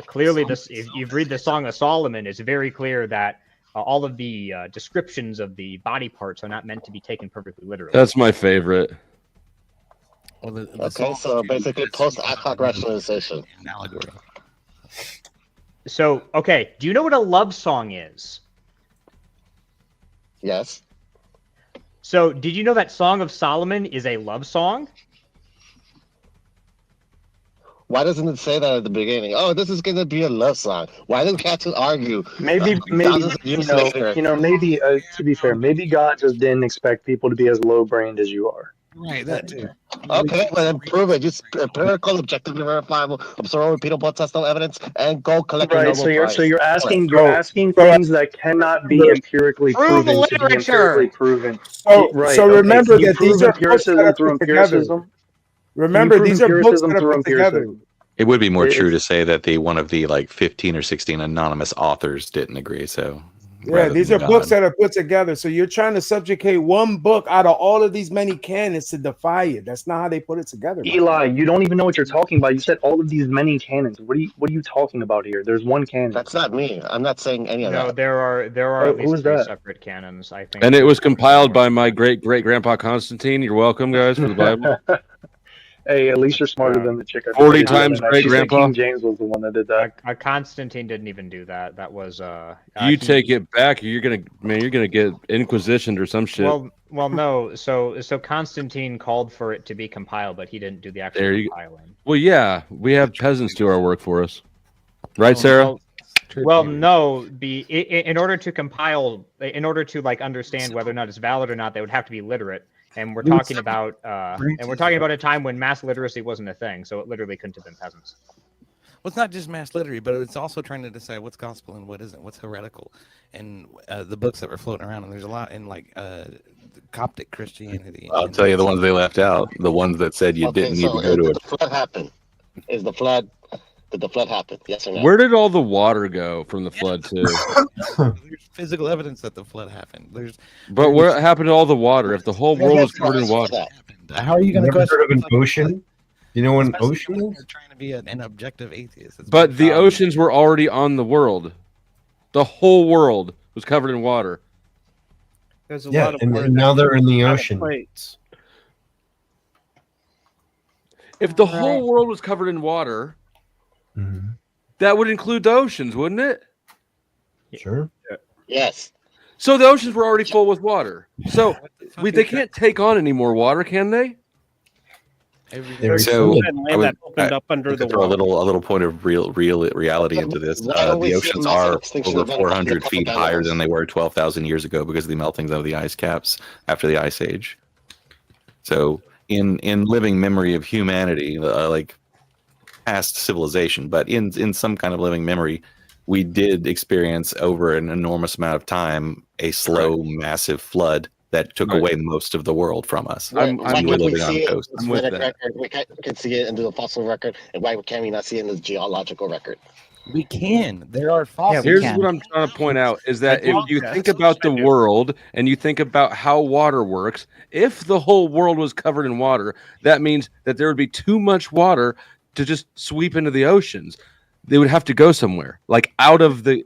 Clearly, if you read the Song of Solomon, it's very clear that all of the descriptions of the body parts are not meant to be taken perfectly literally. That's my favorite. Well, okay, so basically post ad hoc rationalization. So, okay, do you know what a love song is? Yes. So, did you know that Song of Solomon is a love song? Why doesn't it say that at the beginning? Oh, this is going to be a love song. Why didn't Captain argue? Maybe to be fair, maybe God just didn't expect people to be as low-brained as you are. Right, that too. Okay, well then prove it. Just empirical, objectively verifiable, observable, repeatable, test no evidence, and go collect your Nobel Prize. So you're asking things that cannot be empirically proven to be empirically proven. So remember that these are empiricism through empiricism. Remember, these are books that are put together. It would be more true to say that one of the 15 or 16 anonymous authors didn't agree. So yeah, these are books that are put together. So you're trying to subjugate one book out of all of these many canons to defy it. That's not how they put it together. Eli, you don't even know what you're talking about. You said all of these many canons. What are you talking about here? There's one canon. That's not me. I'm not saying any of that. No, there are at least 3 separate canons, I think. And it was compiled by my great-great-grandpa Constantine. You're welcome, guys, for the Bible. Hey, at least you're smarter than the chick. 40 times great-grandpa. King James was the one that did that. Constantine didn't even do that. That was you take it back, you're gonna get inquisitioned or some shit. Well, no. So Constantine called for it to be compiled, but he didn't do the actual compiling. Well, yeah, we have peasants do our work for us, right, Sarah? Well, no. In order to compile, in order to understand whether or not it's valid or not, they would have to be literate. And we're talking about a time when mass literacy wasn't a thing, so it literally couldn't have been peasants. Well, it's not just mass literacy, but it's also trying to decide what's gospel and what isn't, what's heretical, and the books that were floating around. And there's a lot in Coptic Christianity. I'll tell you the ones they left out. The ones that said you didn't need to go to it. Did the flood happen? Did the flood happen? Yes or no? Where did all the water go from the flood too? There's physical evidence that the flood happened. But what happened to all the water if the whole world was covered in water? How are you going to Never heard of an ocean? You know what an ocean is? They're trying to be an objective atheist. But the oceans were already on the world. The whole world was covered in water. There's a lot of and now they're in the ocean. Plates. If the whole world was covered in water, that would include the oceans, wouldn't it? Sure. Yes. So the oceans were already full with water. So they can't take on any more water, can they? So that opened up under the throw a water. little point of real reality into this. The oceans are over 400 feet higher than they were 12,000 years ago because of the melting of the ice caps after the Ice Age. So in living memory of humanity, like past civilization, but in some kind of living memory, we did experience over an enormous amount of time a slow, massive flood that took away most of the world from us. Why can't we living on see it coast. in the genetic record? We can see it in the fossil record, and why can we not see it in the geological record? We can. There are fossils. Here's what I'm trying to point out is that if you think about the world and you think about how water works, if the whole world was covered in water, that means that there would be too much water to just sweep into the oceans. They would have to go somewhere, like out of the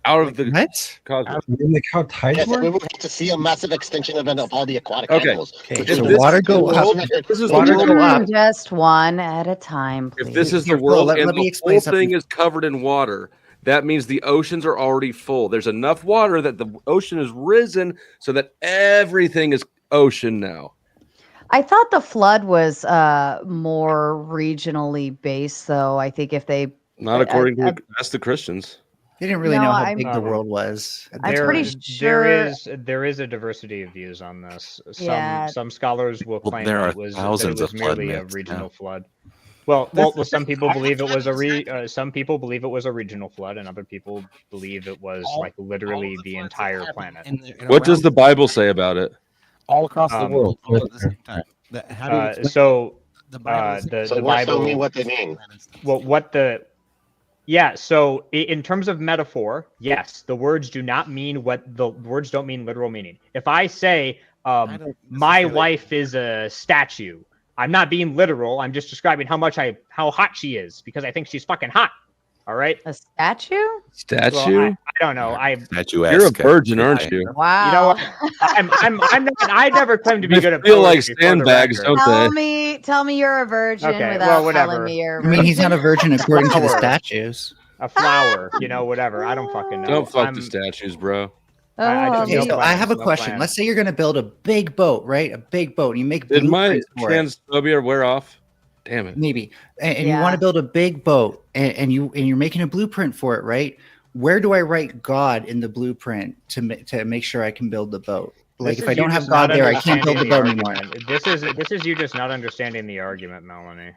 cosmos. Like how tides Yes, work? we would have to see a massive extinction event of all the aquatic Okay. animals. Okay, Which is so this water is go the up. world record. This is Water the go world. up. Just one at a time, please. If this is the Here, world let and me the explain whole something. thing is covered in water, that means the oceans are already full. There's enough water that the ocean has risen so that everything is ocean now. I thought the flood was more regionally based, though. I think if they Not according to that's the Christians. They didn't really No, know how I'm- big the world was. at the I'm time. pretty sure there is a diversity of views on this. Yeah. Some scholars will Well, claim there that are it was thousands of flood merely a myths, regional yeah. flood. Well, some people believe it was some people believe it was a regional flood, and other people believe it was like literally the entire planet. What does the Bible say about it? All across the world all at the same time? How do you explain the Bible? So The words Bible don't mean what they mean. Well, so in terms of metaphor, yes, the words do not mean what the words don't mean literal meaning. If I say my wife is a statue, I'm not being literal. I'm just describing how hot she is because I think she's fucking hot. All right. A statue? Statue? Well, I don't know. You're a virgin, aren't you? Wow. You know what? I'm not. I never claimed to be They good at feel like poetry, for the sandbags, record. don't they? Tell me you're a virgin Okay, without well, telling whatever. me you're a I mean, he's not a virgin according to the Flower. statues. A flower, whatever. I don't fucking know. Don't fuck the statues, bro. Okay, so I have a no question. plans. Let's say you're going to build a big boat, right? A big boat. And you make Did my blueprints for it. transphobia wear off? Damn it. Maybe. And you want to build a big boat, and you're making a blueprint for it, right? Where do I write God in the blueprint to make sure I can build the boat? Like, if I don't have God there, I can't build the boat anymore. This is you just not understanding the argument, Melanie.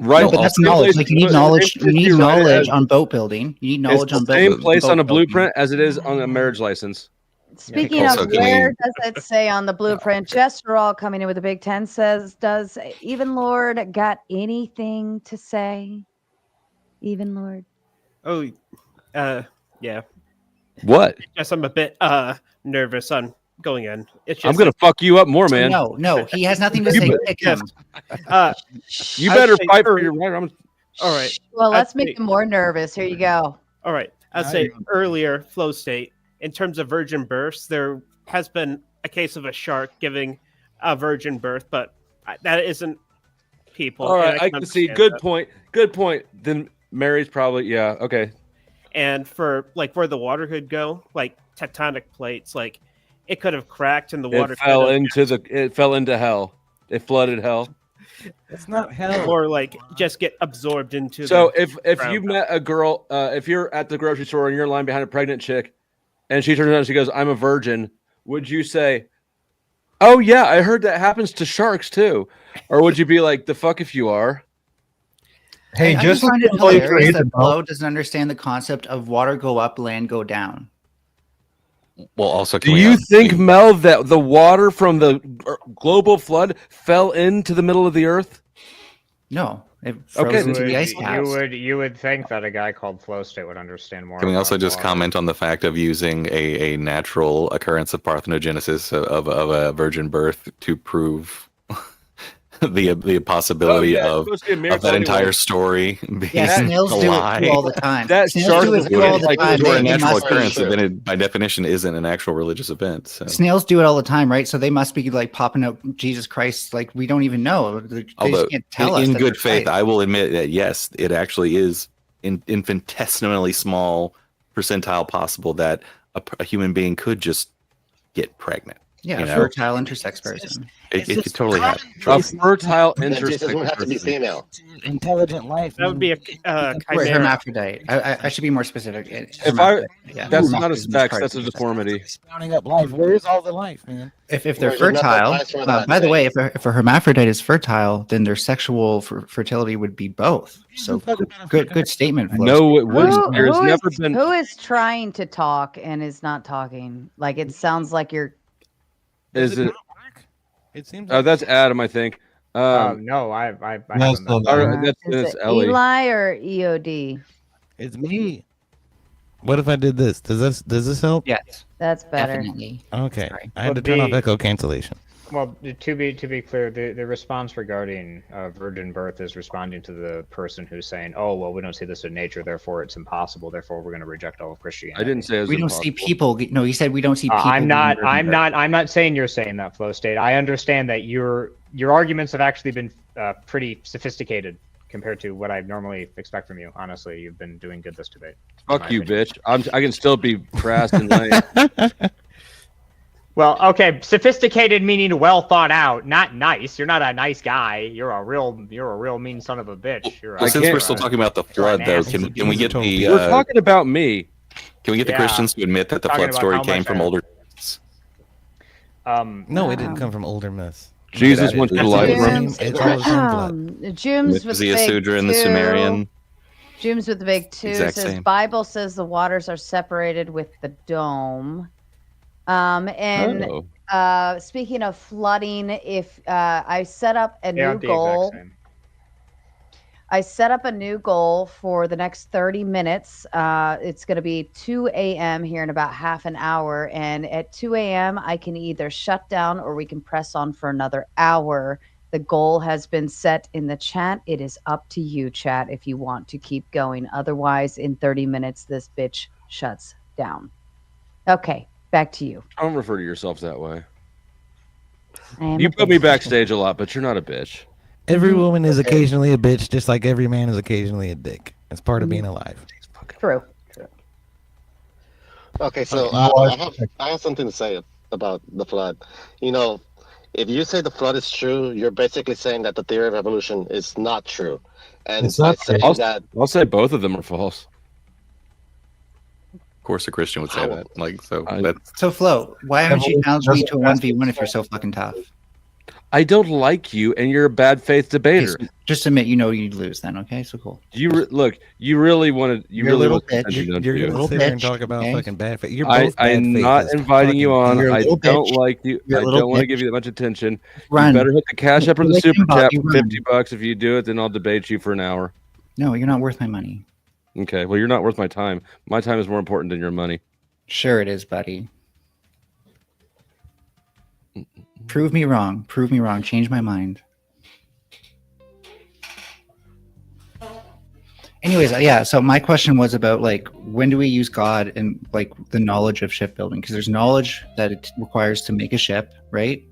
Right, No, but that's knowledge. Like, you need knowledge. You need knowledge on boat building. You need knowledge on boat building. Same place on a blueprint as it is on a marriage license. Speaking of, where does it say on the blueprint? Jester all coming in with a Big Ten says, does Even Lord got anything to say? Even Lord. Oh, yeah. What? Yes, I'm a bit nervous on going in. It's just I'm gonna fuck you up more, man. No, he has nothing to say. Pick him. You better fight for your right. All right. Well, let's make him more nervous. Here you go. All right. I'd say earlier, Flow State, in terms of virgin births, there has been a case of a shark giving a virgin birth, but that isn't people. All right, and I can see. Good that. point. Good point. Then Mary's probably okay. And for like where the water could go, like tectonic plates, like it could have cracked and the water It fell could have it fell into hell. It flooded hell. It's not hell. or like just get absorbed into. So the if ground. you met a girl, if you're at the grocery store and you're in line behind a pregnant chick, and she turns around and she goes, "I'm a virgin," would you say, "Oh yeah, I heard that happens to sharks too," or would you be like, "The fuck if you are"? Hey, I just just find it before you hilarious create that the Flo doesn't understand the concept of water go up, land go down. Well, also, Do you think, Mel, that the water from the global flood fell into the middle of the earth? No. It Okay, froze into the ice caps. You would think that a guy called Flow State would understand more. Can we also about just water. comment on the fact of using a natural occurrence of parthenogenesis of a virgin birth to prove the possibility of that entire story being Yeah, snails a do lie? it all the time. That Snails do it all the time. Or a They natural must be- occurrence, then it, by definition, isn't an actual religious event. So. Snails do it all the time, right? So they must be like popping out Jesus Christ. Like we don't even know. They Although, just can't tell us. in that good they're faith, right. I will admit that yes, it actually is infinitesimally small percentile possible that a human being could just get pregnant. Yeah, fertile intersex person. It could totally happen. A fertile It doesn't have to be intersex. female. Intelligent life. That would be a Wait, chimera. hermaphrodite. I should be more specific. That's not a sex. That's a deformity. Spawning up life. Where is all the life, man? If they're There's enough fertile, advice for that. by the way, if a hermaphrodite is fertile, then their sexual fertility would be both. So good statement. Flo. No, it wouldn't. There's never been. Who is trying to talk and is not talking? Like it sounds like you're. Is it? It seems. Oh, that's Adam, I think. No, I haven't been. That's Is it Ellie. Eli or EOD? It's me. What if I did this? Does this help? Yes. That's better. Definitely. Okay. Sorry. I had to turn off echo cancellation. Well, to be clear, the response regarding virgin birth is responding to the person who's saying, "Oh, well, we don't see this in nature, therefore it's impossible. Therefore, we're going to reject all of Christianity." I didn't say it was We don't impossible. see people. No, he said we don't see people. I'm not saying you're saying that, Flow State. I understand that your arguments have actually been pretty sophisticated compared to what I normally expect from you. Honestly, you've been doing good this debate. Fuck you, bitch. I can still be crass and lame. Well, okay, sophisticated meaning well thought out, not nice. You're not a nice guy. You're a real mean son of a bitch. Well, since we're still talking about the flood, though, can we get the? We're talking about me. Can we get the Christians to admit that the flood story came from older? No, it didn't come from older myths. Jesus went to the light room. Jooms with the big Sudra and the Sumerian. Jooms with the big 2 Exact says same. Bible says the waters are separated with the dome. Speaking of flooding, if I set up a new goal. I set up a new goal for the next 30 minutes. It's going to be 2 a.m. here in about half an hour. And at 2 a.m., I can either shut down or we can press on for another hour. The goal has been set in the chat. It is up to you, chat, if you want to keep going. Otherwise, in 30 minutes, this bitch shuts down. Okay, back to you. Don't refer to yourself that way. I am You a put me bitch. backstage a lot, but you're not a bitch. Every woman is occasionally a bitch, just like every man is occasionally a dick. It's part of being alive. True. Okay, so I have something to say about the flood. You know, if you say the flood is true, you're basically saying that the theory of evolution is not true. And It's not by saying true. that, I'll say both of them are false. Of course, a Christian would say that. Like, so that's So, Flo, why haven't you challenged me to a 1v1 if you're so fucking tough? I don't like you, and you're a bad faith debater. Just admit you know you'd lose then, okay? So cool. Look. You really wanted. You You're a really little want bitch. attention, don't You're you? gonna sit here and talk about fucking bad faith. You're I'm both bad not faithists. inviting you on. You're a I little don't bitch. like you. You're a I little don't want to bitch. give you that much attention. Run. You better hit the cash up or the Like super chat Bobby, for run. $50. If you do it, then I'll debate you for an hour. No, you're not worth my money. Okay. Well, you're not worth my time. My time is more important than your money. Sure it is, buddy. Prove me wrong. Prove me wrong. Change my mind. Anyways, yeah, so my question was about like when do we use God and like the knowledge of shipbuilding? Because there's knowledge that it requires to make a ship, right?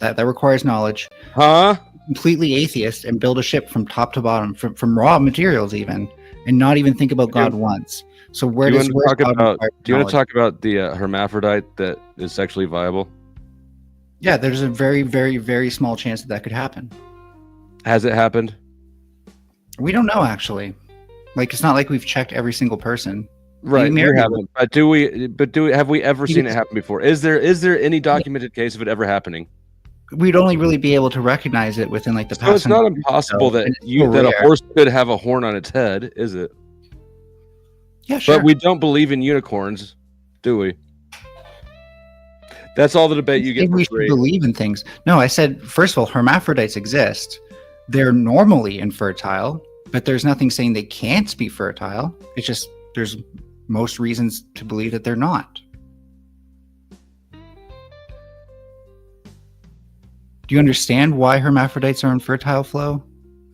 That requires knowledge. Huh? Completely atheist and build a ship from top to bottom, from raw materials even, and not even think about God once. So where Do you does want to talk about? require Do you want to knowledge? talk about the hermaphrodite that is sexually viable? Yeah, there's a very, very, very small chance that could happen. Has it happened? We don't know actually. Like it's not like we've checked every single person. Right, Maybe you Mary haven't. But do we? Have we ever seen it happen before? Is there any documented case of it ever happening? We'd only really be able to recognize it within like the past. So it's not 100 years or impossible so, that and it's so that a rare. horse could have a horn on its head, is it? Yeah, sure. But we don't believe in unicorns, do we? That's all the debate you get Maybe for we should free. believe in things. No, I said first of all, hermaphrodites exist. They're normally infertile, but there's nothing saying they can't be fertile. It's just there's most reasons to believe that they're not. Do you understand why hermaphrodites are infertile, Flo?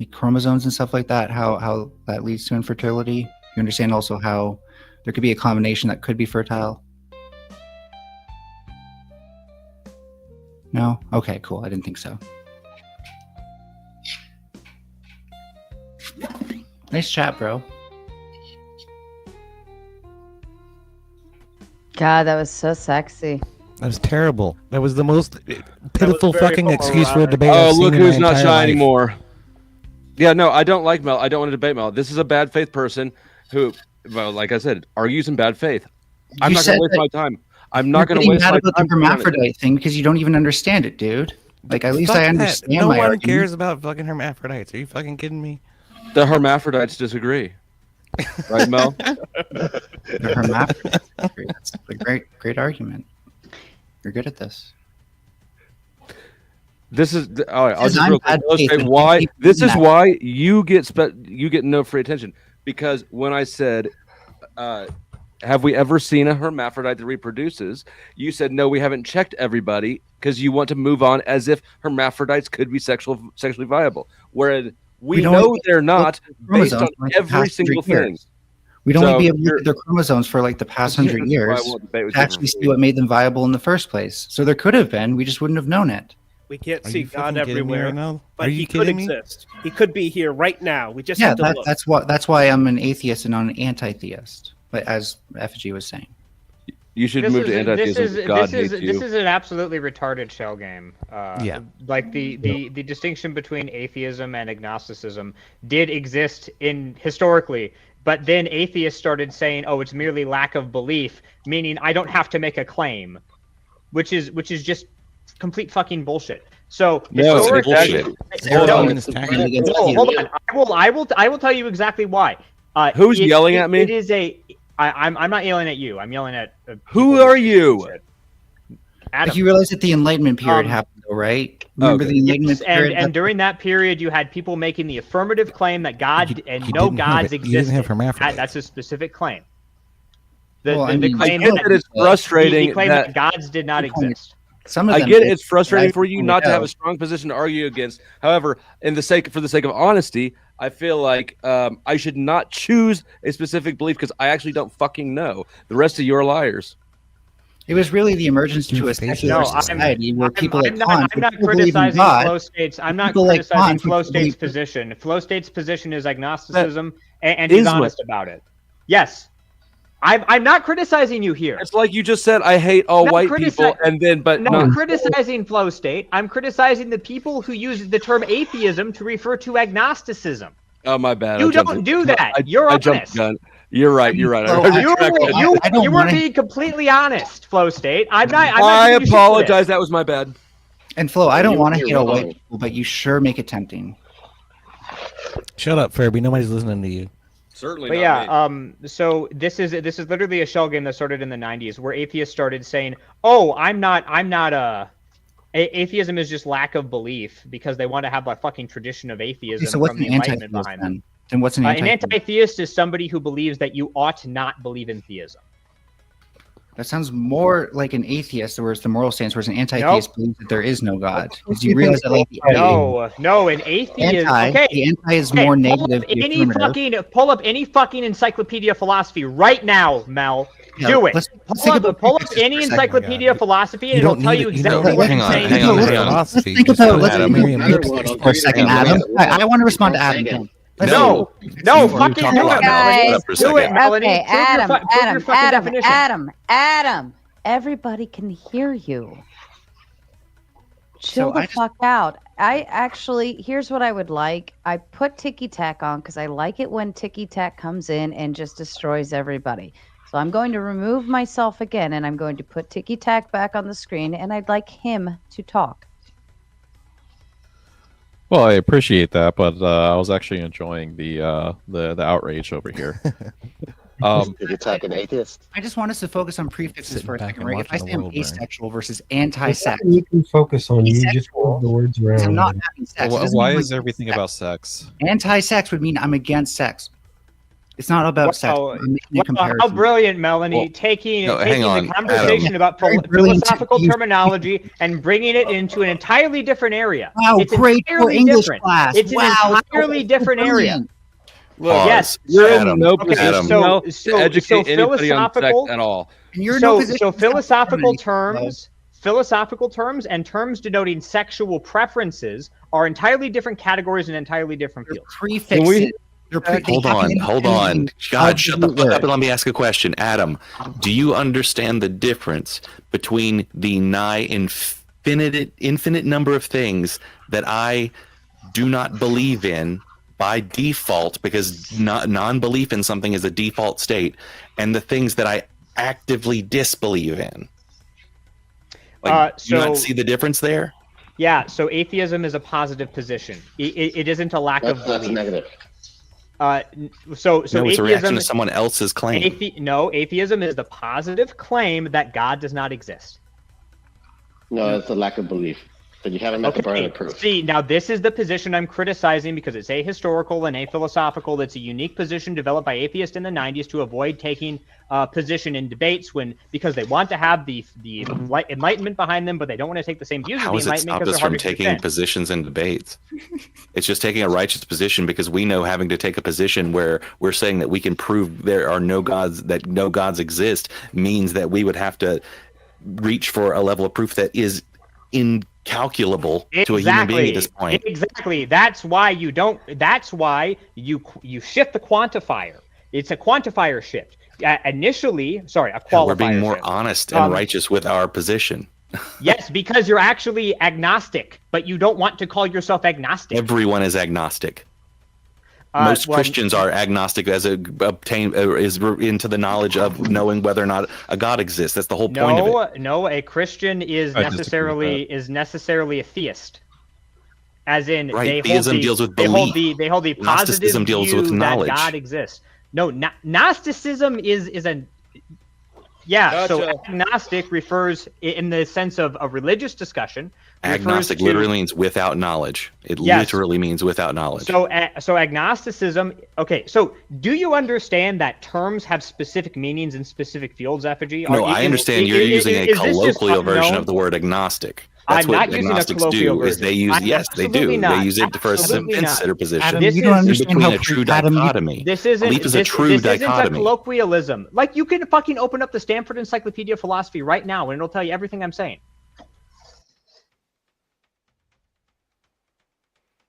Like chromosomes and stuff like that, how that leads to infertility? You understand also how there could be a combination that could be fertile? No? Okay, cool. I didn't think so. Nice chat, bro. God, that was so sexy. That was terrible. That was the most pitiful fucking excuse for a debate. Oh, I've seen look in my who's not entire shy life. anymore. Yeah, no, I don't like Mel. I don't want to debate Mel. This is a bad faith person who, well, like I said, argues in bad faith. I'm not going to waste my time. I'm not going to waste my time. You're mad about the hermaphrodite thing because you don't even understand it, dude. Like, at least Fuck I that. understand No my one argument. cares about fucking hermaphrodites. Are you fucking kidding me? The hermaphrodites disagree. Right, Mel? The hermaphrodites. That's a great argument. You're good at this. This is all right. I'll Because just I'm real quick bad faith illustrate and why. people This do is that. why you get no free attention, because when I said, "Have we ever seen a hermaphrodite that reproduces?" you said, "No, we haven't checked everybody," because you want to move on as if hermaphrodites could be sexually viable, whereas we don't know even they're not based on chromosomes for, like, the every past 100 single thing. years. We'd only So be able to you're- look at their chromosomes for like the past 100 That's why I years won't debate with to you. actually see what made them viable in the first place. So there could have been. We just wouldn't have known it. We can't Are see you God fucking kidding me everywhere, right now? but Are he you could kidding me? exist. He could be here right now. We just Yeah, have to look. that's why I'm an atheist and not an anti-theist, but as Effigy was saying. You should move to anti-theism. God hates you. This is an absolutely retarded shell game. Yeah. Like the distinction between atheism and agnosticism did exist historically, but then atheists started saying, "Oh, it's merely lack of belief," meaning I don't have to make a claim, which is just complete fucking bullshit. So No, it's historically, bullshit. hold on. I will tell you exactly why. Who's yelling at me? It is I'm not yelling at you. I'm yelling at Who are you? But you realize that the Enlightenment period happened, though, right? Remember the Enlightenment period? And during that period, you had people making the affirmative claim that God and no didn't have gods it. You didn't have existed. hermaphrodites. That's a specific claim. Well, I mean, claim I get that it's frustrating the claim that- that gods did not exist. Some of I them get did, it's frustrating right? for you not to have a strong position to argue against. However, for the sake of honesty, I feel like I should not choose a specific belief because I actually don't fucking know. The rest of you are liars. It was really the emergence to a secular society where people like Kant I'm not would believe in criticizing God. Flow State's. I'm not People like criticizing Kant Flow would State's believe- position. Flow State's position is agnosticism, and is he's what- honest about it. Yes, I'm not criticizing you here. It's like you just said, I hate all Not white critici- people, and then but No, not. I'm criticizing Flow State. I'm criticizing the people who use the term atheism to refer to agnosticism. Oh my bad. You I jumped don't the- do that. I You're jumped honest. the gun. You're right. You're right. Well, I retract that. You were being completely honest, Flow State. I'm not I giving you shit for apologize. this. That was my bad. And Flo, I don't want to You're hate all wrong. white people, but you sure make it tempting. Shut up, Furby. Nobody's listening to you. Certainly But not yeah, me. so this is literally a shell game that started in the 90s, where atheists started saying, "Oh, atheism is just lack of belief," because they want to have a fucking tradition of atheism So what's from the an Enlightenment anti-theist behind them. then? Then what's an An anti-theist? anti-theist is somebody who believes that you ought not believe in theism. That sounds more like an atheist, whereas the moral stance, whereas an anti-theist believes that there is no God. Because you realize that, like, No, an atheist. Okay, the anti is more negative. the affirmative. Pull up any fucking encyclopedia philosophy right now, Mel. Yeah, Do it. let's Pull think up, about pull up prefixes for any a second. encyclopedia philosophy, and You it'll don't tell need you it. exactly what hang it's on, saying. hang on, hang on. Let's think about for a second, Adam. I want to respond to Adam. No, fucking do it, Guys, Do it, Melanie. Okay, Prove your Adam, fucking definition. Adam. Everybody can hear you. Chill So the I just- fuck out. Here's what I would like. I put Ticky Tack on because I like it when Ticky Tack comes in and just destroys everybody. So I'm going to remove myself again, and I'm going to put Ticky Tack back on the screen, and I'd like him to talk. Well, I appreciate that, but I was actually enjoying the outrage over here. You're talking atheist. I just want us to focus on prefixes Sitting for a back second, and right? If I watching say the I'm world burn. asexual versus anti-sex, You can focus on you just Asexual move the words is around. not having sex. It doesn't Why mean is I'm everything against about sex. sex? Anti-sex would mean I'm against sex. It's not about sex. Wow. I'm making a Wow, comparison. how brilliant, Melanie, Well, taking no, hang on, the conversation Adam. about Very brilliant philosophical to use- terminology and bringing it into an entirely different area. Wow, It's great for entirely English different. class. It's Wow, an so entirely different area. brilliant. Look, Yes, you're so- in no okay, position so- to so educate anybody on sex philosophical- at all. And you're in no position So to philosophical discriminate. terms and terms denoting sexual preferences are entirely different categories and entirely different fields. Prefixes. Hold on. God, shut the fuck up and let me ask a question. Adam, do you understand the difference between the nigh infinite number of things that I do not believe in by default, because non-belief in something is a default state, and the things that I actively disbelieve in? Like, do you not see the difference there? Yeah, so atheism is a positive position. It isn't a lack of belief. That's negative. So no, it's a reaction to someone else's claim. Atheism is the positive claim that God does not exist. No, it's a lack of belief. But you haven't met the burden of proof. See, now this is the position I'm criticizing because it's ahistorical and aphilosophical. It's a unique position developed by atheists in the 90s to avoid taking position in debates because they want to have the enlightenment behind them, but they don't want to take the same views How as the has it enlightenment stopped us from taking positions in debates? It's just taking a righteous position, because we know having to take a position where we're saying that we can prove there are no gods, that no gods exist, means that we would have to reach for a level of proof that is incalculable to a human being at this point. Exactly. That's why you shift the quantifier. It's a quantifier shift. Initially, a qualifier. We're being more shift. honest and righteous with our position. Yes, because you're actually agnostic, but you don't want to call yourself agnostic. Everyone is agnostic. Most Christians are agnostic as is into the knowledge of knowing whether or not a God exists. That's the whole point of it. No, a Christian is necessarily a theist. As in, theism deals with belief. They hold the positive Gnosticism deals with view knowledge. that God exists. No, Gnosticism is a Gotcha. So agnostic refers in the sense of a religious discussion. Agnostic literally means without knowledge. It literally means without knowledge. So agnosticism. Okay, so do you understand that terms have specific meanings in specific fields, Effigy? No, I understand you're using a colloquial version of the word agnostic. That's what agnostics do. Is they use they do. They use it for a consider position. Adam, you don't understand between a true dichotomy. This isn't belief is a true dichotomy. Isn't a colloquialism. Like, you can fucking open up the Stanford Encyclopedia of Philosophy right now, and it'll tell you everything I'm saying.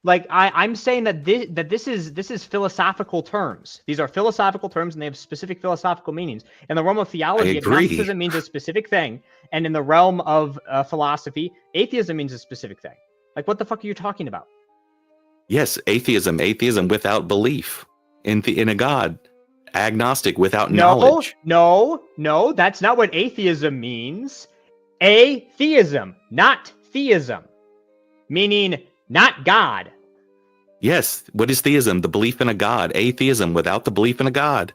Like, I'm saying that this is philosophical terms. These are philosophical terms, and they have specific philosophical meanings. In the realm of theology, agnosticism means a specific thing, and in the realm of philosophy, atheism means a specific thing. Like, what the fuck are you talking about? Yes, atheism without belief in a God. Agnostic without knowledge. No, that's not what atheism means. Atheism, not theism, meaning not God. Yes. What is theism? The belief in a God. Atheism without the belief in a God.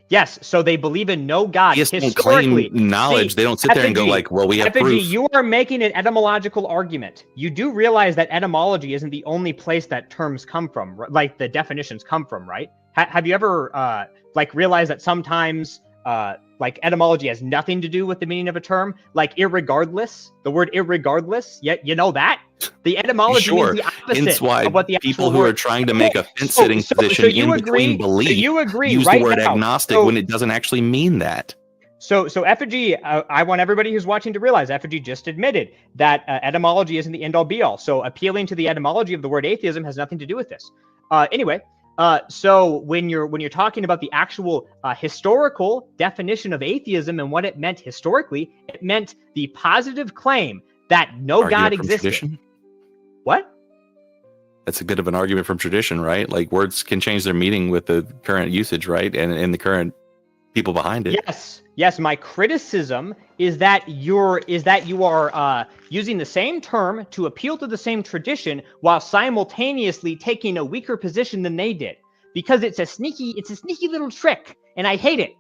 Yes. So they believe in no God. Yes, they don't claim knowledge. They don't sit there and go like, well, we have proof. You are making an etymological argument. You do realize that etymology isn't the only place that terms come from, like the definitions come from, right? Have you ever realized that sometimes etymology has nothing to do with the meaning of a term? Like irregardless, the word irregardless, you know that? The etymology means the opposite of what the people who are trying to make a fence-sitting position in between belief use the word agnostic when it doesn't actually mean that. So Effigy, I want everybody who's watching to realize Effigy just admitted that etymology isn't the end-all be-all. So appealing to the etymology of the word atheism has nothing to do with this. Anyway, so when you're talking about the actual historical definition of atheism and what it meant historically, it meant the positive claim that no God existed. Tradition? What? That's a bit of an argument from tradition, right? Like, words can change their meaning with the current usage, right? And the current people behind it. Yes. My criticism is that you are using the same term to appeal to the same tradition while simultaneously taking a weaker position than they did, because it's a sneaky little trick, and I hate it.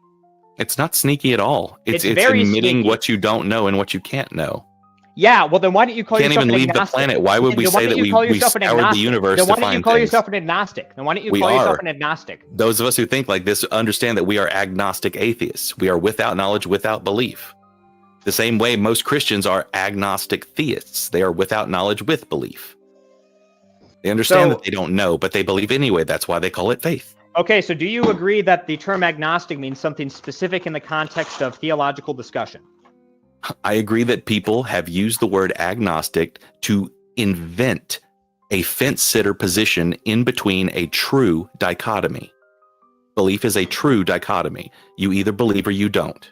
It's not sneaky at all. It's very admitting sneaky. what you don't know and what you can't know. Yeah, well then why don't you call yourself an agnostic? Can't even leave the planet. Why would we say that we scoured the universe to find things? Then why don't you call yourself an agnostic? Then why don't you call yourself an agnostic? Those of us who think like this understand that we are agnostic atheists. We are without knowledge, without belief. The same way most Christians are agnostic theists. They are without knowledge with belief. They understand that they don't know, but they believe anyway. That's why they call it faith. Okay, so do you agree that the term agnostic means something specific in the context of theological discussion? I agree that people have used the word agnostic to invent a fence-sitter position in between a true dichotomy. Belief is a true dichotomy. You either believe or you don't.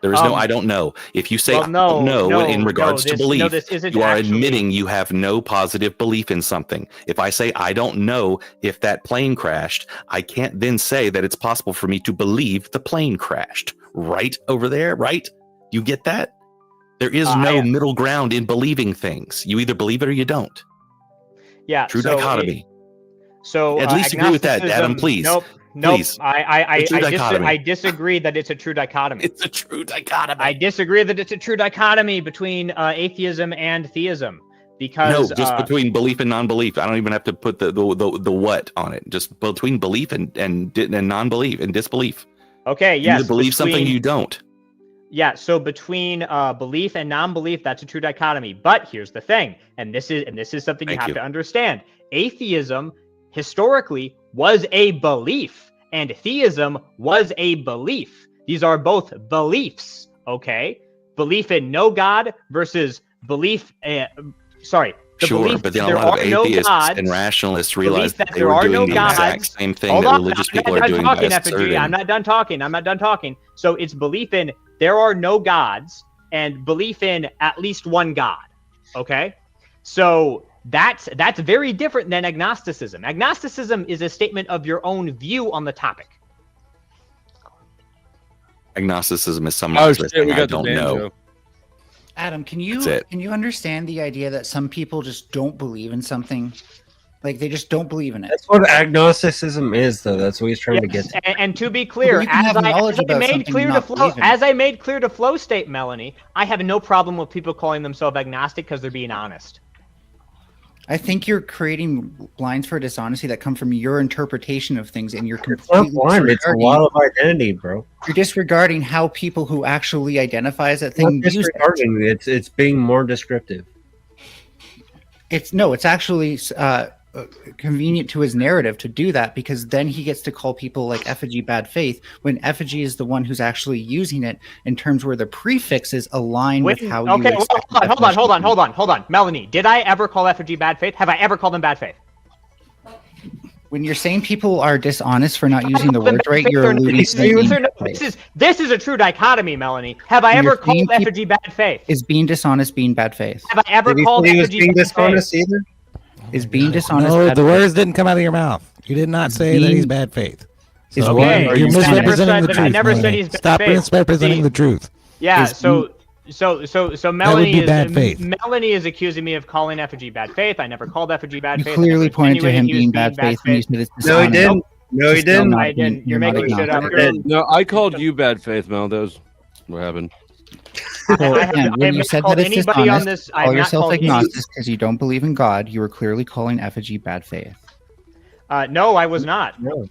There is no I don't know. If you say I don't know in regards to belief, you are admitting you have no positive belief in something. If I say I don't know if that plane crashed, I can't then say that it's possible for me to believe the plane crashed. Right over there, right? You get that? There is no middle ground in believing things. You either believe it or you don't. Yeah. True dichotomy. So at least agree with that, Adam, please. Nope. Please. I disagree that it's a true dichotomy. It's a true dichotomy. I disagree that it's a true dichotomy between atheism and theism. Because no, just between belief and non-belief. I don't even have to put the what on it. Just between belief and non-belief and disbelief. Okay. Yes. You believe something you don't. Yeah, so between belief and non-belief, that's a true dichotomy. But here's the thing, and this is something you have to understand. Atheism historically was a belief, and theism was a belief. These are both beliefs, okay? Belief in no God versus belief. Sure, but then a lot of atheists and rationalists realize that they were doing the exact same thing that religious people are doing by asserting. I'm not done talking. So it's belief in there are no gods and belief in at least one God. Okay? So that's very different than agnosticism. Agnosticism is a statement of your own view on the topic. Agnosticism is summarized as saying I don't know. Adam, can you understand the idea that some people just don't believe in something? Like they just don't believe in it. That's what agnosticism is, though. That's what he's trying to get to. And to be clear, as I made clear to Flow State, Melanie, I have no problem with people calling themselves agnostic because they're being honest. I think you're creating lines for dishonesty that come from your interpretation of things, and you're completely disregarding. It's a lot of identity, bro. You're disregarding how people who actually identify as that thing use it. It's being more descriptive. It's actually convenient to his narrative to do that, because then he gets to call people like effigy bad faith when effigy is the one who's actually using it in terms where the prefixes align with how you hold on. Melanie, did I ever call effigy bad faith? Have I ever called them bad faith? When you're saying people are dishonest for not using the words right, you're alluding to this is a true dichotomy, Melanie. Have I ever called effigy bad faith? Is being dishonest being bad faith? Have I ever called effigy being dishonest either? Is being dishonest? No, the words didn't come out of your mouth. You did not say that he's bad faith. So okay. You're misrepresenting the truth. I never said he's bad Stop faith. misrepresenting the truth. Yeah. So Melanie is accusing me of calling effigy bad faith. I never called effigy bad faith. You clearly pointed to him being bad faith when you said it's No, he didn't. No, he didn't. I didn't. You're making shit up. No, I called you bad faith, Mel. That was what happened. When you said that it's dishonest, call yourself agnostic because you don't believe in God. You were clearly calling effigy bad faith. No, I was not. No.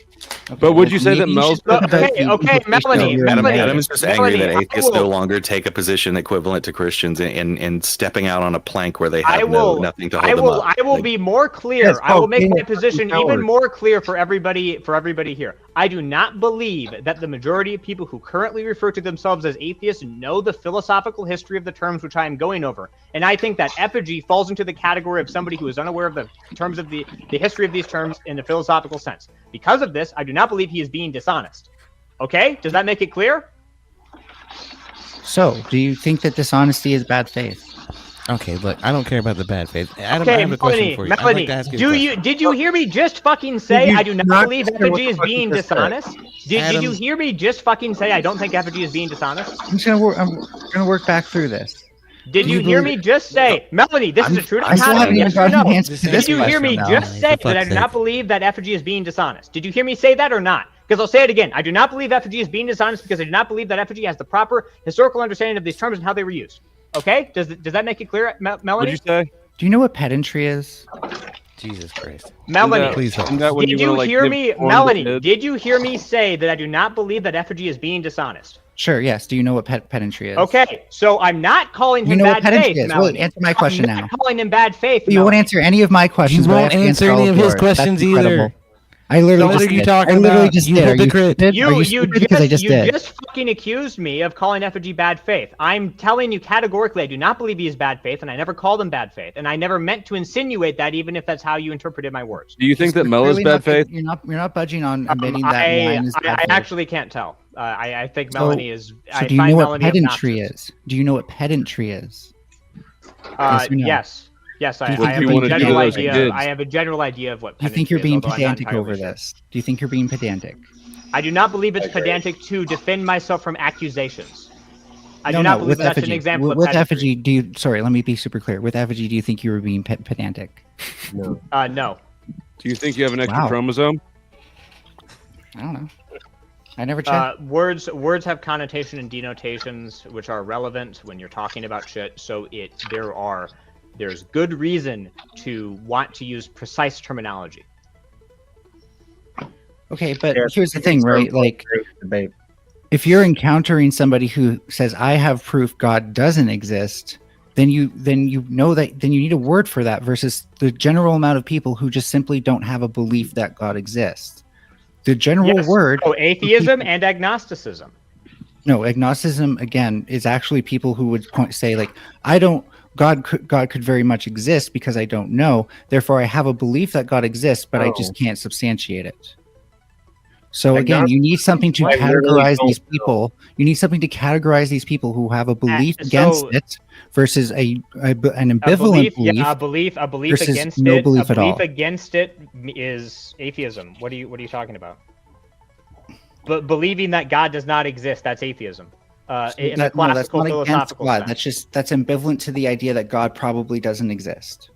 Okay, but would you say that Mel's... Okay, Melanie. Adam is just angry that atheists no longer take a position equivalent to Christians and stepping out on a plank where they have nothing to hold them up. I will be more clear. I will make my position even more clear for everybody here. I do not believe that the majority of people who currently refer to themselves as atheists know the philosophical history of the terms which I am going over. And I think that effigy falls into the category of somebody who is unaware of the terms of the history of these terms in the philosophical sense. Because of this, I do not believe he is being dishonest. Okay? Does that make it clear? So, do you think that dishonesty is bad faith? Okay, look, I don't care about the bad faith. Adam, okay, I have a question for you. Melanie, did you hear me just fucking say I do not believe effigy is being dishonest? Did you hear me just fucking say I don't think effigy is being dishonest? I'm gonna work back through this. Did you hear me just say, Melanie, this is a true dichotomy? Yes or no? Did you hear me just say that I do not believe that effigy is being dishonest? Did you hear me say that or not? Because I'll say it again. I do not believe effigy is being dishonest because I do not believe that effigy has the proper historical understanding of these terms and how they were used. Okay? Does that make it clear, Melanie? What'd you say? Do you know what pedantry is? Jesus Christ. Melanie, please help. Did you hear me, Melanie? Did you hear me say that I do not believe that effigy is being dishonest? Sure, yes. Do you know what pedantry is? Okay, so I'm not calling him bad faith. Well, answer my question now. I'm not calling him bad faith. You won't answer any of my questions. You won't answer any of his questions either. I literally What just are you did. talking I literally about? just You did. Are you hypocrite. stupid? Are you stupid? Because I just you did. just fucking accused me of calling effigy bad faith. I'm telling you categorically, I do not believe he is bad faith, and I never called him bad faith, and I never meant to insinuate that, even if that's how you interpreted my words. Do you think that Mel is bad faith? You're not budging on admitting that line is bad I faith. actually can't tell. I think Melanie is. So I do you find know what Melanie pedantry obnoxious. is? Do you know what pedantry is? Yes or no? Yes, Do you I think have you're a being general pedantic? idea. I have a general idea of what. Do you think you're pedantry being is, although I'm not pedantic entirely over sure. this? Do you think you're being pedantic? I do not believe it's pedantic to defend myself from accusations. I do No, not believe with that's effigy. an example With of pedantry. effigy, do you? Sorry, let me be super clear. With effigy, do you think you were being pedantic? No. No. Do you think you have an extra Wow. chromosome? I don't know. I never checked. Words have connotation and denotations which are relevant when you're talking about shit. So there's good reason to want to use precise terminology. Okay, but here's the thing, right? Like, if you're encountering somebody who says, "I have proof God doesn't exist," then you know that you need a word for that versus the general amount of people who just simply don't have a belief that God exists. The general word. Oh, atheism and agnosticism. No, agnosticism again is actually people who would say like, "I don't." God could very much exist because I don't know. Therefore, I have a belief that God exists, but I just can't substantiate it. So again, you need something to categorize these people. You need something to categorize these people who have a belief against it versus an ambivalent belief. A belief versus against no it. belief a at belief all. against it is atheism. What are you talking about? But believing that God does not exist, that's atheism. In the classical philosophical sense. That's ambivalent to the idea that God probably doesn't exist.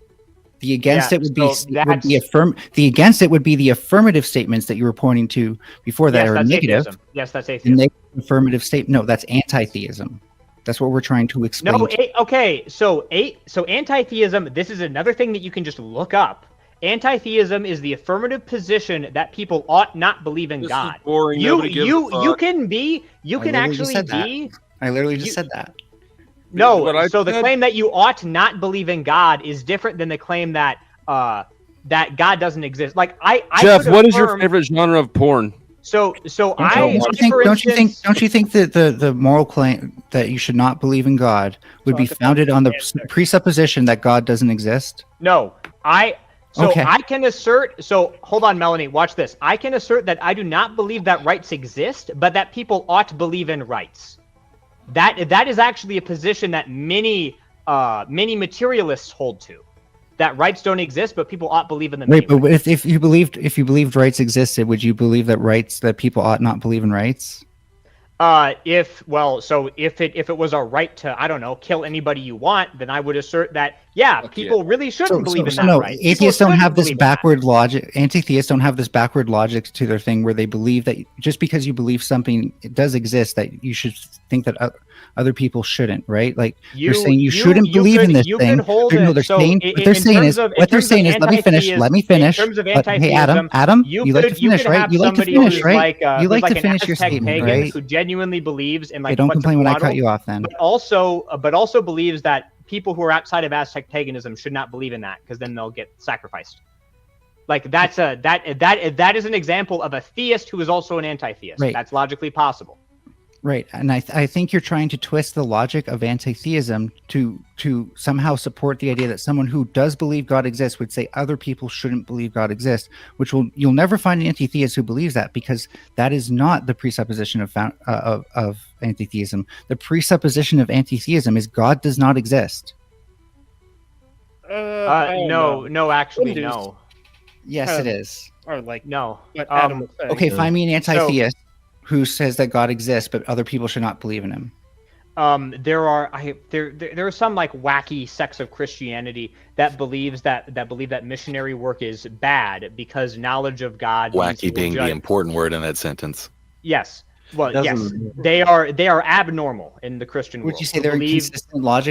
The against it would be the affirmative statements that you were pointing to before that are negative. Atheism. Yes, that's The atheism. negative affirmative statement. No, that's anti-theism. That's what we're trying to explain. No, okay. So anti-theism. This is another thing that you can just look up. Anti-theism is the affirmative position that people ought not believe in God. Boring. You can actually be. I literally just said that. No, so the claim that you ought not believe in God is different than the claim that that God doesn't exist. Like Jeff, what is your favorite genre of porn? Don't you think that the moral claim that you should not believe in God would be founded on the presupposition that God doesn't exist? No, I can assert. So hold on, Melanie, watch this. I can assert that I do not believe that rights exist, but that people ought to believe in rights. That is actually a position that many materialists hold to. That rights don't exist, but people ought to believe in them. Wait, but if you believed rights existed, would you believe that people ought not believe in rights? If it was a right to, I don't know, kill anybody you want, then I would assert that people really shouldn't believe in that right. Atheists don't have this backward logic. Anti-theists don't have this backward logic to their thing where they believe that just because you believe something does exist, that you should think that other people shouldn't, right? Like they're saying you shouldn't believe in this thing. No, they're saying what they're saying is let me finish. Hey, Adam, you like to finish, right? You like to finish, right? You like to finish your statement, right? Who genuinely believes in Hey, don't complain when I cut you off, then. But also believes that people who are outside of Aztec paganism should not believe in that because then they'll get sacrificed. Like that is an example of a theist who is also an anti-theist. Right. That's logically possible. Right, and I think you're trying to twist the logic of anti-theism to somehow support the idea that someone who does believe God exists would say other people shouldn't believe God exists, you'll never find an anti-theist who believes that, because that is not the presupposition of anti-theism. The presupposition of anti-theism is God does not exist. No, actually, no. Yes, it is. Or like no. What Adam was saying. Okay, find me an anti-theist who says that God exists, but other people should not believe in him. There are some like wacky sects of Christianity that believe that missionary work is bad because knowledge of God. Wacky being the important word in that sentence. Yes. Well, yes, they are abnormal in the Christian world. Would you say they're inconsistent logic?